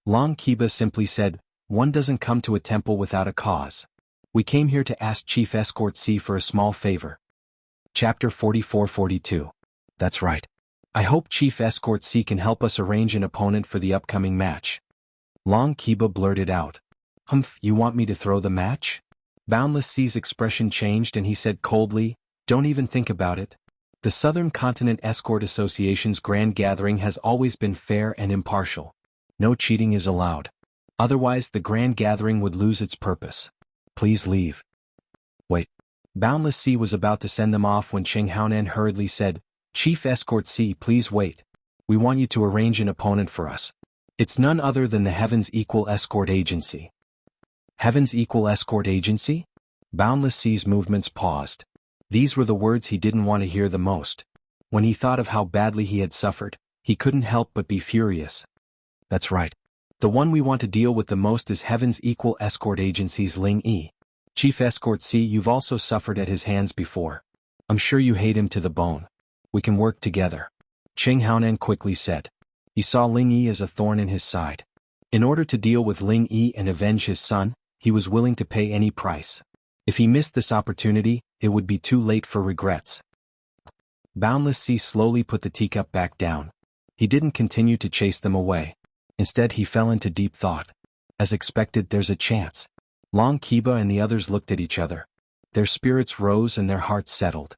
Long Kiba simply said, one doesn't come to a temple without a cause. We came here to ask Chief Escort Sea for a small favor. Chapter 44-42. That's right. I hope Chief Escort Sea can help us arrange an opponent for the upcoming match. Long Kiba blurted out. Humph, you want me to throw the match? Boundless Sea's expression changed and he said coldly, don't even think about it. The Southern Continent Escort Association's grand gathering has always been fair and impartial. No cheating is allowed. Otherwise the grand gathering would lose its purpose. Please leave. Wait. Boundless Sea was about to send them off when Cheng Haonan hurriedly said, Chief Escort Sea, please wait. We want you to arrange an opponent for us. It's none other than the Heaven's Equal Escort Agency. Heaven's Equal Escort Agency? Boundless Sea's movements paused. These were the words he didn't want to hear the most. When he thought of how badly he had suffered, he couldn't help but be furious. That's right. The one we want to deal with the most is Heaven's Equal Escort Agency's Ling Yi. Chief Escort Sea, you've also suffered at his hands before. I'm sure you hate him to the bone. We can work together. Cheng Haonan quickly said. He saw Ling Yi as a thorn in his side. In order to deal with Ling Yi and avenge his son, he was willing to pay any price. If he missed this opportunity, it would be too late for regrets. Boundless Sea slowly put the teacup back down. He didn't continue to chase them away. Instead he fell into deep thought. As expected, there's a chance. Long Kiba and the others looked at each other. Their spirits rose and their hearts settled.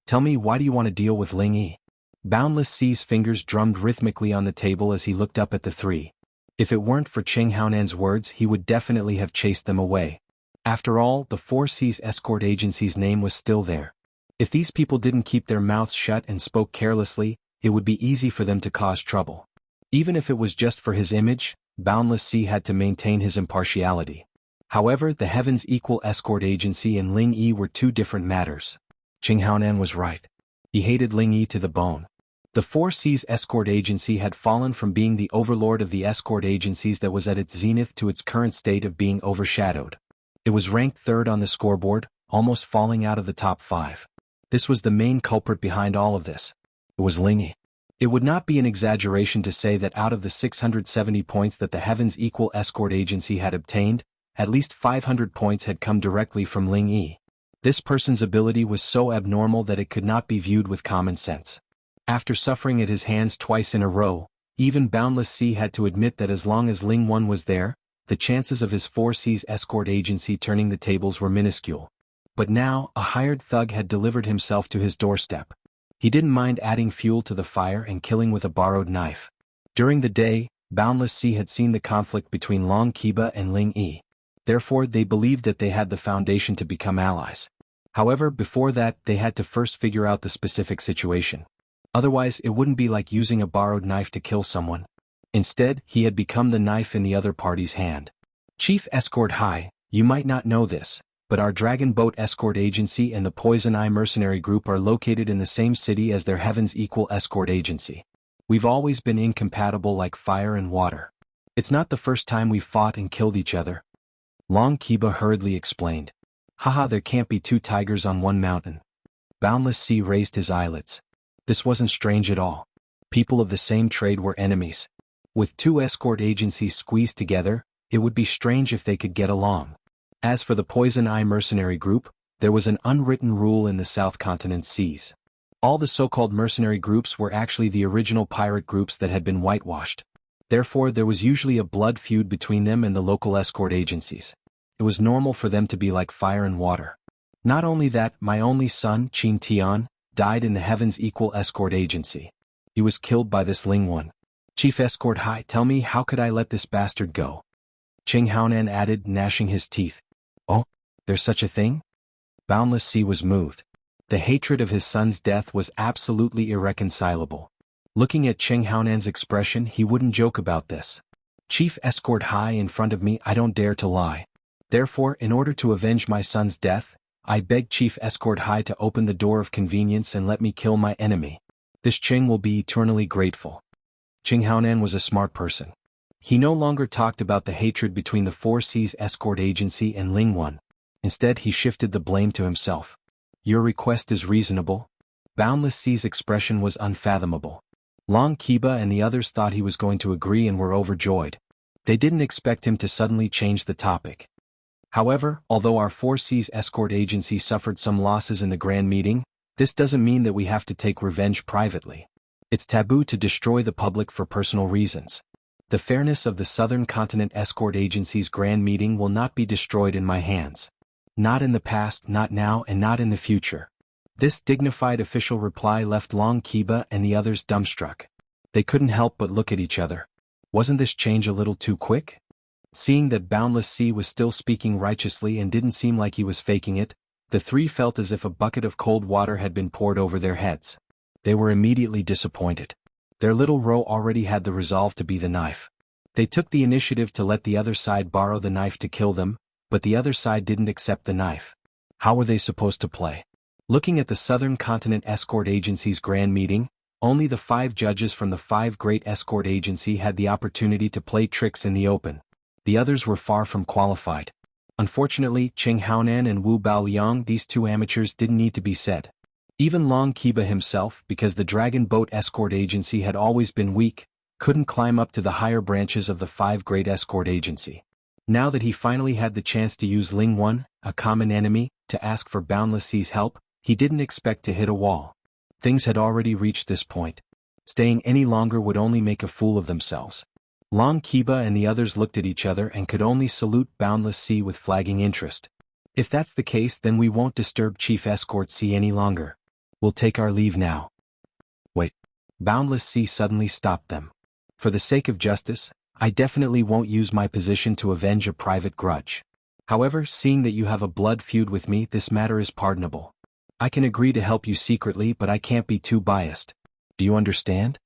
Tell me, why do you want to deal with Ling Yi? Boundless Sea's fingers drummed rhythmically on the table as he looked up at the three. If it weren't for Cheng Haonan's words, he would definitely have chased them away. After all, the Four Seas Escort Agency's name was still there. If these people didn't keep their mouths shut and spoke carelessly, it would be easy for them to cause trouble. Even if it was just for his image, Boundless Sea had to maintain his impartiality. However, the Heaven's Equal Escort Agency and Ling Yi were two different matters. Cheng Haonan was right. He hated Ling Yi to the bone. The Four Seas Escort Agency had fallen from being the overlord of the escort agencies that was at its zenith to its current state of being overshadowed. It was ranked third on the scoreboard, almost falling out of the top 5. This was the main culprit behind all of this. It was Ling Yi. It would not be an exaggeration to say that out of the 670 points that the Heaven's Equal Escort Agency had obtained, at least 500 points had come directly from Ling Yi. This person's ability was so abnormal that it could not be viewed with common sense. After suffering at his hands twice in a row, Even Boundless Sea had to admit that as long as Ling One was there, the chances of his 4 Seas escort agency turning the tables were minuscule. But now, a hired thug had delivered himself to his doorstep. He didn't mind adding fuel to the fire and killing with a borrowed knife. During the day, Boundless Sea had seen the conflict between Long Kiba and Ling Yi. Therefore they believed that they had the foundation to become allies. However, before that they had to first figure out the specific situation. Otherwise it wouldn't be like using a borrowed knife to kill someone. Instead, he had become the knife in the other party's hand. Chief Escort High, you might not know this, but our Dragon Boat Escort Agency and the Poison Eye Mercenary Group are located in the same city as their Heaven's Equal Escort Agency. We've always been incompatible like fire and water. It's not the first time we've fought and killed each other. Long Kiba hurriedly explained. Haha, there can't be 2 tigers on one mountain. Boundless Sea raised his eyelids. This wasn't strange at all. People of the same trade were enemies. With 2 escort agencies squeezed together, it would be strange if they could get along. As for the Poison Eye Mercenary Group, there was an unwritten rule in the South Continent seas. All the so-called mercenary groups were actually the original pirate groups that had been whitewashed. Therefore there was usually a blood feud between them and the local escort agencies. It was normal for them to be like fire and water. Not only that, my only son, Qin Tian, died in the Heaven's Equal Escort Agency. He was killed by this Ling One. Chief Escort High, tell me, how could I let this bastard go? Qing Haonan added, gnashing his teeth. Oh, there's such a thing? Boundless Sea was moved. The hatred of his son's death was absolutely irreconcilable. Looking at Qing Haonan's expression, he wouldn't joke about this. Chief Escort High, in front of me, I don't dare to lie. Therefore, in order to avenge my son's death, I beg Chief Escort High to open the door of convenience and let me kill my enemy. This Qing will be eternally grateful. Qing Haonan was a smart person. He no longer talked about the hatred between the 4 Seas Escort Agency and Ling One. Instead he shifted the blame to himself. Your request is reasonable. Boundless Sea's expression was unfathomable. Long Kiba and the others thought he was going to agree and were overjoyed. They didn't expect him to suddenly change the topic. However, although our 4 Seas Escort Agency suffered some losses in the Grand Meeting, this doesn't mean that we have to take revenge privately. It's taboo to destroy the public for personal reasons. The fairness of the Southern Continent Escort Agency's Grand Meeting will not be destroyed in my hands. Not in the past, not now, and not in the future. This dignified official reply left Long Kiba and the others dumbstruck. They couldn't help but look at each other. Wasn't this change a little too quick? Seeing that Boundless Sea was still speaking righteously and didn't seem like he was faking it, the 3 felt as if a bucket of cold water had been poured over their heads. They were immediately disappointed. Their little Ro already had the resolve to be the knife. They took the initiative to let the other side borrow the knife to kill them, but the other side didn't accept the knife. How were they supposed to play? Looking at the Southern Continent Escort Agency's Grand Meeting, only the 5 judges from the 5 Great Escort Agency had the opportunity to play tricks in the open. The others were far from qualified. Unfortunately, Qing Haonan and Wu Baoliang, these 2 amateurs, didn't need to be said. Even Long Kiba himself, because the Dragon Boat Escort Agency had always been weak, couldn't climb up to the higher branches of the 5 Great Escort Agency. Now that he finally had the chance to use Ling One, a common enemy, to ask for Boundless Sea's help, he didn't expect to hit a wall. Things had already reached this point. Staying any longer would only make a fool of themselves. Long Kiba and the others looked at each other and could only salute Boundless Sea with flagging interest. If that's the case, then we won't disturb Chief Escort Sea any longer. We'll take our leave now. Wait. Boundless Sea suddenly stopped them. For the sake of justice, I definitely won't use my position to avenge a private grudge. However, seeing that you have a blood feud with me, this matter is pardonable. I can agree to help you secretly, but I can't be too biased. Do you understand?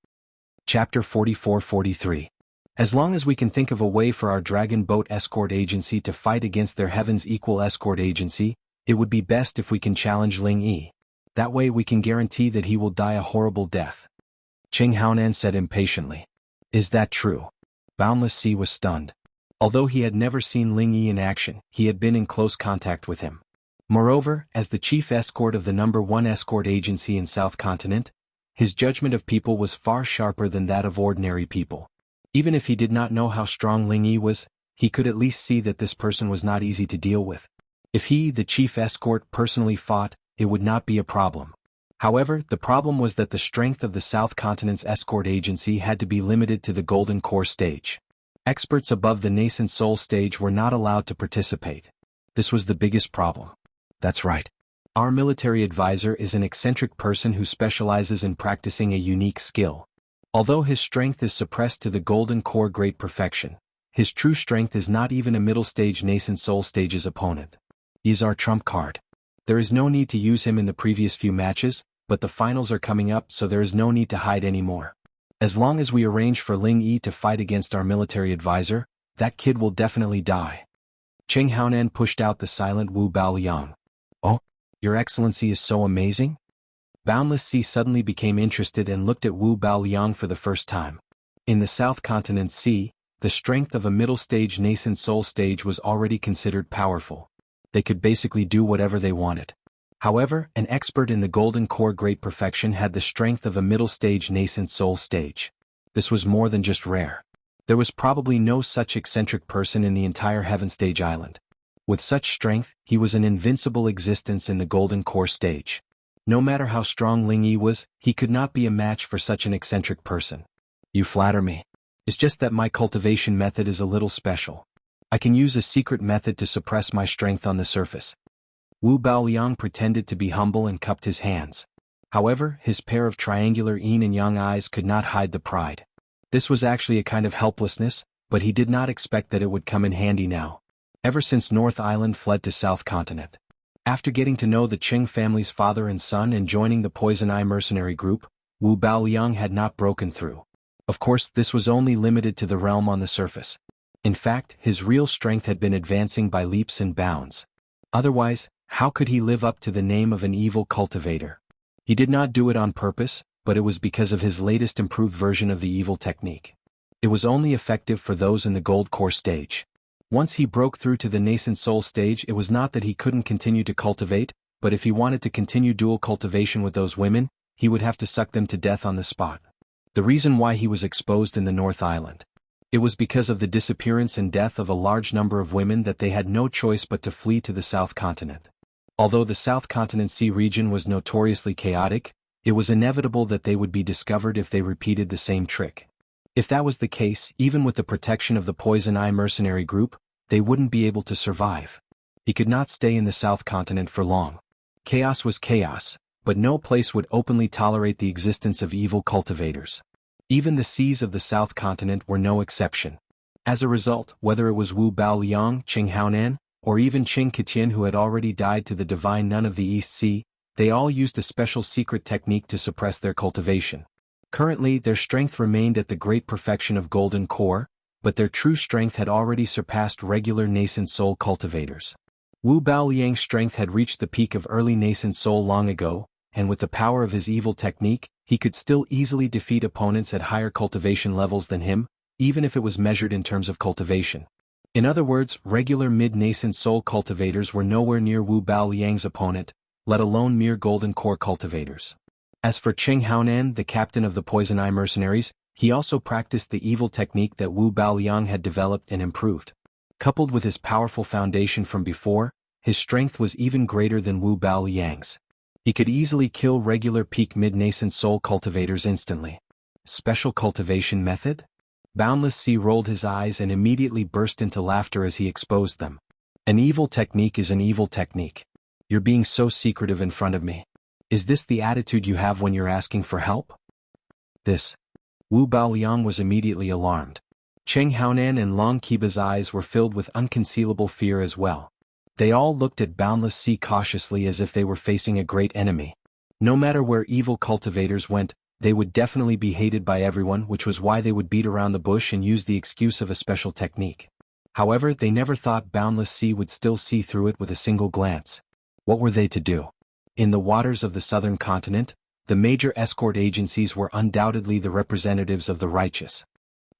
Chapter 44-43. As long as we can think of a way for our Dragon Boat Escort Agency to fight against their Heaven's Equal Escort Agency, it would be best if we can challenge Ling Yi. That way we can guarantee that he will die a horrible death. Qing Haonan said impatiently. Is that true? Boundless Sea was stunned. Although he had never seen Ling Yi in action, he had been in close contact with him. Moreover, as the chief escort of the number 1 escort agency in South Continent, his judgment of people was far sharper than that of ordinary people. Even if he did not know how strong Ling Yi was, he could at least see that this person was not easy to deal with. If he, the chief escort, personally fought, it would not be a problem. However, the problem was that the strength of the South Continent's escort agency had to be limited to the Golden Core stage. Experts above the nascent soul stage were not allowed to participate. This was the biggest problem. That's right. Our military advisor is an eccentric person who specializes in practicing a unique skill. Although his strength is suppressed to the Golden Core great perfection, his true strength is not even a middle stage nascent soul stage's opponent. He is our trump card. There is no need to use him in the previous few matches, but the finals are coming up, so there is no need to hide anymore. As long as we arrange for Ling Yi to fight against our military advisor, that kid will definitely die. Qing Haonan pushed out the silent Wu Baoliang. Oh, Your Excellency is so amazing? Boundless Sea suddenly became interested and looked at Wu Baoliang for the first time. In the South Continent Sea, the strength of a middle stage nascent soul stage was already considered powerful. They could basically do whatever they wanted. However, an expert in the Golden Core great perfection had the strength of a middle stage nascent soul stage. This was more than just rare. There was probably no such eccentric person in the entire Heaven Stage Island. With such strength, he was an invincible existence in the Golden Core stage. No matter how strong Ling Yi was, he could not be a match for such an eccentric person. You flatter me. It's just that my cultivation method is a little special. I can use a secret method to suppress my strength on the surface. Wu Baoliang pretended to be humble and cupped his hands. However, his pair of triangular yin and yang eyes could not hide the pride. This was actually a kind of helplessness, but he did not expect that it would come in handy now. Ever since North Island fled to South Continent. After getting to know the Qing family's father and son and joining the Poison Eye mercenary group, Wu Baoliang had not broken through. Of course, this was only limited to the realm on the surface. In fact, his real strength had been advancing by leaps and bounds. Otherwise, how could he live up to the name of an evil cultivator? He did not do it on purpose, but it was because of his latest improved version of the evil technique. It was only effective for those in the Gold Core stage. Once he broke through to the nascent soul stage, it was not that he couldn't continue to cultivate, but if he wanted to continue dual cultivation with those women, he would have to suck them to death on the spot. The reason why he was exposed in the North Island. It was because of the disappearance and death of a large number of women that they had no choice but to flee to the South Continent. Although the South Continent Sea region was notoriously chaotic, it was inevitable that they would be discovered if they repeated the same trick. If that was the case, even with the protection of the Poison Eye mercenary group, they wouldn't be able to survive. He could not stay in the South Continent for long. Chaos was chaos, but no place would openly tolerate the existence of evil cultivators. Even the seas of the South Continent were no exception. As a result, whether it was Wu Baoliang, Qing Haonan, or even Qing Qitian who had already died to the divine nun of the East Sea, they all used a special secret technique to suppress their cultivation. Currently, their strength remained at the great perfection of Golden Core, but their true strength had already surpassed regular nascent soul cultivators. Wu Baoliang's strength had reached the peak of early nascent soul long ago, and with the power of his evil technique, he could still easily defeat opponents at higher cultivation levels than him, even if it was measured in terms of cultivation. In other words, regular mid-nascent soul cultivators were nowhere near Wu Baoliang's opponent, let alone mere Golden Core cultivators. As for Qing Haonan, the captain of the Poison Eye mercenaries, he also practiced the evil technique that Wu Baoliang had developed and improved. Coupled with his powerful foundation from before, his strength was even greater than Wu Baoliang's. He could easily kill regular peak mid-nascent soul cultivators instantly. Special cultivation method? Boundless Sea rolled his eyes and immediately burst into laughter as he exposed them. An evil technique is an evil technique. You're being so secretive in front of me. Is this the attitude you have when you're asking for help? This. Wu Baoliang was immediately alarmed. Qing Haonan and Long Qiba's eyes were filled with unconcealable fear as well. They all looked at Boundless Sea cautiously as if they were facing a great enemy. No matter where evil cultivators went, they would definitely be hated by everyone, which was why they would beat around the bush and use the excuse of a special technique. However, they never thought Boundless Sea would still see through it with a single glance. What were they to do? In the waters of the southern continent, the major escort agencies were undoubtedly the representatives of the righteous.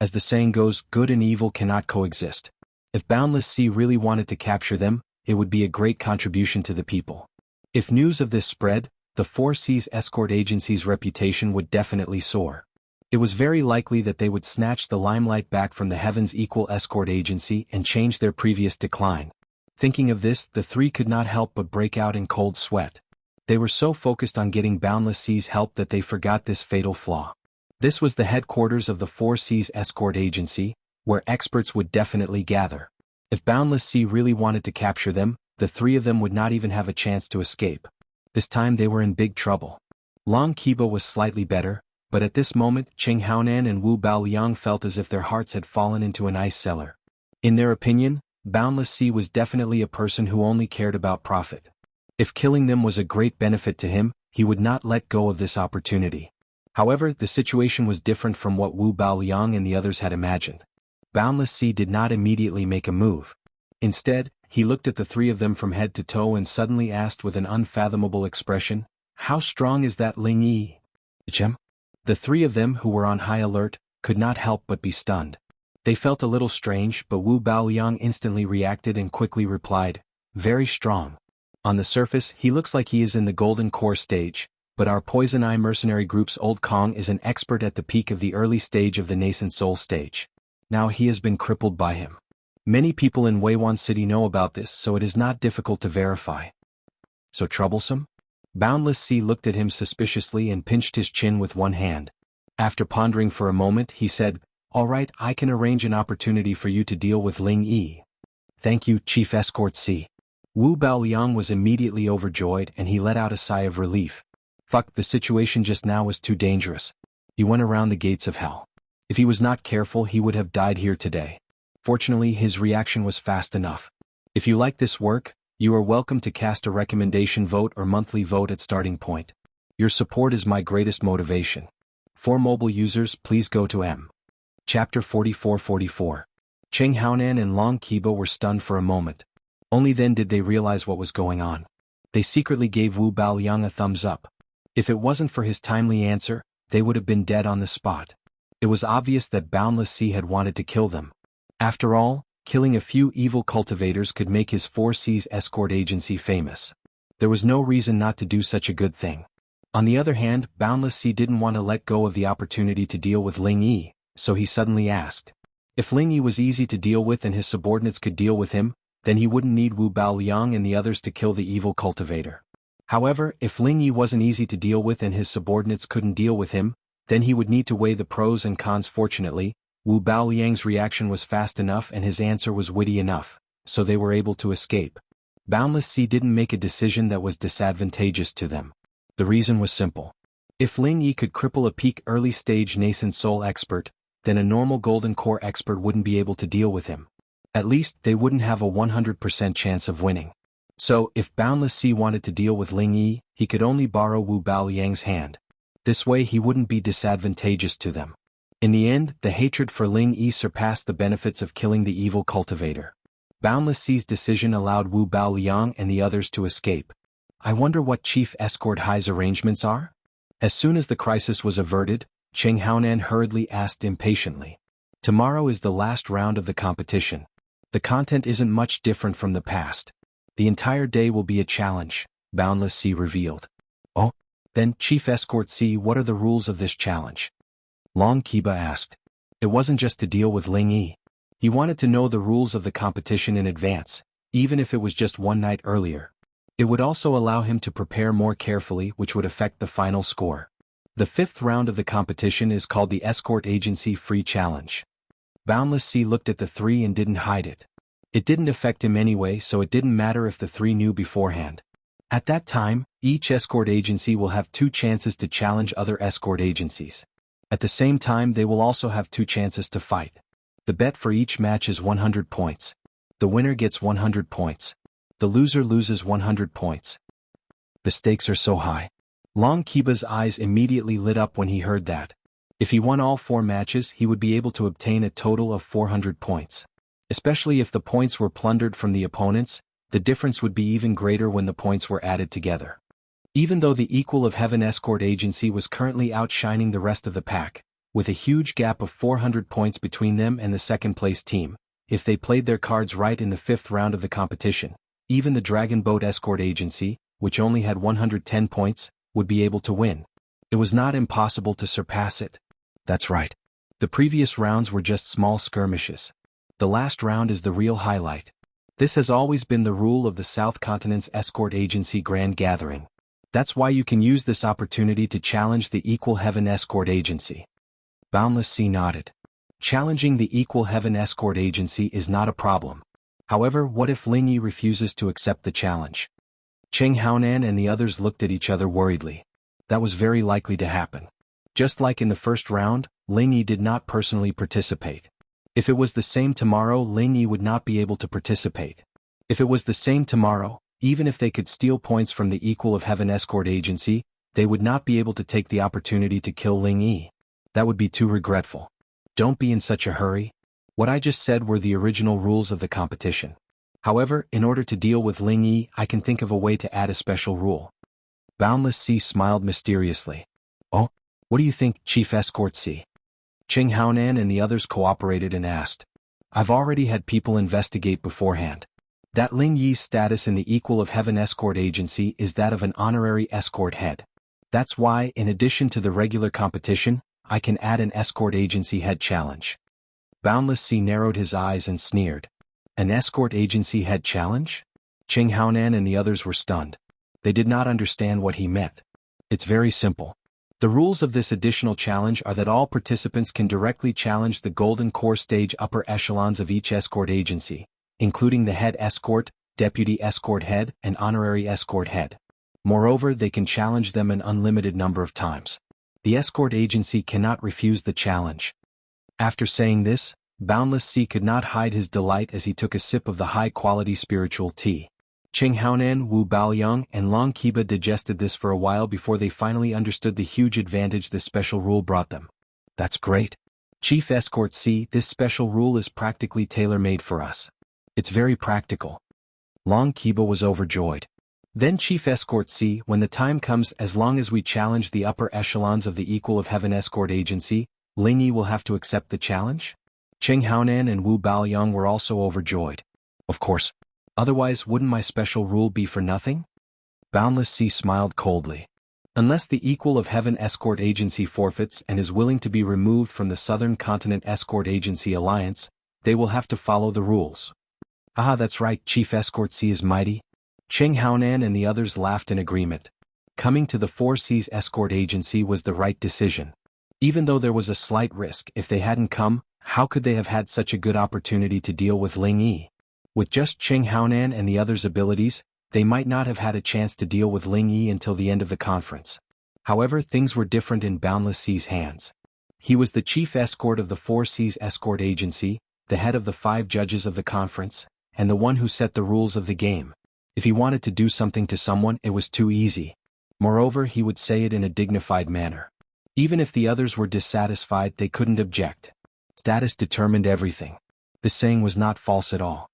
As the saying goes, good and evil cannot coexist. If Boundless Sea really wanted to capture them, it would be a great contribution to the people. If news of this spread, the Four Seas escort agency's reputation would definitely soar. It was very likely that they would snatch the limelight back from the Heaven's Equal escort agency and change their previous decline. Thinking of this, the three could not help but break out in cold sweat. They were so focused on getting Boundless Sea's help that they forgot this fatal flaw. This was the headquarters of the Four Seas Escort Agency, where experts would definitely gather. If Boundless Sea really wanted to capture them, the three of them would not even have a chance to escape. This time they were in big trouble. Long Kiba was slightly better, but at this moment Cheng Haonan and Wu Baoliang felt as if their hearts had fallen into an ice cellar. In their opinion, Boundless Sea was definitely a person who only cared about profit. If killing them was a great benefit to him, he would not let go of this opportunity. However, the situation was different from what Wu Baoliang and the others had imagined. Boundless Sea did not immediately make a move. Instead, he looked at the three of them from head to toe and suddenly asked with an unfathomable expression, "How strong is that Ling Yi?" The three of them, who were on high alert, could not help but be stunned. They felt a little strange, but Wu Baoliang instantly reacted and quickly replied, "Very strong. On the surface, he looks like he is in the Golden Core stage, but our Poison Eye mercenary group's Old Kong is an expert at the peak of the early stage of the nascent soul stage. Now he has been crippled by him. Many people in Weiwan City know about this, so it is not difficult to verify." "So troublesome?" Boundless Sea looked at him suspiciously and pinched his chin with one hand. After pondering for a moment, he said, "All right, I can arrange an opportunity for you to deal with Ling Yi." "Thank you, Chief Escort C." Wu Baoliang was immediately overjoyed and he let out a sigh of relief. Fuck, the situation just now was too dangerous. He went around the gates of hell. If he was not careful, he would have died here today. Fortunately, his reaction was fast enough. If you like this work, you are welcome to cast a recommendation vote or monthly vote at starting point. Your support is my greatest motivation. For mobile users, please go to M. Chapter 44-44. Cheng Haonan and Long Kiba were stunned for a moment. Only then did they realize what was going on. They secretly gave Wu Baoliang a thumbs up. If it wasn't for his timely answer, they would have been dead on the spot. It was obvious that Boundless Sea had wanted to kill them. After all, killing a few evil cultivators could make his Four Seas Escort Agency famous. There was no reason not to do such a good thing. On the other hand, Boundless Sea didn't want to let go of the opportunity to deal with Ling Yi, so he suddenly asked. If Ling Yi was easy to deal with and his subordinates could deal with him, then he wouldn't need Wu Baoliang and the others to kill the evil cultivator. However, if Ling Yi wasn't easy to deal with and his subordinates couldn't deal with him, then he would need to weigh the pros and cons. Fortunately, Wu Baoliang's reaction was fast enough and his answer was witty enough, so they were able to escape. Boundless Sea didn't make a decision that was disadvantageous to them. The reason was simple. If Ling Yi could cripple a peak early stage nascent soul expert, then a normal Golden Core expert wouldn't be able to deal with him. At least, they wouldn't have a 100% chance of winning. So, if Boundless Sea wanted to deal with Ling Yi, he could only borrow Wu Baoliang's hand. This way he wouldn't be disadvantageous to them. In the end, the hatred for Ling Yi surpassed the benefits of killing the evil cultivator. Boundless Sea's decision allowed Wu Baoliang and the others to escape. I wonder what Chief Escort Hai's arrangements are? As soon as the crisis was averted, Cheng Haonan hurriedly asked impatiently. Tomorrow is the last round of the competition. The content isn't much different from the past. The entire day will be a challenge, Boundless Sea revealed. Oh? Then, Chief Escort C, what are the rules of this challenge? Long Kiba asked. It wasn't just to deal with Ling Yi. He wanted to know the rules of the competition in advance, even if it was just one night earlier. It would also allow him to prepare more carefully, which would affect the final score. The fifth round of the competition is called the Escort Agency Free Challenge. Boundless Sea looked at the three and didn't hide it. It didn't affect him anyway, so it didn't matter if the three knew beforehand. At that time, each escort agency will have 2 chances to challenge other escort agencies. At the same time, they will also have 2 chances to fight. The bet for each match is 100 points. The winner gets 100 points. The loser loses 100 points. The stakes are so high. Long Kiba's eyes immediately lit up when he heard that. If he won all 4 matches, he would be able to obtain a total of 400 points. Especially if the points were plundered from the opponents, the difference would be even greater when the points were added together. Even though the Equal of Heaven Escort Agency was currently outshining the rest of the pack, with a huge gap of 400 points between them and the second-place team, if they played their cards right in the 5th round of the competition, even the Dragon Boat Escort Agency, which only had 110 points, would be able to win. It was not impossible to surpass it. That's right. The previous rounds were just small skirmishes. The last round is the real highlight. This has always been the rule of the South Continent's Escort Agency Grand Gathering. That's why you can use this opportunity to challenge the Equal Heaven Escort Agency. Boundless Sea nodded. Challenging the Equal Heaven Escort Agency is not a problem. However, what if Ling Yi refuses to accept the challenge? Cheng Haonan and the others looked at each other worriedly. That was very likely to happen. Just like in the first round, Ling Yi did not personally participate. If it was the same tomorrow, Ling Yi would not be able to participate. If it was the same tomorrow, even if they could steal points from the Equal of Heaven Escort Agency, they would not be able to take the opportunity to kill Ling Yi. That would be too regretful. Don't be in such a hurry. What I just said were the original rules of the competition. However, in order to deal with Ling Yi, I can think of a way to add a special rule. Boundless Sea smiled mysteriously. Oh, what do you think, Chief Escort Sea? Cheng Haonan and the others cooperated and asked. I've already had people investigate beforehand. That Ling Yi's status in the Equal of Heaven Escort Agency is that of an honorary escort head. That's why, in addition to the regular competition, I can add an escort agency head challenge. Boundless Sea narrowed his eyes and sneered. An escort agency head challenge? Cheng Haonan and the others were stunned. They did not understand what he meant. It's very simple. The rules of this additional challenge are that all participants can directly challenge the Golden Core stage upper echelons of each escort agency, including the head escort, deputy escort head, and honorary escort head. Moreover, they can challenge them an unlimited number of times. The escort agency cannot refuse the challenge. After saying this, Boundless Sea could not hide his delight as he took a sip of the high-quality spiritual tea. Cheng Haonan, Wu Baoyang, and Long Qiba digested this for a while before they finally understood the huge advantage this special rule brought them. That's great. Chief Escort Sea, this special rule is practically tailor-made for us. It's very practical. Long Qiba was overjoyed. Then Chief Escort Sea, when the time comes, as long as we challenge the upper echelons of the Equal of Heaven Escort Agency, Ling Yi will have to accept the challenge? Cheng Haonan and Wu Baoyang were also overjoyed. Of course. Otherwise, wouldn't my special rule be for nothing? Boundless Sea smiled coldly. Unless the Equal of Heaven Escort Agency forfeits and is willing to be removed from the Southern Continent Escort Agency Alliance, they will have to follow the rules. Ah, that's right, Chief Escort Sea is mighty. Cheng Haonan and the others laughed in agreement. Coming to the Four Seas Escort Agency was the right decision. Even though there was a slight risk if they hadn't come, how could they have had such a good opportunity to deal with Ling Yi? With just Cheng Haonan and the others' abilities, they might not have had a chance to deal with Ling Yi until the end of the conference. However, things were different in Boundless Sea's hands. He was the chief escort of the Four Seas Escort Agency, the head of the 5 judges of the conference, and the one who set the rules of the game. If he wanted to do something to someone, it was too easy. Moreover, he would say it in a dignified manner. Even if the others were dissatisfied, they couldn't object. Status determined everything. The saying was not false at all.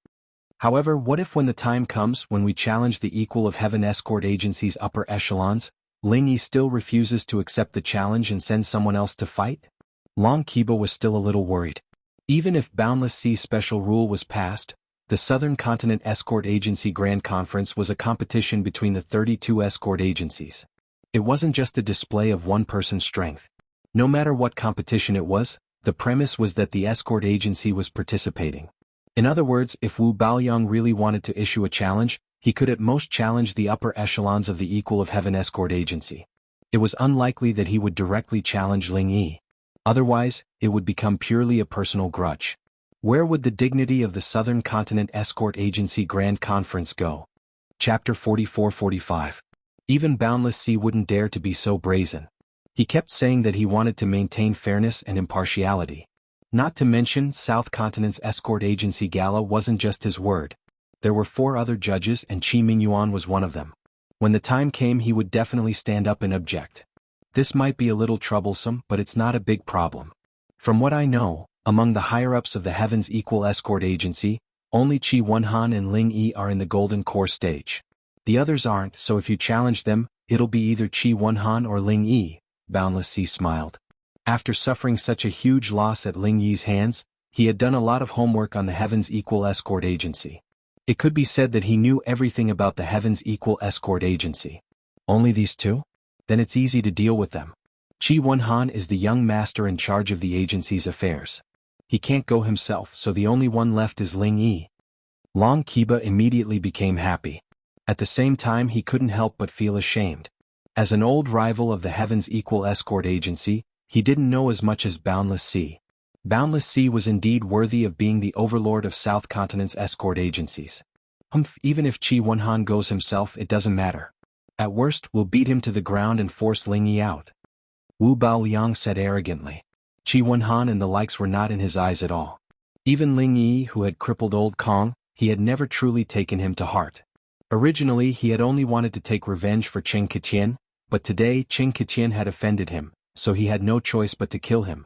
However, what if when the time comes when we challenge the Equal of Heaven Escort Agency's upper echelons, Ling Yi still refuses to accept the challenge and sends someone else to fight? Long Qiba was still a little worried. Even if Boundless Sea's special rule was passed, the Southern Continent Escort Agency Grand Conference was a competition between the 32 escort agencies. It wasn't just a display of one person's strength. No matter what competition it was, the premise was that the escort agency was participating. In other words, if Wu Baoyang really wanted to issue a challenge, he could at most challenge the upper echelons of the Equal of Heaven Escort Agency. It was unlikely that he would directly challenge Ling Yi. Otherwise, it would become purely a personal grudge. Where would the dignity of the Southern Continent Escort Agency Grand Conference go? Chapter 44-45. Even Boundless Sea wouldn't dare to be so brazen. He kept saying that he wanted to maintain fairness and impartiality. Not to mention, South Continent's Escort Agency Gala wasn't just his word. There were 4 other judges and Qi Mingyuan was one of them. When the time came, he would definitely stand up and object. This might be a little troublesome, but it's not a big problem. From what I know, among the higher-ups of the Heaven's Equal Escort Agency, only Qi Wenhan and Ling Yi are in the Golden Core stage. The others aren't, so if you challenge them, it'll be either Qi Wenhan or Ling Yi. Boundless Sea smiled. After suffering such a huge loss at Ling Yi's hands, he had done a lot of homework on the Heaven's Equal Escort Agency. It could be said that he knew everything about the Heaven's Equal Escort Agency. Only these 2? Then it's easy to deal with them. Qi Wenhan is the young master in charge of the agency's affairs. He can't go himself, so the only one left is Ling Yi. Long Qiba immediately became happy. At the same time, he couldn't help but feel ashamed. As an old rival of the Heaven's Equal Escort Agency, he didn't know as much as Boundless Sea. Boundless Sea was indeed worthy of being the overlord of South Continent's escort agencies. Even if Qi Wenhan goes himself, it doesn't matter. At worst, we'll beat him to the ground and force Ling Yi out. Wu Baoliang said arrogantly. Qi Wenhan and the likes were not in his eyes at all. Even Ling Yi, who had crippled old Kong, he had never truly taken him to heart. Originally he had only wanted to take revenge for Cheng Keqian, but today Cheng Keqian had offended him, so he had no choice but to kill him.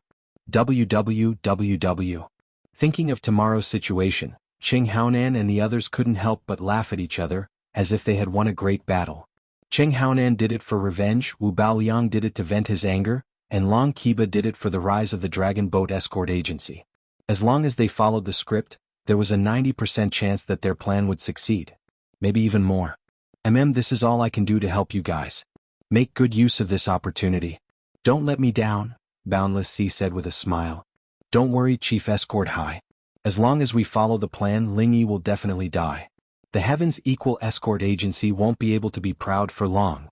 WWWW. Thinking of tomorrow's situation, Cheng Haonan and the others couldn't help but laugh at each other, as if they had won a great battle. Cheng Haonan did it for revenge, Wu Baoliang did it to vent his anger, and Long Qiba did it for the rise of the Dragon Boat Escort Agency. As long as they followed the script, there was a 90% chance that their plan would succeed. Maybe even more. This is all I can do to help you guys. Make good use of this opportunity. Don't let me down, Boundless Sea said with a smile. Don't worry, Chief Escort High. As long as we follow the plan, Ling Yi will definitely die. The Heaven's Equal Escort Agency won't be able to be proud for long.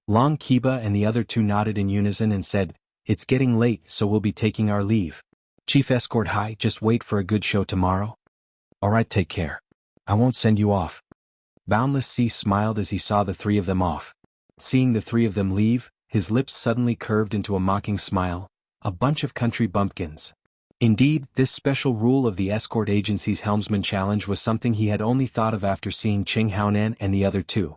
Long Qiba and the other two nodded in unison and said, It's getting late, so we'll be taking our leave. Chief Escort High, just wait for a good show tomorrow. Alright, take care. I won't send you off. Boundless Sea smiled as he saw the three of them off. Seeing the three of them leave, his lips suddenly curved into a mocking smile. A bunch of country bumpkins. Indeed, this special rule of the escort agency's helmsman challenge was something he had only thought of after seeing Cheng Haonan and the other two.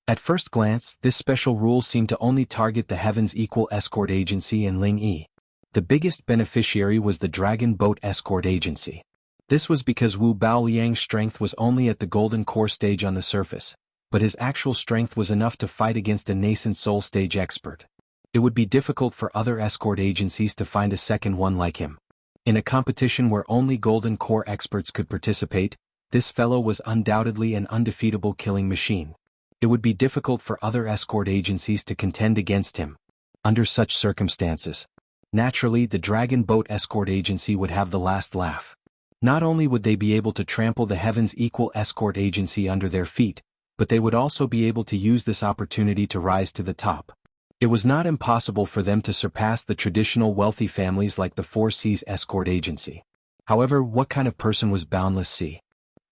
At first glance, this special rule seemed to only target the Heaven's Equal Escort Agency and Ling Yi. The biggest beneficiary was the Dragon Boat Escort Agency. This was because Wu Baoliang's strength was only at the Golden Core stage on the surface, but his actual strength was enough to fight against a nascent Soul Stage expert. It would be difficult for other escort agencies to find a second one like him. In a competition where only Golden Core experts could participate, this fellow was undoubtedly an undefeatable killing machine. It would be difficult for other escort agencies to contend against him. Under such circumstances, naturally the Dragon Boat Escort Agency would have the last laugh. Not only would they be able to trample the Heaven's Equal Escort Agency under their feet, but they would also be able to use this opportunity to rise to the top. It was not impossible for them to surpass the traditional wealthy families like the Four Seas Escort Agency. However, what kind of person was Boundless Sea?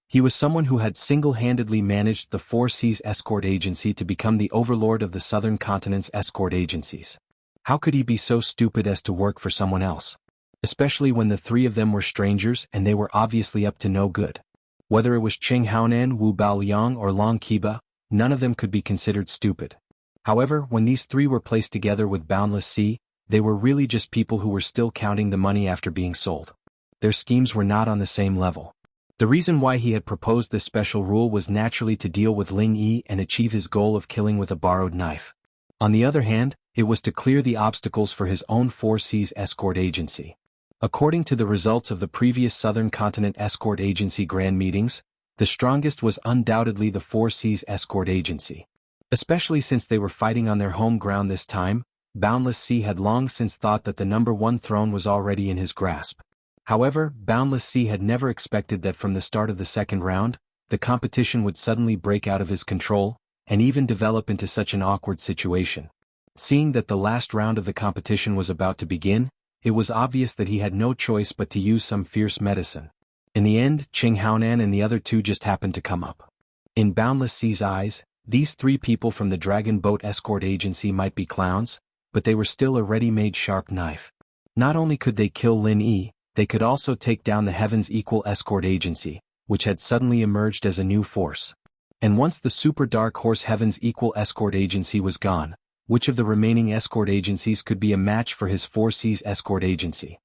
He was someone who had single-handedly managed the Four Seas Escort Agency to become the overlord of the Southern Continent's escort agencies. How could he be so stupid as to work for someone else? Especially when the three of them were strangers and they were obviously up to no good. Whether it was Cheng Haonan, Wu Baoliang or Long Qiba, none of them could be considered stupid. However, when these three were placed together with Boundless Sea, they were really just people who were still counting the money after being sold. Their schemes were not on the same level. The reason why he had proposed this special rule was naturally to deal with Ling Yi and achieve his goal of killing with a borrowed knife. On the other hand, it was to clear the obstacles for his own Four Seas Escort Agency. According to the results of the previous Southern Continent Escort Agency Grand Meetings, the strongest was undoubtedly the Four Seas Escort Agency. Especially since they were fighting on their home ground this time, Boundless Sea had long since thought that the #1 throne was already in his grasp. However, Boundless Sea had never expected that from the start of the second round, the competition would suddenly break out of his control, and even develop into such an awkward situation. Seeing that the last round of the competition was about to begin, it was obvious that he had no choice but to use some fierce medicine. In the end, Cheng Haonan and the other two just happened to come up. In Boundless Sea's eyes, these three people from the Dragon Boat Escort Agency might be clowns, but they were still a ready-made sharp knife. Not only could they kill Lin Yi, they could also take down the Heaven's Equal Escort Agency, which had suddenly emerged as a new force. And once the super dark horse Heaven's Equal Escort Agency was gone, which of the remaining escort agencies could be a match for his Four Seas Escort Agency?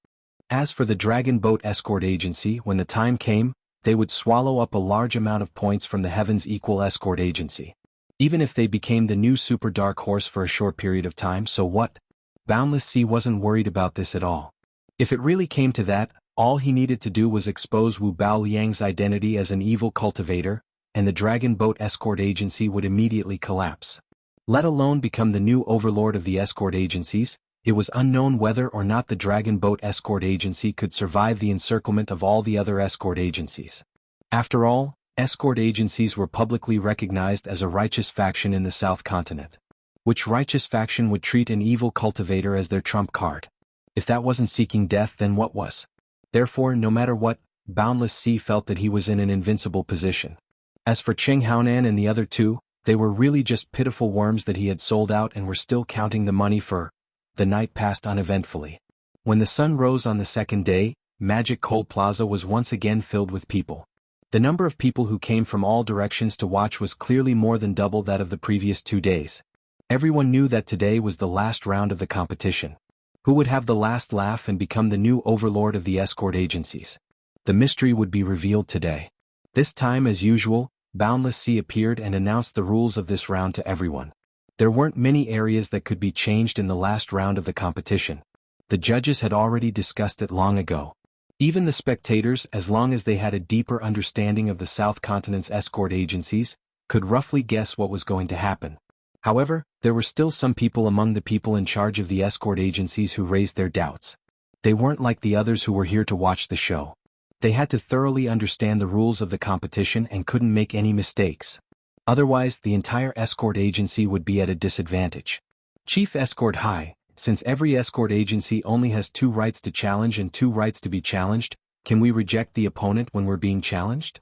As for the Dragon Boat Escort Agency, when the time came, they would swallow up a large amount of points from the Heaven's Equal Escort Agency. Even if they became the new super dark horse for a short period of time, so what? Boundless Sea wasn't worried about this at all. If it really came to that, all he needed to do was expose Wu Baoliang's identity as an evil cultivator, and the Dragon Boat Escort Agency would immediately collapse. Let alone become the new overlord of the escort agencies, it was unknown whether or not the Dragon Boat Escort Agency could survive the encirclement of all the other escort agencies. After all, escort agencies were publicly recognized as a righteous faction in the South Continent. Which righteous faction would treat an evil cultivator as their trump card? If that wasn't seeking death, then what was? Therefore, no matter what, Boundless Sea felt that he was in an invincible position. As for Cheng Haonan and the other two, they were really just pitiful worms that he had sold out and were still counting the money for. The night passed uneventfully. When the sun rose on the second day, Magic Coal Plaza was once again filled with people. The number of people who came from all directions to watch was clearly more than double that of the previous 2 days. Everyone knew that today was the last round of the competition. Who would have the last laugh and become the new overlord of the escort agencies? The mystery would be revealed today. This time, as usual, Boundless Sea appeared and announced the rules of this round to everyone. There weren't many areas that could be changed in the last round of the competition. The judges had already discussed it long ago. Even the spectators, as long as they had a deeper understanding of the South Continent's escort agencies, could roughly guess what was going to happen. However, there were still some people among the people in charge of the escort agencies who raised their doubts. They weren't like the others who were here to watch the show. They had to thoroughly understand the rules of the competition and couldn't make any mistakes. Otherwise, the entire escort agency would be at a disadvantage. Chief Escort High, since every escort agency only has 2 rights to challenge and 2 rights to be challenged, can we reject the opponent when we're being challenged?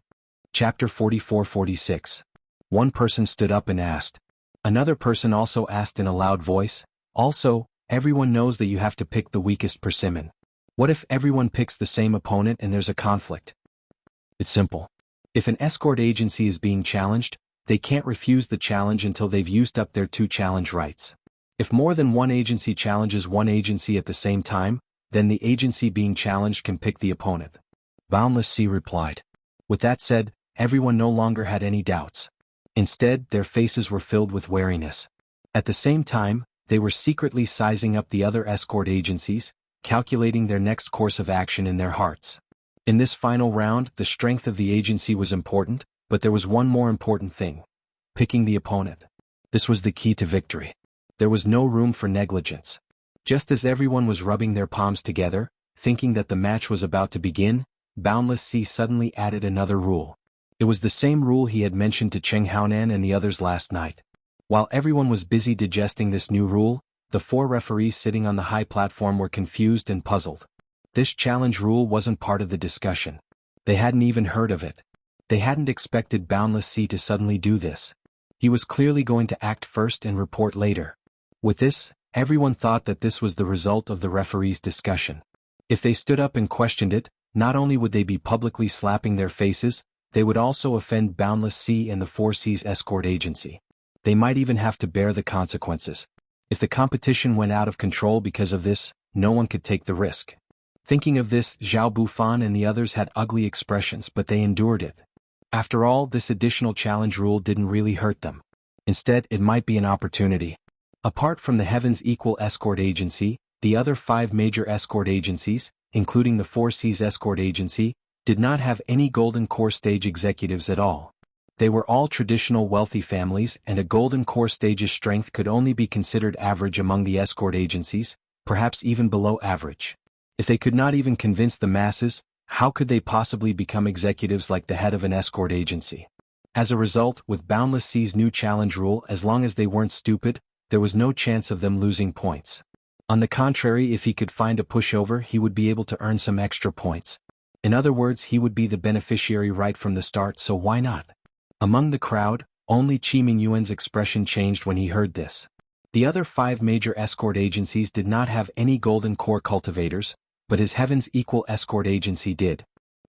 Chapter 44-46. One person stood up and asked. Another person also asked in a loud voice, also, everyone knows that you have to pick the weakest persimmon. What if everyone picks the same opponent and there's a conflict? It's simple. If an escort agency is being challenged, they can't refuse the challenge until they've used up their 2 challenge rights. If more than one agency challenges one agency at the same time, then the agency being challenged can pick the opponent. Boundless Sea replied. With that said, everyone no longer had any doubts. Instead, their faces were filled with wariness. At the same time, they were secretly sizing up the other escort agencies, calculating their next course of action in their hearts. In this final round, the strength of the agency was important, but there was one more important thing. Picking the opponent. This was the key to victory. There was no room for negligence. Just as everyone was rubbing their palms together, thinking that the match was about to begin, Boundless Sea suddenly added another rule. It was the same rule he had mentioned to Cheng Haonan and the others last night. While everyone was busy digesting this new rule, the 4 referees sitting on the high platform were confused and puzzled. This challenge rule wasn't part of the discussion. They hadn't even heard of it. They hadn't expected Boundless Sea to suddenly do this. He was clearly going to act first and report later. With this, everyone thought that this was the result of the referees' discussion. If they stood up and questioned it, not only would they be publicly slapping their faces, they would also offend Boundless Sea and the 4 Seas escort agency. They might even have to bear the consequences. If the competition went out of control because of this, no one could take the risk. Thinking of this, Zhao Bufan and the others had ugly expressions, but they endured it. After all, this additional challenge rule didn't really hurt them. Instead, it might be an opportunity. Apart from the Heaven's Equal Escort Agency, the other 5 major escort agencies, including the 4 Seas Escort Agency, did not have any Golden Core Stage executives at all. They were all traditional wealthy families, and a Golden Core Stage's strength could only be considered average among the escort agencies, perhaps even below average. If they could not even convince the masses, how could they possibly become executives like the head of an escort agency? As a result, with Boundless Sea's new challenge rule, as long as they weren't stupid, there was no chance of them losing points. On the contrary, if he could find a pushover, he would be able to earn some extra points. In other words, he would be the beneficiary right from the start, so why not? Among the crowd, only Qi Mingyuan's expression changed when he heard this. The other 5 major escort agencies did not have any Golden Core cultivators, but his Heaven's Equal Escort Agency did.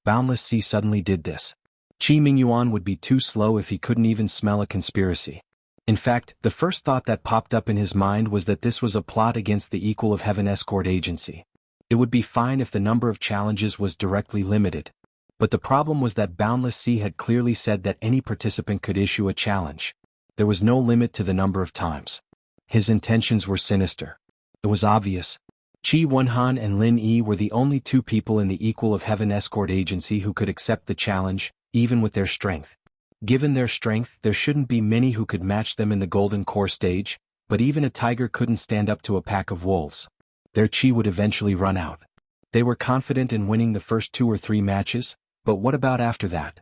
Boundless Sea suddenly did this. Qi Mingyuan would be too slow if he couldn't even smell a conspiracy. In fact, the first thought that popped up in his mind was that this was a plot against the Equal of Heaven Escort Agency. It would be fine if the number of challenges was directly limited. But the problem was that Boundless Sea had clearly said that any participant could issue a challenge. There was no limit to the number of times. His intentions were sinister. It was obvious. Qi Wenhan and Lin Yi were the only 2 people in the Equal of Heaven Escort Agency who could accept the challenge, even with their strength. Given their strength, there shouldn't be many who could match them in the Golden Core Stage, but even a tiger couldn't stand up to a pack of wolves. Their chi would eventually run out. They were confident in winning the first 2 or 3 matches, but what about after that?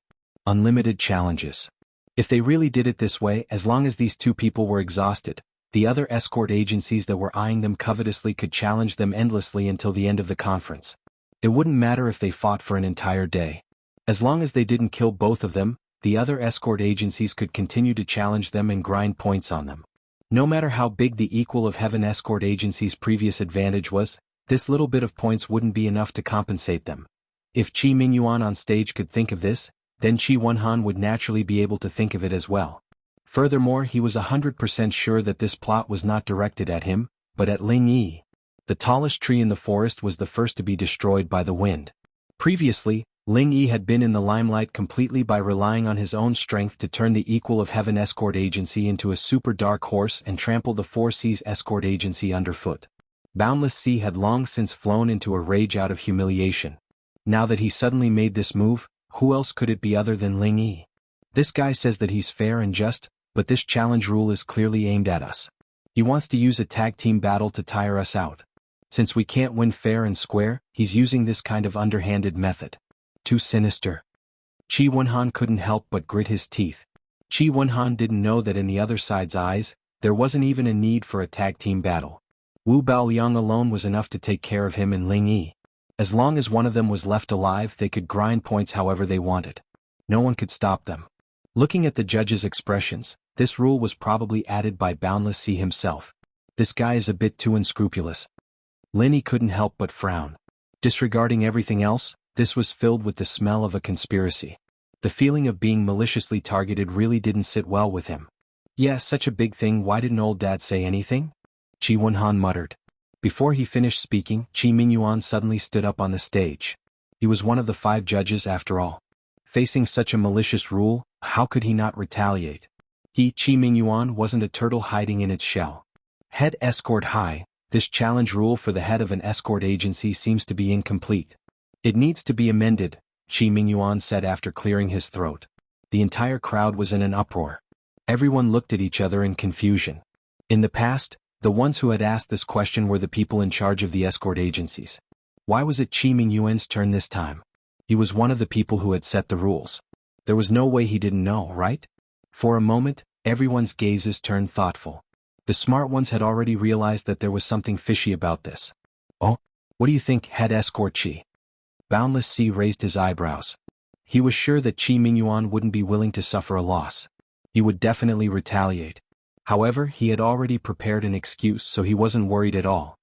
Unlimited challenges. If they really did it this way, as long as these 2 people were exhausted, The other escort agencies that were eyeing them covetously could challenge them endlessly until the end of the conference. It wouldn't matter if they fought for an entire day. As long as they didn't kill both of them, the other escort agencies could continue to challenge them and grind points on them. No matter how big the equal of Heaven escort agency's previous advantage was, this little bit of points wouldn't be enough to compensate them. If Qi Mingyuan on stage could think of this, then Qi Wenhan would naturally be able to think of it as well. Furthermore, he was 100% sure that this plot was not directed at him, but at Ling Yi. The tallest tree in the forest was the first to be destroyed by the wind. Previously, Ling Yi had been in the limelight completely by relying on his own strength to turn the equal of Heaven escort agency into a super dark horse and trample the Four Seas escort agency underfoot. Boundless Sea had long since flown into a rage out of humiliation. Now that he suddenly made this move, who else could it be other than Ling Yi? This guy says that he's fair and just, but this challenge rule is clearly aimed at us. He wants to use a tag team battle to tire us out. Since we can't win fair and square, he's using this kind of underhanded method. Too sinister. Qi Wenhan couldn't help but grit his teeth. Qi Wenhan didn't know that in the other side's eyes, there wasn't even a need for a tag team battle. Wu Baoliang alone was enough to take care of him and Ling Yi. As long as one of them was left alive, they could grind points however they wanted. No one could stop them. Looking at the judge's expressions, this rule was probably added by Boundless Sea himself. This guy is a bit too unscrupulous. Lin Yi couldn't help but frown. Disregarding everything else, this was filled with the smell of a conspiracy. The feeling of being maliciously targeted really didn't sit well with him. Yeah, such a big thing, why didn't old dad say anything? Qi Wenhan muttered. Before he finished speaking, Qi Mingyuan suddenly stood up on the stage. He was one of the 5 judges after all. Facing such a malicious rule, how could he not retaliate? He, Qi Mingyuan, wasn't a turtle hiding in its shell. Head escort high, this challenge rule for the head of an escort agency seems to be incomplete. It needs to be amended, Qi Mingyuan said after clearing his throat. The entire crowd was in an uproar. Everyone looked at each other in confusion. In the past, the ones who had asked this question were the people in charge of the escort agencies. Why was it Qi Mingyuan's turn this time? He was one of the people who had set the rules. There was no way he didn't know, right? For a moment, everyone's gazes turned thoughtful. The smart ones had already realized that there was something fishy about this. Oh, what do you think, head escort Qi? Boundless Sea raised his eyebrows. He was sure that Qi Mingyuan wouldn't be willing to suffer a loss. He would definitely retaliate. However, he had already prepared an excuse, so he wasn't worried at all.